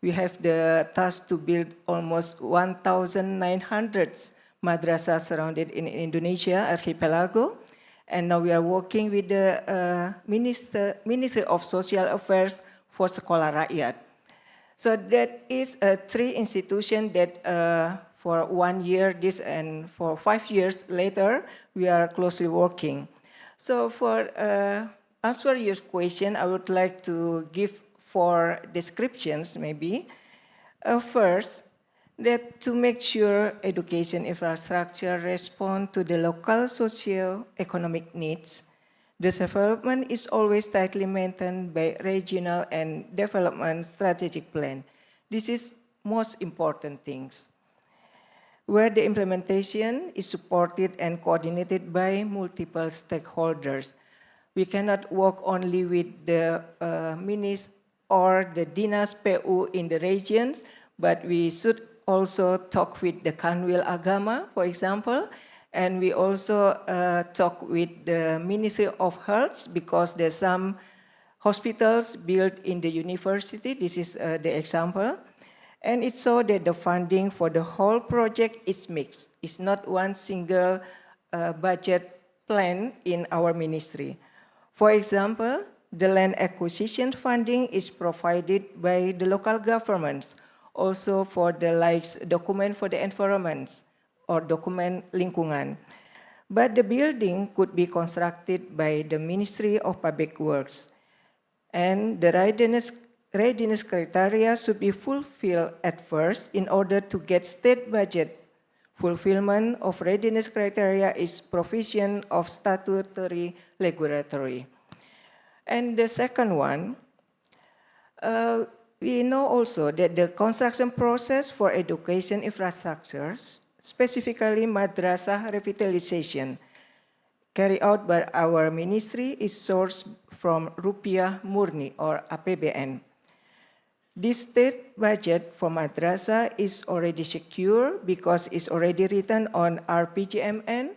We have the task to build almost 1,900 madrasas surrounded in Indonesia archipelago. And now we are working with the Ministry of Social Affairs for Sekolah Rakyat. So that is 3 institutions that for 1 year and for 5 years later, we are closely working. So for answer your question, I would like to give 4 descriptions maybe. First, that to make sure education infrastructure respond to the local socio-economic needs, the development is always tightly maintained by regional and development strategic plan. This is most important things, where the implementation is supported and coordinated by multiple stakeholders. We cannot work only with the minis or the dinas PU in the regions, but we should also talk with the Kanwil Agama, for example, and we also talk with the Ministry of Health because there's some hospitals built in the university. This is the example. And it's so that the funding for the whole project is mixed. It's not one single budget plan in our ministry. For example, the land acquisition funding is provided by the local governments, also for the document for the environment or document lingkungan. But the building could be constructed by the Ministry of Public Works. And the readiness criteria should be fulfilled at first in order to get state budget. Fulfillment of readiness criteria is provision of statutory regulatory. And the second one, we know also that the construction process for education infrastructures, specifically madrasah revitalization, carried out by our ministry is sourced from Rupiah Murni or APBN. This state budget for madrasah is already secure because it's already written on RPJMN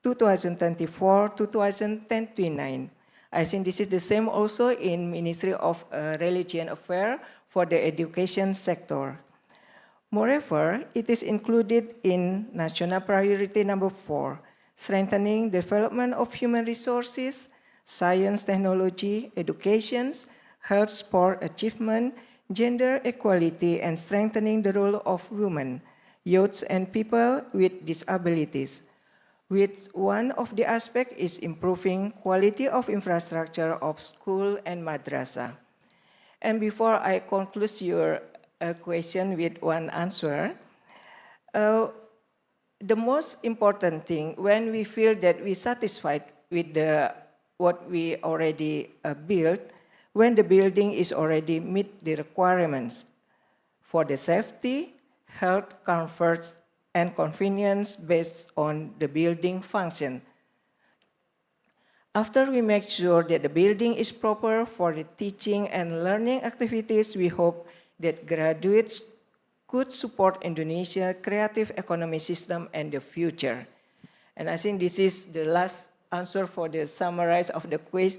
2024-2029. I think this is the same also in Ministry of Religion Affairs for the education sector. Moreover, it is included in National Priority Number 4, strengthening development of human resources, science, technology, education, health, sport, achievement, gender equality, and strengthening the role of women, youths, and people with disabilities. With one of the aspects is improving quality of infrastructure of school and madrasa. And before I conclude your question with one answer, the most important thing when we feel that we're satisfied with what we already built, when the building is already meet the requirements for the safety, health, comfort, and convenience based on the building function. After we make sure that the building is proper for the teaching and learning activities, we hope that graduates could support Indonesia's creative economy system and the future. And I think this is the last answer for the summarize of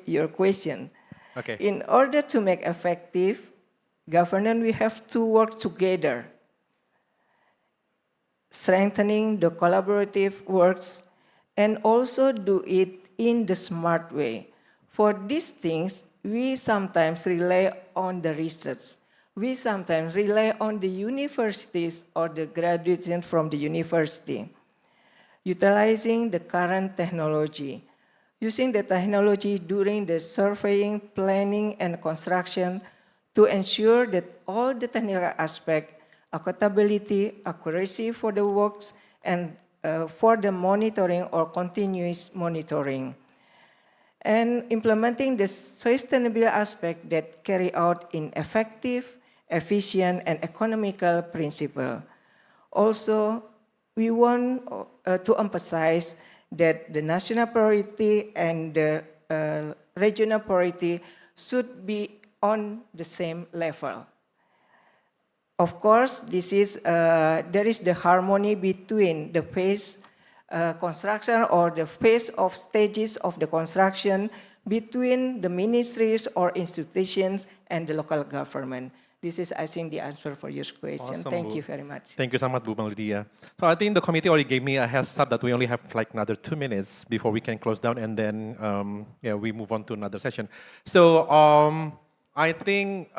your question. Okay. In order to make effective governance, we have to work together, strengthening the collaborative works, and also do it in the smart way. For these things, we sometimes rely on the research. We sometimes rely on the universities or the graduates from the university. utilizing the current technology. Using the technology during the surveying, planning, and construction to ensure that all the technical aspects, accountability, accuracy for the works, and for the monitoring or continuous monitoring. And implementing the sustainability aspect that carry out in effective, efficient, and economical principle. Also, we want to emphasize that the national priority and the regional priority should be on the same level. Of course, there is the harmony between the phase construction or the phase of stages of the construction between the ministries or institutions and the local government. This is, I think, the answer for your question. Awesome, Thank Bu. you very much. Thank you so much, Bu Lydia. So I think the committee already gave me a heads up that we only have like another 2 minutes before we can close down, and then we move on to another session. So I think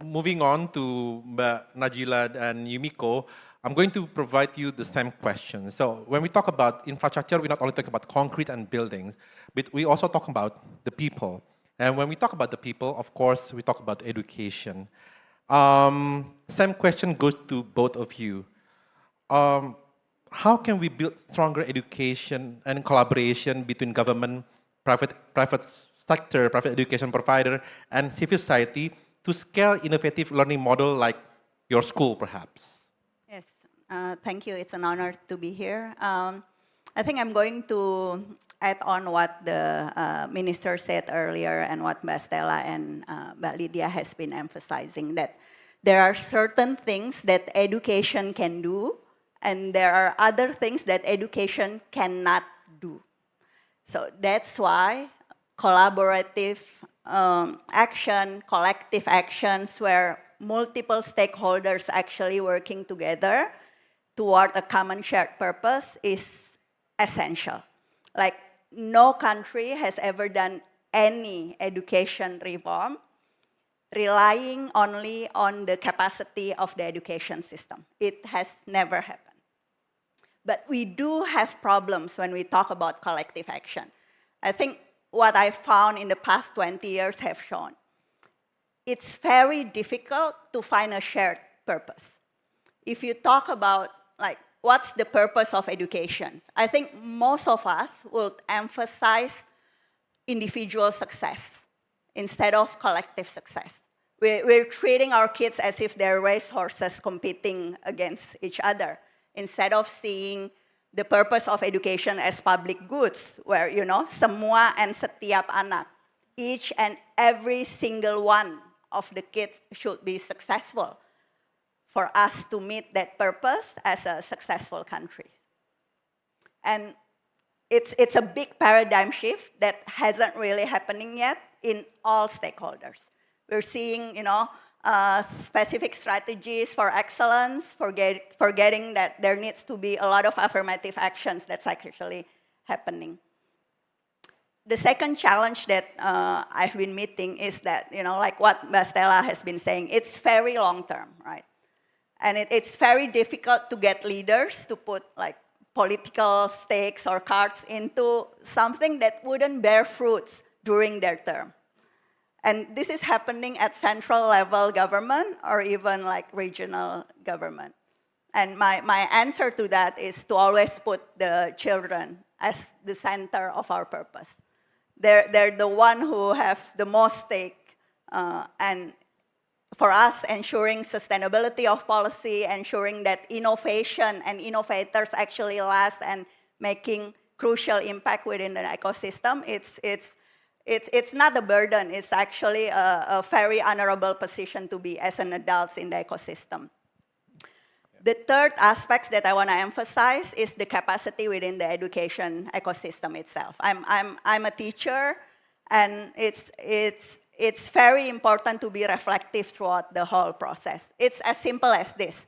moving on to Mbak Najila and Yumiko, I'm going to provide you the same question. So when we talk about infrastructure, we not only talk about concrete and buildings, but we also talk about the people. And when we talk about the people, of course, we talk about education. Same question goes to both of you. How can we build stronger education and collaboration between government, private sector, private education provider, and civil society to scale innovative learning model like your school, perhaps? Yes, thank you. It's an honor to be here. I think I'm going to add on what the minister said earlier and what Mbak Stella and Mbak Lydia has been emphasizing, that there are certain things that education can do, and there are other things that education cannot do. So that's why collaborative action, collective actions where multiple stakeholders actually working together toward a common shared purpose is essential. Like, no country has ever done any education reform relying only on the capacity of the education system. It has never happened. But we do have problems when we talk about collective action. I think what I found in the past 20 years have shown it's very difficult to find a shared purpose. If you talk about, like, what's the purpose of education? I think most of us will emphasize individual success instead of collective success. We're treating our kids as if they're racehorses competing against each other, instead of seeing the purpose of education as public goods, where, you know, semua and setiap anak, each and every single one of the kids should be successful for us to meet that purpose as a successful country. And it's a big paradigm shift that hasn't really happening yet in all stakeholders. We're seeing, you know, specific strategies for excellence, forgetting that there needs to be a lot of affirmative actions that's actually happening. The second challenge that I've been meeting is that, you know, like what Mbak Stella has been saying, it's very long term, right? And it's very difficult to get leaders to put like political stakes or cards into something that wouldn't bear fruits during their term. And this is happening at central level government or even like regional government. And my answer to that is to always put the children as the center of our purpose. They're the one who have the most stake, and for us, ensuring sustainability of policy, ensuring that innovation and innovators actually last and making crucial impact within the ecosystem, it's not a burden. It's actually a very honorable position to be as an adult in the ecosystem. The third aspect that I want to emphasize is the capacity within the education ecosystem itself. I'm a teacher, and it's very important to be reflective throughout the whole process. It's as simple as this.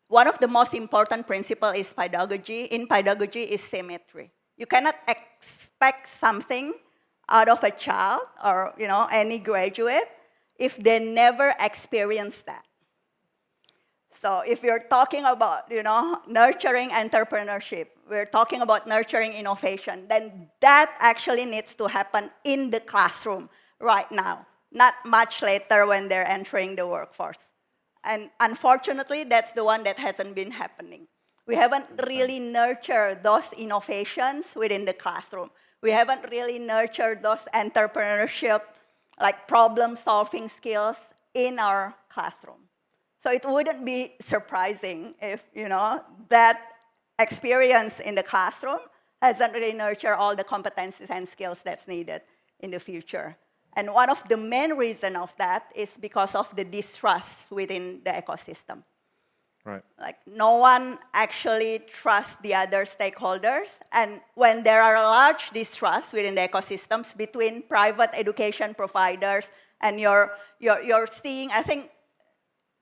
One of the most important principles is pedagogy. In pedagogy is symmetry. You cannot expect something out of a child or, you know, any graduate if they never experience that. So if you're talking about, nurturing entrepreneurship, we're talking about nurturing innovation, then that actually needs to happen in the classroom right now, not much later when they're entering the workforce. And unfortunately, that's the one that hasn't been happening. We haven't really nurtured those innovations within the classroom. We haven't really nurtured those entrepreneurship, like problem-solving skills in our classroom. So it wouldn't be surprising if, that experience in the classroom hasn't really nurtured all the competencies and skills that's needed in the future. And one of the main reasons of that is because of the distrust within the ecosystem. Right. Like no one actually trusts the other stakeholders. And when there are large distrust within the ecosystems between private education providers and you're seeing, I think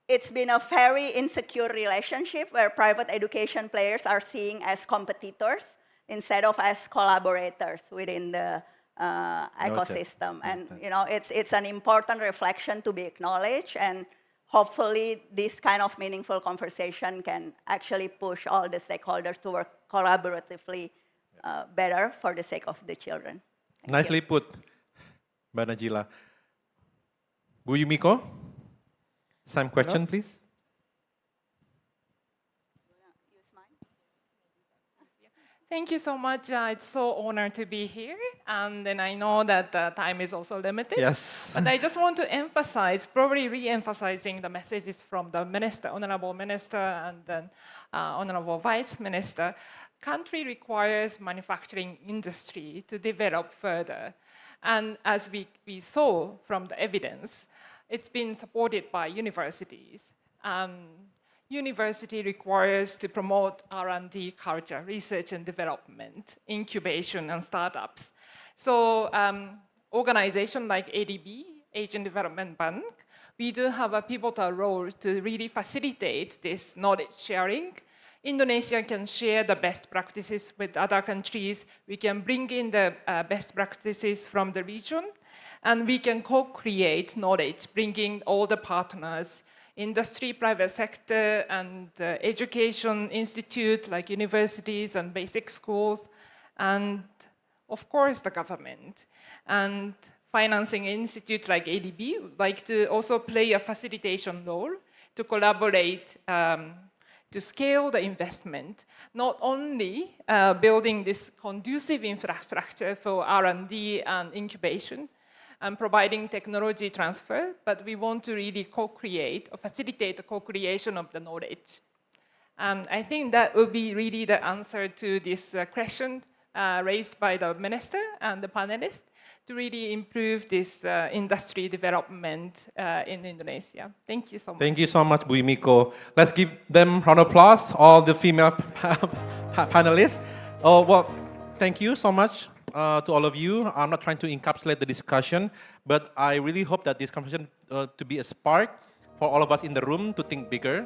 it's been a very insecure relationship where private education players are seen as competitors instead of as collaborators within the ecosystem. And it's an important reflection to be acknowledged, and hopefully this kind of meaningful conversation can actually push all the stakeholders to work collaboratively better for the sake of the children. Nicely put, Mbak Najila. Bu Yumiko, same question, please. Thank you so much. It's so honored to be here. And then I know that time is also limited. Yes. But I just want to emphasize, probably re-emphasizing the messages from the Minister, Honorable Minister, and then Honorable Vice Minister. Country requires manufacturing industry to develop further. And as we saw from the evidence, it's been supported by universities. University requires to promote R&D culture, research and development, incubation and startups. So organizations like ADB, Asian Development Bank, we do have a pivotal role to really facilitate this knowledge sharing. Indonesia can share the best practices with other countries. We can bring in the best practices from the region, and we can co-create knowledge, bringing all the partners, industry, private sector, and education institute like universities and basic schools, and of course the government. And financing institute like ADB would like to also play a facilitation role to collaborate to scale the investment, not only building this conducive infrastructure for R&D and incubation, and providing technology transfer, but we want to really co-create or facilitate the co-creation of the knowledge. I think that will be really the answer to this question raised by the minister and the panelists to really improve this industry development in Indonesia. Thank you so much. Thank you so much, Bu Yumiko. Let's give them round of applause, all the female panelists. Oh, well, thank you so much. To all of you. I'm not trying to encapsulate the discussion, but I really hope that this conversation to be a spark for all of us in the room to think bigger,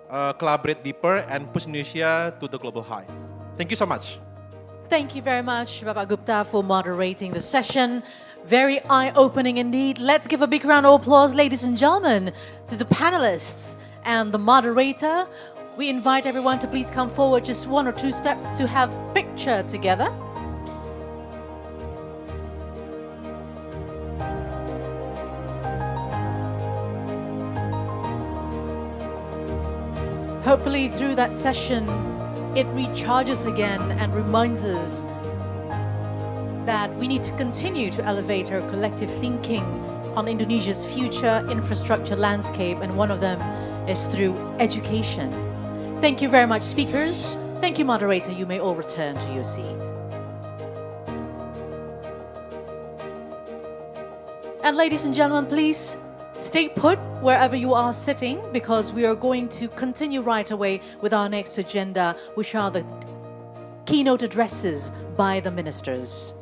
collaborate deeper, and push Indonesia to the global heights. Thank you so much. Thank you very much, Bapak Gupta, for moderating the session. Very eye-opening indeed. Let's give a big round of applause, ladies and gentlemen, to the panelists and the moderator. We invite everyone to please come forward just 1 or 2 steps to have picture together. Hopefully through that session, it recharges again and reminds us that we need to continue to elevate our collective thinking on Indonesia's future infrastructure landscape, and one of them is through education. Thank you very much, speakers. Thank you, moderator. You may all return to your seat. And ladies and gentlemen, please stay put wherever you are sitting, because we are going to continue right away with our next agenda, which are the keynote addresses by the ministers.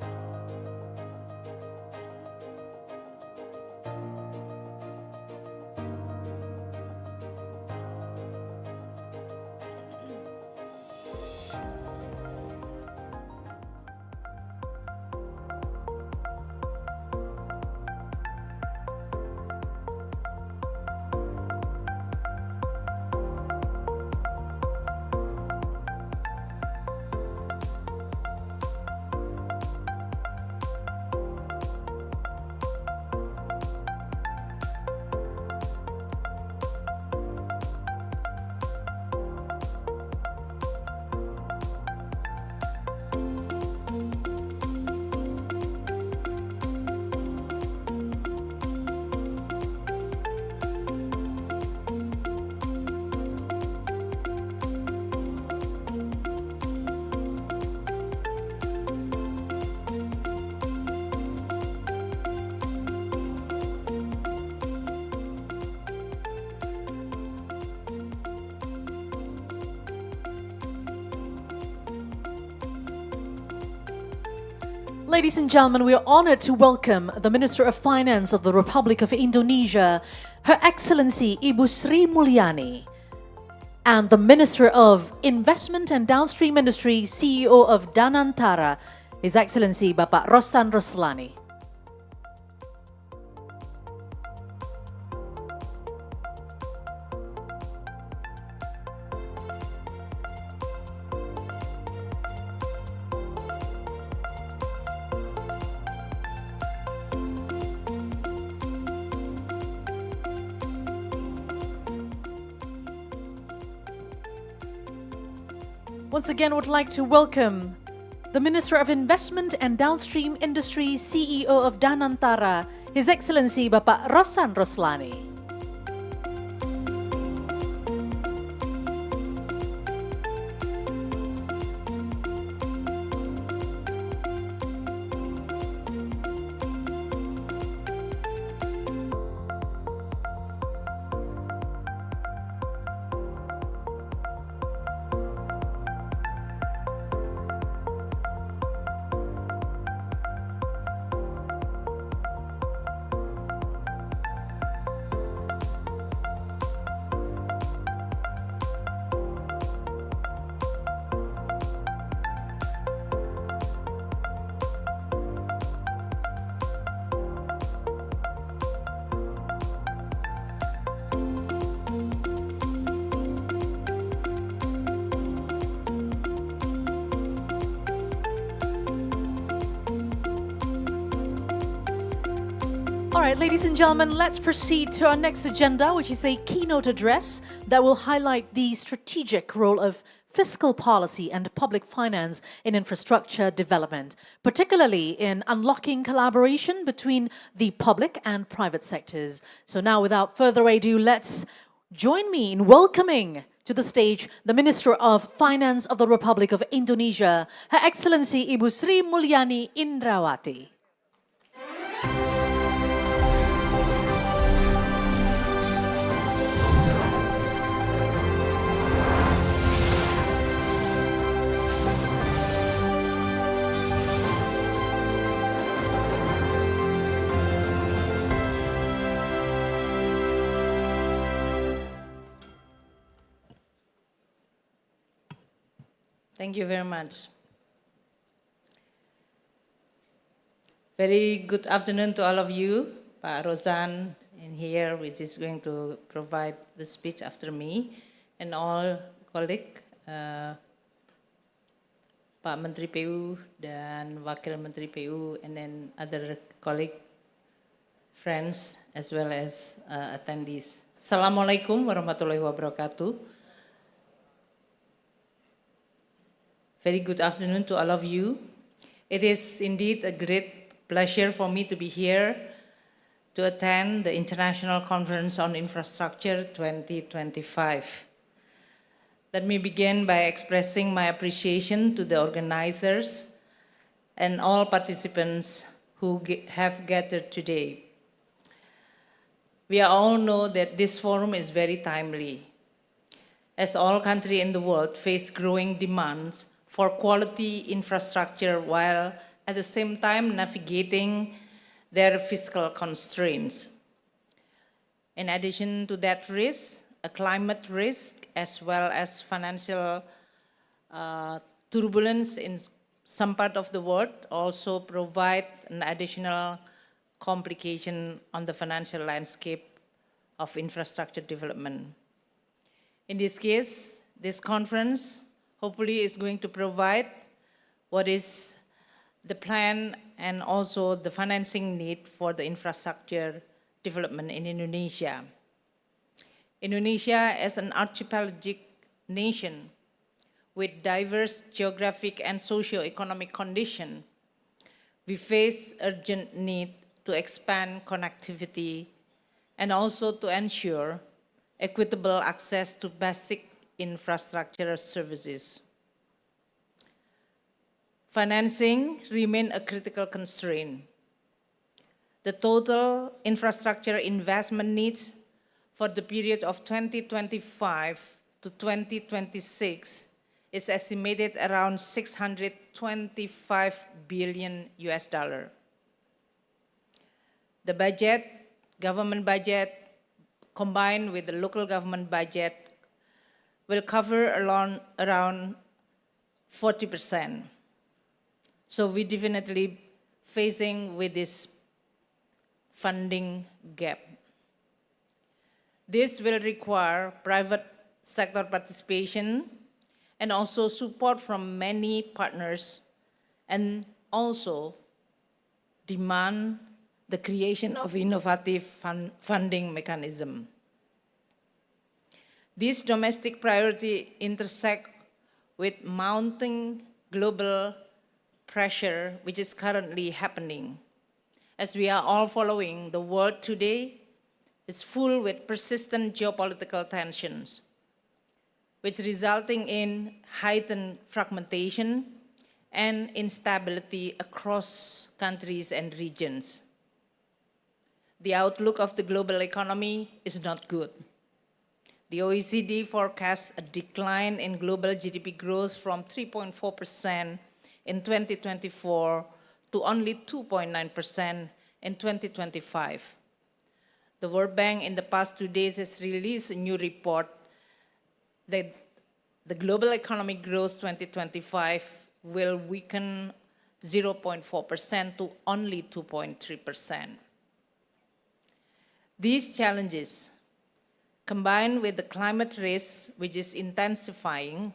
Ladies and gentlemen, we are honored to welcome the Minister of Finance of the Republic of Indonesia, Her Excellency Ibu Sri Mulyani, and the Minister of Investment and Downstream Industry, CEO of Danantara, His Excellency Bapak Rossan Roslani. Once again, would like to welcome the Minister of Investment and Downstream Industry, CEO of Danantara, His Excellency Bapak Rossan Roslani. All right, ladies and gentlemen, let's proceed to our next agenda, which is a keynote address that will highlight the strategic role of fiscal policy and public finance in infrastructure development, particularly in unlocking collaboration between the public and private sectors. So now, without further ado, let's join me in welcoming to the stage the Minister of Finance of the Republic of Indonesia, Her Excellency Ibu Sri Mulyani Indrawati. Thank you very much. Very good afternoon to all of you. Pak Rossan in here, which is going to provide the speech after me, and all colleagues, Pak Menteri PU dan Wakil Menteri PU, and then other colleagues, friends, as well as attendees. Assalamualaikum warahmatullahi wabarakatuh. Very good afternoon to all of you. It is indeed a great pleasure for me to be here to attend the International Conference on Infrastructure 2025. Let me begin by expressing my appreciation to the organizers and all participants who have gathered today. We all know that this forum is very timely, as all countries in the world face growing demands for quality infrastructure while at the same time navigating their fiscal constraints. In addition to that risk, a climate risk as well as financial turbulence in some part of the world also provide an additional complication on the financial landscape of infrastructure development. In this case, this conference hopefully is going to provide what is the plan and also the financing need for the infrastructure development in Indonesia. Indonesia as an archipelagic nation with diverse geographic and socio-economic conditions, we face urgent need to expand connectivity and also to ensure equitable access to basic infrastructure services. Financing remains a critical constraint. The total infrastructure investment needs for the period of 2025 to 2026 is estimated around $625 billion. The budget, government budget, combined with the local government budget, will cover around 40%. So we definitely facing with this funding gap. This will require private sector participation and also support from many partners, and also demand the creation of innovative funding mechanism. These domestic priorities intersect with mounting global pressure which is currently happening. As we are all following, the world today is full with persistent geopolitical tensions, which resulting in heightened fragmentation and instability across countries and regions. The outlook of the global economy is not good. The OECD forecasts a decline in global GDP growth from 3.4% in 2024 to only 2.9% in 2025. The World Bank in the past 2 days has released a new report that the global economic growth 2025 will weaken 0.4% to only 2.3%. These challenges, combined with the climate risk, which is intensifying,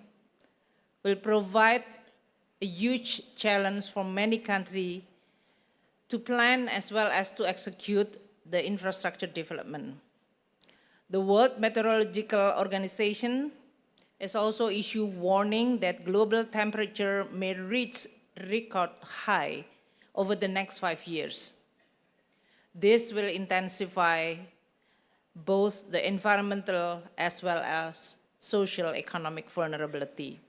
will provide a huge challenge for many countries to plan as well as to execute the infrastructure development. The World Meteorological Organization has also issued warning that global temperature may reach record high over the next 5 years. This will intensify both the environmental as well as social economic vulnerability.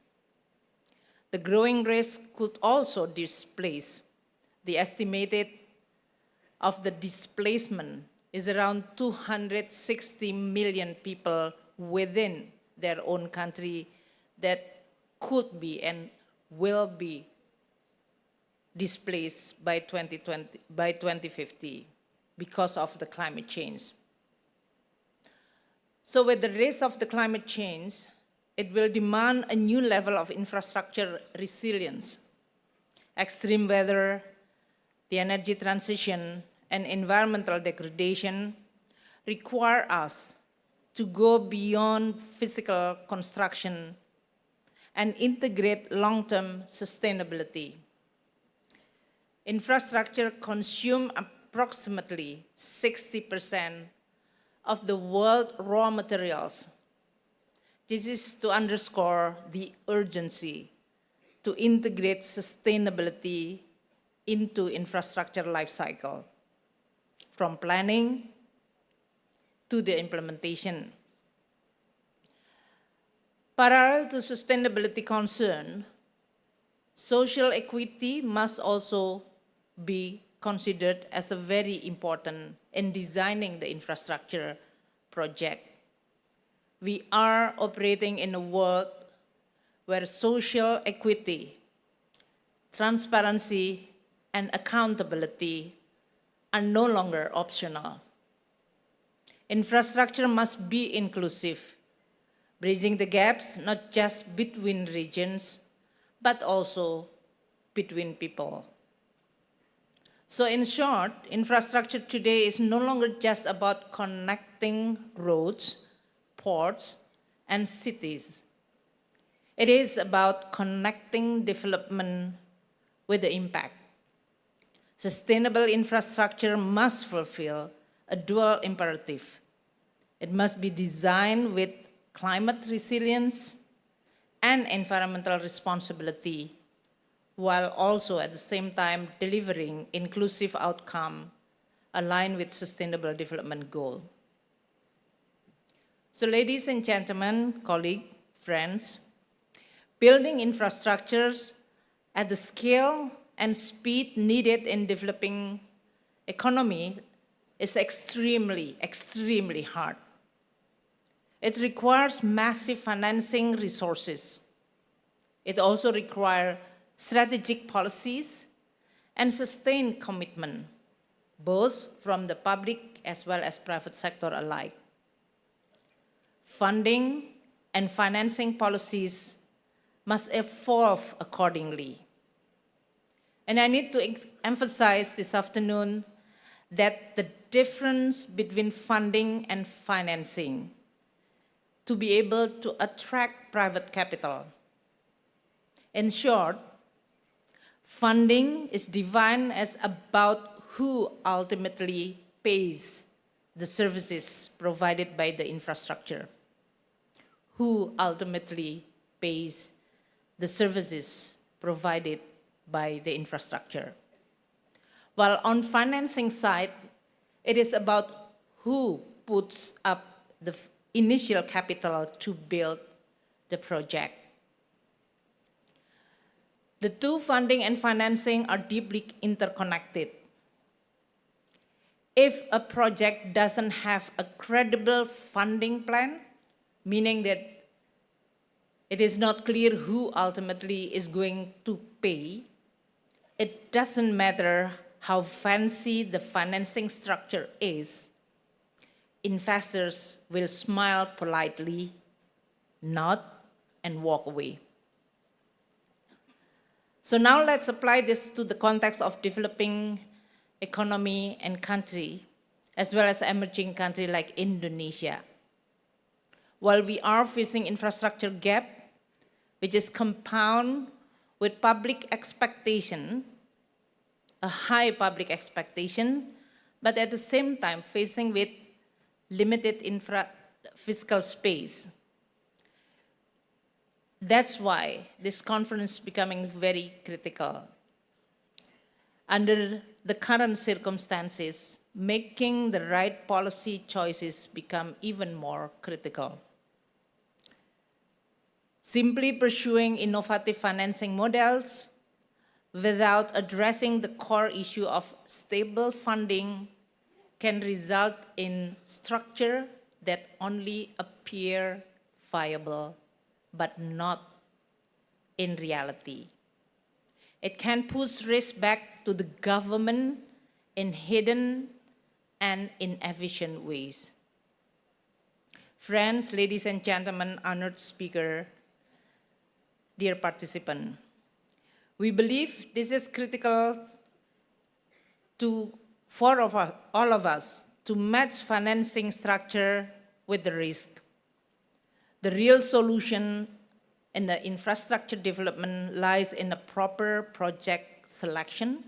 The growing risk could also displace. The estimated of the displacement is around 260 million people within their own country that could be and will be displaced by 2050 because of the climate change. So with the risk of the climate change, it will demand a new level of infrastructure resilience. Extreme weather, the energy transition, and environmental degradation require us to go beyond physical construction and integrate long-term sustainability. Infrastructure consumes approximately 60% of the world's raw materials. This is to underscore the urgency to integrate sustainability into infrastructure life cycle, from planning to the implementation. Parallel to sustainability concern, social equity must also be considered as a very important in designing the infrastructure project. We are operating in a world where social equity, transparency, and accountability are no longer optional. Infrastructure must be inclusive, bridging the gaps not just between regions, but also between people. So in short, infrastructure today is no longer just about connecting roads, ports, and cities. It is about connecting development with the impact. Sustainable infrastructure must fulfill a dual imperative. It must be designed with climate resilience and environmental responsibility, while also at the same time delivering inclusive outcome aligned with sustainable development goal. So ladies and gentlemen, colleagues, friends, building infrastructures at the scale and speed needed in developing economy is extremely, extremely hard. It requires massive financing resources, It also requires strategic policies and sustained commitment, both from the public as well as private sector alike. Funding and financing policies must evolve accordingly. And I need to emphasize this afternoon that the difference between funding and financing to be able to attract private capital. In short, funding is defined as about who ultimately pays the services provided by the infrastructure. Who ultimately pays the services provided by the infrastructure. While on financing side, it is about who puts up the initial capital to build the project. The two, funding and financing, are deeply interconnected. If a project doesn't have a credible funding plan, meaning that it is not clear who ultimately is going to pay, it doesn't matter how fancy the financing structure is, investors will smile politely, nod, and walk away. So now let's apply this to the context of developing economy and country, as well as emerging country like Indonesia. While we are facing infrastructure gap, which is compound with public expectation, a high public expectation, but at the same time facing with limited fiscal space. That's why this conference is becoming very critical. Under the current circumstances, making the right policy choices become even more critical. Simply pursuing innovative financing models without addressing the core issue of stable funding can result in structure that only appear viable but not in reality. It can push risk back to the government in hidden and inefficient ways. Friends, ladies and gentlemen, honored speaker, dear participant, we believe this is critical for all of us to match financing structure with the risk. The real solution in the infrastructure development lies in a proper project selection,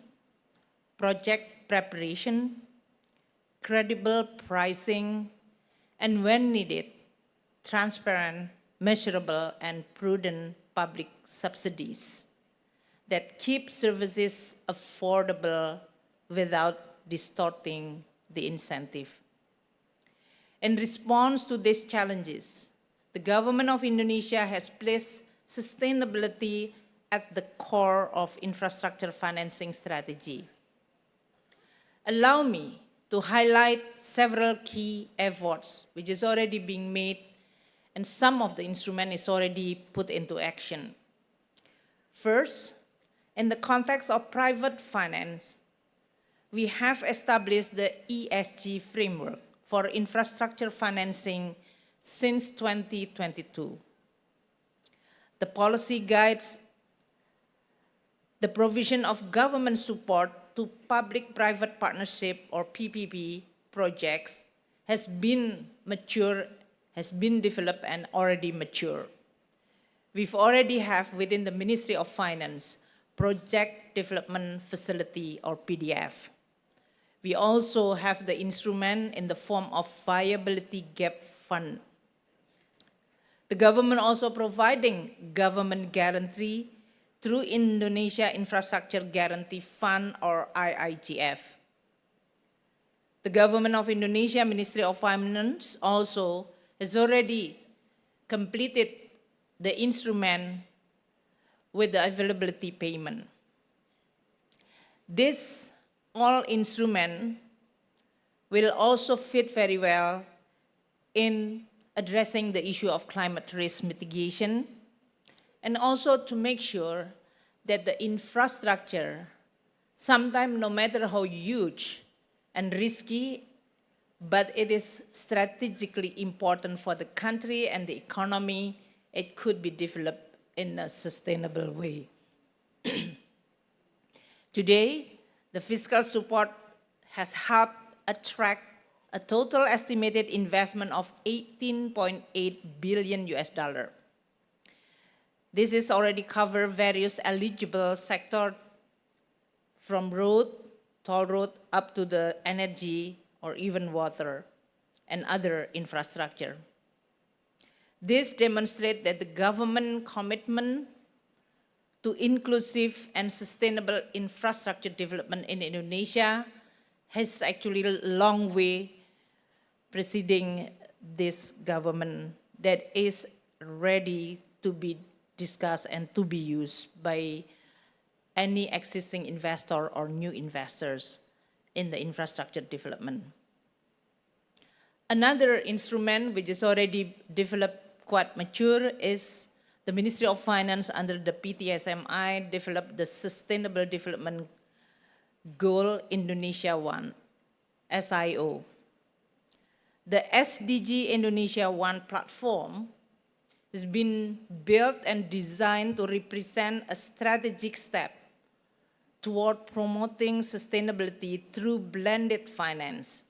project preparation, credible pricing, and when needed, transparent, measurable, and prudent public subsidies that keep services affordable without distorting the incentive. In response to these challenges, the government of Indonesia has placed sustainability at the core of infrastructure financing strategy. Allow me to highlight several key efforts which is already being made and some of the instrument is already put into action. First, in the context of private finance, we have established the ESG framework for infrastructure financing since 2022. The policy guides the provision of government support to public-private partnership or PPP projects has been developed and already mature. We've already have within the Ministry of Finance Project Development Facility or PDF. We also have the instrument in the form of Viability Gap Fund. The government also providing government guarantee through Indonesia Infrastructure Guarantee Fund or IIGF. The government of Indonesia Ministry of Finance also has already completed the instrument with the availability payment. This all instrument will also fit very well in addressing the issue of climate risk mitigation and also to make sure that the infrastructure, sometimes no matter how huge and risky, but it is strategically important for the country and the economy, it could be developed in a sustainable way. Today, the fiscal support has helped attract a total estimated investment of 18.8 billion US dollar. This is already covered various eligible sectors from road, toll road, up to the energy or even water and other infrastructure. This demonstrates that the government commitment to inclusive and sustainable infrastructure development in Indonesia has actually a long way preceding this government that is ready to be discussed and to be used by any existing investor or new investors in the infrastructure development. Another instrument which is already developed quite mature is the Ministry of Finance under the PTSMI developed the Sustainable Development Goal Indonesia 1, SIO. The SDG Indonesia 1 platform has been built and designed to represent a strategic step toward promoting sustainability through blended finance.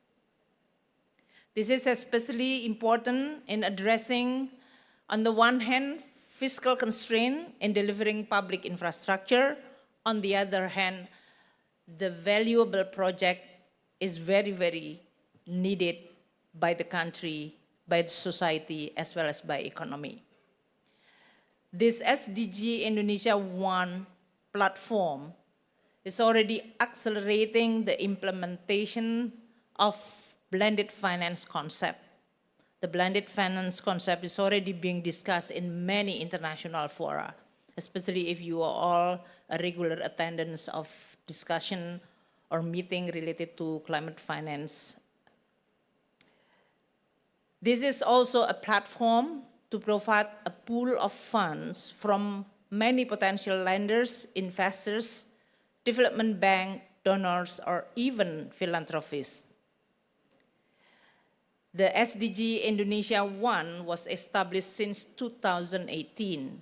This is especially important in addressing, on the one hand, fiscal constraint in delivering public infrastructure. On the other hand, the valuable project is very, very needed by the country, by the society, as well as by economy. This SDG Indonesia 1 platform is already accelerating the implementation of blended finance concept. The blended finance concept is already being discussed in many international fora, especially if you are all a regular attendance of discussion or meeting related to climate finance. This is also a platform to provide a pool of funds from many potential lenders, investors, development bank, donors, or even philanthropists. The SDG Indonesia 1 was established since 2018.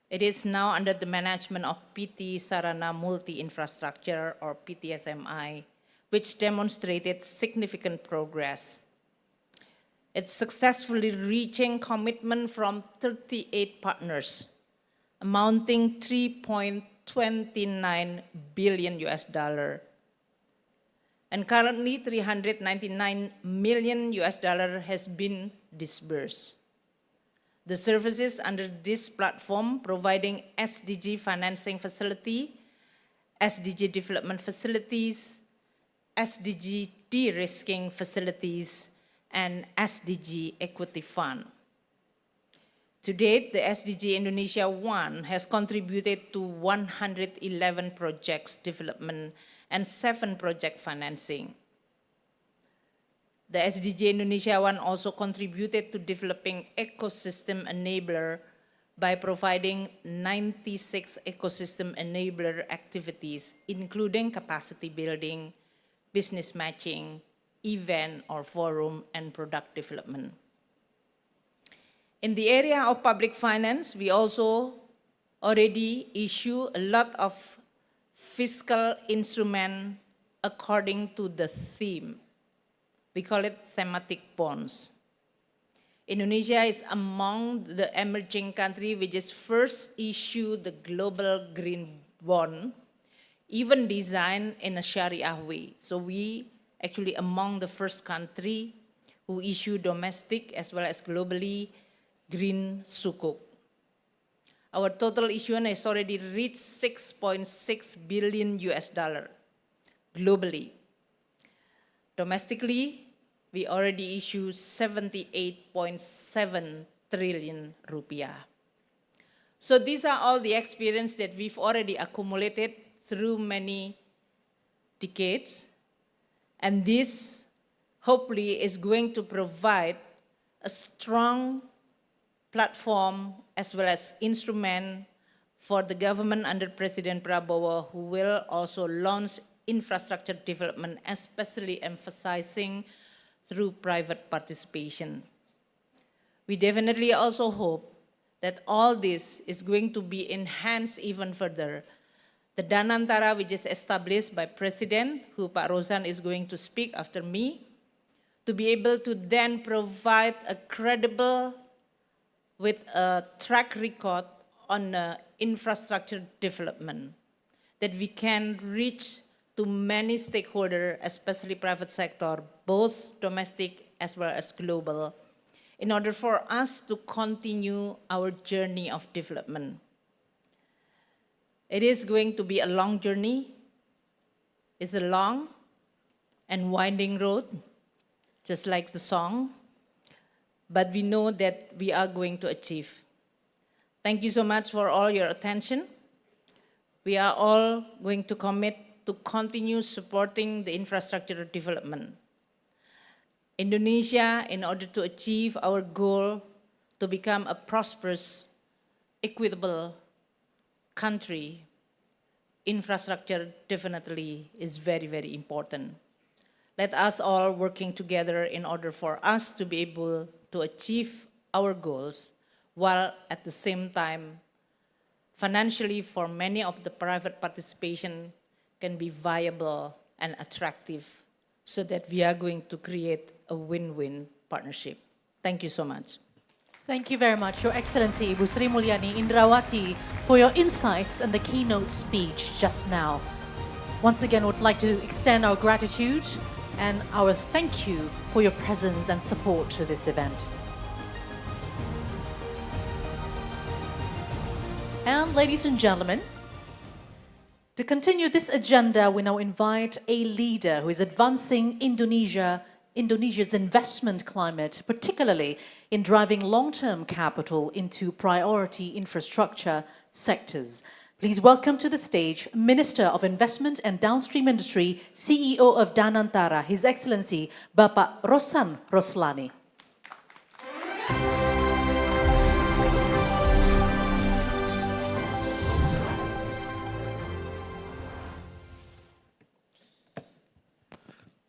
It is now under the management of PT Sarana Multi-Infrastructure, or PTSMI, which demonstrated significant progress. It's successfully reaching commitment from 38 partners, amounting 3.29 billion US dollar. And currently, 399 million US dollar has been disbursed. The services under this platform providing SDG financing facility, SDG development facilities, SDG de-risking facilities, and SDG equity fund. To date, the SDG Indonesia 1 has contributed to 111 projects development and 7 project financing. The SDG Indonesia 1 also contributed to developing ecosystem enabler by providing 96 ecosystem enabler activities, including capacity building, business matching, event or forum, and product development. In the area of public finance, we also already issue a lot of fiscal instrument according to the theme. We call it thematic bonds. Indonesia is among the emerging countries which is first issued the global green bond, even designed in a Sharia way. So we actually among the first country who issue domestic as well as globally green sukuk. Our total issuance has already reached 6.6 billion US dollar globally. Domestically, we already issue 78.7 trillion rupiah. So these are all the experience that we've already accumulated through many decades. And this hopefully is going to provide a strong platform as well as instrument for the government under President Prabowo, who will also launch infrastructure development, especially emphasizing through private participation. We definitely also hope that all this is going to be enhanced even further. The Danantara, which is established by President, who Pak Rozan is going to speak after me, to be able to then provide a credible, with a track record on infrastructure development, that we can reach to many stakeholders, especially private sector, both domestic as well as global, in order for us to continue our journey of development. It is going to be a long journey. It's a long and winding road, just like the song, but we know that we are going to achieve. Thank you so much for all your attention. We are all going to commit to continue supporting the infrastructure development. Indonesia, in order to achieve our goal to become a prosperous, equitable country, infrastructure definitely is very, very important. Let us all working together in order for us to be able to achieve our goals, while at the same time, financially for many of the private participation can be viable and attractive, so that we are going to create a win-win partnership. Thank you so much. Thank you very much, Your Excellency Ibu Sri Mulyani Indrawati, for your insights and the keynote speech just now. Once again, would like to extend our gratitude and our thank you for your presence and support to this event. And ladies and gentlemen, to continue this agenda, we now invite a leader who is advancing Indonesia's investment climate, particularly in driving long-term capital into priority infrastructure sectors. Please welcome to the stage Minister of Investment and Downstream Industry, CEO of Danantara, His Excellency Bapak Rozan Roslani.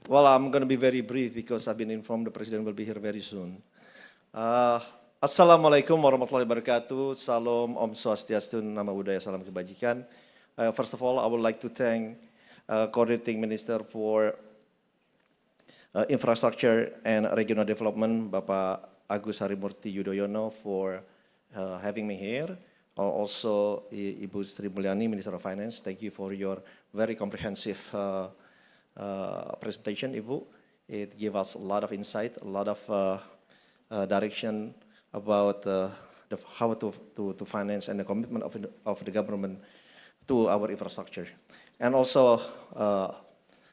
Well, I'm going to be very brief because I've been informed the President will be here very soon. Assalamualaikum warahmatullahi wabarakatuh. Salam, Om Swastiastu, Nama Budaya, Salam Kebajikan. First of all, I would like to thank Coordinating Minister for Infrastructure and Regional Development, Bapak Agus Harimurti Yudhoyono, for having me here. Also, Ibu Sri Mulyani, Minister of Finance, thank you for your very comprehensive presentation, Ibu. It gave us a lot of insight, a lot of direction about how to finance and the commitment of the government to our infrastructure. And also,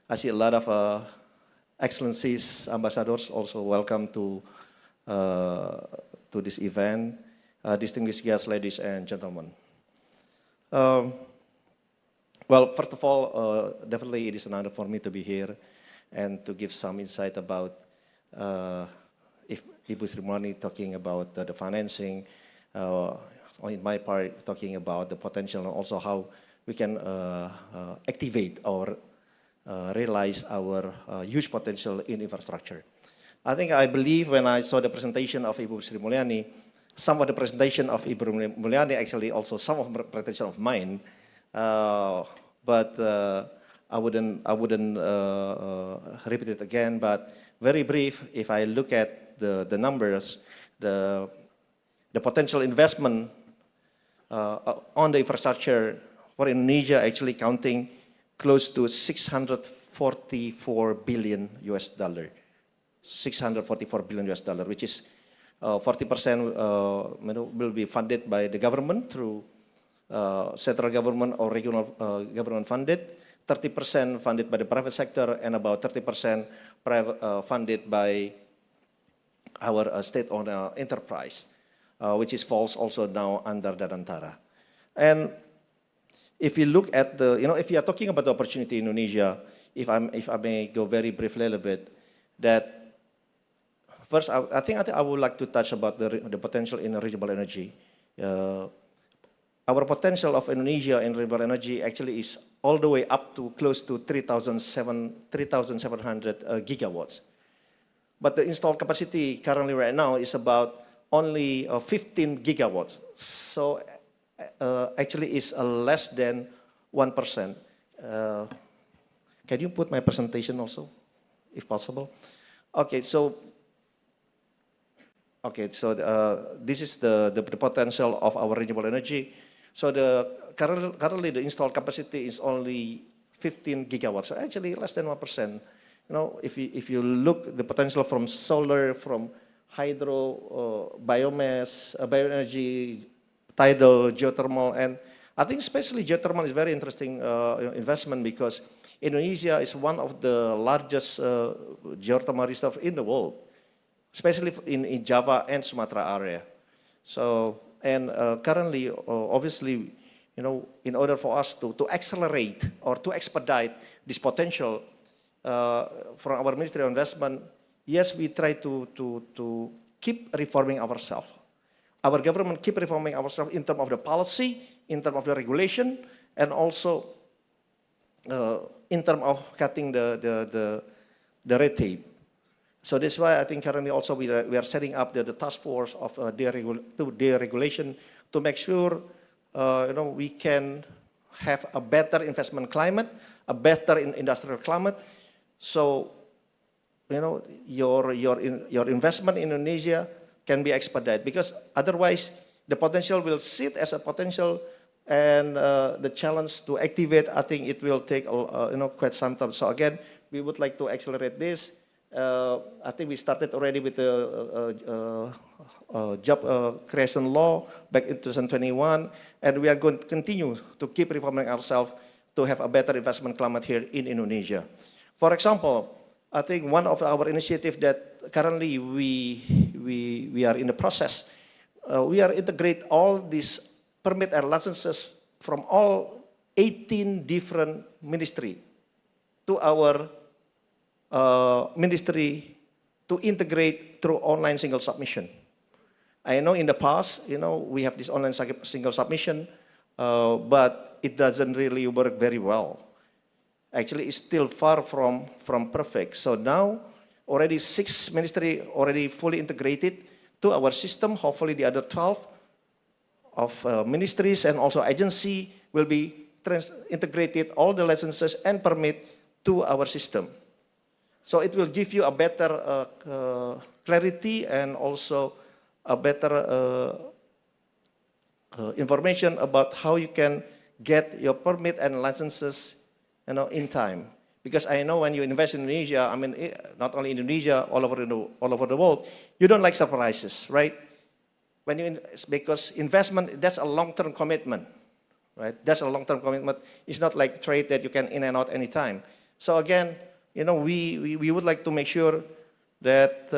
I see a lot of excellencies, ambassadors, also welcome to this event. Distinguished guests, ladies and gentlemen. Well, first of all, definitely it is an honor for me to be here and to give some insight about if Ibu Sri Mulyani talking about the financing, in my part talking about the potential and also how we can activate or realize our huge potential in infrastructure. I believe when I saw the presentation of Ibu Sri Mulyani, some of the presentation of Ibu Mulyani actually also some of the presentation of mine. But I wouldn't repeat it again. But very brief, if I look at the numbers, the potential investment on the infrastructure for Indonesia actually counting close to $644 billion US. $644 billion US, which is 40% will be funded by the government through central government or regional government funded, 30% funded by the private sector, and about 30% funded by our state-owned enterprise, which falls also now under Danantara. And if you look at if you are talking about the opportunity in Indonesia, if I may go very briefly a little bit, that First, I think I would like to touch about the potential in renewable energy. Our potential of Indonesia in renewable energy actually is all the way up to close to 3,700 gigawatts. But the installed capacity currently right now is about only 15 gigawatts. So actually is less than 1%. Can you put my presentation also, if possible? Okay, so this is the potential of our renewable energy. So currently the installed capacity is only 15 gigawatts, so actually less than 1%. You know, if you look the potential from solar, from hydro, biomass, bioenergy, tidal, geothermal, and I think especially geothermal is very interesting investment because Indonesia is one of the largest geothermal reserve in the world, especially in Java and Sumatra area. So, and currently, obviously, you know, in order for us to accelerate or to expedite this potential from our Ministry of Investment, yes, we try to keep reforming ourselves. Our government keep reforming ourselves in terms of the policy, in terms of the regulation, and also in terms of cutting the red tape. So that's why I think currently also we are setting up the task force of deregulation to make sure you know, we can have a better investment climate, a better industrial climate. So you know, your investment in Indonesia can be expedited, because otherwise the potential will sit as a potential, and the challenge to activate, I think it will take you know, quite some time. So again, we would like to accelerate this. I think we started already with the job creation law back in 2021, and we are going to continue to keep reforming ourselves to have a better investment climate here in Indonesia. For example, I think one of our initiatives that currently we are in the process, we are integrate all these permit and licenses from all 18 different ministry to our ministry to integrate through online single submission. I know in the past, you know, we have this online single submission, but it doesn't really work very well. Actually, it's still far from perfect. So now, already 6 ministries already fully integrated to our system. Hopefully, the other 12 of ministries and also agency will be integrated all the licenses and permit to our system. So it will give you a better clarity and also a better information about how you can get your permit and licenses, you know, in time. Because I know when you invest in Indonesia, I mean, not only Indonesia, all over the world, you don't like surprises, right? When you because investment, that's a long-term commitment, right? That's a long-term commitment. It's not like trade that you can in and out anytime. So again, you know, we would like to make sure that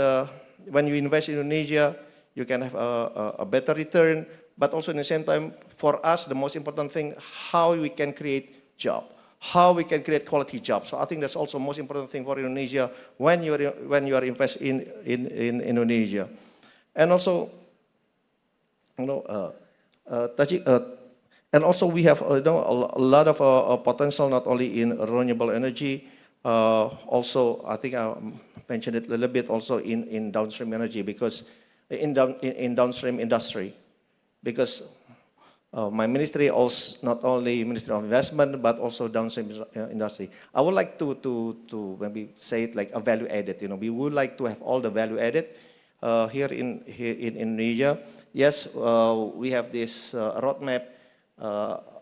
when you invest in Indonesia, you can have a better return, but also in the same time, for us, the most important thing, how we can create job, how we can create quality jobs. So I think that's also the most important thing for Indonesia when you are investing in Indonesia. And also, you know, and also we have you know, a lot of potential not only in renewable energy, also I think I mentioned it a little bit also in downstream energy, because in downstream industry, because my ministry also not only Ministry of Investment but also downstream industry. I would like to maybe say it like a value added. You know, we would like to have all the value added here in Indonesia. Yes, we have this roadmap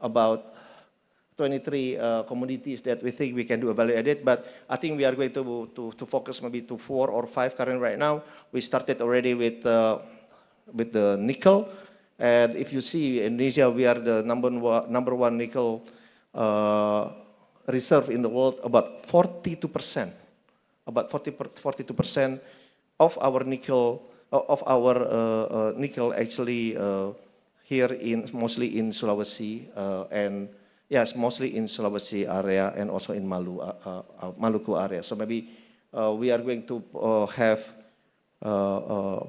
about 23 commodities that we think we can do a value added, but I think we are going to focus maybe to 4 or 5 current right now. We started already with the nickel, and if you see Indonesia, we are the number one nickel reserve in the world. About 42%, about 42% of our nickel actually here mostly in Sulawesi and yes, mostly in Sulawesi area and also in Maluku area. So maybe we are going to have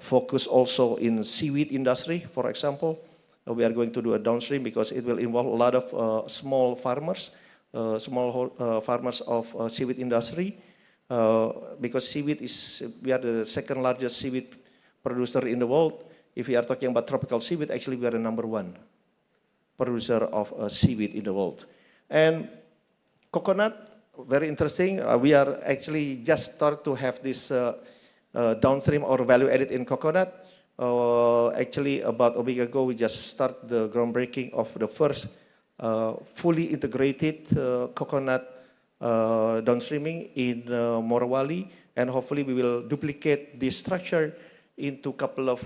focus also in seaweed industry, for example. We are going to do a downstream because it will involve a lot of small farmers, farmers of seaweed industry. Because seaweed we are the second largest seaweed producer in the world. If we are talking about tropical seaweed, actually we are the #1 producer of seaweed in the world. And coconut, very interesting. We are actually just start to have this downstream or value added in coconut. Actually, about a week ago, we just start the groundbreaking of the first fully integrated coconut downstreaming in Morowali, and hopefully we will duplicate this structure into a couple of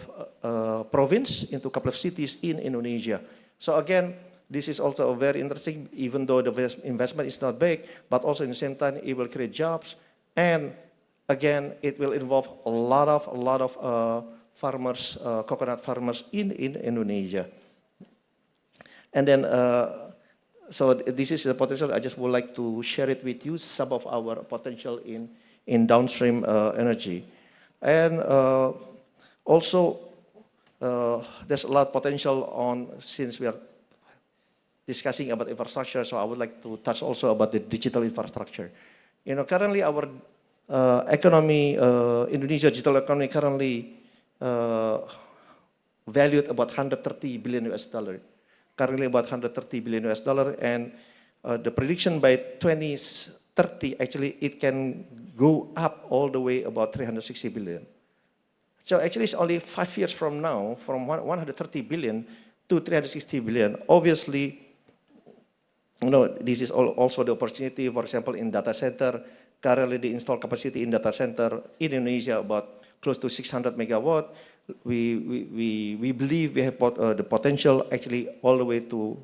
provinces, into a couple of cities in Indonesia. So again, this is also a very interesting, even though the investment is not big, but also in the same time it will create jobs, and again it will involve a lot of farmers, coconut farmers in Indonesia. And then, so this is the potential. I just would like to share it with you, some of our potential in downstream energy. And also, there's a lot of potential since we are discussing about infrastructure, so I would like to touch also about the digital infrastructure. Currently our economy, Indonesia digital economy currently valued about $130 billion. Currently about $130 billion, and the prediction by 2030, actually it can go up all the way about 360 billion. So actually it's only 5 years from now, from 130 billion to 360 billion. Obviously, this is also the opportunity, for example, in data center. Currently the installed capacity in data center in Indonesia about close to 600 megawatt. We believe we have the potential actually all the way to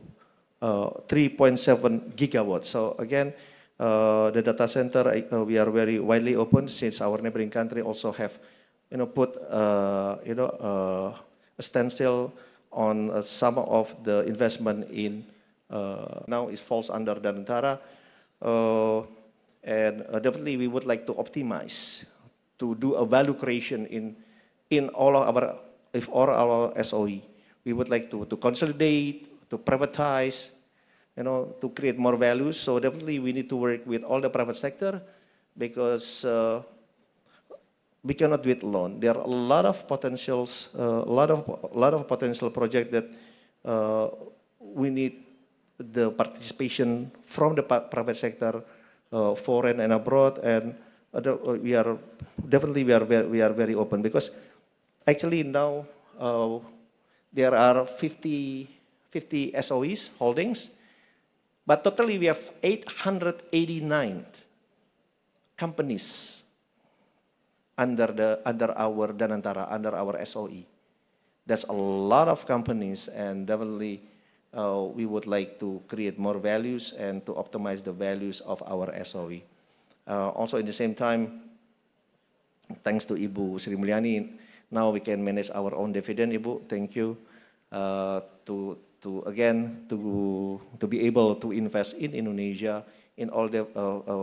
3.7 gigawatts. So again, the data center, we are very widely open since our neighboring country also have, put, a standstill on some of the investment in, now it falls under Danantara. And definitely we would like to optimize, to do a value creation in all our SOE. We would like to consolidate, to privatize, to create more values. So definitely we need to work with all the private sector because we cannot do it alone. There are a lot of potentials, a lot of potential projects that we need the participation from the private sector, foreign and abroad, and we are very open because actually now there are 50 SOEs holdings, but totally we have 889 companies under our Danantara, under our SOE. That's a lot of companies, and definitely we would like to create more values and to optimize the values of our SOE. Also, at the same time, thanks to Ibu Sri Mulyani, now we can manage our own dividend, Ibu. Thank you. To be able to invest in Indonesia in all the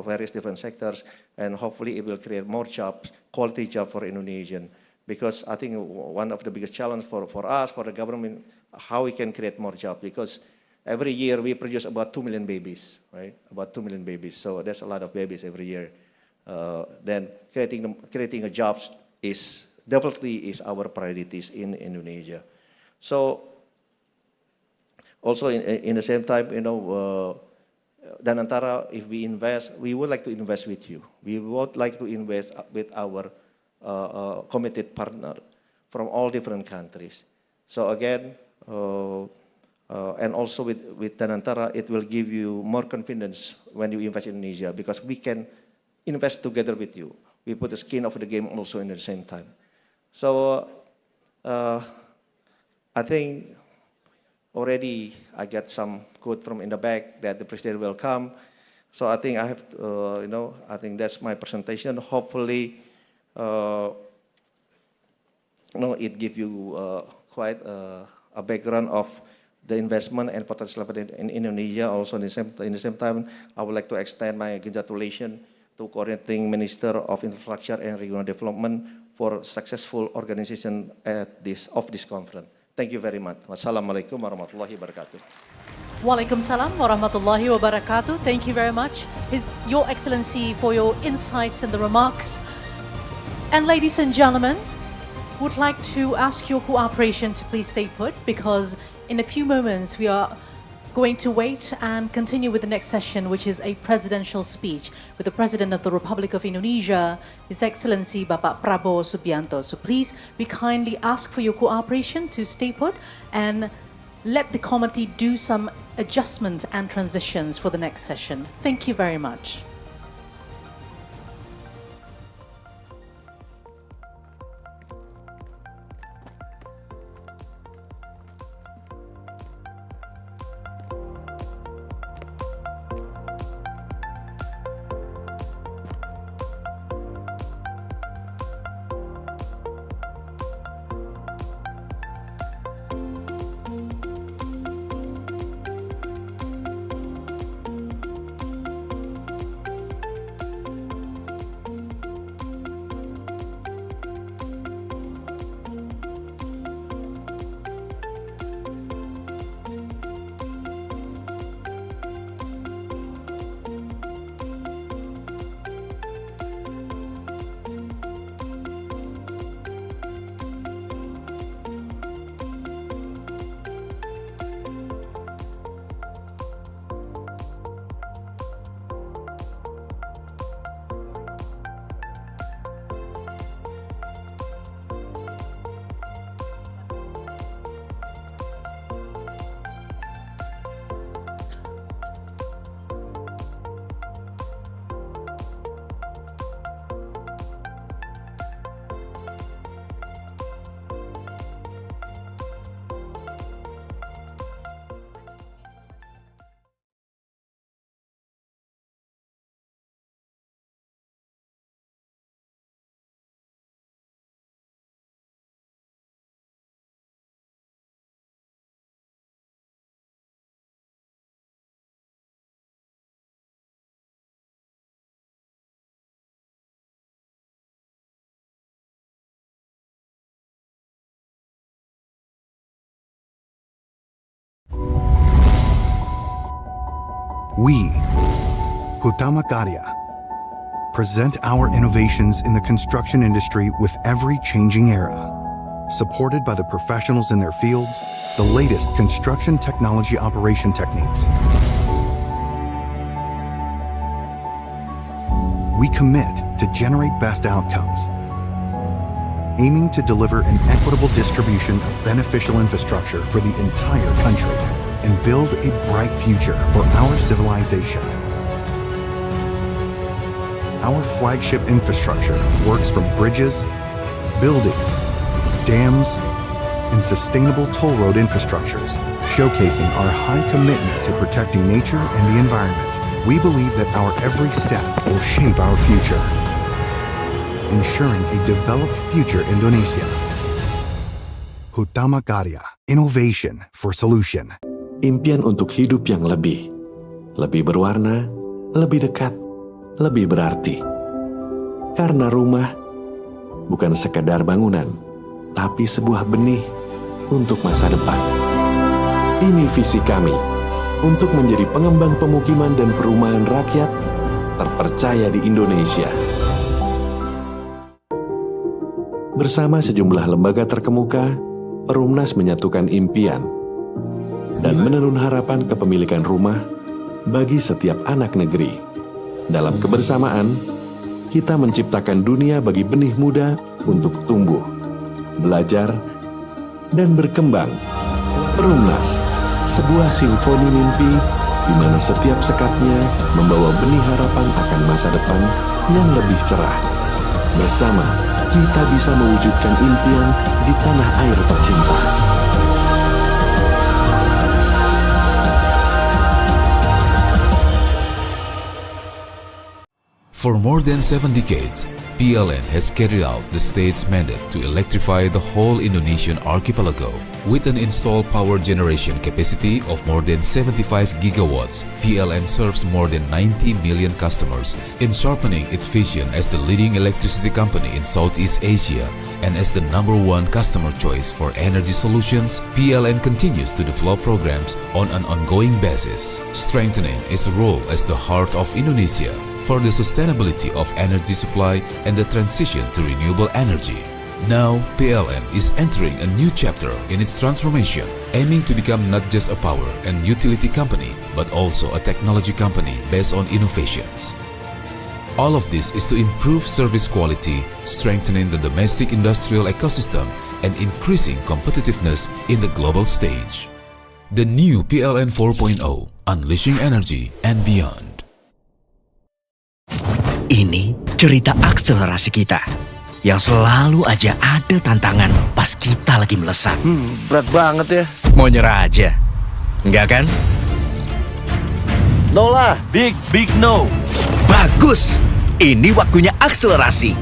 various different sectors, and hopefully it will create more jobs, quality jobs for Indonesian. Because I think one of the biggest challenge for us, for the government, how we can create more jobs, because every year we produce about 2 million babies, right? About 2 million babies. So that's a lot of babies every year. Then creating a jobs is definitely our priorities in Indonesia. So also in the same time, Danantara, if we invest, we would like to invest with you. We would like to invest with our committed partner from all different countries. So again, and also with Danantara, it will give you more confidence when you invest in Indonesia, because we can invest together with you. We put the skin of the game also in the same time. So I think already I get some quote from in the back that the president will come. So I think I have, I think that's my presentation. Hopefully, it gives you quite a background of the investment and potential in Indonesia. Also, in the same time, I would like to extend my congratulations to Coordinating Minister of Infrastructure and Regional Development for successful organization of this conference. Thank you very much. Wassalamualaikum warahmatullahi wabarakatuh. Waalaikumsalam warahmatullahi wabarakatuh. Thank you very much, Your Excellency, for your insights and the remarks. And ladies and gentlemen, would like to ask your cooperation to please stay put, because in a few moments we are going to wait and continue with the next session, which is a presidential speech with the President of the Republic of Indonesia, His Excellency Bapak Prabowo Subianto. So please, we kindly ask for your cooperation to stay put and let the committee do some adjustments and transitions for the next session. Thank you very much. We, Hutama Karya, present our innovations in the construction industry with every changing era. Supported by the professionals in their fields, the latest construction technology operation techniques. We commit to generate best outcomes, aiming to deliver an equitable distribution of beneficial infrastructure for the entire country and build a bright future for our civilization. Our flagship infrastructure works from bridges, buildings, dams, and sustainable toll road infrastructures, showcasing our high commitment to protecting nature and the environment. We believe that our every step will shape our future, ensuring a developed future Indonesia. Hutama Karya, innovation for solution. Impian untuk hidup yang lebih berwarna, lebih dekat, lebih berarti. Karena rumah bukan sekadar bangunan, tapi sebuah benih untuk masa depan. Ini visi kami untuk menjadi pengembang pemukiman dan perumahan rakyat terpercaya di Indonesia. Bersama sejumlah lembaga terkemuka, Perumnas menyatukan impian dan menenun harapan kepemilikan rumah bagi setiap anak negeri. Dalam kebersamaan, kita menciptakan dunia bagi benih muda untuk tumbuh, belajar, dan berkembang. Perumnas, sebuah simfoni mimpi di mana setiap sekatnya membawa benih harapan akan masa depan yang lebih cerah. Bersama, kita bisa mewujudkan impian di tanah air tercinta. For more than 7 decades, PLN has carried out the state's mandate to electrify the whole Indonesian archipelago. With an installed power generation capacity of more than 75 gigawatts, PLN serves more than 90 million customers in sharpening its vision as the leading electricity company in Southeast Asia and as the #1 customer choice for energy solutions. PLN continues to develop programs on an ongoing basis, strengthening its role as the heart of Indonesia for the sustainability of energy supply and the transition to renewable energy. Now, PLN is entering a new chapter in its transformation, aiming to become not just a power and utility company, but also a technology company based on innovations. All of this is to improve service quality, strengthening the domestic industrial ecosystem, and increasing competitiveness in the global stage. The new PLN 4.0, Unleashing Energy and Beyond. Ini cerita akselerasi kita yang selalu aja ada tantangan pas kita lagi melesat. Berat banget ya. Mau nyerah aja. Enggak kan? No lah, big no. Bagus. Ini waktunya akselerasi.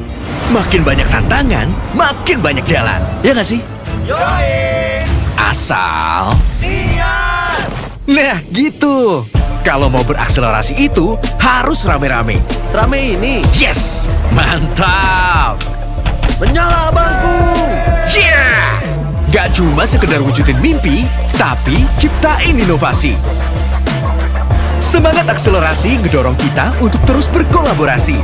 Makin banyak tantangan, makin banyak jalan. Ya nggak sih? Yoi! Asal... Niat! Nah, gitu. Kalau mau berakselerasi itu harus rame-rame. Rame ini. Yes! Mantap! Menyala bangku! Yeah! Gak cuma sekedar wujudin mimpi, tapi ciptain inovasi. Semangat akselerasi ngedorong kita untuk terus berkolaborasi,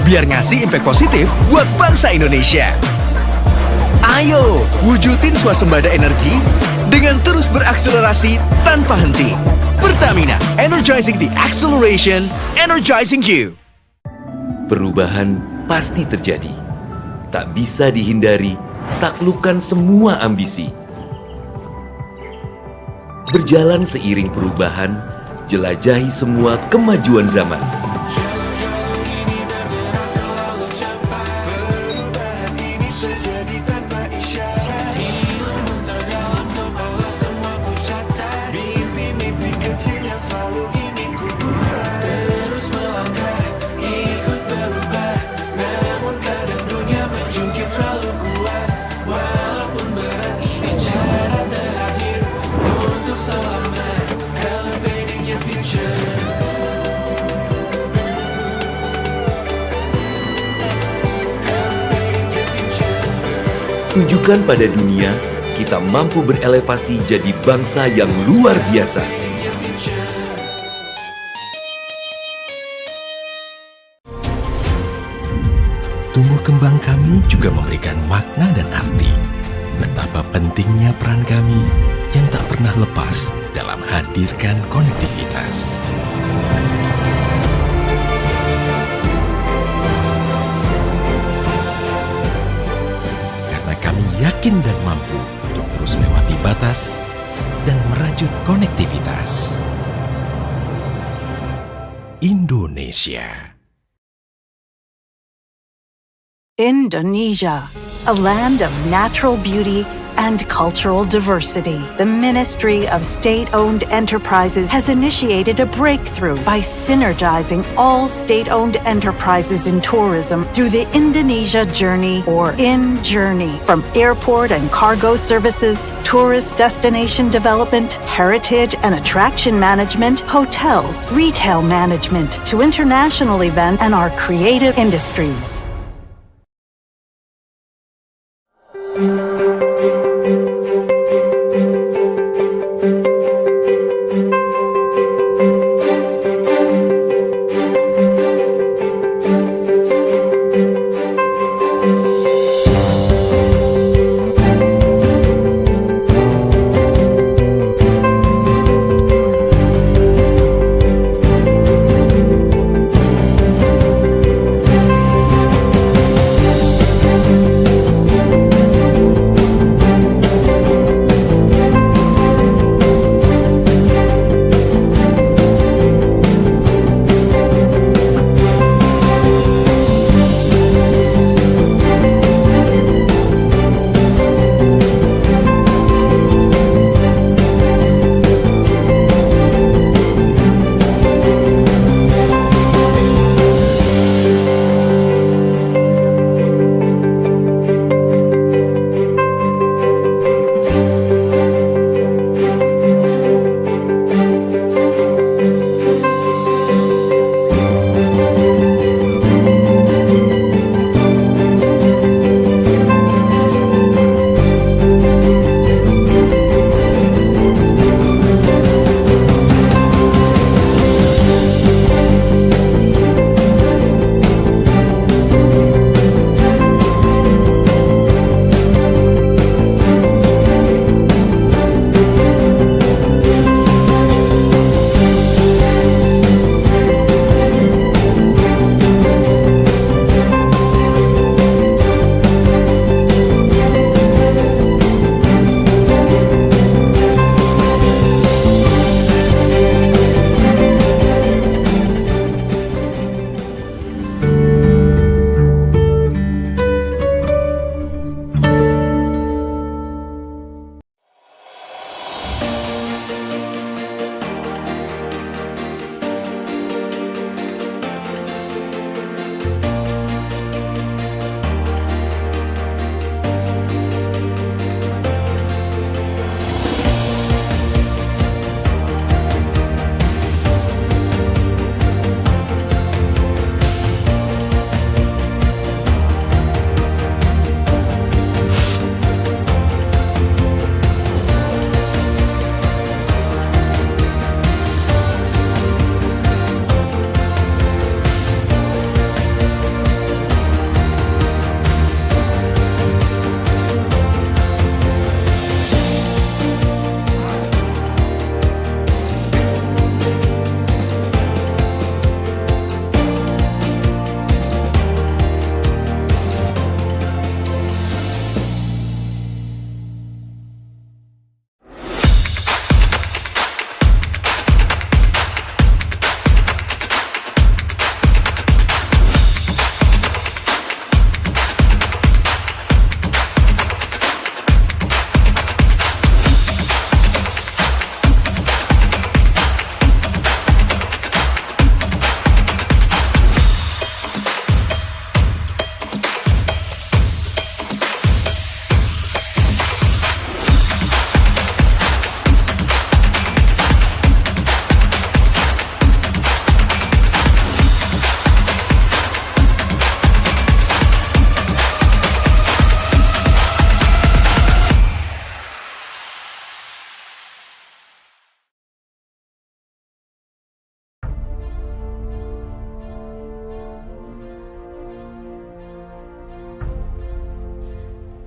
biar ngasih impact positif buat bangsa Indonesia. Ayo, wujudin swasembada energi dengan terus berakselerasi tanpa henti. Pertamina, energizing the acceleration, energizing you. Perubahan pasti terjadi. Tak bisa dihindari, taklukkan semua ambisi. Berjalan seiring perubahan, jelajahi semua kemajuan zaman. Tunjukkan pada dunia, kita mampu berelevasi jadi bangsa yang luar biasa. Tumbuh kembang kami juga memberikan makna dan arti. Betapa pentingnya peran kami yang tak pernah lepas dalam hadirkan konektivitas. Kami yakin dan mampu untuk terus lewati batas dan merajut konektivitas. Indonesia. Indonesia, a land of natural beauty and cultural diversity. The Ministry of State-Owned Enterprises has initiated a breakthrough by synergizing all state-owned enterprises in tourism through the Indonesia Journey, or IN-Journey, from airport and cargo services, tourist destination development, heritage and attraction management, hotels, retail management, to international events and our creative industries.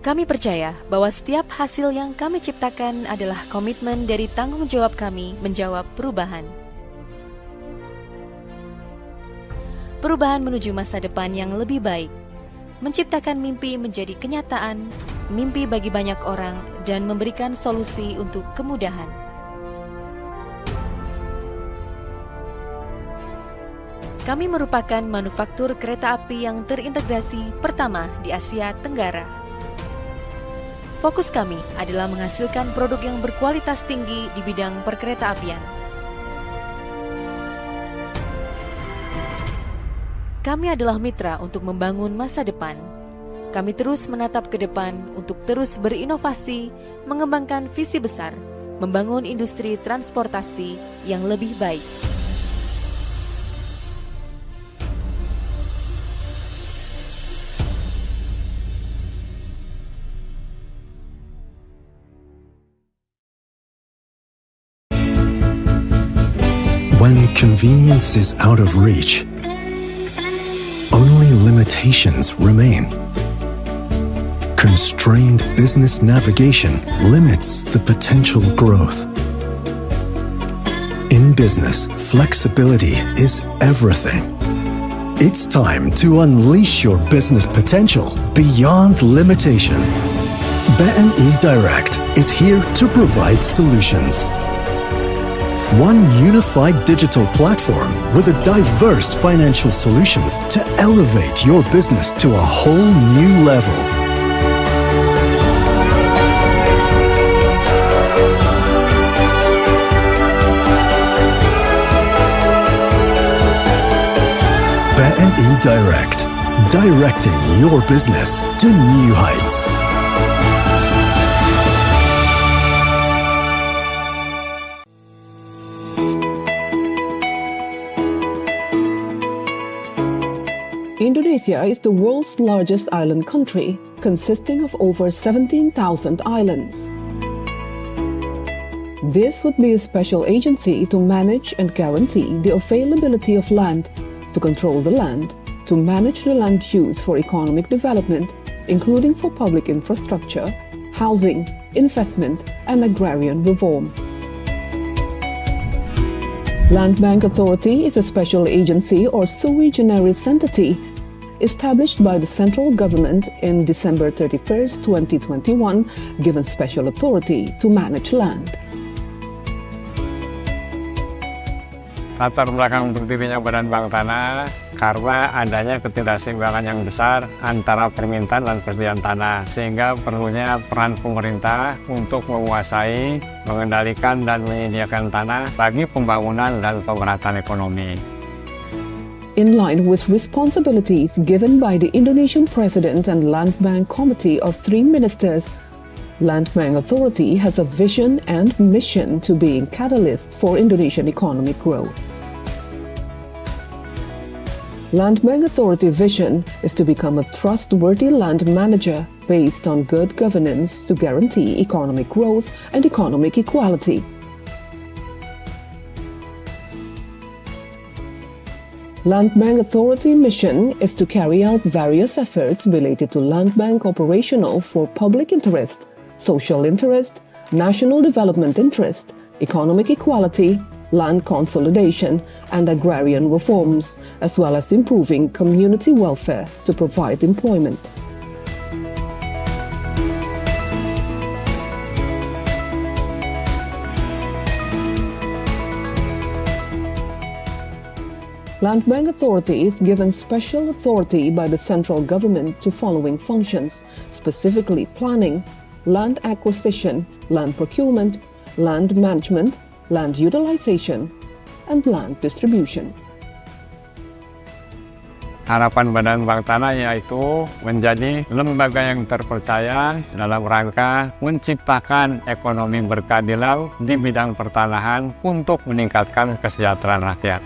Kami percaya bahwa setiap hasil yang kami ciptakan adalah komitmen dari tanggung jawab kami menjawab perubahan. Perubahan menuju masa depan yang lebih baik, menciptakan mimpi menjadi kenyataan, mimpi bagi banyak orang, dan memberikan solusi untuk kemudahan. Kami merupakan manufaktur kereta api yang terintegrasi pertama di Asia Tenggara. Fokus kami adalah menghasilkan produk yang berkualitas tinggi di bidang perkeretaapian. Kami adalah mitra untuk membangun masa depan. Kami terus menatap ke depan untuk terus berinovasi, mengembangkan visi besar, membangun industri transportasi yang lebih baik. When convenience is out of reach, only limitations remain. Constrained business navigation limits the potential growth. In business, flexibility is everything. It's time to unleash your business potential beyond limitation. BNI Direct is here to provide solutions. One unified digital platform with a diverse financial solutions to elevate your business to a whole new level. BNI Direct, directing your business to new heights. Indonesia is the world's largest island country, consisting of over 17,000 islands. This would be a special agency to manage and guarantee the availability of land, to control the land, to manage the land use for economic development, including for public infrastructure, housing, investment, and agrarian reform. Land Bank Authority is a special agency or sui generis entity established by the central government in December 31st, 2021, given special authority to manage land. Latar belakang berdirinya Badan Bank Tanah karena adanya ketidakseimbangan yang besar antara permintaan dan persediaan tanah, sehingga perlunya peran pemerintah untuk menguasai, mengendalikan, dan menyediakan tanah bagi pembangunan dan pemerataan ekonomi. In line with responsibilities given by the Indonesian President and Land Bank Committee of 3 ministers, Land Bank Authority has a vision and mission to be a catalyst for Indonesian economic growth. Land Bank Authority vision is to become a trustworthy land manager based on good governance to guarantee economic growth and economic equality. Land Bank Authority mission is to carry out various efforts related to land bank operational for public interest, social interest, national development interest, economic equality, land consolidation, and agrarian reforms, as well as improving community welfare to provide employment. Land Bank Authority is given special authority by the central government to following functions, specifically planning, land acquisition, land procurement, land management, land utilization, and land distribution. Harapan Badan Bank Tanah yaitu menjadi lembaga yang terpercaya dalam rangka menciptakan ekonomi berkeadilan di bidang pertanahan untuk meningkatkan kesejahteraan rakyat.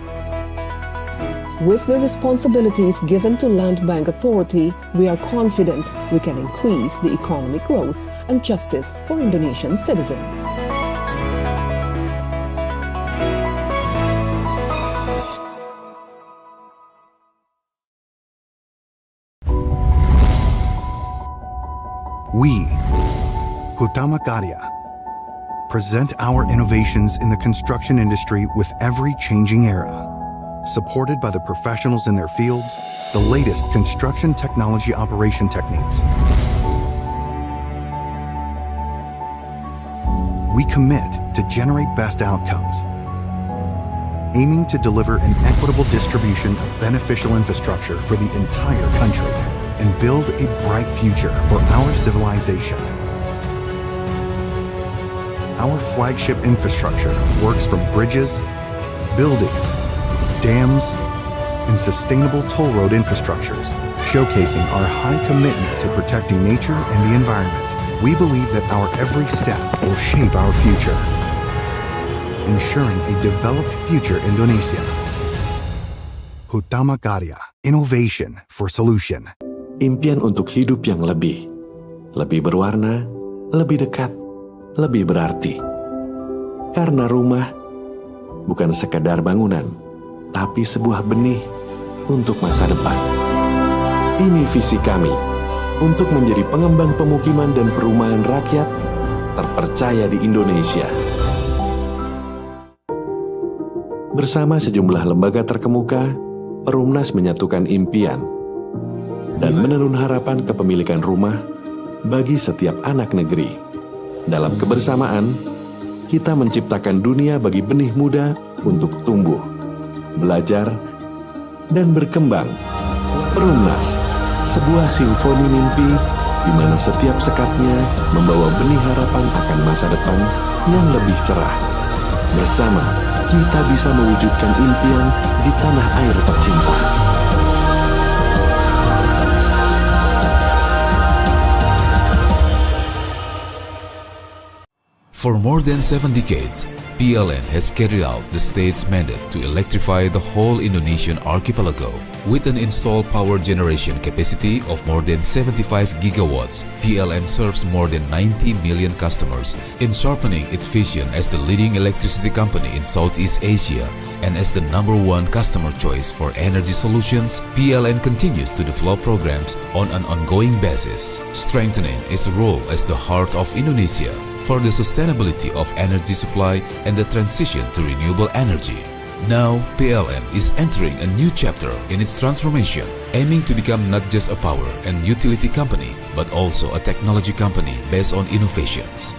With the responsibilities given to Land Bank Authority, we are confident we can increase the economic growth and justice for Indonesian citizens. We, Hutama Karya, present our innovations in the construction industry with every changing era. Supported by the professionals in their fields, the latest construction technology operation techniques. We commit to generate best outcomes, aiming to deliver an equitable distribution of beneficial infrastructure for the entire country and build a bright future for our civilization. Our flagship infrastructure works from bridges, buildings, dams, and sustainable toll road infrastructures, showcasing our high commitment to protecting nature and the environment. We believe that our every step will shape our future, ensuring a developed future Indonesia. Hutama Karya, innovation for solution. Impian untuk hidup yang lebih berwarna, lebih dekat, lebih berarti. Karena rumah bukan sekadar bangunan, tapi sebuah benih untuk masa depan. Ini visi kami untuk menjadi pengembang pemukiman dan perumahan rakyat terpercaya di Indonesia. Bersama sejumlah lembaga terkemuka, Perumnas menyatukan impian dan menenun harapan kepemilikan rumah bagi setiap anak negeri. Dalam kebersamaan, kita menciptakan dunia bagi benih muda untuk tumbuh, belajar, dan berkembang. Perumnas, sebuah simfoni mimpi di mana setiap sekatnya membawa benih harapan akan masa depan yang lebih cerah. Bersama, kita bisa mewujudkan impian di tanah air tercinta. For more than 7 decades, PLN has carried out the state's mandate to electrify the whole Indonesian archipelago. With an installed power generation capacity of more than 75 gigawatts, PLN serves more than 90 million customers in sharpening its vision as the leading electricity company in Southeast Asia and as the #1 customer choice for energy solutions. PLN continues to develop programs on an ongoing basis, strengthening its role as the heart of Indonesia for the sustainability of energy supply and the transition to renewable energy. Now, PLN is entering a new chapter in its transformation, aiming to become not just a power and utility company, but also a technology company based on innovations.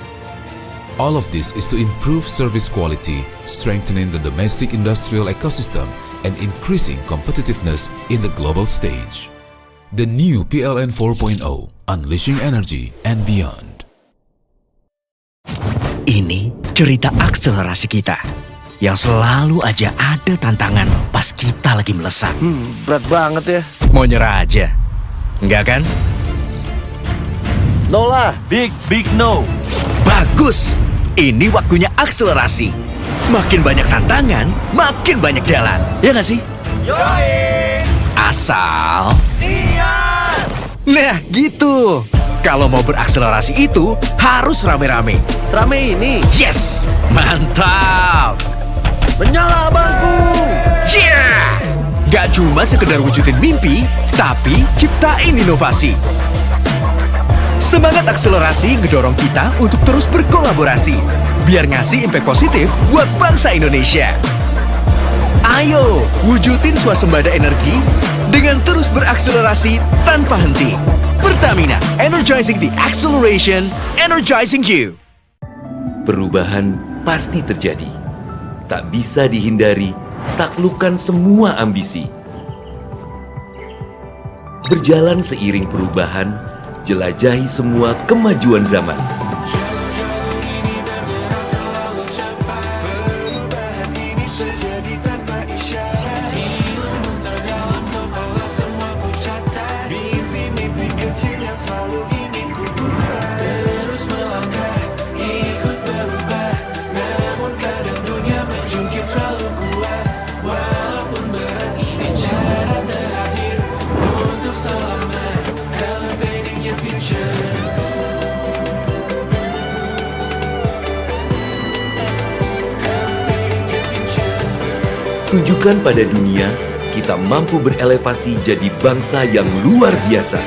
All of this is to improve service quality, strengthening the domestic industrial ecosystem, and increasing competitiveness in the global stage. The new PLN 4.0, unleashing energy and beyond. Ini cerita akselerasi kita yang selalu aja ada tantangan pas kita lagi melesat. Berat banget ya. Mau nyerah aja? Enggak kan? No lah, big no. Bagus! Ini waktunya akselerasi. Makin banyak tantangan, makin banyak jalan. Ya nggak sih? Yoi! Asal... Niat! Nah, gitu. Kalau mau berakselerasi itu harus rame-rame. Rame ini? Yes! Mantap! Menyala bangku! Yeah! Gak cuma sekedar wujudin mimpi, tapi ciptain inovasi. Semangat akselerasi ngedorong kita untuk terus berkolaborasi, biar ngasih impact positif buat bangsa Indonesia. Ayo, wujudin swasembada energi dengan terus berakselerasi tanpa henti. Pertamina, energizing the acceleration, energizing you. Perubahan pasti terjadi. Tak bisa dihindari, taklukkan semua ambisi. Berjalan seiring perubahan, jelajahi semua kemajuan zaman. Tunjukkan pada dunia, kita mampu berelevasi jadi bangsa yang luar biasa.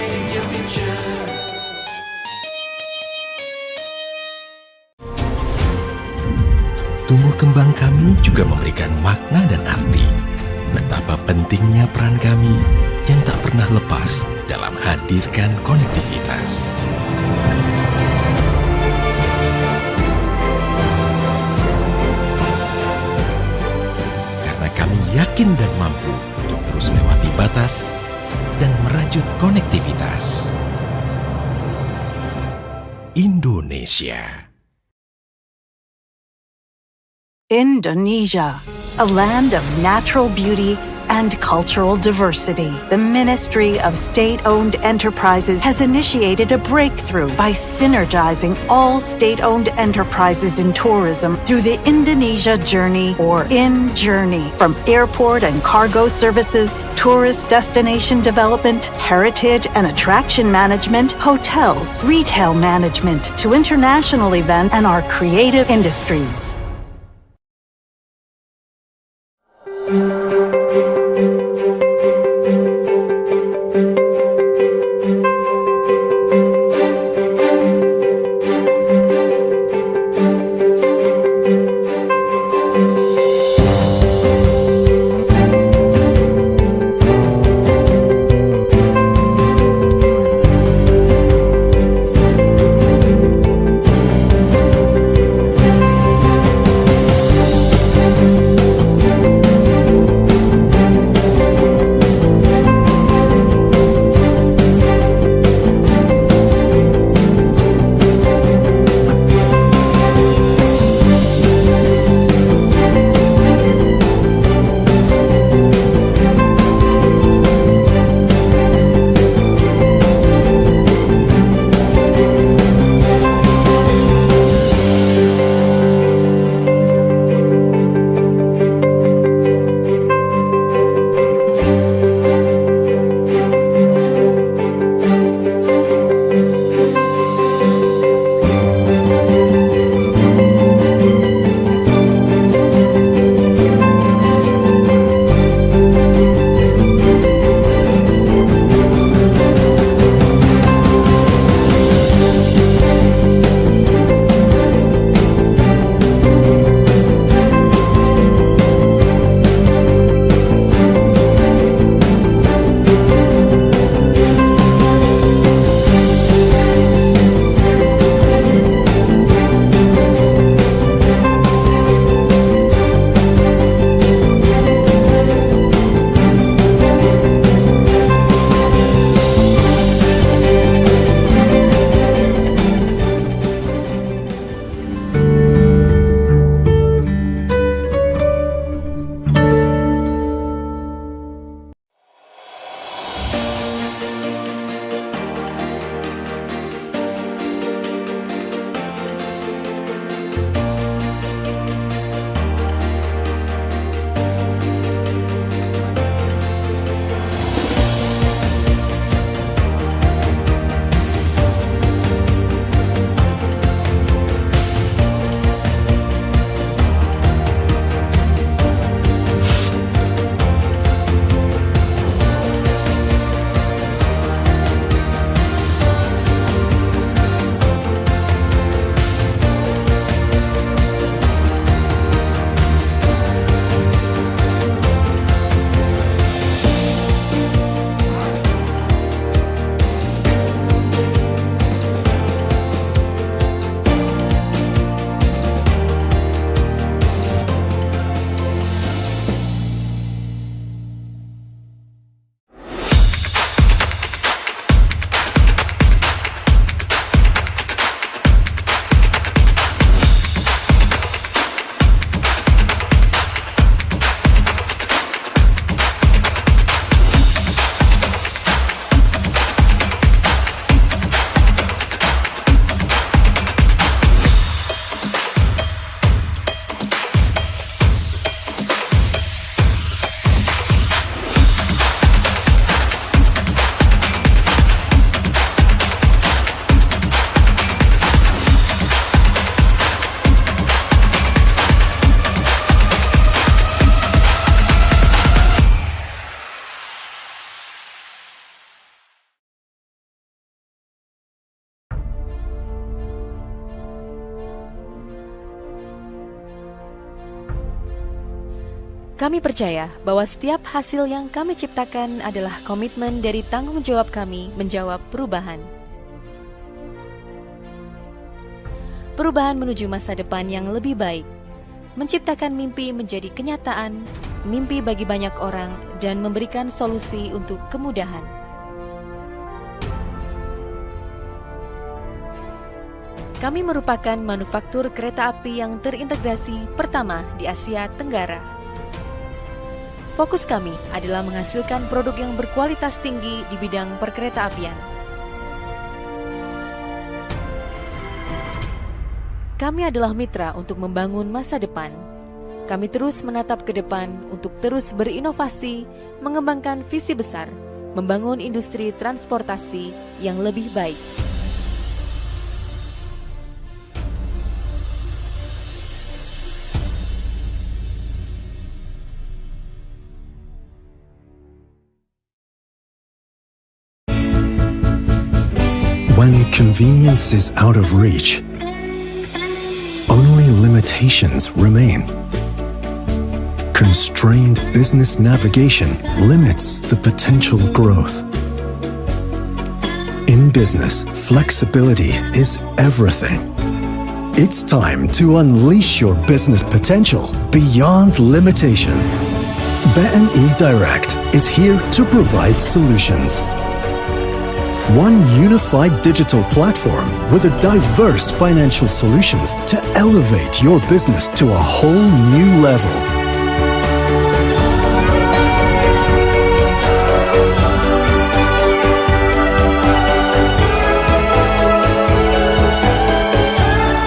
bank kami juga memberikan makna dan arti betapa pentingnya peran kami yang tak pernah lepas dalam hadirkan konektivitas. Karena kami yakin dan mampu untuk terus lewati batas dan merajut konektivitas. Indonesia. Indonesia, a land of natural beauty and cultural diversity. The Ministry of State-Owned Enterprises has initiated a breakthrough by synergizing all state-owned enterprises in tourism through the Indonesia Journey, or IN-Journey, from airport and cargo services, tourist destination development, heritage and attraction management, hotels, retail management, to international events and our creative industries. Kami percaya bahwa setiap hasil yang kami ciptakan adalah komitmen dari tanggung jawab kami menjawab perubahan. Perubahan menuju masa depan yang lebih baik, menciptakan mimpi menjadi kenyataan, mimpi bagi banyak orang, dan memberikan solusi untuk kemudahan. Kami merupakan manufaktur kereta api yang terintegrasi pertama di Asia Tenggara. Fokus kami adalah menghasilkan produk yang berkualitas tinggi di bidang perkeretaapian. Kami adalah mitra untuk membangun masa depan. Kami terus menatap ke depan untuk terus berinovasi, mengembangkan visi besar, membangun industri transportasi yang lebih baik. When convenience is out of reach, only limitations remain. Constrained business navigation limits the potential growth. In business, flexibility is everything. It's time to unleash your business potential beyond limitation. BNI Direct is here to provide solutions. One unified digital platform with a diverse financial solutions to elevate your business to a whole new level.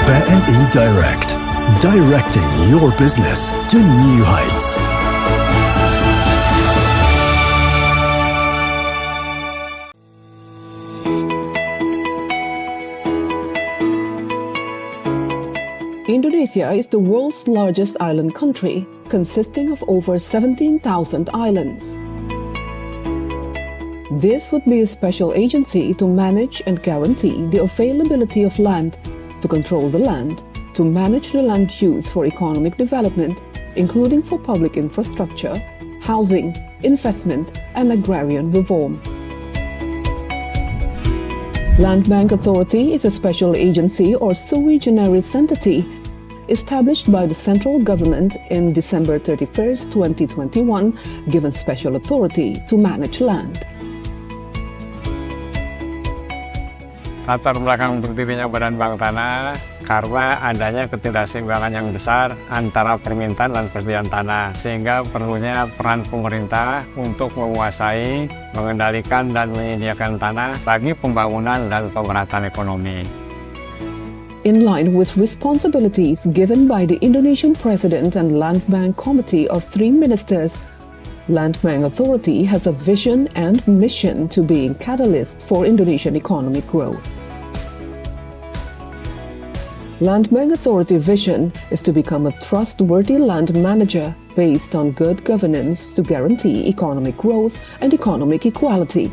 BNI Direct, directing your business to new heights. Indonesia is the world's largest island country, consisting of over 17,000 islands. This would be a special agency to manage and guarantee the availability of land, to control the land, to manage the land use for economic development, including for public infrastructure, housing, investment, and agrarian reform. Land Bank Authority is a special agency or sui generis entity established by the central government in December 31st, 2021, given special authority to manage land. Latar belakang berdirinya Badan Bank Tanah karena adanya ketidakseimbangan yang besar antara permintaan dan persediaan tanah, sehingga perlunya peran pemerintah untuk menguasai, mengendalikan, dan menyediakan tanah bagi pembangunan dan pemerataan ekonomi. In line with responsibilities given by the Indonesian President and Land Bank Committee of 3 ministers, Land Bank Authority has a vision and mission to be a catalyst for Indonesian economic growth. Land Bank Authority vision is to become a trustworthy land manager based on good governance to guarantee economic growth and economic equality.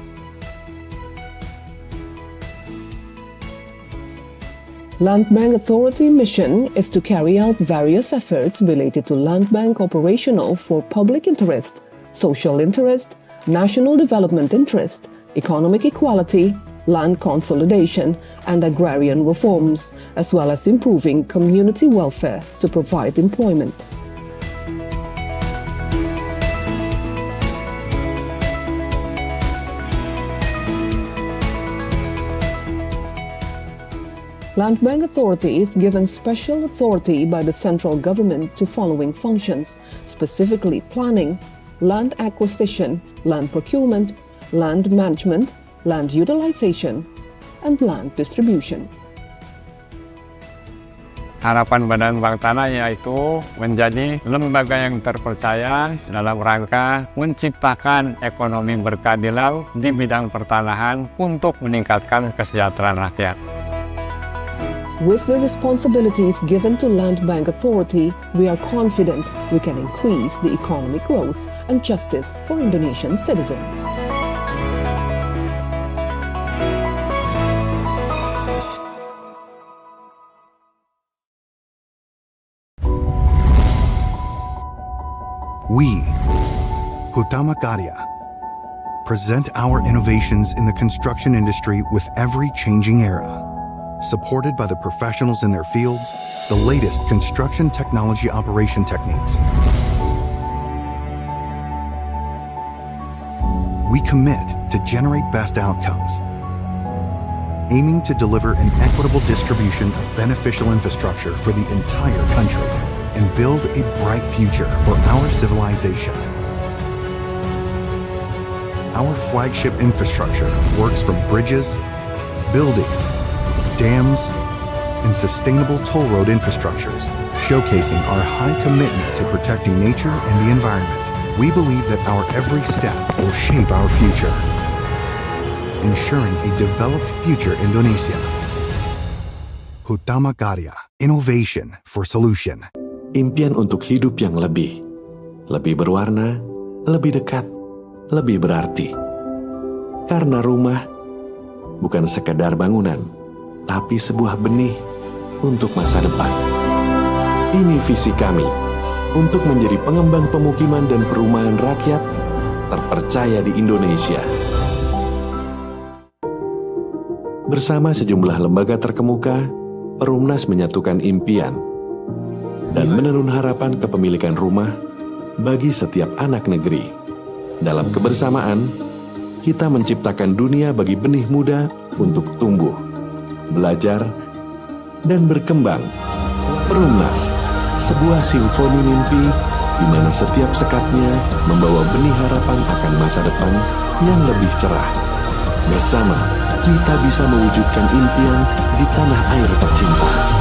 Land Bank Authority mission is to carry out various efforts related to land bank operational for public interest, social interest, national development interest, economic equality, land consolidation, and agrarian reforms, as well as improving community welfare to provide employment. Land Bank Authority is given special authority by the central government to following functions, specifically planning, land acquisition, land procurement, land management, land utilization, and land distribution. Harapan Badan Bank Tanah yaitu menjadi lembaga yang terpercaya dalam rangka menciptakan ekonomi berkeadilan di bidang pertanahan untuk meningkatkan kesejahteraan rakyat. With the responsibilities given to Land Bank Authority, we are confident we can increase the economic growth and justice for Indonesian citizens. We, Hutama Karya, present our innovations in the construction industry with every changing era. Supported by the professionals in their fields, the latest construction technology operation techniques. We commit to generate best outcomes, aiming to deliver an equitable distribution of beneficial infrastructure for the entire country and build a bright future for our civilization. Our flagship infrastructure works from bridges, buildings, dams, and sustainable toll road infrastructures, showcasing our high commitment to protecting nature and the environment. We believe that our every step will shape our future, ensuring a developed future Indonesia. Hutama Karya, innovation for solution. Impian untuk hidup yang lebih berwarna, lebih dekat, lebih berarti. Karena rumah bukan sekadar bangunan, tapi sebuah benih untuk masa depan. Ini visi kami untuk menjadi pengembang pemukiman dan perumahan rakyat terpercaya di Indonesia. Bersama sejumlah lembaga terkemuka, Perumnas menyatukan impian dan menenun harapan kepemilikan rumah bagi setiap anak negeri. Dalam kebersamaan, kita menciptakan dunia bagi benih muda untuk tumbuh, belajar, dan berkembang. Perumnas, sebuah simfoni mimpi di mana setiap sekatnya membawa benih harapan akan masa depan yang lebih cerah. Bersama, kita bisa mewujudkan impian di tanah air tercinta.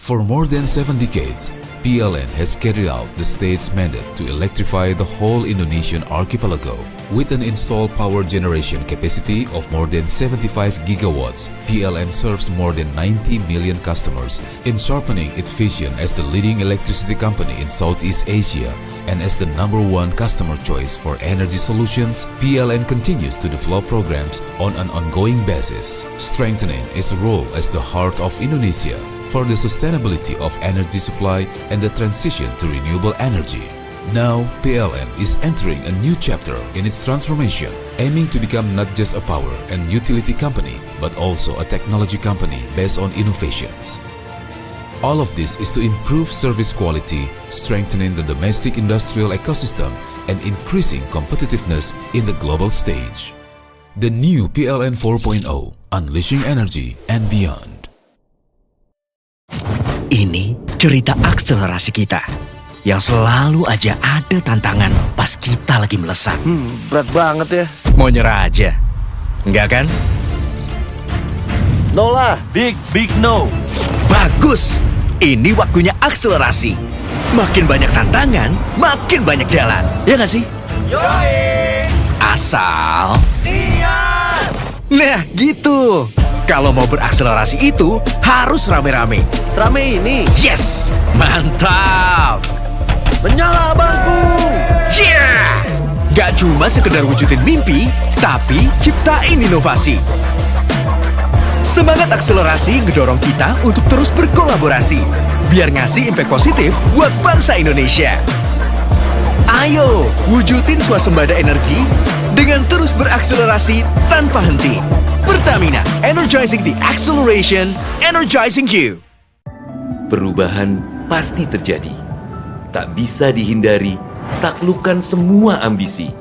For more than 7 decades, PLN has carried out the state's mandate to electrify the whole Indonesian archipelago. With an installed power generation capacity of more than 75 gigawatts, PLN serves more than 90 million customers in sharpening its vision as the leading electricity company in Southeast Asia and as the #1 customer choice for energy solutions. PLN continues to develop programs on an ongoing basis, strengthening its role as the heart of Indonesia for the sustainability of energy supply and the transition to renewable energy. Now, PLN is entering a new chapter in its transformation, aiming to become not just a power and utility company, but also a technology company based on innovations. All of this is to improve service quality, strengthening the domestic industrial ecosystem, and increasing competitiveness in the global stage. The new PLN 4.0, unleashing energy and beyond. Ini cerita akselerasi kita yang selalu aja ada tantangan pas kita lagi melesat. Berat banget ya. Mau nyerah aja? Enggak kan? No lah, big no. Bagus! Ini waktunya akselerasi. Makin banyak tantangan, makin banyak jalan. Ya nggak sih? Yoi! Asal... Niat! Nah, gitu. Kalau mau berakselerasi itu harus rame-rame. Rame ini. Yes! Mantap! Menyala bangku! Yeah! Gak cuma sekedar wujudin mimpi, tapi ciptain inovasi. Semangat akselerasi ngedorong kita untuk terus berkolaborasi, biar ngasih impact positif buat bangsa Indonesia. Ayo, wujudin swasembada energi dengan terus berakselerasi tanpa henti. Pertamina, energizing the acceleration, energizing you. Perubahan pasti terjadi. Tak bisa dihindari, taklukkan semua ambisi.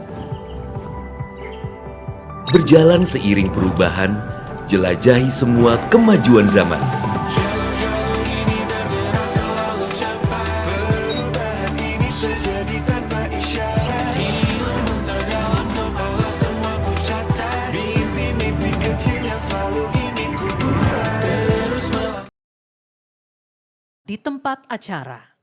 Berjalan seiring perubahan, jelajahi semua kemajuan zaman. Di tempat acara.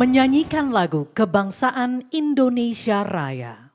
menyanyikan lagu Kebangsaan Indonesia Raya.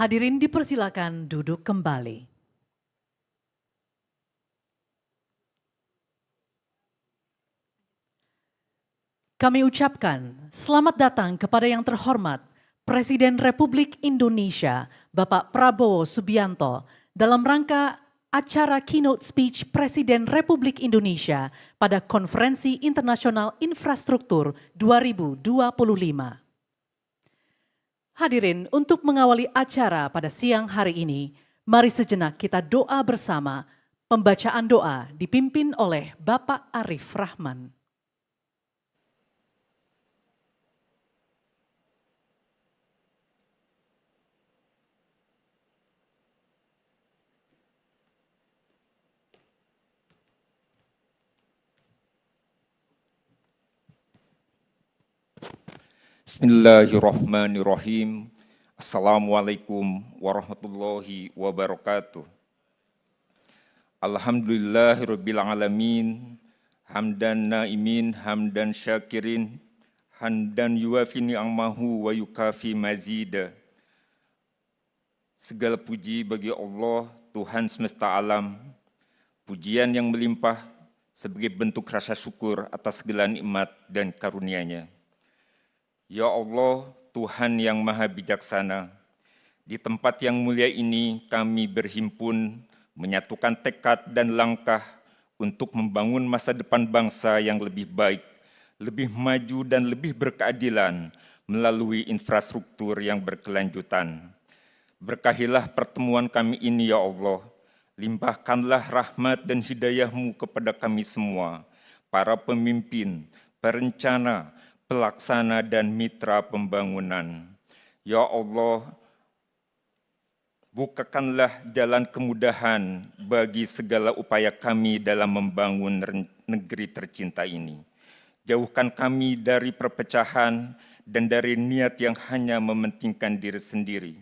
Hadirin dipersilakan duduk kembali. Kami ucapkan selamat datang kepada yang terhormat Presiden Republik Indonesia Bapak Prabowo Subianto dalam rangka acara keynote speech Presiden Republik Indonesia pada Konferensi Internasional Infrastruktur 2025. Hadirin, untuk mengawali acara pada siang hari ini, mari sejenak kita doa bersama. Pembacaan doa dipimpin oleh Bapak Arif Rahman. Bismillahirrahmanirrahim. Assalamualaikum warahmatullahi wabarakatuh. Alhamdulillahirabbil alamin. Hamdan naimin, hamdan syakirin, hamdan yuafi ni'amahu wa yukafi mazida. Segala puji bagi Allah, Tuhan semesta alam. Pujian yang melimpah sebagai bentuk rasa syukur atas segala nikmat dan karunia-Nya. Ya Allah, Tuhan yang maha bijaksana, di tempat yang mulia ini kami berhimpun, menyatukan tekad dan langkah untuk membangun masa depan bangsa yang lebih baik, lebih maju dan lebih berkeadilan melalui infrastruktur yang berkelanjutan. Berkahilah pertemuan kami ini ya Allah, limpahkanlah rahmat dan hidayah-Mu kepada kami semua, para pemimpin, perencana, pelaksana dan mitra pembangunan. Ya Allah, bukakanlah jalan kemudahan bagi segala upaya kami dalam membangun negeri tercinta ini. Jauhkan kami dari perpecahan dan dari niat yang hanya mementingkan diri sendiri.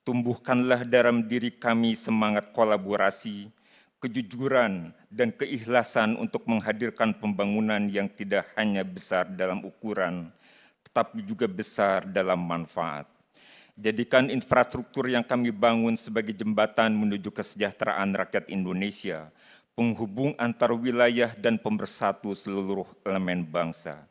Tumbuhkanlah dalam diri kami semangat kolaborasi, kejujuran, dan keikhlasan untuk menghadirkan pembangunan yang tidak hanya besar dalam ukuran, tetapi juga besar dalam manfaat. Jadikan infrastruktur yang kami bangun sebagai jembatan menuju kesejahteraan rakyat Indonesia, penghubung antar wilayah dan pemersatu seluruh elemen bangsa.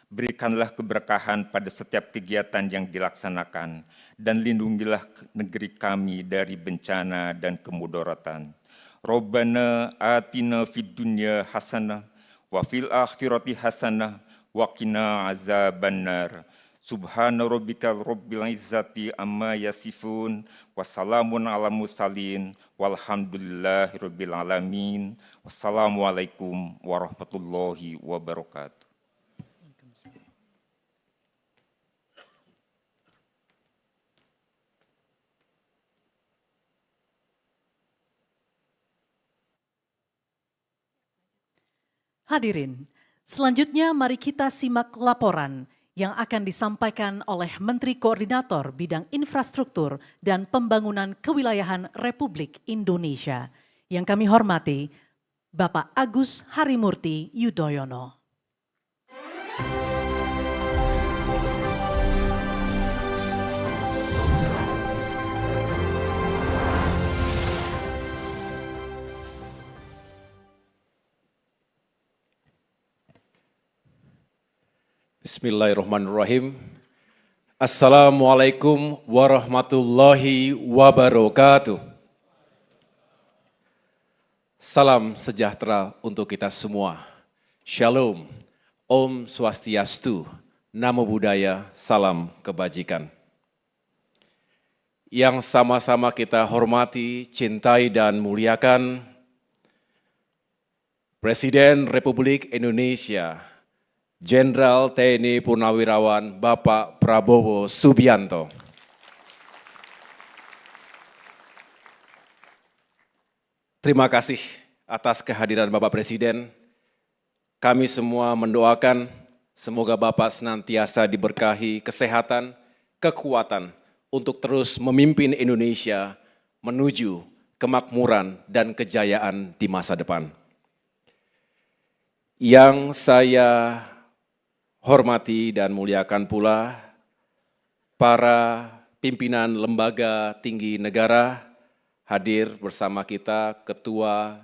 Berikanlah keberkahan pada setiap kegiatan yang dilaksanakan, dan lindungilah negeri kami dari bencana dan kemudaratan. Rabbana atina fid dunya hasanah wa fil akhirati hasanah wa qina azabannar. Subhana rabbika rabbil izzati amma yasifun, wassalamun ala mursalin, walhamdulillahi rabbil alamin. Wassalamualaikum warahmatullahi wabarakatuh. Hadirin, selanjutnya mari kita simak laporan yang akan disampaikan oleh Menteri Koordinator Bidang Infrastruktur dan Pembangunan Kewilayahan Republik Indonesia. Yang kami hormati, Bapak Agus Harimurti Yudhoyono. Bismillahirrahmanirrahim. Assalamualaikum warahmatullahi wabarakatuh. Salam sejahtera untuk kita semua. Shalom, Om Swastiastu, Namo Buddhaya, salam kebajikan. Yang sama-sama kita hormati, cintai dan muliakan Presiden Republik Indonesia, Jenderal TNI Purnawirawan Bapak Prabowo Subianto. Terima kasih atas kehadiran Bapak Presiden. Kami semua mendoakan semoga Bapak senantiasa diberkahi kesehatan, kekuatan untuk terus memimpin Indonesia menuju kemakmuran dan kejayaan di masa depan. Yang saya hormati dan muliakan pula para pimpinan lembaga tinggi negara, hadir bersama kita Ketua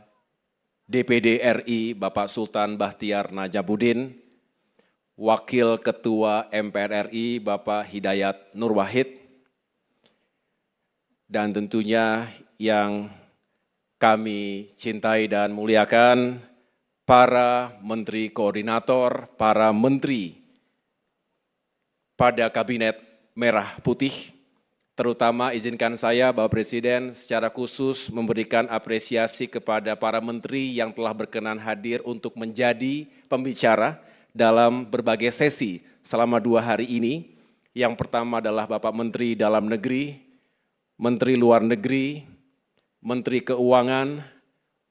DPD RI Bapak Sultan Bahtiar Najamuddin, Wakil Ketua MPR RI Bapak Hidayat Nur Wahid, dan tentunya yang kami cintai dan muliakan, para menteri koordinator, para menteri pada Kabinet Merah Putih, terutama izinkan saya Bapak Presiden secara khusus memberikan apresiasi kepada para menteri yang telah berkenan hadir untuk menjadi pembicara dalam berbagai sesi selama 2 hari ini. Yang pertama adalah Bapak Menteri Dalam Negeri, Menteri Luar Negeri, Menteri Keuangan,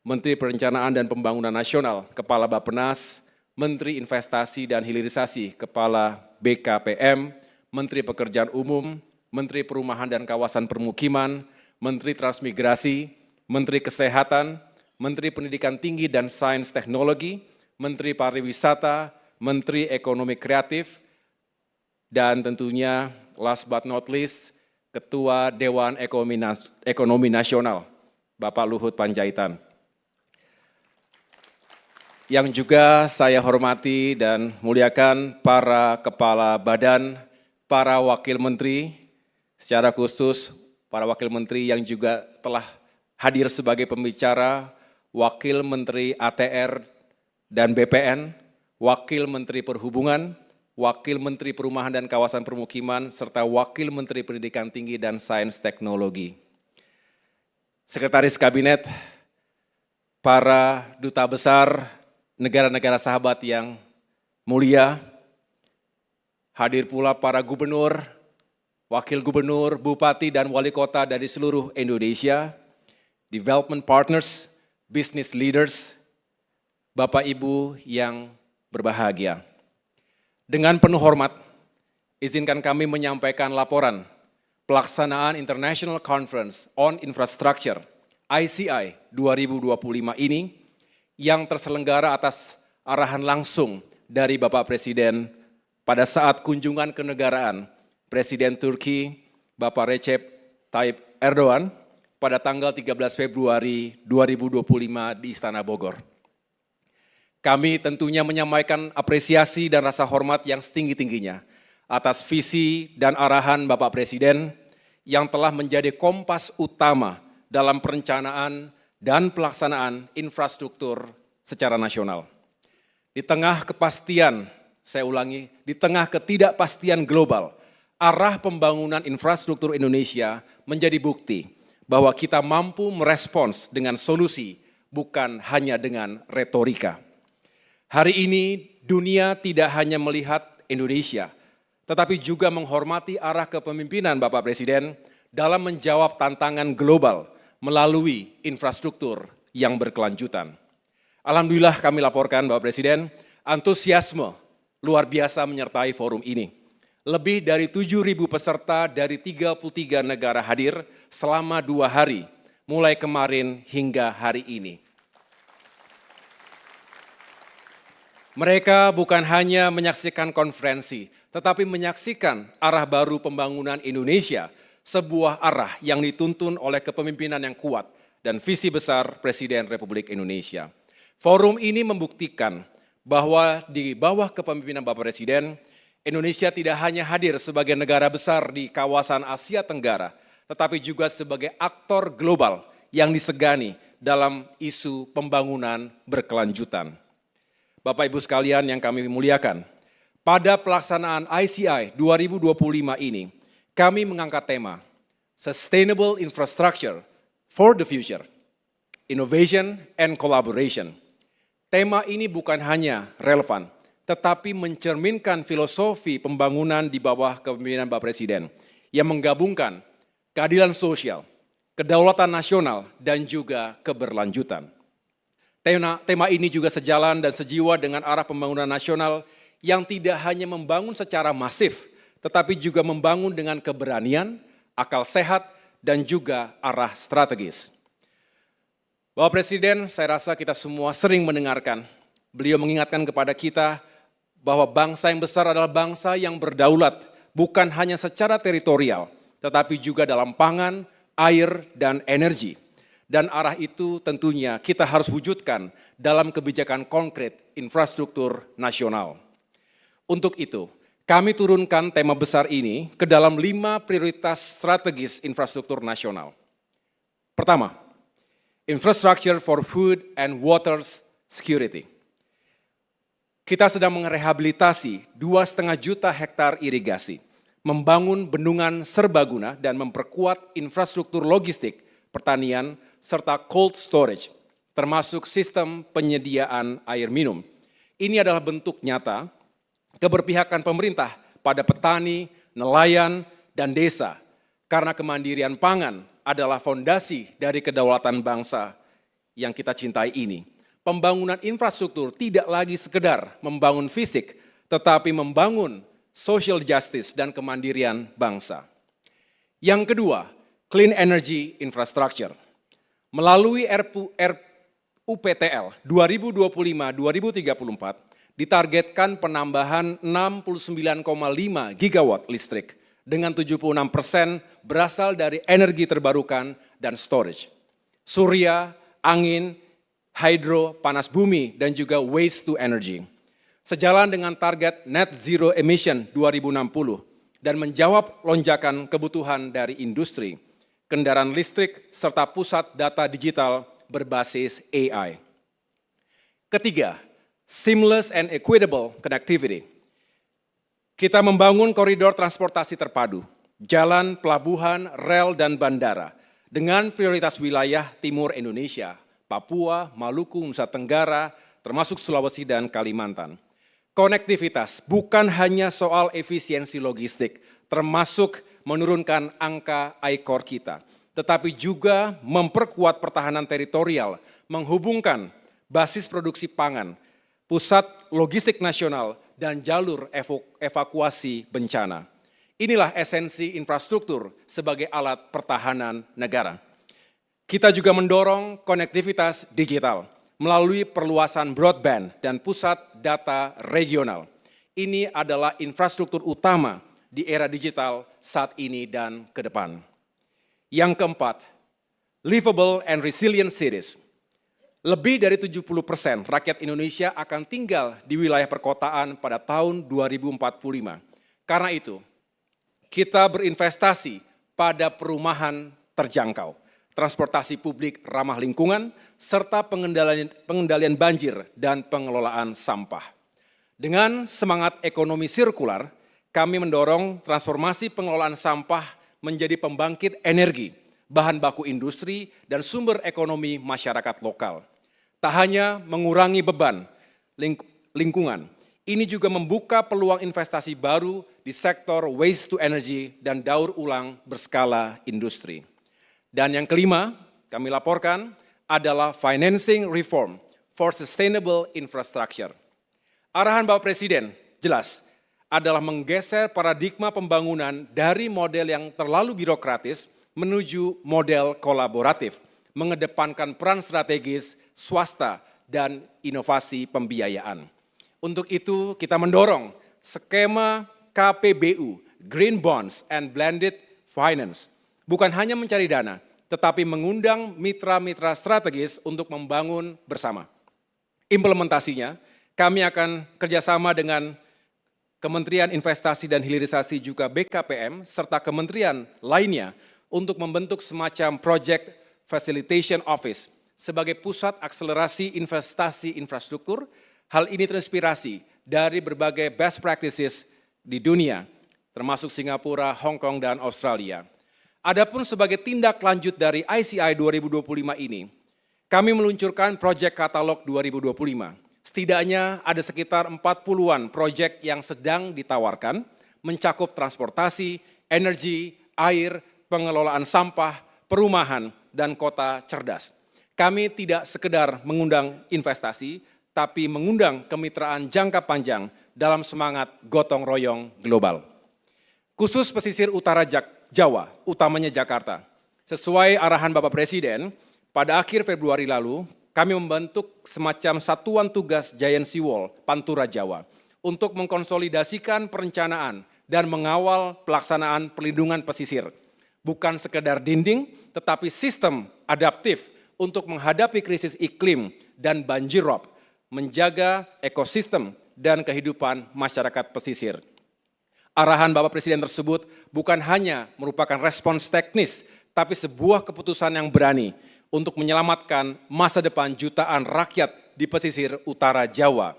Menteri Perencanaan dan Pembangunan Nasional, Kepala Bappenas, Menteri Investasi dan Hilirisasi, Kepala BKPM, Menteri Pekerjaan Umum, Menteri Perumahan dan Kawasan Permukiman, Menteri Transmigrasi, Menteri Kesehatan, Menteri Pendidikan Tinggi dan Sains Teknologi, Menteri Pariwisata, Menteri Ekonomi Kreatif, dan tentunya last but not least, Ketua Dewan Ekonomi Nasional, Bapak Luhut Panjaitan. Yang juga saya hormati dan muliakan para kepala badan, para wakil menteri, secara khusus para wakil menteri yang juga telah hadir sebagai pembicara, Wakil Menteri ATR dan BPN, Wakil Menteri Perhubungan, Wakil Menteri Perumahan dan Kawasan Permukiman, serta Wakil Menteri Pendidikan Tinggi dan Sains Teknologi. Sekretaris Kabinet, para duta besar negara-negara sahabat yang mulia, hadir pula para gubernur, wakil gubernur, bupati, dan wali kota dari seluruh Indonesia, development partners, business leaders, Bapak Ibu yang berbahagia. Dengan penuh hormat, izinkan kami menyampaikan laporan pelaksanaan International Conference on Infrastructure, ICI 2025 ini, yang terselenggara atas arahan langsung dari Bapak Presiden pada saat kunjungan kenegaraan Presiden Turki Bapak Recep Tayyip Erdogan pada tanggal 13 Februari 2025 di Istana Bogor. Kami tentunya menyampaikan apresiasi dan rasa hormat yang setinggi-tingginya atas visi dan arahan Bapak Presiden yang telah menjadi kompas utama dalam perencanaan dan pelaksanaan infrastruktur secara nasional. Di tengah kepastian Saya ulangi, di tengah ketidakpastian global, arah pembangunan infrastruktur Indonesia menjadi bukti bahwa kita mampu merespons dengan solusi, bukan hanya dengan retorika. Hari ini dunia tidak hanya melihat Indonesia, tetapi juga menghormati arah kepemimpinan Bapak Presiden dalam menjawab tantangan global melalui infrastruktur yang berkelanjutan. Alhamdulillah kami laporkan Bapak Presiden, antusiasme luar biasa menyertai forum ini. Lebih dari 7.000 peserta dari 33 negara hadir selama 2 hari, mulai kemarin hingga hari ini. Mereka bukan hanya menyaksikan konferensi, tetapi menyaksikan arah baru pembangunan Indonesia, sebuah arah yang dituntun oleh kepemimpinan yang kuat dan visi besar Presiden Republik Indonesia. Forum ini membuktikan bahwa di bawah kepemimpinan Bapak Presiden, Indonesia tidak hanya hadir sebagai negara besar di kawasan Asia Tenggara, tetapi juga sebagai aktor global yang disegani dalam isu pembangunan berkelanjutan. Bapak Ibu sekalian yang kami muliakan, pada pelaksanaan ICI 2025 ini, kami mengangkat tema Sustainable Infrastructure for the Future, Innovation and Collaboration. Tema ini bukan hanya relevan, tetapi mencerminkan filosofi pembangunan di bawah kepemimpinan Bapak Presiden yang menggabungkan keadilan sosial, kedaulatan nasional, dan juga keberlanjutan. Tema ini juga sejalan dan sejiwa dengan arah pembangunan nasional yang tidak hanya membangun secara masif, tetapi juga membangun dengan keberanian, akal sehat, dan juga arah strategis. Bapak Presiden, saya rasa kita semua sering mendengarkan, beliau mengingatkan kepada kita bahwa bangsa yang besar adalah bangsa yang berdaulat, bukan hanya secara teritorial, tetapi juga dalam pangan, air, dan energi. Dan arah itu tentunya kita harus wujudkan dalam kebijakan konkret infrastruktur nasional. Untuk itu, kami turunkan tema besar ini ke dalam 5 prioritas strategis infrastruktur nasional. Pertama, Infrastructure for Food and Water Security. Kita sedang merehabilitasi 2,5 juta hektar irigasi, membangun bendungan serbaguna dan memperkuat infrastruktur logistik, pertanian, serta cold storage, termasuk sistem penyediaan air minum. Ini adalah bentuk nyata keberpihakan pemerintah pada petani, nelayan, dan desa, karena kemandirian pangan adalah fondasi dari kedaulatan bangsa yang kita cintai ini. Pembangunan infrastruktur tidak lagi sekedar membangun fisik, tetapi membangun social justice dan kemandirian bangsa. Yang kedua, clean energy infrastructure. Melalui RUPTL 2025-2034 ditargetkan penambahan 69,5 gigawatt listrik dengan 76% berasal dari energi terbarukan dan storage. Surya, angin, hydro, panas bumi, dan juga waste to energy. Sejalan dengan target net zero emission 2060 dan menjawab lonjakan kebutuhan dari industri, kendaraan listrik, serta pusat data digital berbasis AI. Ketiga, seamless and equitable connectivity. Kita membangun koridor transportasi terpadu, jalan, pelabuhan, rel, dan bandara dengan prioritas wilayah timur Indonesia, Papua, Maluku, Nusa Tenggara, termasuk Sulawesi dan Kalimantan. Konektivitas bukan hanya soal efisiensi logistik, termasuk menurunkan angka ICOR kita, tetapi juga memperkuat pertahanan teritorial, menghubungkan basis produksi pangan, pusat logistik nasional, dan jalur evakuasi bencana. Inilah esensi infrastruktur sebagai alat pertahanan negara. Kita juga mendorong konektivitas digital melalui perluasan broadband dan pusat data regional. Ini adalah infrastruktur utama di era digital saat ini dan ke depan. Yang keempat, livable and resilient cities. Lebih dari 70% rakyat Indonesia akan tinggal di wilayah perkotaan pada tahun 2045. Karena itu, kita berinvestasi pada perumahan terjangkau, transportasi publik ramah lingkungan, serta pengendalian banjir dan pengelolaan sampah. Dengan semangat ekonomi sirkular, kami mendorong transformasi pengelolaan sampah menjadi pembangkit energi, bahan baku industri, dan sumber ekonomi masyarakat lokal. Tak hanya mengurangi beban lingkungan, ini juga membuka peluang investasi baru di sektor waste to energy dan daur ulang berskala industri. Dan yang kelima, kami laporkan adalah financing reform for sustainable infrastructure. Arahan Bapak Presiden jelas adalah menggeser paradigma pembangunan dari model yang terlalu birokratis menuju model kolaboratif, mengedepankan peran strategis swasta dan inovasi pembiayaan. Untuk itu kita mendorong skema KPBU, Green Bonds and Blended Finance, bukan hanya mencari dana, tetapi mengundang mitra-mitra strategis untuk membangun bersama. Implementasinya, kami akan kerjasama dengan Kementerian Investasi dan Hilirisasi juga BKPM, serta kementerian lainnya untuk membentuk semacam Project Facilitation Office sebagai pusat akselerasi investasi infrastruktur. Hal ini terinspirasi dari berbagai best practices di dunia, termasuk Singapura, Hong Kong, dan Australia. Adapun sebagai tindak lanjut dari ICI 2025 ini, kami meluncurkan Project Katalog 2025. Setidaknya ada sekitar 40-an proyek yang sedang ditawarkan, mencakup transportasi, energi, air, pengelolaan sampah, perumahan, dan kota cerdas. Kami tidak sekedar mengundang investasi, tapi mengundang kemitraan jangka panjang dalam semangat gotong royong global. Khusus pesisir utara Jawa, utamanya Jakarta. Sesuai arahan Bapak Presiden, pada akhir Februari lalu, kami membentuk semacam satuan tugas Giant Seawall Pantura Jawa untuk mengkonsolidasikan perencanaan dan mengawal pelaksanaan pelindungan pesisir. Bukan sekedar dinding, tetapi sistem adaptif untuk menghadapi krisis iklim dan banjir rob, menjaga ekosistem dan kehidupan masyarakat pesisir. Arahan Bapak Presiden tersebut bukan hanya merupakan respons teknis, tapi sebuah keputusan yang berani untuk menyelamatkan masa depan jutaan rakyat di pesisir utara Jawa.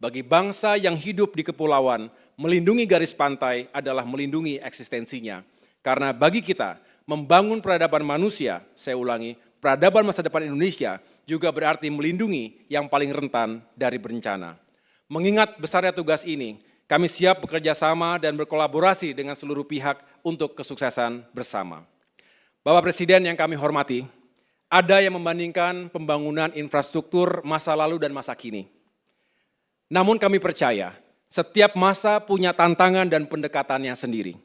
Bagi bangsa yang hidup di kepulauan, melindungi garis pantai adalah melindungi eksistensinya. Karena bagi kita, membangun peradaban manusia, saya ulangi, peradaban masa depan Indonesia juga berarti melindungi yang paling rentan dari bencana. Mengingat besarnya tugas ini, kami siap bekerja sama dan berkolaborasi dengan seluruh pihak untuk kesuksesan bersama. Bapak Presiden yang kami hormati, ada yang membandingkan pembangunan infrastruktur masa lalu dan masa kini. Namun kami percaya, setiap masa punya tantangan dan pendekatannya sendiri.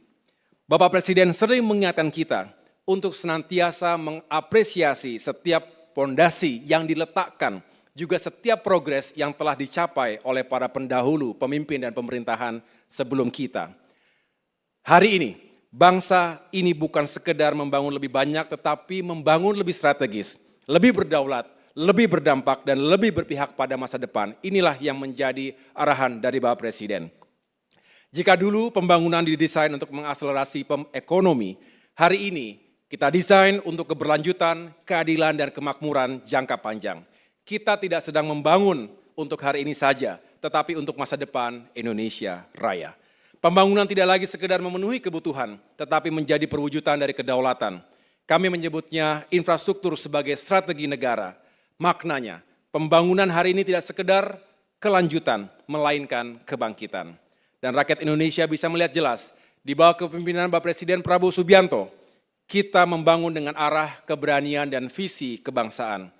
Bapak Presiden sering mengingatkan kita untuk senantiasa mengapresiasi setiap pondasi yang diletakkan, juga setiap progres yang telah dicapai oleh para pendahulu, pemimpin dan pemerintahan sebelum kita. Hari ini, bangsa ini bukan sekedar membangun lebih banyak, tetapi membangun lebih strategis, lebih berdaulat, lebih berdampak, dan lebih berpihak pada masa depan. Inilah yang menjadi arahan dari Bapak Presiden. Jika dulu pembangunan didesain untuk mengakselerasi ekonomi, hari ini kita desain untuk keberlanjutan, keadilan, dan kemakmuran jangka panjang. Kita tidak sedang membangun untuk hari ini saja, tetapi untuk masa depan Indonesia Raya. Pembangunan tidak lagi sekedar memenuhi kebutuhan, tetapi menjadi perwujudan dari kedaulatan. Kami menyebutnya infrastruktur sebagai strategi negara. Maknanya, pembangunan hari ini tidak sekedar kelanjutan, melainkan kebangkitan. Dan rakyat Indonesia bisa melihat jelas, di bawah kepemimpinan Bapak Presiden Prabowo Subianto, kita membangun dengan arah keberanian dan visi kebangsaan.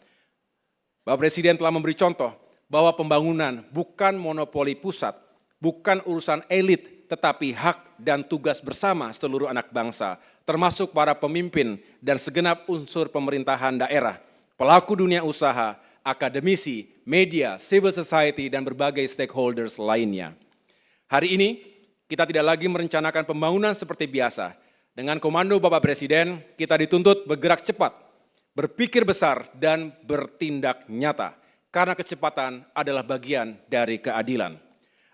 Bapak Presiden telah memberi contoh bahwa pembangunan bukan monopoli pusat, bukan urusan elit, tetapi hak dan tugas bersama seluruh anak bangsa, termasuk para pemimpin dan segenap unsur pemerintahan daerah, pelaku dunia usaha, akademisi, media, civil society, dan berbagai stakeholders lainnya. Hari ini, kita tidak lagi merencanakan pembangunan seperti biasa. Dengan komando Bapak Presiden, kita dituntut bergerak cepat, berpikir besar, dan bertindak nyata, karena kecepatan adalah bagian dari keadilan.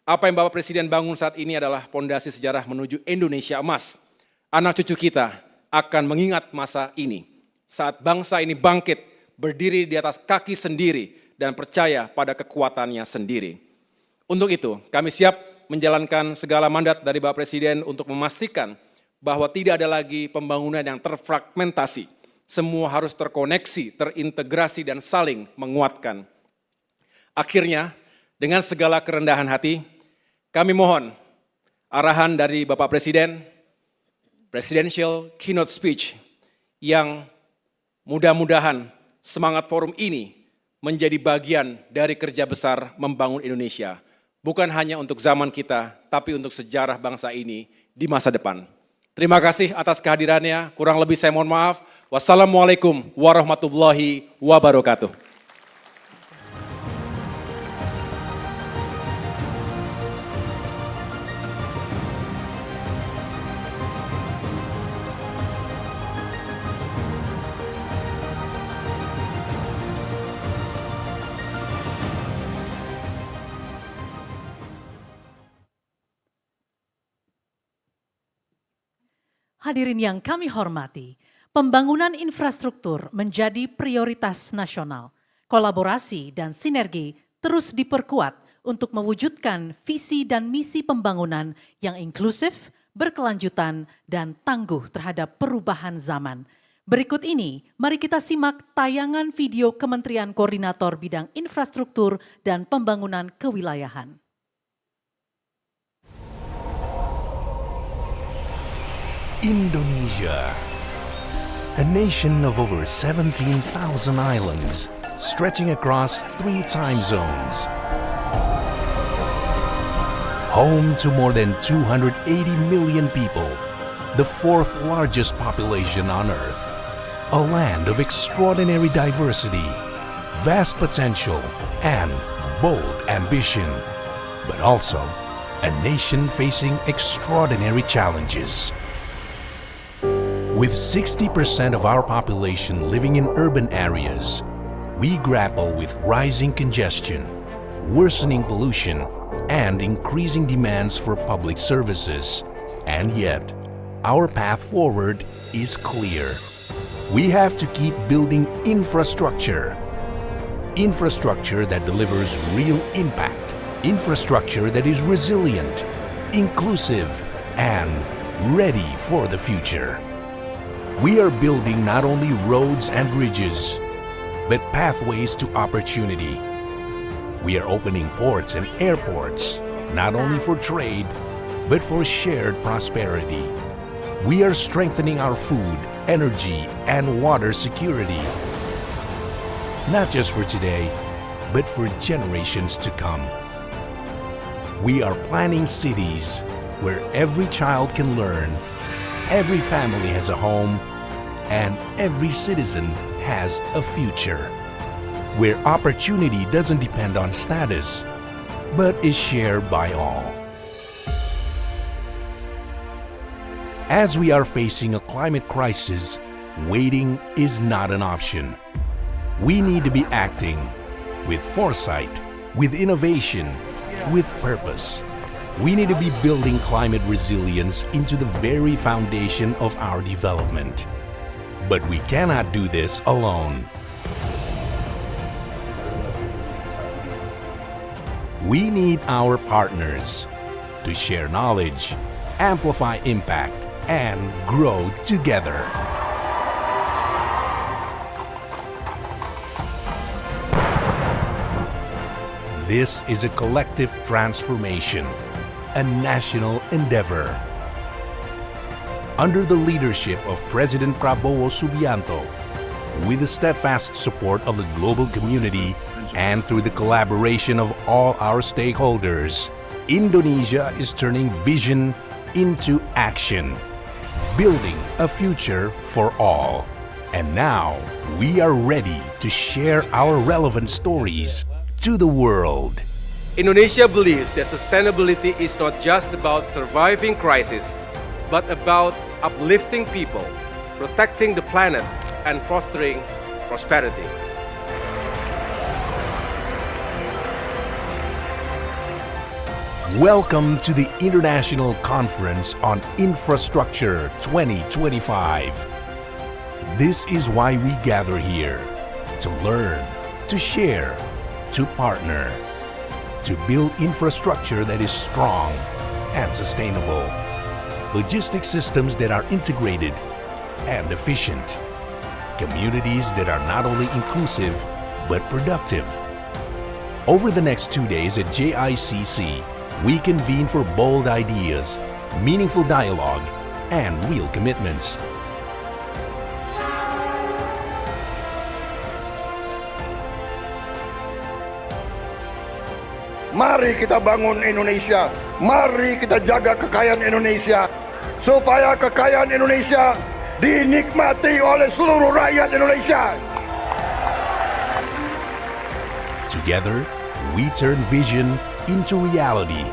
Apa yang Bapak Presiden bangun saat ini adalah pondasi sejarah menuju Indonesia emas. Anak cucu kita akan mengingat masa ini, saat bangsa ini bangkit, berdiri di atas kaki sendiri, dan percaya pada kekuatannya sendiri. Untuk itu, kami siap menjalankan segala mandat dari Bapak Presiden untuk memastikan bahwa tidak ada lagi pembangunan yang terfragmentasi. Semua harus terkoneksi, terintegrasi, dan saling menguatkan. Akhirnya, dengan segala kerendahan hati, kami mohon arahan dari Bapak Presiden, Presidential Keynote Speech, yang mudah-mudahan semangat forum ini menjadi bagian dari kerja besar membangun Indonesia. Bukan hanya untuk zaman kita, tapi untuk sejarah bangsa ini di masa depan. Terima kasih atas kehadirannya, kurang lebih saya mohon maaf. Wassalamualaikum warahmatullahi wabarakatuh. Hadirin yang kami hormati, pembangunan infrastruktur menjadi prioritas nasional. Kolaborasi dan sinergi terus diperkuat untuk mewujudkan visi dan misi pembangunan yang inklusif, berkelanjutan, dan tangguh terhadap perubahan zaman. Berikut ini, mari kita simak tayangan video Kementerian Koordinator Bidang Infrastruktur dan Pembangunan Kewilayahan. Indonesia, a nation of over 17,000 islands, stretching across 3 time zones. Home to more than 280 million people, the 4th largest population on Earth. A land of extraordinary diversity, vast potential, and bold ambition. But also, a nation facing extraordinary challenges. With 60% of our population living in urban areas, we grapple with rising congestion, worsening pollution, and increasing demands for public services. And yet, our path forward is clear. We have to keep building infrastructure. Infrastructure that delivers real impact. Infrastructure that is resilient, inclusive, and ready for the future. We are building not only roads and bridges, but pathways to opportunity. We are opening ports and airports, not only for trade, but for shared prosperity. We are strengthening our food, energy, and water security. Not just for today, but for generations to come. We are planning cities where every child can learn, every family has a home, and every citizen has a future. Where opportunity doesn't depend on status, but is shared by all. As we are facing a climate crisis, waiting is not an option. We need to be acting with foresight, with innovation, with purpose. We need to be building climate resilience into the very foundation of our development. But we cannot do this alone. We need our partners to share knowledge, amplify impact, and grow together. This is a collective transformation, a national endeavor. Under the leadership of President Prabowo Subianto, with the steadfast support of the global community and through the collaboration of all our stakeholders, Indonesia is turning vision into action, building a future for all. And now we are ready to share our relevant stories to the world. Indonesia believes that sustainability is not just about surviving crisis, but about uplifting people, protecting the planet, and fostering prosperity. Welcome to the International Conference on Infrastructure 2025. This is why we gather here, to learn, to share, to partner. to build infrastructure that is strong and sustainable. Logistic systems that are integrated and efficient. Communities that are not only inclusive but productive. Over the next 2 days at JICC, we convene for bold ideas, meaningful dialogue, and real commitments. Mari kita bangun Indonesia, mari kita jaga kekayaan Indonesia, supaya kekayaan Indonesia dinikmati oleh seluruh rakyat Indonesia. Together, we turn vision into reality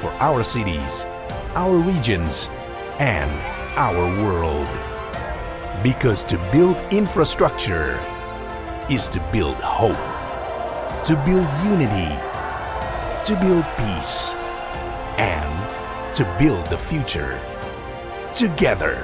for our cities, our regions, and our world. Because to build infrastructure is to build hope, to build unity, to build peace, and to build the future together.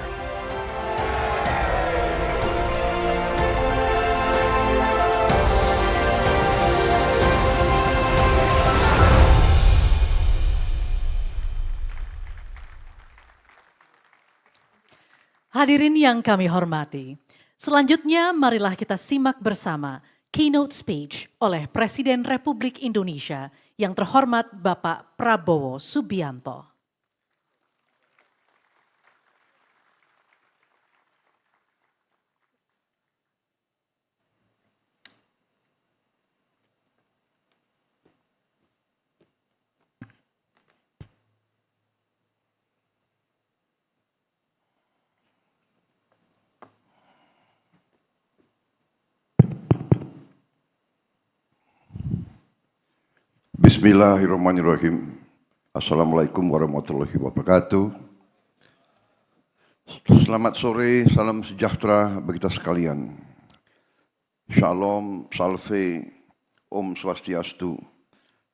Hadirin yang kami hormati, selanjutnya marilah kita simak bersama keynote speech oleh Presiden Republik Indonesia yang terhormat Bapak Prabowo Subianto. Bismillahirrahmanirrahim. Assalamualaikum warahmatullahi wabarakatuh. Selamat sore, salam sejahtera bagi kita sekalian. Shalom, salve, Om Swastiastu,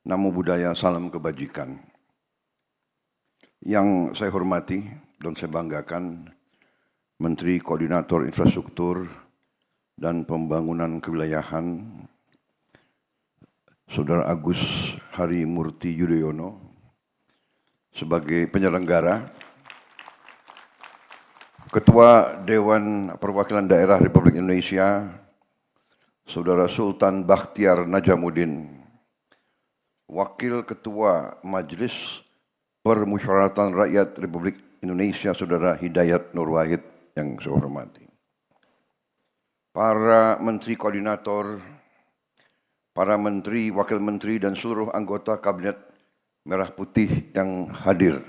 Namo Buddhaya, salam kebajikan. Yang saya hormati dan saya banggakan, Menteri Koordinator Infrastruktur dan Pembangunan Kewilayahan, Saudara Agus Harimurti Yudhoyono, sebagai penyelenggara, Ketua Dewan Perwakilan Daerah Republik Indonesia, Saudara Sultan Bakhtiar Najamuddin, Wakil Ketua Majelis Permusyawaratan Rakyat Republik Indonesia, Saudara Hidayat Nur Wahid yang saya hormati, para Menteri Koordinator, para Menteri, Wakil Menteri, dan seluruh anggota Kabinet Merah Putih yang hadir.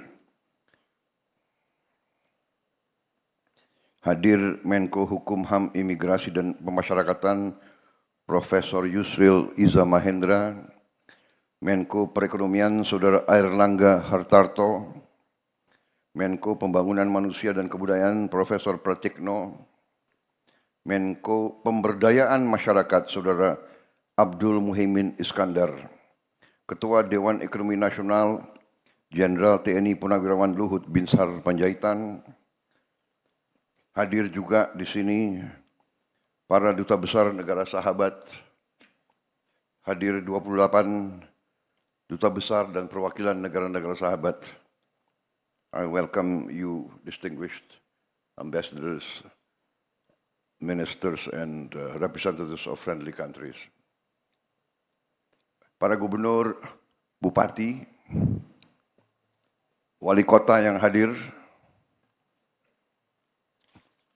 Hadir Menko Hukum HAM Imigrasi dan Pemasyarakatan Profesor Yusril Iza Mahendra, Menko Perekonomian Saudara Airlangga Hartarto, Menko Pembangunan Manusia dan Kebudayaan Profesor Pratikno, Menko Pemberdayaan Masyarakat Saudara Abdul Muhaimin Iskandar, Ketua Dewan Ekonomi Nasional Jenderal TNI Purnawirawan Luhut Binsar Panjaitan. Hadir juga di sini para duta besar negara sahabat. Hadir 28 duta besar dan perwakilan negara-negara sahabat. I welcome you, distinguished ambassadors, ministers, and representatives of friendly countries. Para gubernur, bupati, wali kota yang hadir,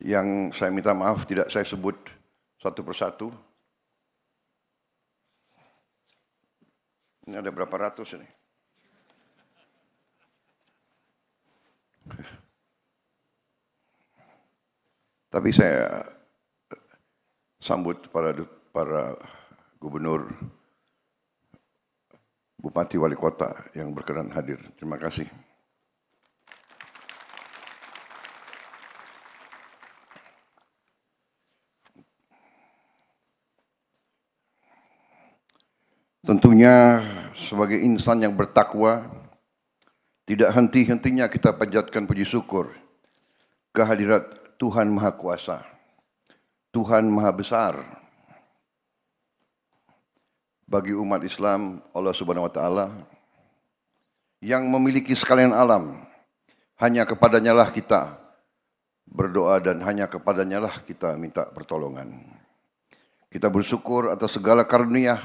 yang saya minta maaf tidak saya sebut satu persatu. Ini ada berapa ratus ini? Tapi saya sambut para gubernur, bupati, wali kota yang berkenan hadir. Terima kasih. Tentunya sebagai insan yang bertakwa, tidak henti-hentinya kita panjatkan puji syukur kehadirat Tuhan Maha Kuasa, Tuhan Maha Besar, bagi umat Islam Allah Subhanahu wa taala yang memiliki sekalian alam. Hanya kepadanya lah kita berdoa dan hanya kepadanya lah kita minta pertolongan. Kita bersyukur atas segala karunia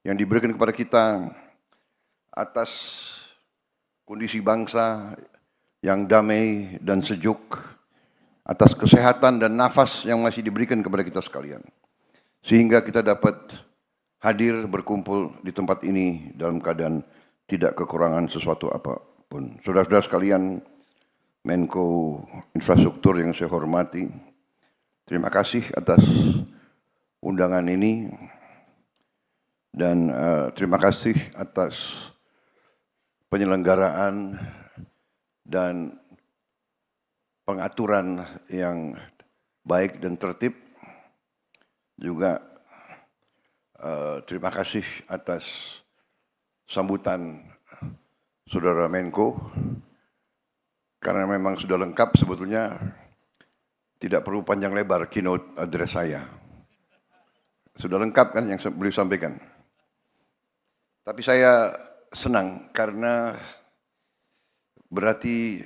yang diberikan kepada kita, atas kondisi bangsa yang damai dan sejuk, atas kesehatan dan nafas yang masih diberikan kepada kita sekalian. Sehingga kita dapat hadir berkumpul di tempat ini dalam keadaan tidak kekurangan sesuatu apapun. Saudara-saudara sekalian, Menko Infrastruktur yang saya hormati, terima kasih atas undangan ini dan terima kasih atas penyelenggaraan dan pengaturan yang baik dan tertib. Juga terima kasih atas sambutan Saudara Menko, karena memang sudah lengkap sebetulnya, tidak perlu panjang lebar keynote address saya. Sudah lengkap kan yang beliau sampaikan. Tapi saya senang karena berarti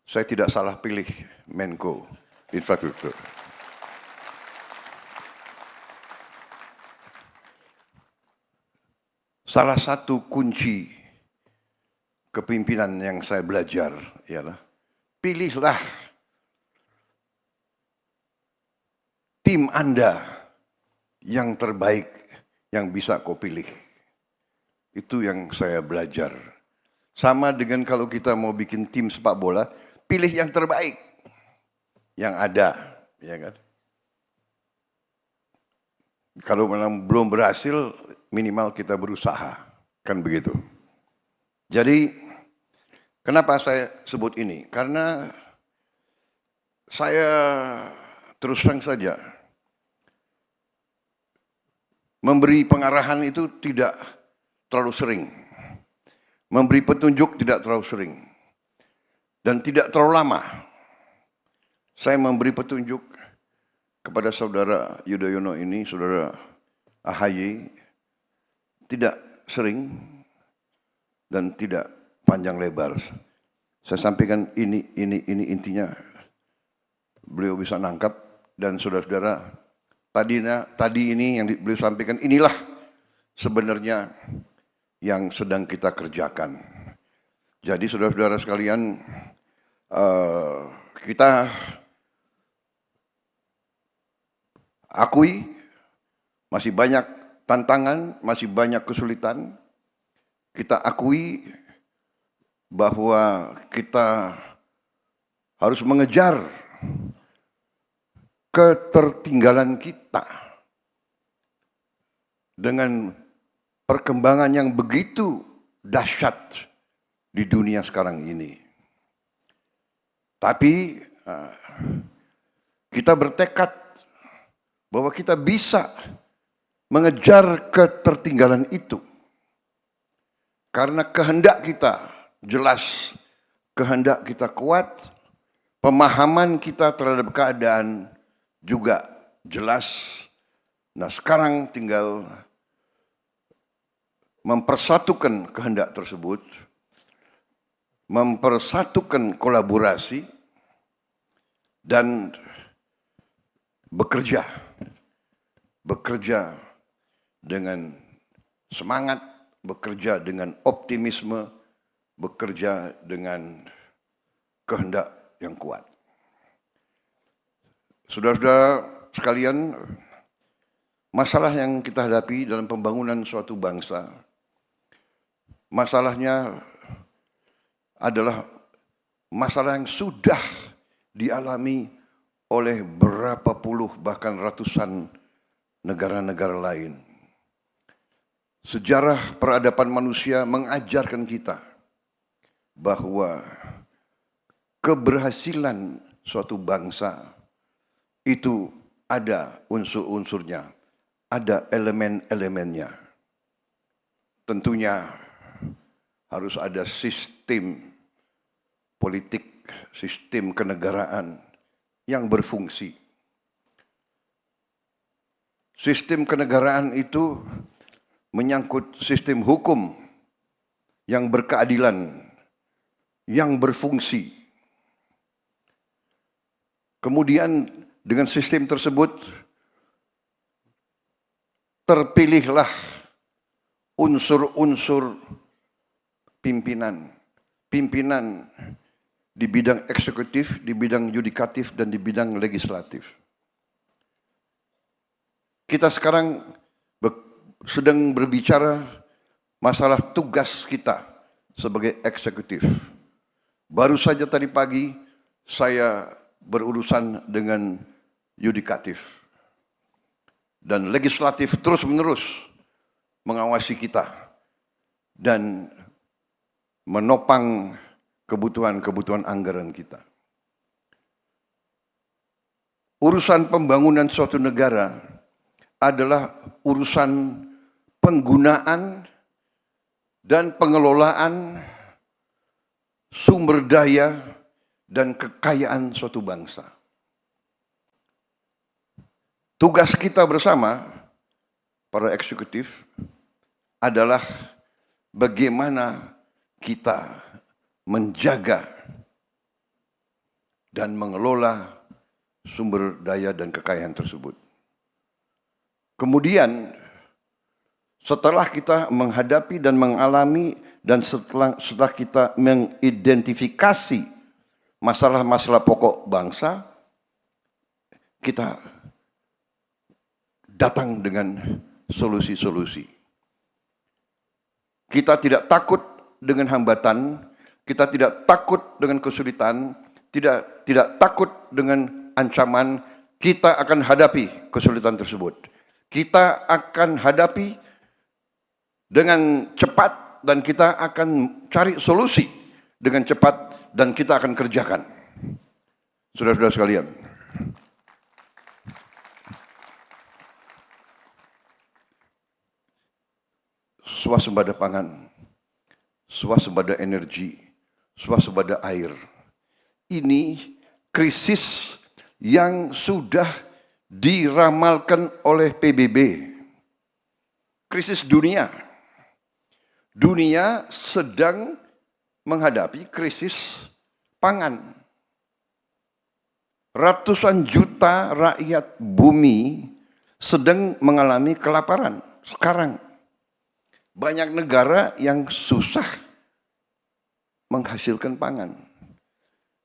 saya tidak salah pilih Menko Infrastruktur. Salah satu kunci kepimpinan yang saya belajar ialah pilihlah tim Anda yang terbaik yang bisa kau pilih. Itu yang saya belajar. Sama dengan kalau kita mau bikin tim sepak bola, pilih yang terbaik yang ada, ya kan? Kalau memang belum berhasil, minimal kita berusaha, kan begitu. Jadi, kenapa saya sebut ini? Karena saya terus terang saja memberi pengarahan itu tidak terlalu sering, memberi petunjuk tidak terlalu sering, dan tidak terlalu lama. Saya memberi petunjuk kepada Saudara Yudhoyono ini, Saudara AHY, tidak sering dan tidak panjang lebar. Saya sampaikan ini intinya beliau bisa nangkap, dan saudara-saudara tadi ini yang beliau sampaikan inilah sebenarnya yang sedang kita kerjakan. Jadi saudara-saudara sekalian, kita akui masih banyak tantangan, masih banyak kesulitan. Kita akui bahwa kita harus mengejar ketertinggalan kita dengan perkembangan yang begitu dahsyat di dunia sekarang ini. Tapi kita bertekad bahwa kita bisa mengejar ketertinggalan itu. Karena kehendak kita jelas, kehendak kita kuat, pemahaman kita terhadap keadaan juga jelas. Nah, sekarang tinggal mempersatukan kehendak tersebut, mempersatukan kolaborasi, dan bekerja dengan semangat, bekerja dengan optimisme, bekerja dengan kehendak yang kuat. Saudara-saudara sekalian, masalah yang kita hadapi dalam pembangunan suatu bangsa, masalahnya adalah masalah yang sudah dialami oleh berapa puluh bahkan ratusan negara-negara lain. Sejarah peradaban manusia mengajarkan kita bahwa keberhasilan suatu bangsa itu ada unsur-unsurnya, ada elemen-elemennya. Tentunya harus ada sistem politik, sistem kenegaraan yang berfungsi. Sistem kenegaraan itu menyangkut sistem hukum yang berkeadilan, yang berfungsi. Kemudian dengan sistem tersebut terpilihlah unsur-unsur pimpinan di bidang eksekutif, di bidang yudikatif, dan di bidang legislatif. Kita sekarang sedang berbicara masalah tugas kita sebagai eksekutif. Baru saja tadi pagi saya berurusan dengan yudikatif. Dan legislatif terus-menerus mengawasi kita dan menopang kebutuhan-kebutuhan anggaran kita. Urusan pembangunan suatu negara adalah urusan penggunaan dan pengelolaan sumber daya dan kekayaan suatu bangsa. Tugas kita bersama, para eksekutif, adalah bagaimana kita menjaga dan mengelola sumber daya dan kekayaan tersebut. Kemudian, setelah kita menghadapi dan mengalami dan setelah kita mengidentifikasi masalah-masalah pokok bangsa, kita datang dengan solusi-solusi. Kita tidak takut dengan hambatan, kita tidak takut dengan kesulitan, tidak takut dengan ancaman. Kita akan hadapi kesulitan tersebut. Kita akan hadapi dengan cepat dan kita akan cari solusi dengan cepat dan kita akan kerjakan. Saudara-saudara sekalian, swasembada pangan, swasembada energi, swasembada air. Ini krisis yang sudah diramalkan oleh PBB. Krisis dunia. Dunia sedang menghadapi krisis pangan. Ratusan juta rakyat bumi sedang mengalami kelaparan sekarang. Banyak negara yang susah menghasilkan pangan.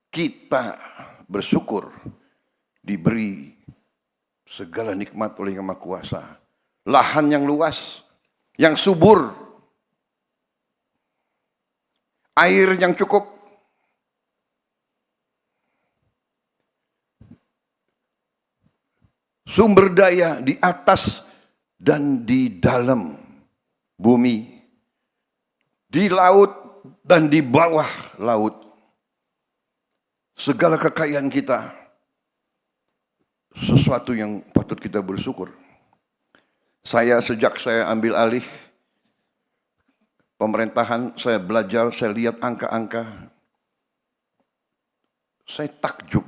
Kita bersyukur diberi segala nikmat oleh Yang Maha Kuasa. Lahan yang luas, yang subur, air yang cukup, sumber daya di atas dan di dalam bumi, di laut dan di bawah laut. Segala kekayaan kita, sesuatu yang patut kita bersyukur. Sejak saya ambil alih pemerintahan, saya belajar, saya lihat angka-angka. Saya takjub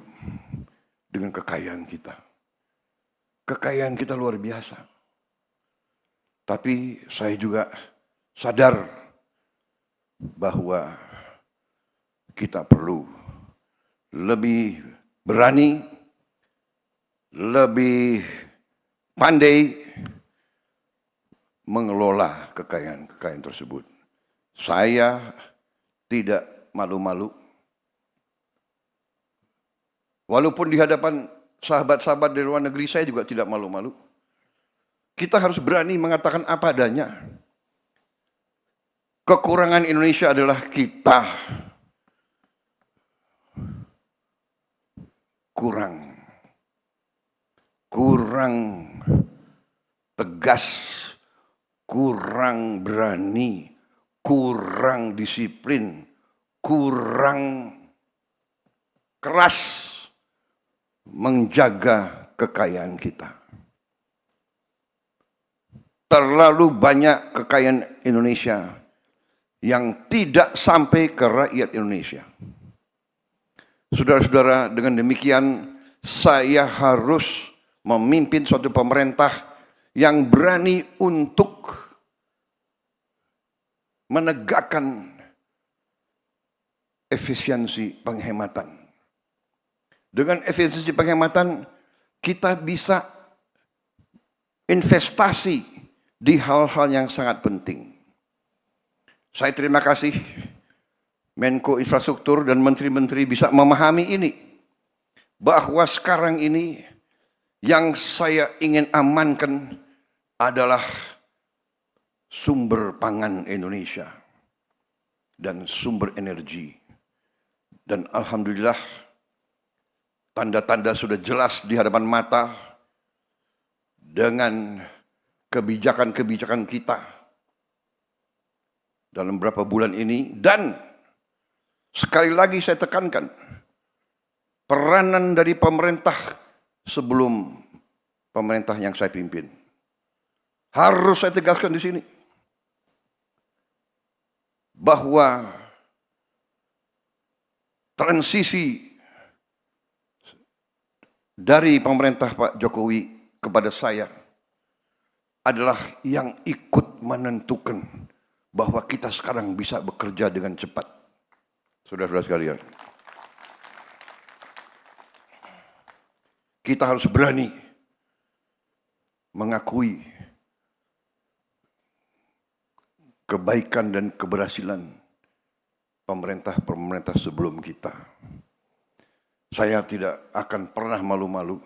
dengan kekayaan kita. Kekayaan kita luar biasa. Tapi saya juga sadar bahwa kita perlu lebih berani, lebih pandai mengelola kekayaan-kekayaan tersebut. Saya tidak malu-malu. Walaupun di hadapan sahabat-sahabat di luar negeri, saya juga tidak malu-malu. Kita harus berani mengatakan apa adanya. Kekurangan Indonesia adalah kita kurang tegas, kurang berani, kurang disiplin, kurang keras menjaga kekayaan kita. Terlalu banyak kekayaan Indonesia yang tidak sampai ke rakyat Indonesia. Saudara-saudara, dengan demikian saya harus memimpin suatu pemerintah yang berani untuk menegakkan efisiensi penghematan. Dengan efisiensi penghematan, kita bisa investasi di hal-hal yang sangat penting. Saya terima kasih Menko Infrastruktur dan menteri-menteri bisa memahami ini, bahwa sekarang ini yang saya ingin amankan adalah sumber pangan Indonesia dan sumber energi. Dan alhamdulillah tanda-tanda sudah jelas di hadapan mata dengan kebijakan-kebijakan kita dalam beberapa bulan ini. Dan sekali lagi saya tekankan, peranan dari pemerintah sebelum pemerintah yang saya pimpin. Harus saya tegaskan di sini bahwa transisi dari pemerintah Pak Jokowi kepada saya adalah yang ikut menentukan bahwa kita sekarang bisa bekerja dengan cepat. Saudara-saudara sekalian, kita harus berani mengakui kebaikan dan keberhasilan pemerintah-pemerintah sebelum kita. Saya tidak akan pernah malu-malu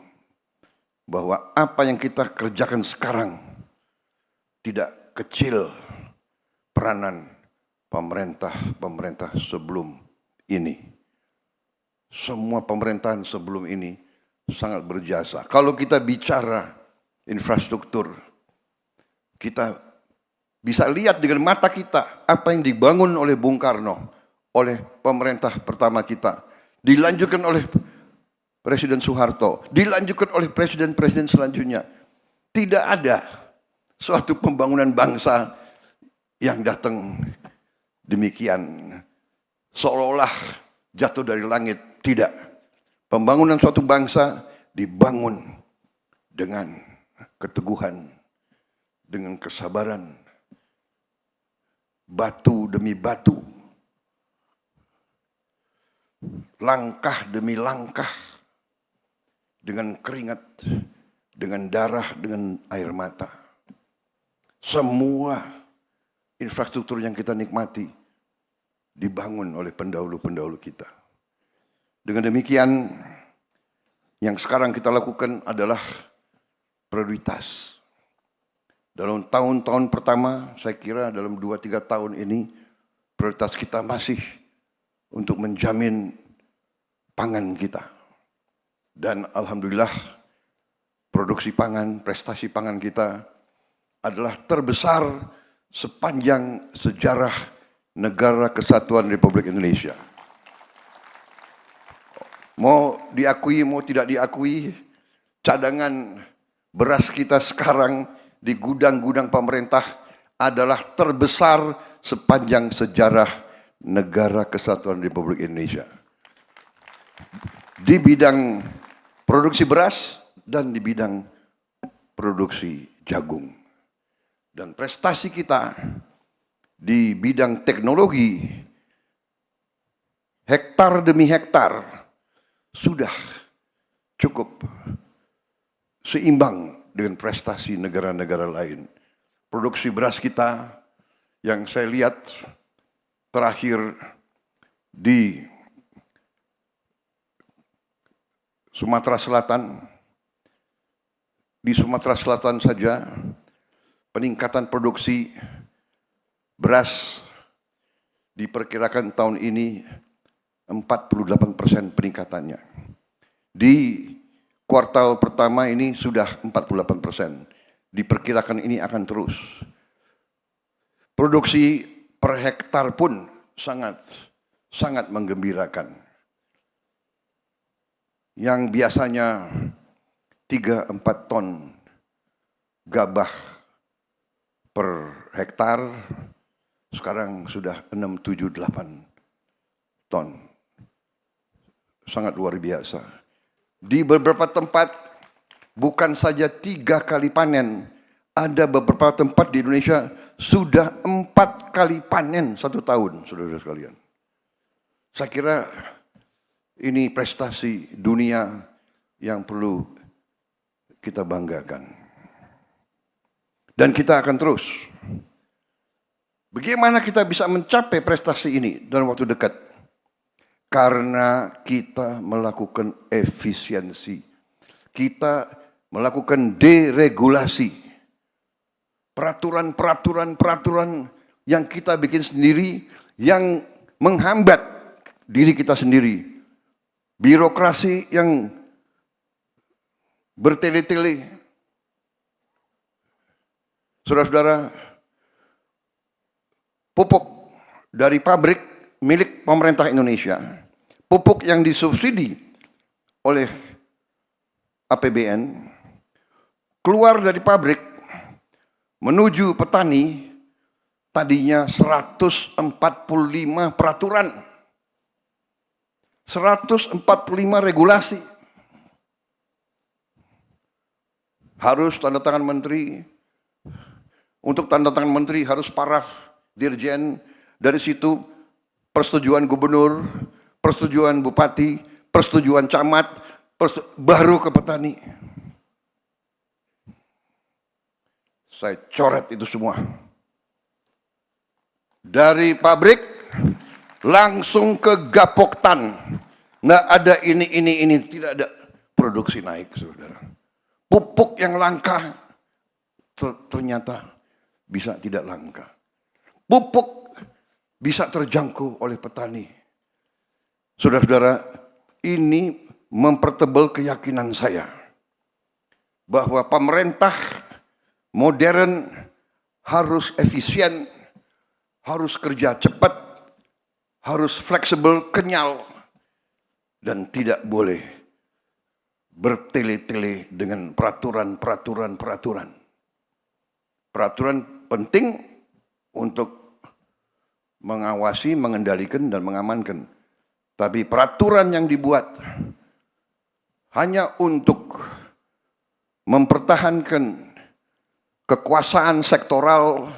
bahwa apa yang kita kerjakan sekarang tidak kecil peranan pemerintah-pemerintah sebelum ini. Semua pemerintahan sebelum ini sangat berjasa. Kalau kita bicara infrastruktur, kita bisa lihat dengan mata kita apa yang dibangun oleh Bung Karno, oleh pemerintah pertama kita, dilanjutkan oleh Presiden Soeharto, dilanjutkan oleh presiden-presiden selanjutnya. Tidak ada suatu pembangunan bangsa yang datang demikian, seolah-olah jatuh dari langit. Tidak. Pembangunan suatu bangsa dibangun dengan keteguhan, dengan kesabaran, batu demi batu, langkah demi langkah, dengan keringat, dengan darah, dengan air mata. Semua infrastruktur yang kita nikmati dibangun oleh pendahulu-pendahulu kita. Dengan demikian, yang sekarang kita lakukan adalah prioritas. Dalam tahun-tahun pertama, saya kira dalam 2-3 tahun ini, prioritas kita masih untuk menjamin pangan kita. Dan alhamdulillah, produksi pangan, prestasi pangan kita adalah terbesar sepanjang sejarah Negara Kesatuan Republik Indonesia. Mau diakui, mau tidak diakui, cadangan beras kita sekarang di gudang-gudang pemerintah adalah terbesar sepanjang sejarah Negara Kesatuan Republik Indonesia. Di bidang produksi beras dan di bidang produksi jagung. Dan prestasi kita di bidang teknologi, hektar demi hektar, sudah cukup seimbang dengan prestasi negara-negara lain. Produksi beras kita yang saya lihat terakhir di Sumatera Selatan, saja peningkatan produksi beras diperkirakan tahun ini 48% peningkatannya. Di kuartal pertama ini sudah 48%. Diperkirakan ini akan terus. Produksi per hektar pun sangat menggembirakan. Yang biasanya 3-4 ton gabah per hektar, sekarang sudah 6-7-8 ton. Sangat luar biasa. Di beberapa tempat bukan saja 3 kali panen, ada beberapa tempat di Indonesia sudah 4 kali panen 1 tahun, saudara-saudara sekalian. Saya kira ini prestasi dunia yang perlu kita banggakan. Dan kita akan terus. Bagaimana kita bisa mencapai prestasi ini dalam waktu dekat? Karena kita melakukan efisiensi. Kita melakukan deregulasi. Peraturan yang kita bikin sendiri yang menghambat diri kita sendiri. Birokrasi yang bertele-tele. Saudara-saudara, pupuk dari pabrik milik pemerintah Indonesia, pupuk yang disubsidi oleh APBN, keluar dari pabrik menuju petani, tadinya 145 peraturan, 145 regulasi. Harus tanda tangan menteri. Untuk tanda tangan menteri harus paraf dirjen, dari situ persetujuan gubernur, persetujuan bupati, persetujuan camat, baru ke petani. Saya coret itu semua. Dari pabrik langsung ke gapoktan. Nggak ada ini, tidak ada. Produksi naik, saudara. Pupuk yang langka ternyata bisa tidak langka. Pupuk bisa terjangkau oleh petani. Saudara-saudara, ini mempertebal keyakinan saya bahwa pemerintah modern harus efisien, harus kerja cepat, harus fleksibel, kenyal, dan tidak boleh bertele-tele dengan peraturan. Peraturan penting untuk mengawasi, mengendalikan, dan mengamankan. Tapi peraturan yang dibuat hanya untuk mempertahankan kekuasaan sektoral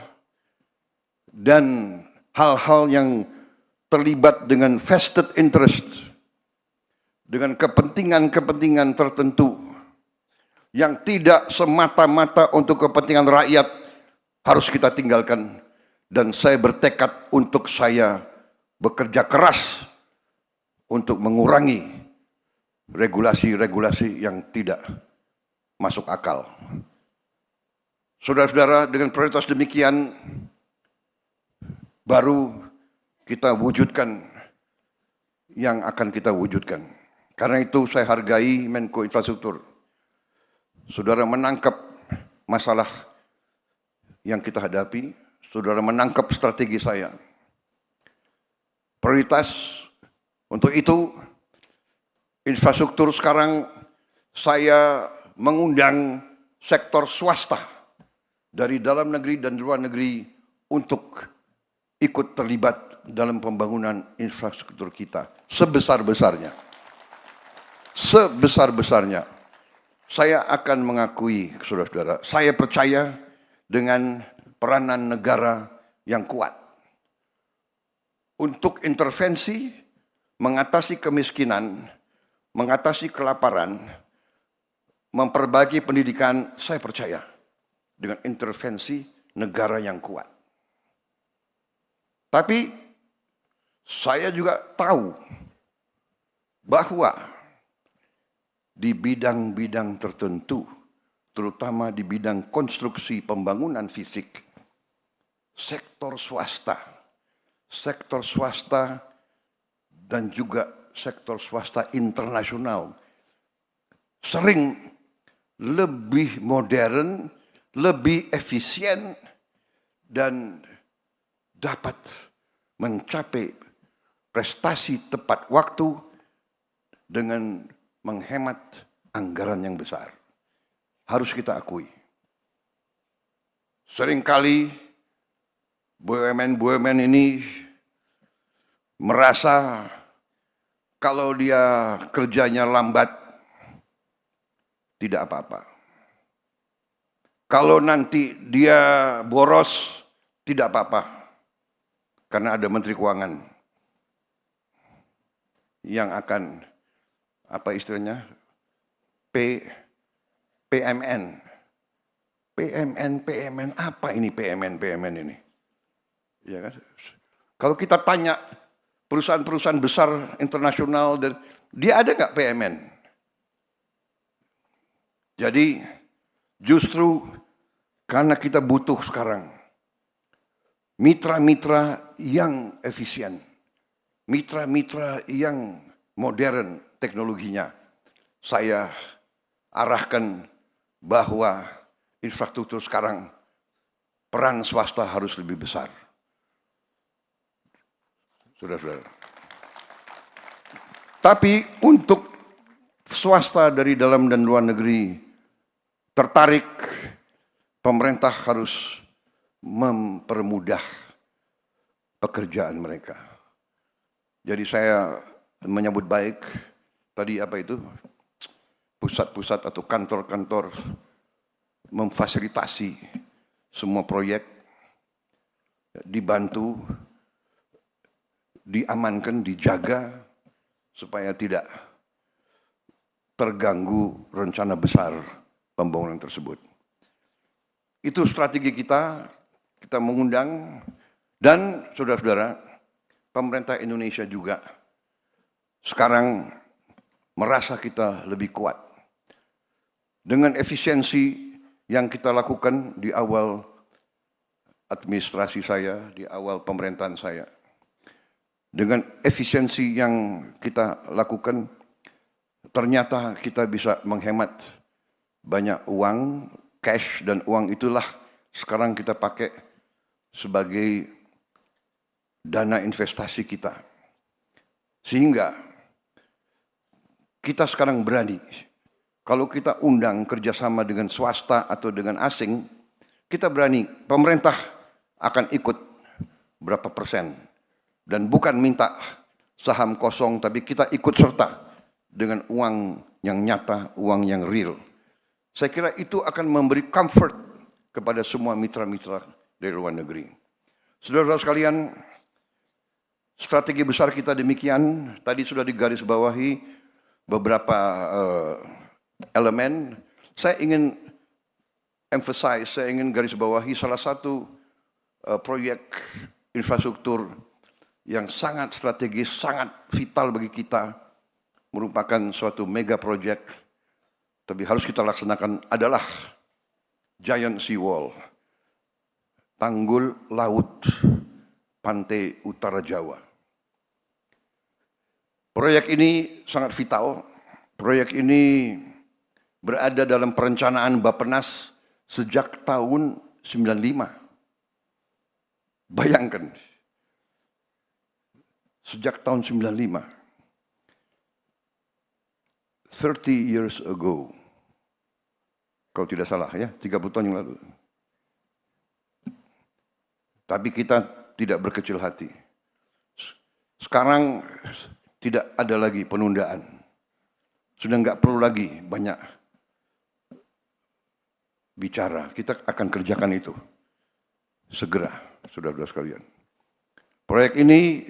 dan hal-hal yang terlibat dengan vested interest, dengan kepentingan-kepentingan tertentu yang tidak semata-mata untuk kepentingan rakyat, harus kita tinggalkan. Dan saya bertekad untuk saya bekerja keras untuk mengurangi regulasi-regulasi yang tidak masuk akal. Saudara-saudara, dengan prioritas demikian, baru kita wujudkan yang akan kita wujudkan. Karena itu saya hargai Menko Infrastruktur. Saudara menangkap masalah yang kita hadapi, saudara menangkap strategi saya. Prioritas untuk itu, infrastruktur sekarang saya mengundang sektor swasta dari dalam negeri dan luar negeri untuk ikut terlibat dalam pembangunan infrastruktur kita sebesar-besarnya. Sebesar-besarnya. Saya akan mengakui, saudara-saudara, saya percaya dengan peranan negara yang kuat untuk intervensi, mengatasi kemiskinan, mengatasi kelaparan, memperbaiki pendidikan. Saya percaya dengan intervensi negara yang kuat. Tapi saya juga tahu bahwa di bidang-bidang tertentu, terutama di bidang konstruksi pembangunan fisik, sektor swasta dan juga sektor swasta internasional sering lebih modern, lebih efisien, dan dapat mencapai prestasi tepat waktu dengan menghemat anggaran yang besar. Harus kita akui. Seringkali BUMN ini merasa kalau dia kerjanya lambat, tidak apa-apa. Kalau nanti dia boros, tidak apa-apa, karena ada Menteri Keuangan yang akan, apa istilahnya, PMN, apa ini PMN ini? Ya kan? Kalau kita tanya perusahaan-perusahaan besar internasional, dan dia ada nggak PMN? Jadi justru karena kita butuh sekarang mitra-mitra yang efisien, mitra-mitra yang modern teknologinya, saya arahkan bahwa infrastruktur sekarang peran swasta harus lebih besar. Saudara-saudara. Tapi untuk swasta dari dalam dan luar negeri tertarik, pemerintah harus mempermudah pekerjaan mereka. Jadi saya menyambut baik tadi apa itu, pusat-pusat atau kantor-kantor memfasilitasi semua proyek, dibantu, diamankan, dijaga supaya tidak terganggu rencana besar pembangunan tersebut. Itu strategi kita mengundang, dan saudara-saudara, pemerintah Indonesia juga sekarang merasa kita lebih kuat. Dengan efisiensi yang kita lakukan di awal administrasi saya, di awal pemerintahan saya, dengan efisiensi yang kita lakukan, ternyata kita bisa menghemat banyak uang, cash, dan uang itulah sekarang kita pakai sebagai dana investasi kita. Sehingga kita sekarang berani, kalau kita undang kerjasama dengan swasta atau dengan asing, kita berani, pemerintah akan ikut berapa persen. Dan bukan minta saham kosong, tapi kita ikut serta dengan uang yang nyata, uang yang real. Saya kira itu akan memberi comfort kepada semua mitra-mitra dari luar negeri. Saudara-saudara sekalian, strategi besar kita demikian. Tadi sudah digarisbawahi beberapa elemen. Saya ingin emphasize, saya ingin garisbawahi salah satu proyek infrastruktur yang sangat strategis, sangat vital bagi kita, merupakan suatu mega project, tapi harus kita laksanakan, adalah Giant Sea Wall, tanggul laut pantai utara Jawa. Proyek ini sangat vital. Proyek ini berada dalam perencanaan Bappenas sejak tahun 95. Bayangkan, sejak tahun 95, 30 years ago, kalau tidak salah ya, 30 tahun yang lalu. Tapi kita tidak berkecil hati. Sekarang tidak ada lagi penundaan. Sudah nggak perlu lagi banyak bicara. Kita akan kerjakan itu segera, saudara-saudara sekalian. Proyek ini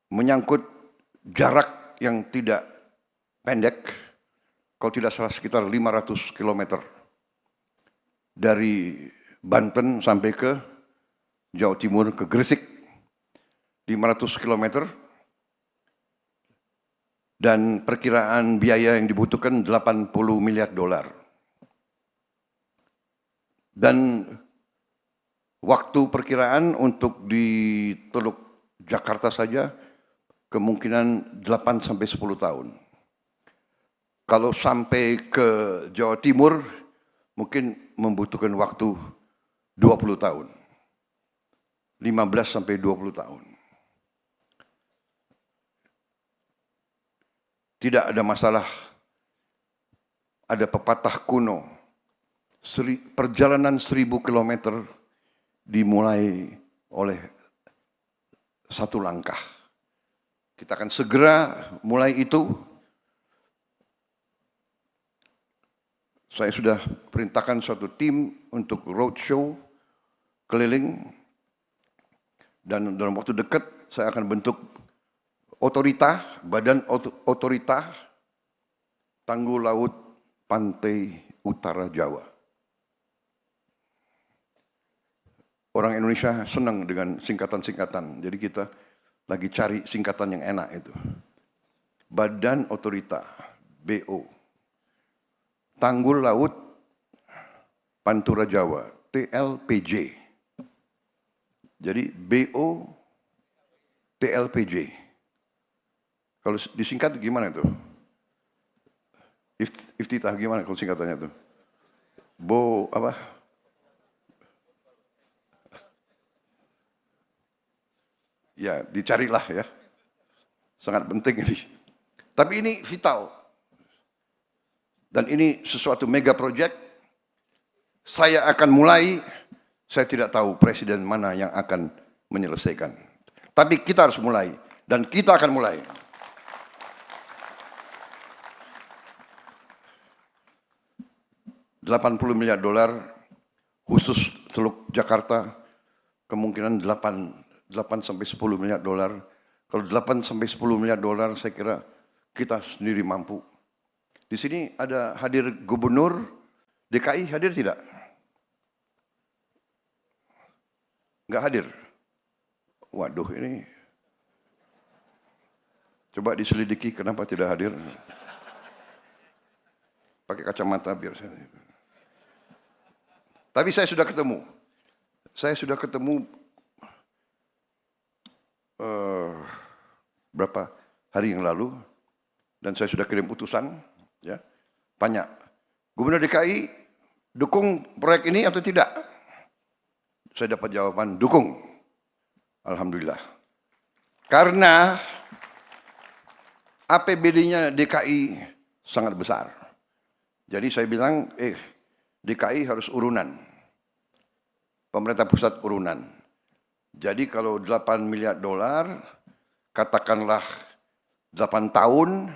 menyangkut jarak yang tidak pendek, kalau tidak salah sekitar 500 km dari Banten sampai ke Jawa Timur, ke Gresik, 500 km, dan perkiraan biaya yang dibutuhkan 80 miliar dolar. Dan waktu perkiraan untuk di Teluk Jakarta saja kemungkinan 8 sampai 10 tahun. Kalau sampai ke Jawa Timur mungkin membutuhkan waktu 20 tahun. 15 sampai 20 tahun. Tidak ada masalah. Ada pepatah kuno, perjalanan 1000 kilometer dimulai oleh satu langkah. Kita akan segera mulai itu. Saya sudah perintahkan suatu tim untuk roadshow keliling, dan dalam waktu dekat saya akan bentuk otorita, badan otorita Tanggul Laut Pantai Utara Jawa. Orang Indonesia senang dengan singkatan-singkatan, jadi kita lagi cari singkatan yang enak itu. Badan Otorita, BO. Tanggul Laut Pantura Jawa, TLPJ. Jadi BO TLPJ. Kalau disingkat gimana itu? Iftitah gimana kalau singkatannya itu? Apa? Ya, dicarilah ya. Sangat penting ini. Tapi ini vital. Dan ini sesuatu mega project. Saya akan mulai, saya tidak tahu presiden mana yang akan menyelesaikan. Tapi kita harus mulai. Dan kita akan mulai. $80 miliar khusus Teluk Jakarta, kemungkinan 8 sampai 10 miliar dolar. Kalau 8 sampai 10 miliar dolar saya kira kita sendiri mampu. Di sini ada hadir Gubernur DKI, hadir tidak? Enggak hadir. Waduh, ini coba diselidiki kenapa tidak hadir. Pakai kacamata biar saya. Tapi saya sudah ketemu. Saya sudah ketemu berapa hari yang lalu, dan saya sudah kirim utusan, ya, tanya, Gubernur DKI dukung proyek ini atau tidak? Saya dapat jawaban dukung. Alhamdulillah. Karena APBD-nya DKI sangat besar. Jadi saya bilang, DKI harus urunan. Pemerintah pusat urunan. Jadi kalau 8 miliar dolar, katakanlah 8 tahun,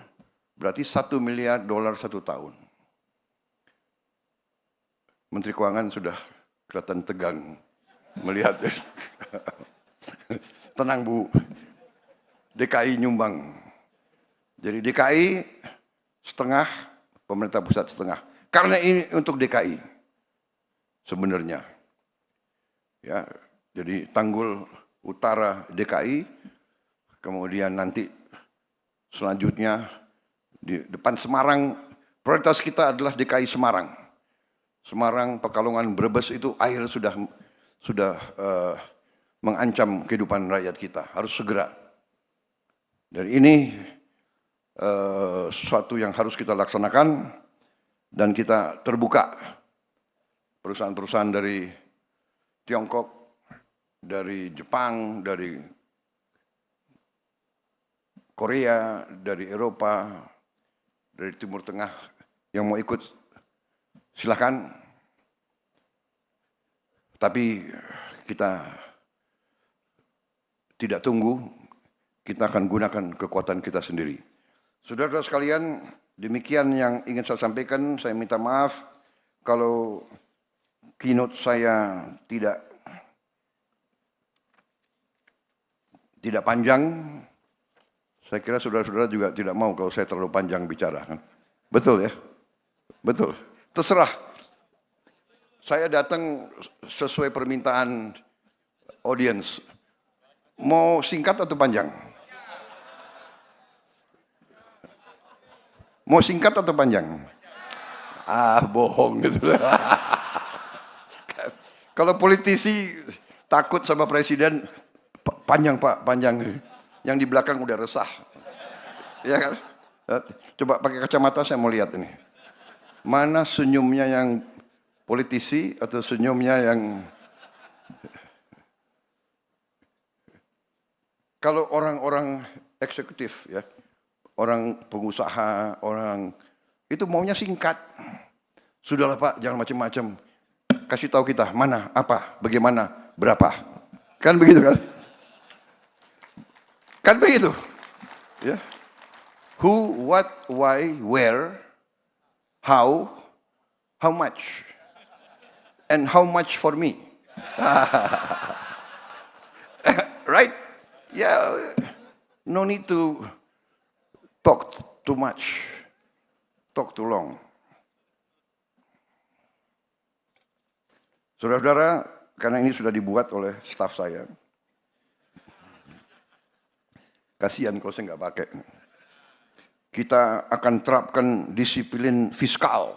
berarti 1 miliar dolar 1 tahun. Menteri Keuangan sudah kelihatan tegang melihat. Tenang Bu, DKI nyumbang. Jadi DKI setengah, pemerintah pusat setengah. Karena ini untuk DKI sebenarnya. Ya, jadi Tanggul Utara DKI, kemudian nanti selanjutnya di depan Semarang, prioritas kita adalah DKI Semarang. Semarang, Pekalongan, Brebes itu air sudah mengancam kehidupan rakyat kita, harus segera. Dan ini sesuatu yang harus kita laksanakan, dan kita terbuka. Perusahaan-perusahaan dari Tiongkok, dari Jepang, dari Korea, dari Eropa, dari Timur Tengah yang mau ikut silakan. Tapi kita tidak tunggu, kita akan gunakan kekuatan kita sendiri. Saudara-saudara sekalian, demikian yang ingin saya sampaikan. Saya minta maaf kalau keynote saya tidak panjang. Saya kira saudara-saudara juga tidak mau kalau saya terlalu panjang bicara, kan? Betul ya? Betul. Terserah. Saya datang sesuai permintaan audience. Mau singkat atau panjang? Mau singkat atau panjang? Bohong gitu. Kalau politisi takut sama presiden, panjang Pak, panjang. Yang di belakang udah resah. Ya kan? Coba pakai kacamata saya mau lihat ini. Mana senyumnya yang politisi atau senyumnya yang... Kalau orang-orang eksekutif, ya, orang pengusaha, orang itu maunya singkat. Sudahlah Pak, jangan macam-macam. Kasih tahu kita mana, apa, bagaimana, berapa. Kan begitu kan? Kan begitu. Ya. Who, what, why, where, how much. And how much for me. Right? Yeah, no need to talk too much, talk too long. Saudara-saudara, karena ini sudah dibuat oleh staf saya. Kasihan kalau saya nggak pakai. Kita akan terapkan disiplin fiskal.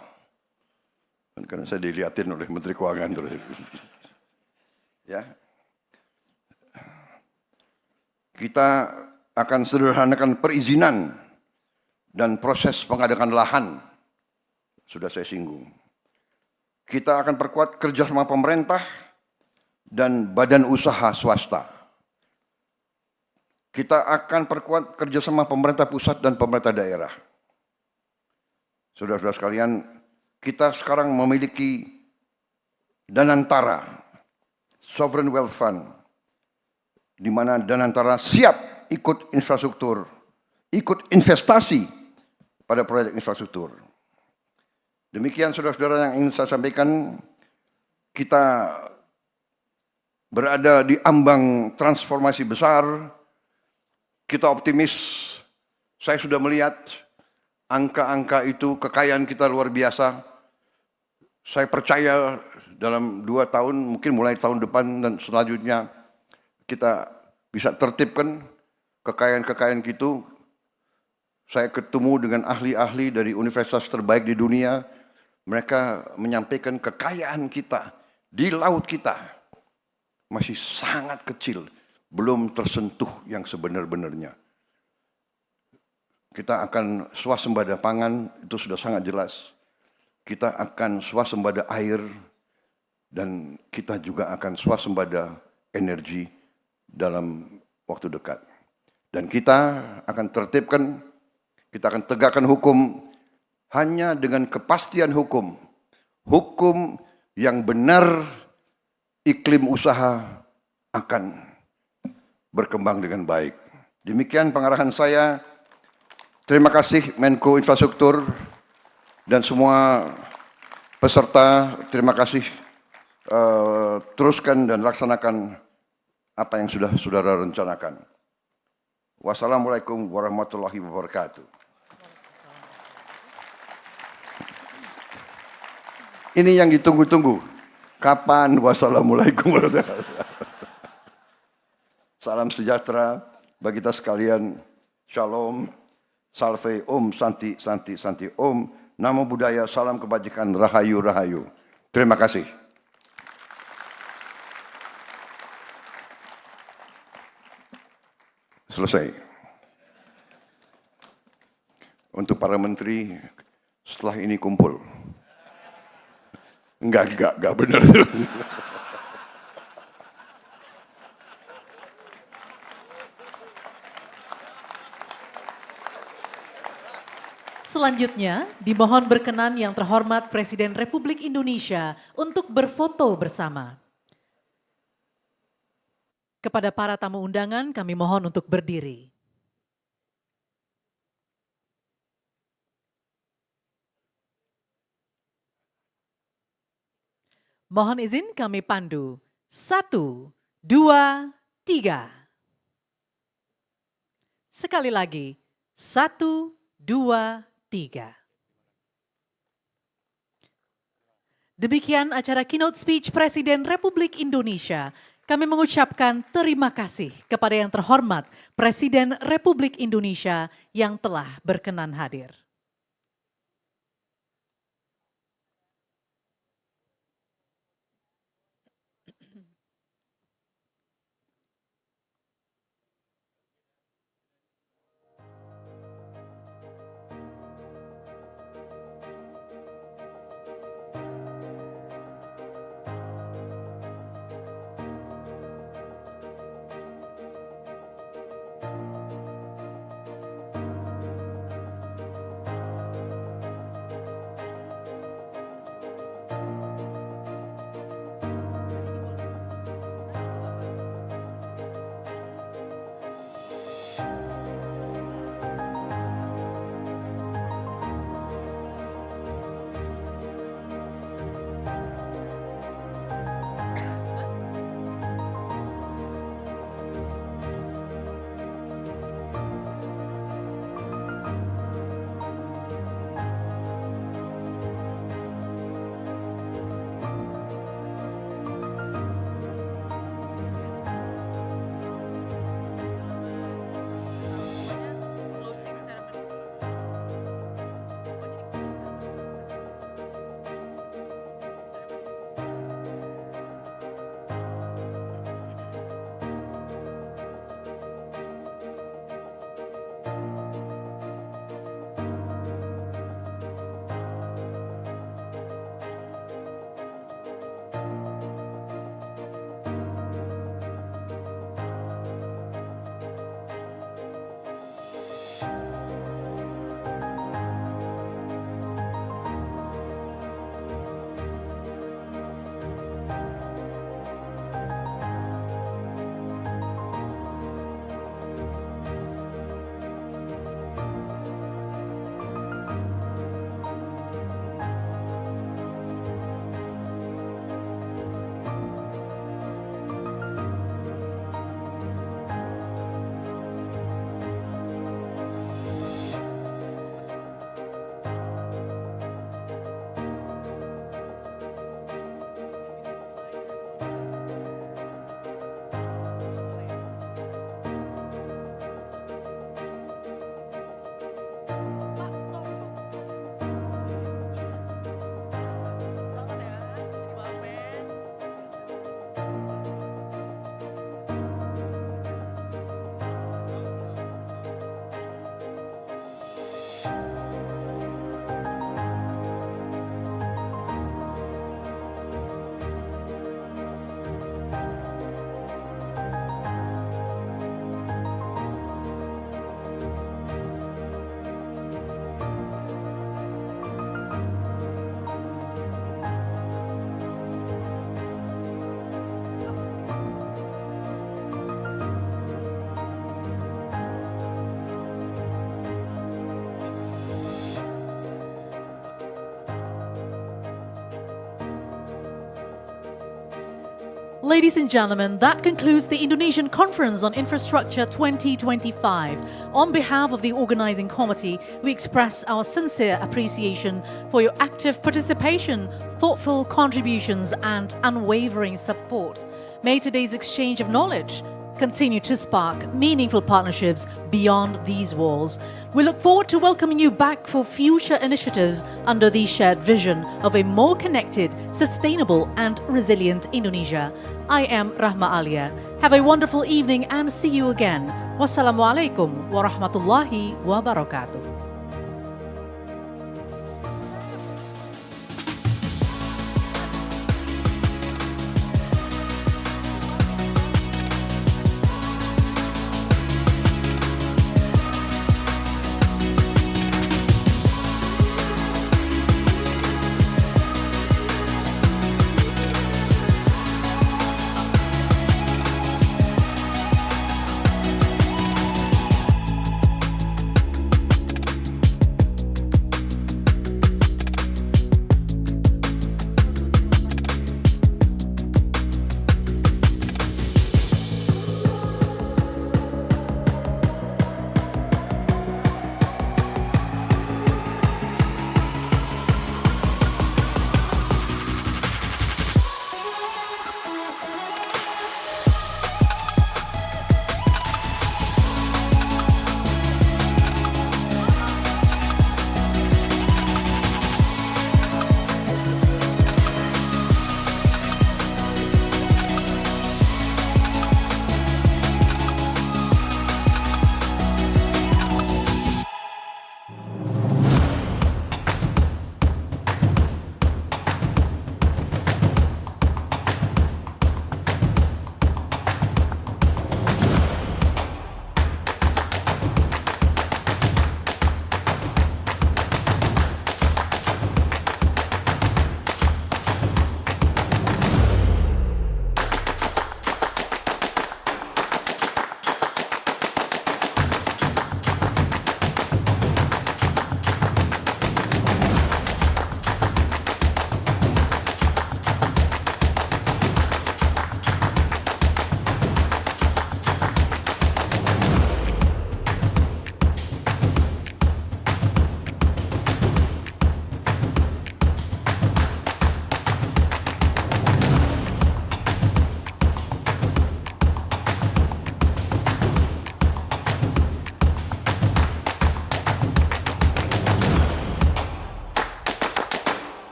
Karena saya dilihatin oleh Menteri Keuangan terus. Ya. Kita akan sederhanakan perizinan dan proses pengadaan lahan. Sudah saya singgung. Kita akan perkuat kerjasama pemerintah dan badan usaha swasta. Kita akan perkuat kerjasama pemerintah pusat dan pemerintah daerah. Saudara-saudara sekalian, kita sekarang memiliki Danantara, Sovereign Wealth Fund, di mana Danantara siap ikut infrastruktur, ikut investasi pada proyek infrastruktur. Demikian saudara-saudara yang ingin saya sampaikan, kita berada di ambang transformasi besar, kita optimis, saya sudah melihat angka-angka itu, kekayaan kita luar biasa. Saya percaya dalam 2 tahun, mungkin mulai tahun depan dan selanjutnya, kita bisa tertibkan kekayaan-kekayaan gitu. Saya ketemu dengan ahli-ahli dari universitas terbaik di dunia. Mereka menyampaikan kekayaan kita di laut kita masih sangat kecil, belum tersentuh yang sebenar-benarnya. Kita akan swasembada pangan, itu sudah sangat jelas. Kita akan swasembada air, dan kita juga akan swasembada energi dalam waktu dekat. Dan kita akan tertibkan, kita akan tegakkan hukum hanya dengan kepastian hukum. Hukum yang benar, iklim usaha akan berkembang dengan baik. Demikian pengarahan saya. Terima kasih Menko Infrastruktur dan semua peserta. Terima kasih. Teruskan dan laksanakan apa yang sudah saudara rencanakan. Wassalamualaikum warahmatullahi wabarakatuh. Ini yang ditunggu-tunggu. Kapan wassalamualaikum warahmatullahi wabarakatuh. Salam sejahtera bagi kita sekalian. Shalom, salve, om, santi, santi, santi, om. Namo Buddhaya, salam kebajikan, rahayu, rahayu. Terima kasih. Selesai. Untuk para menteri, setelah ini kumpul. Enggak benar. Selanjutnya, dimohon berkenan yang terhormat Presiden Republik Indonesia untuk berfoto bersama. Kepada para tamu undangan, kami mohon untuk berdiri. Mohon izin kami pandu. 1, 2, 3. Sekali lagi. 1, 2, 3. Demikian acara keynote speech Presiden Republik Indonesia. Kami mengucapkan terima kasih kepada yang terhormat Presiden Republik Indonesia yang telah berkenan hadir. Ladies and gentlemen, that concludes the Indonesian Conference on Infrastructure 2025. On behalf of the organizing committee, we express our sincere appreciation for your active participation, thoughtful contributions, and unwavering support. May today's exchange of knowledge continue to spark meaningful partnerships beyond these walls. We look forward to welcoming you back for future initiatives under the shared vision of a more connected, sustainable, and resilient Indonesia. I am Rahma Alia. Have a wonderful evening and see you again. Wassalamualaikum warahmatullahi wabarakatuh.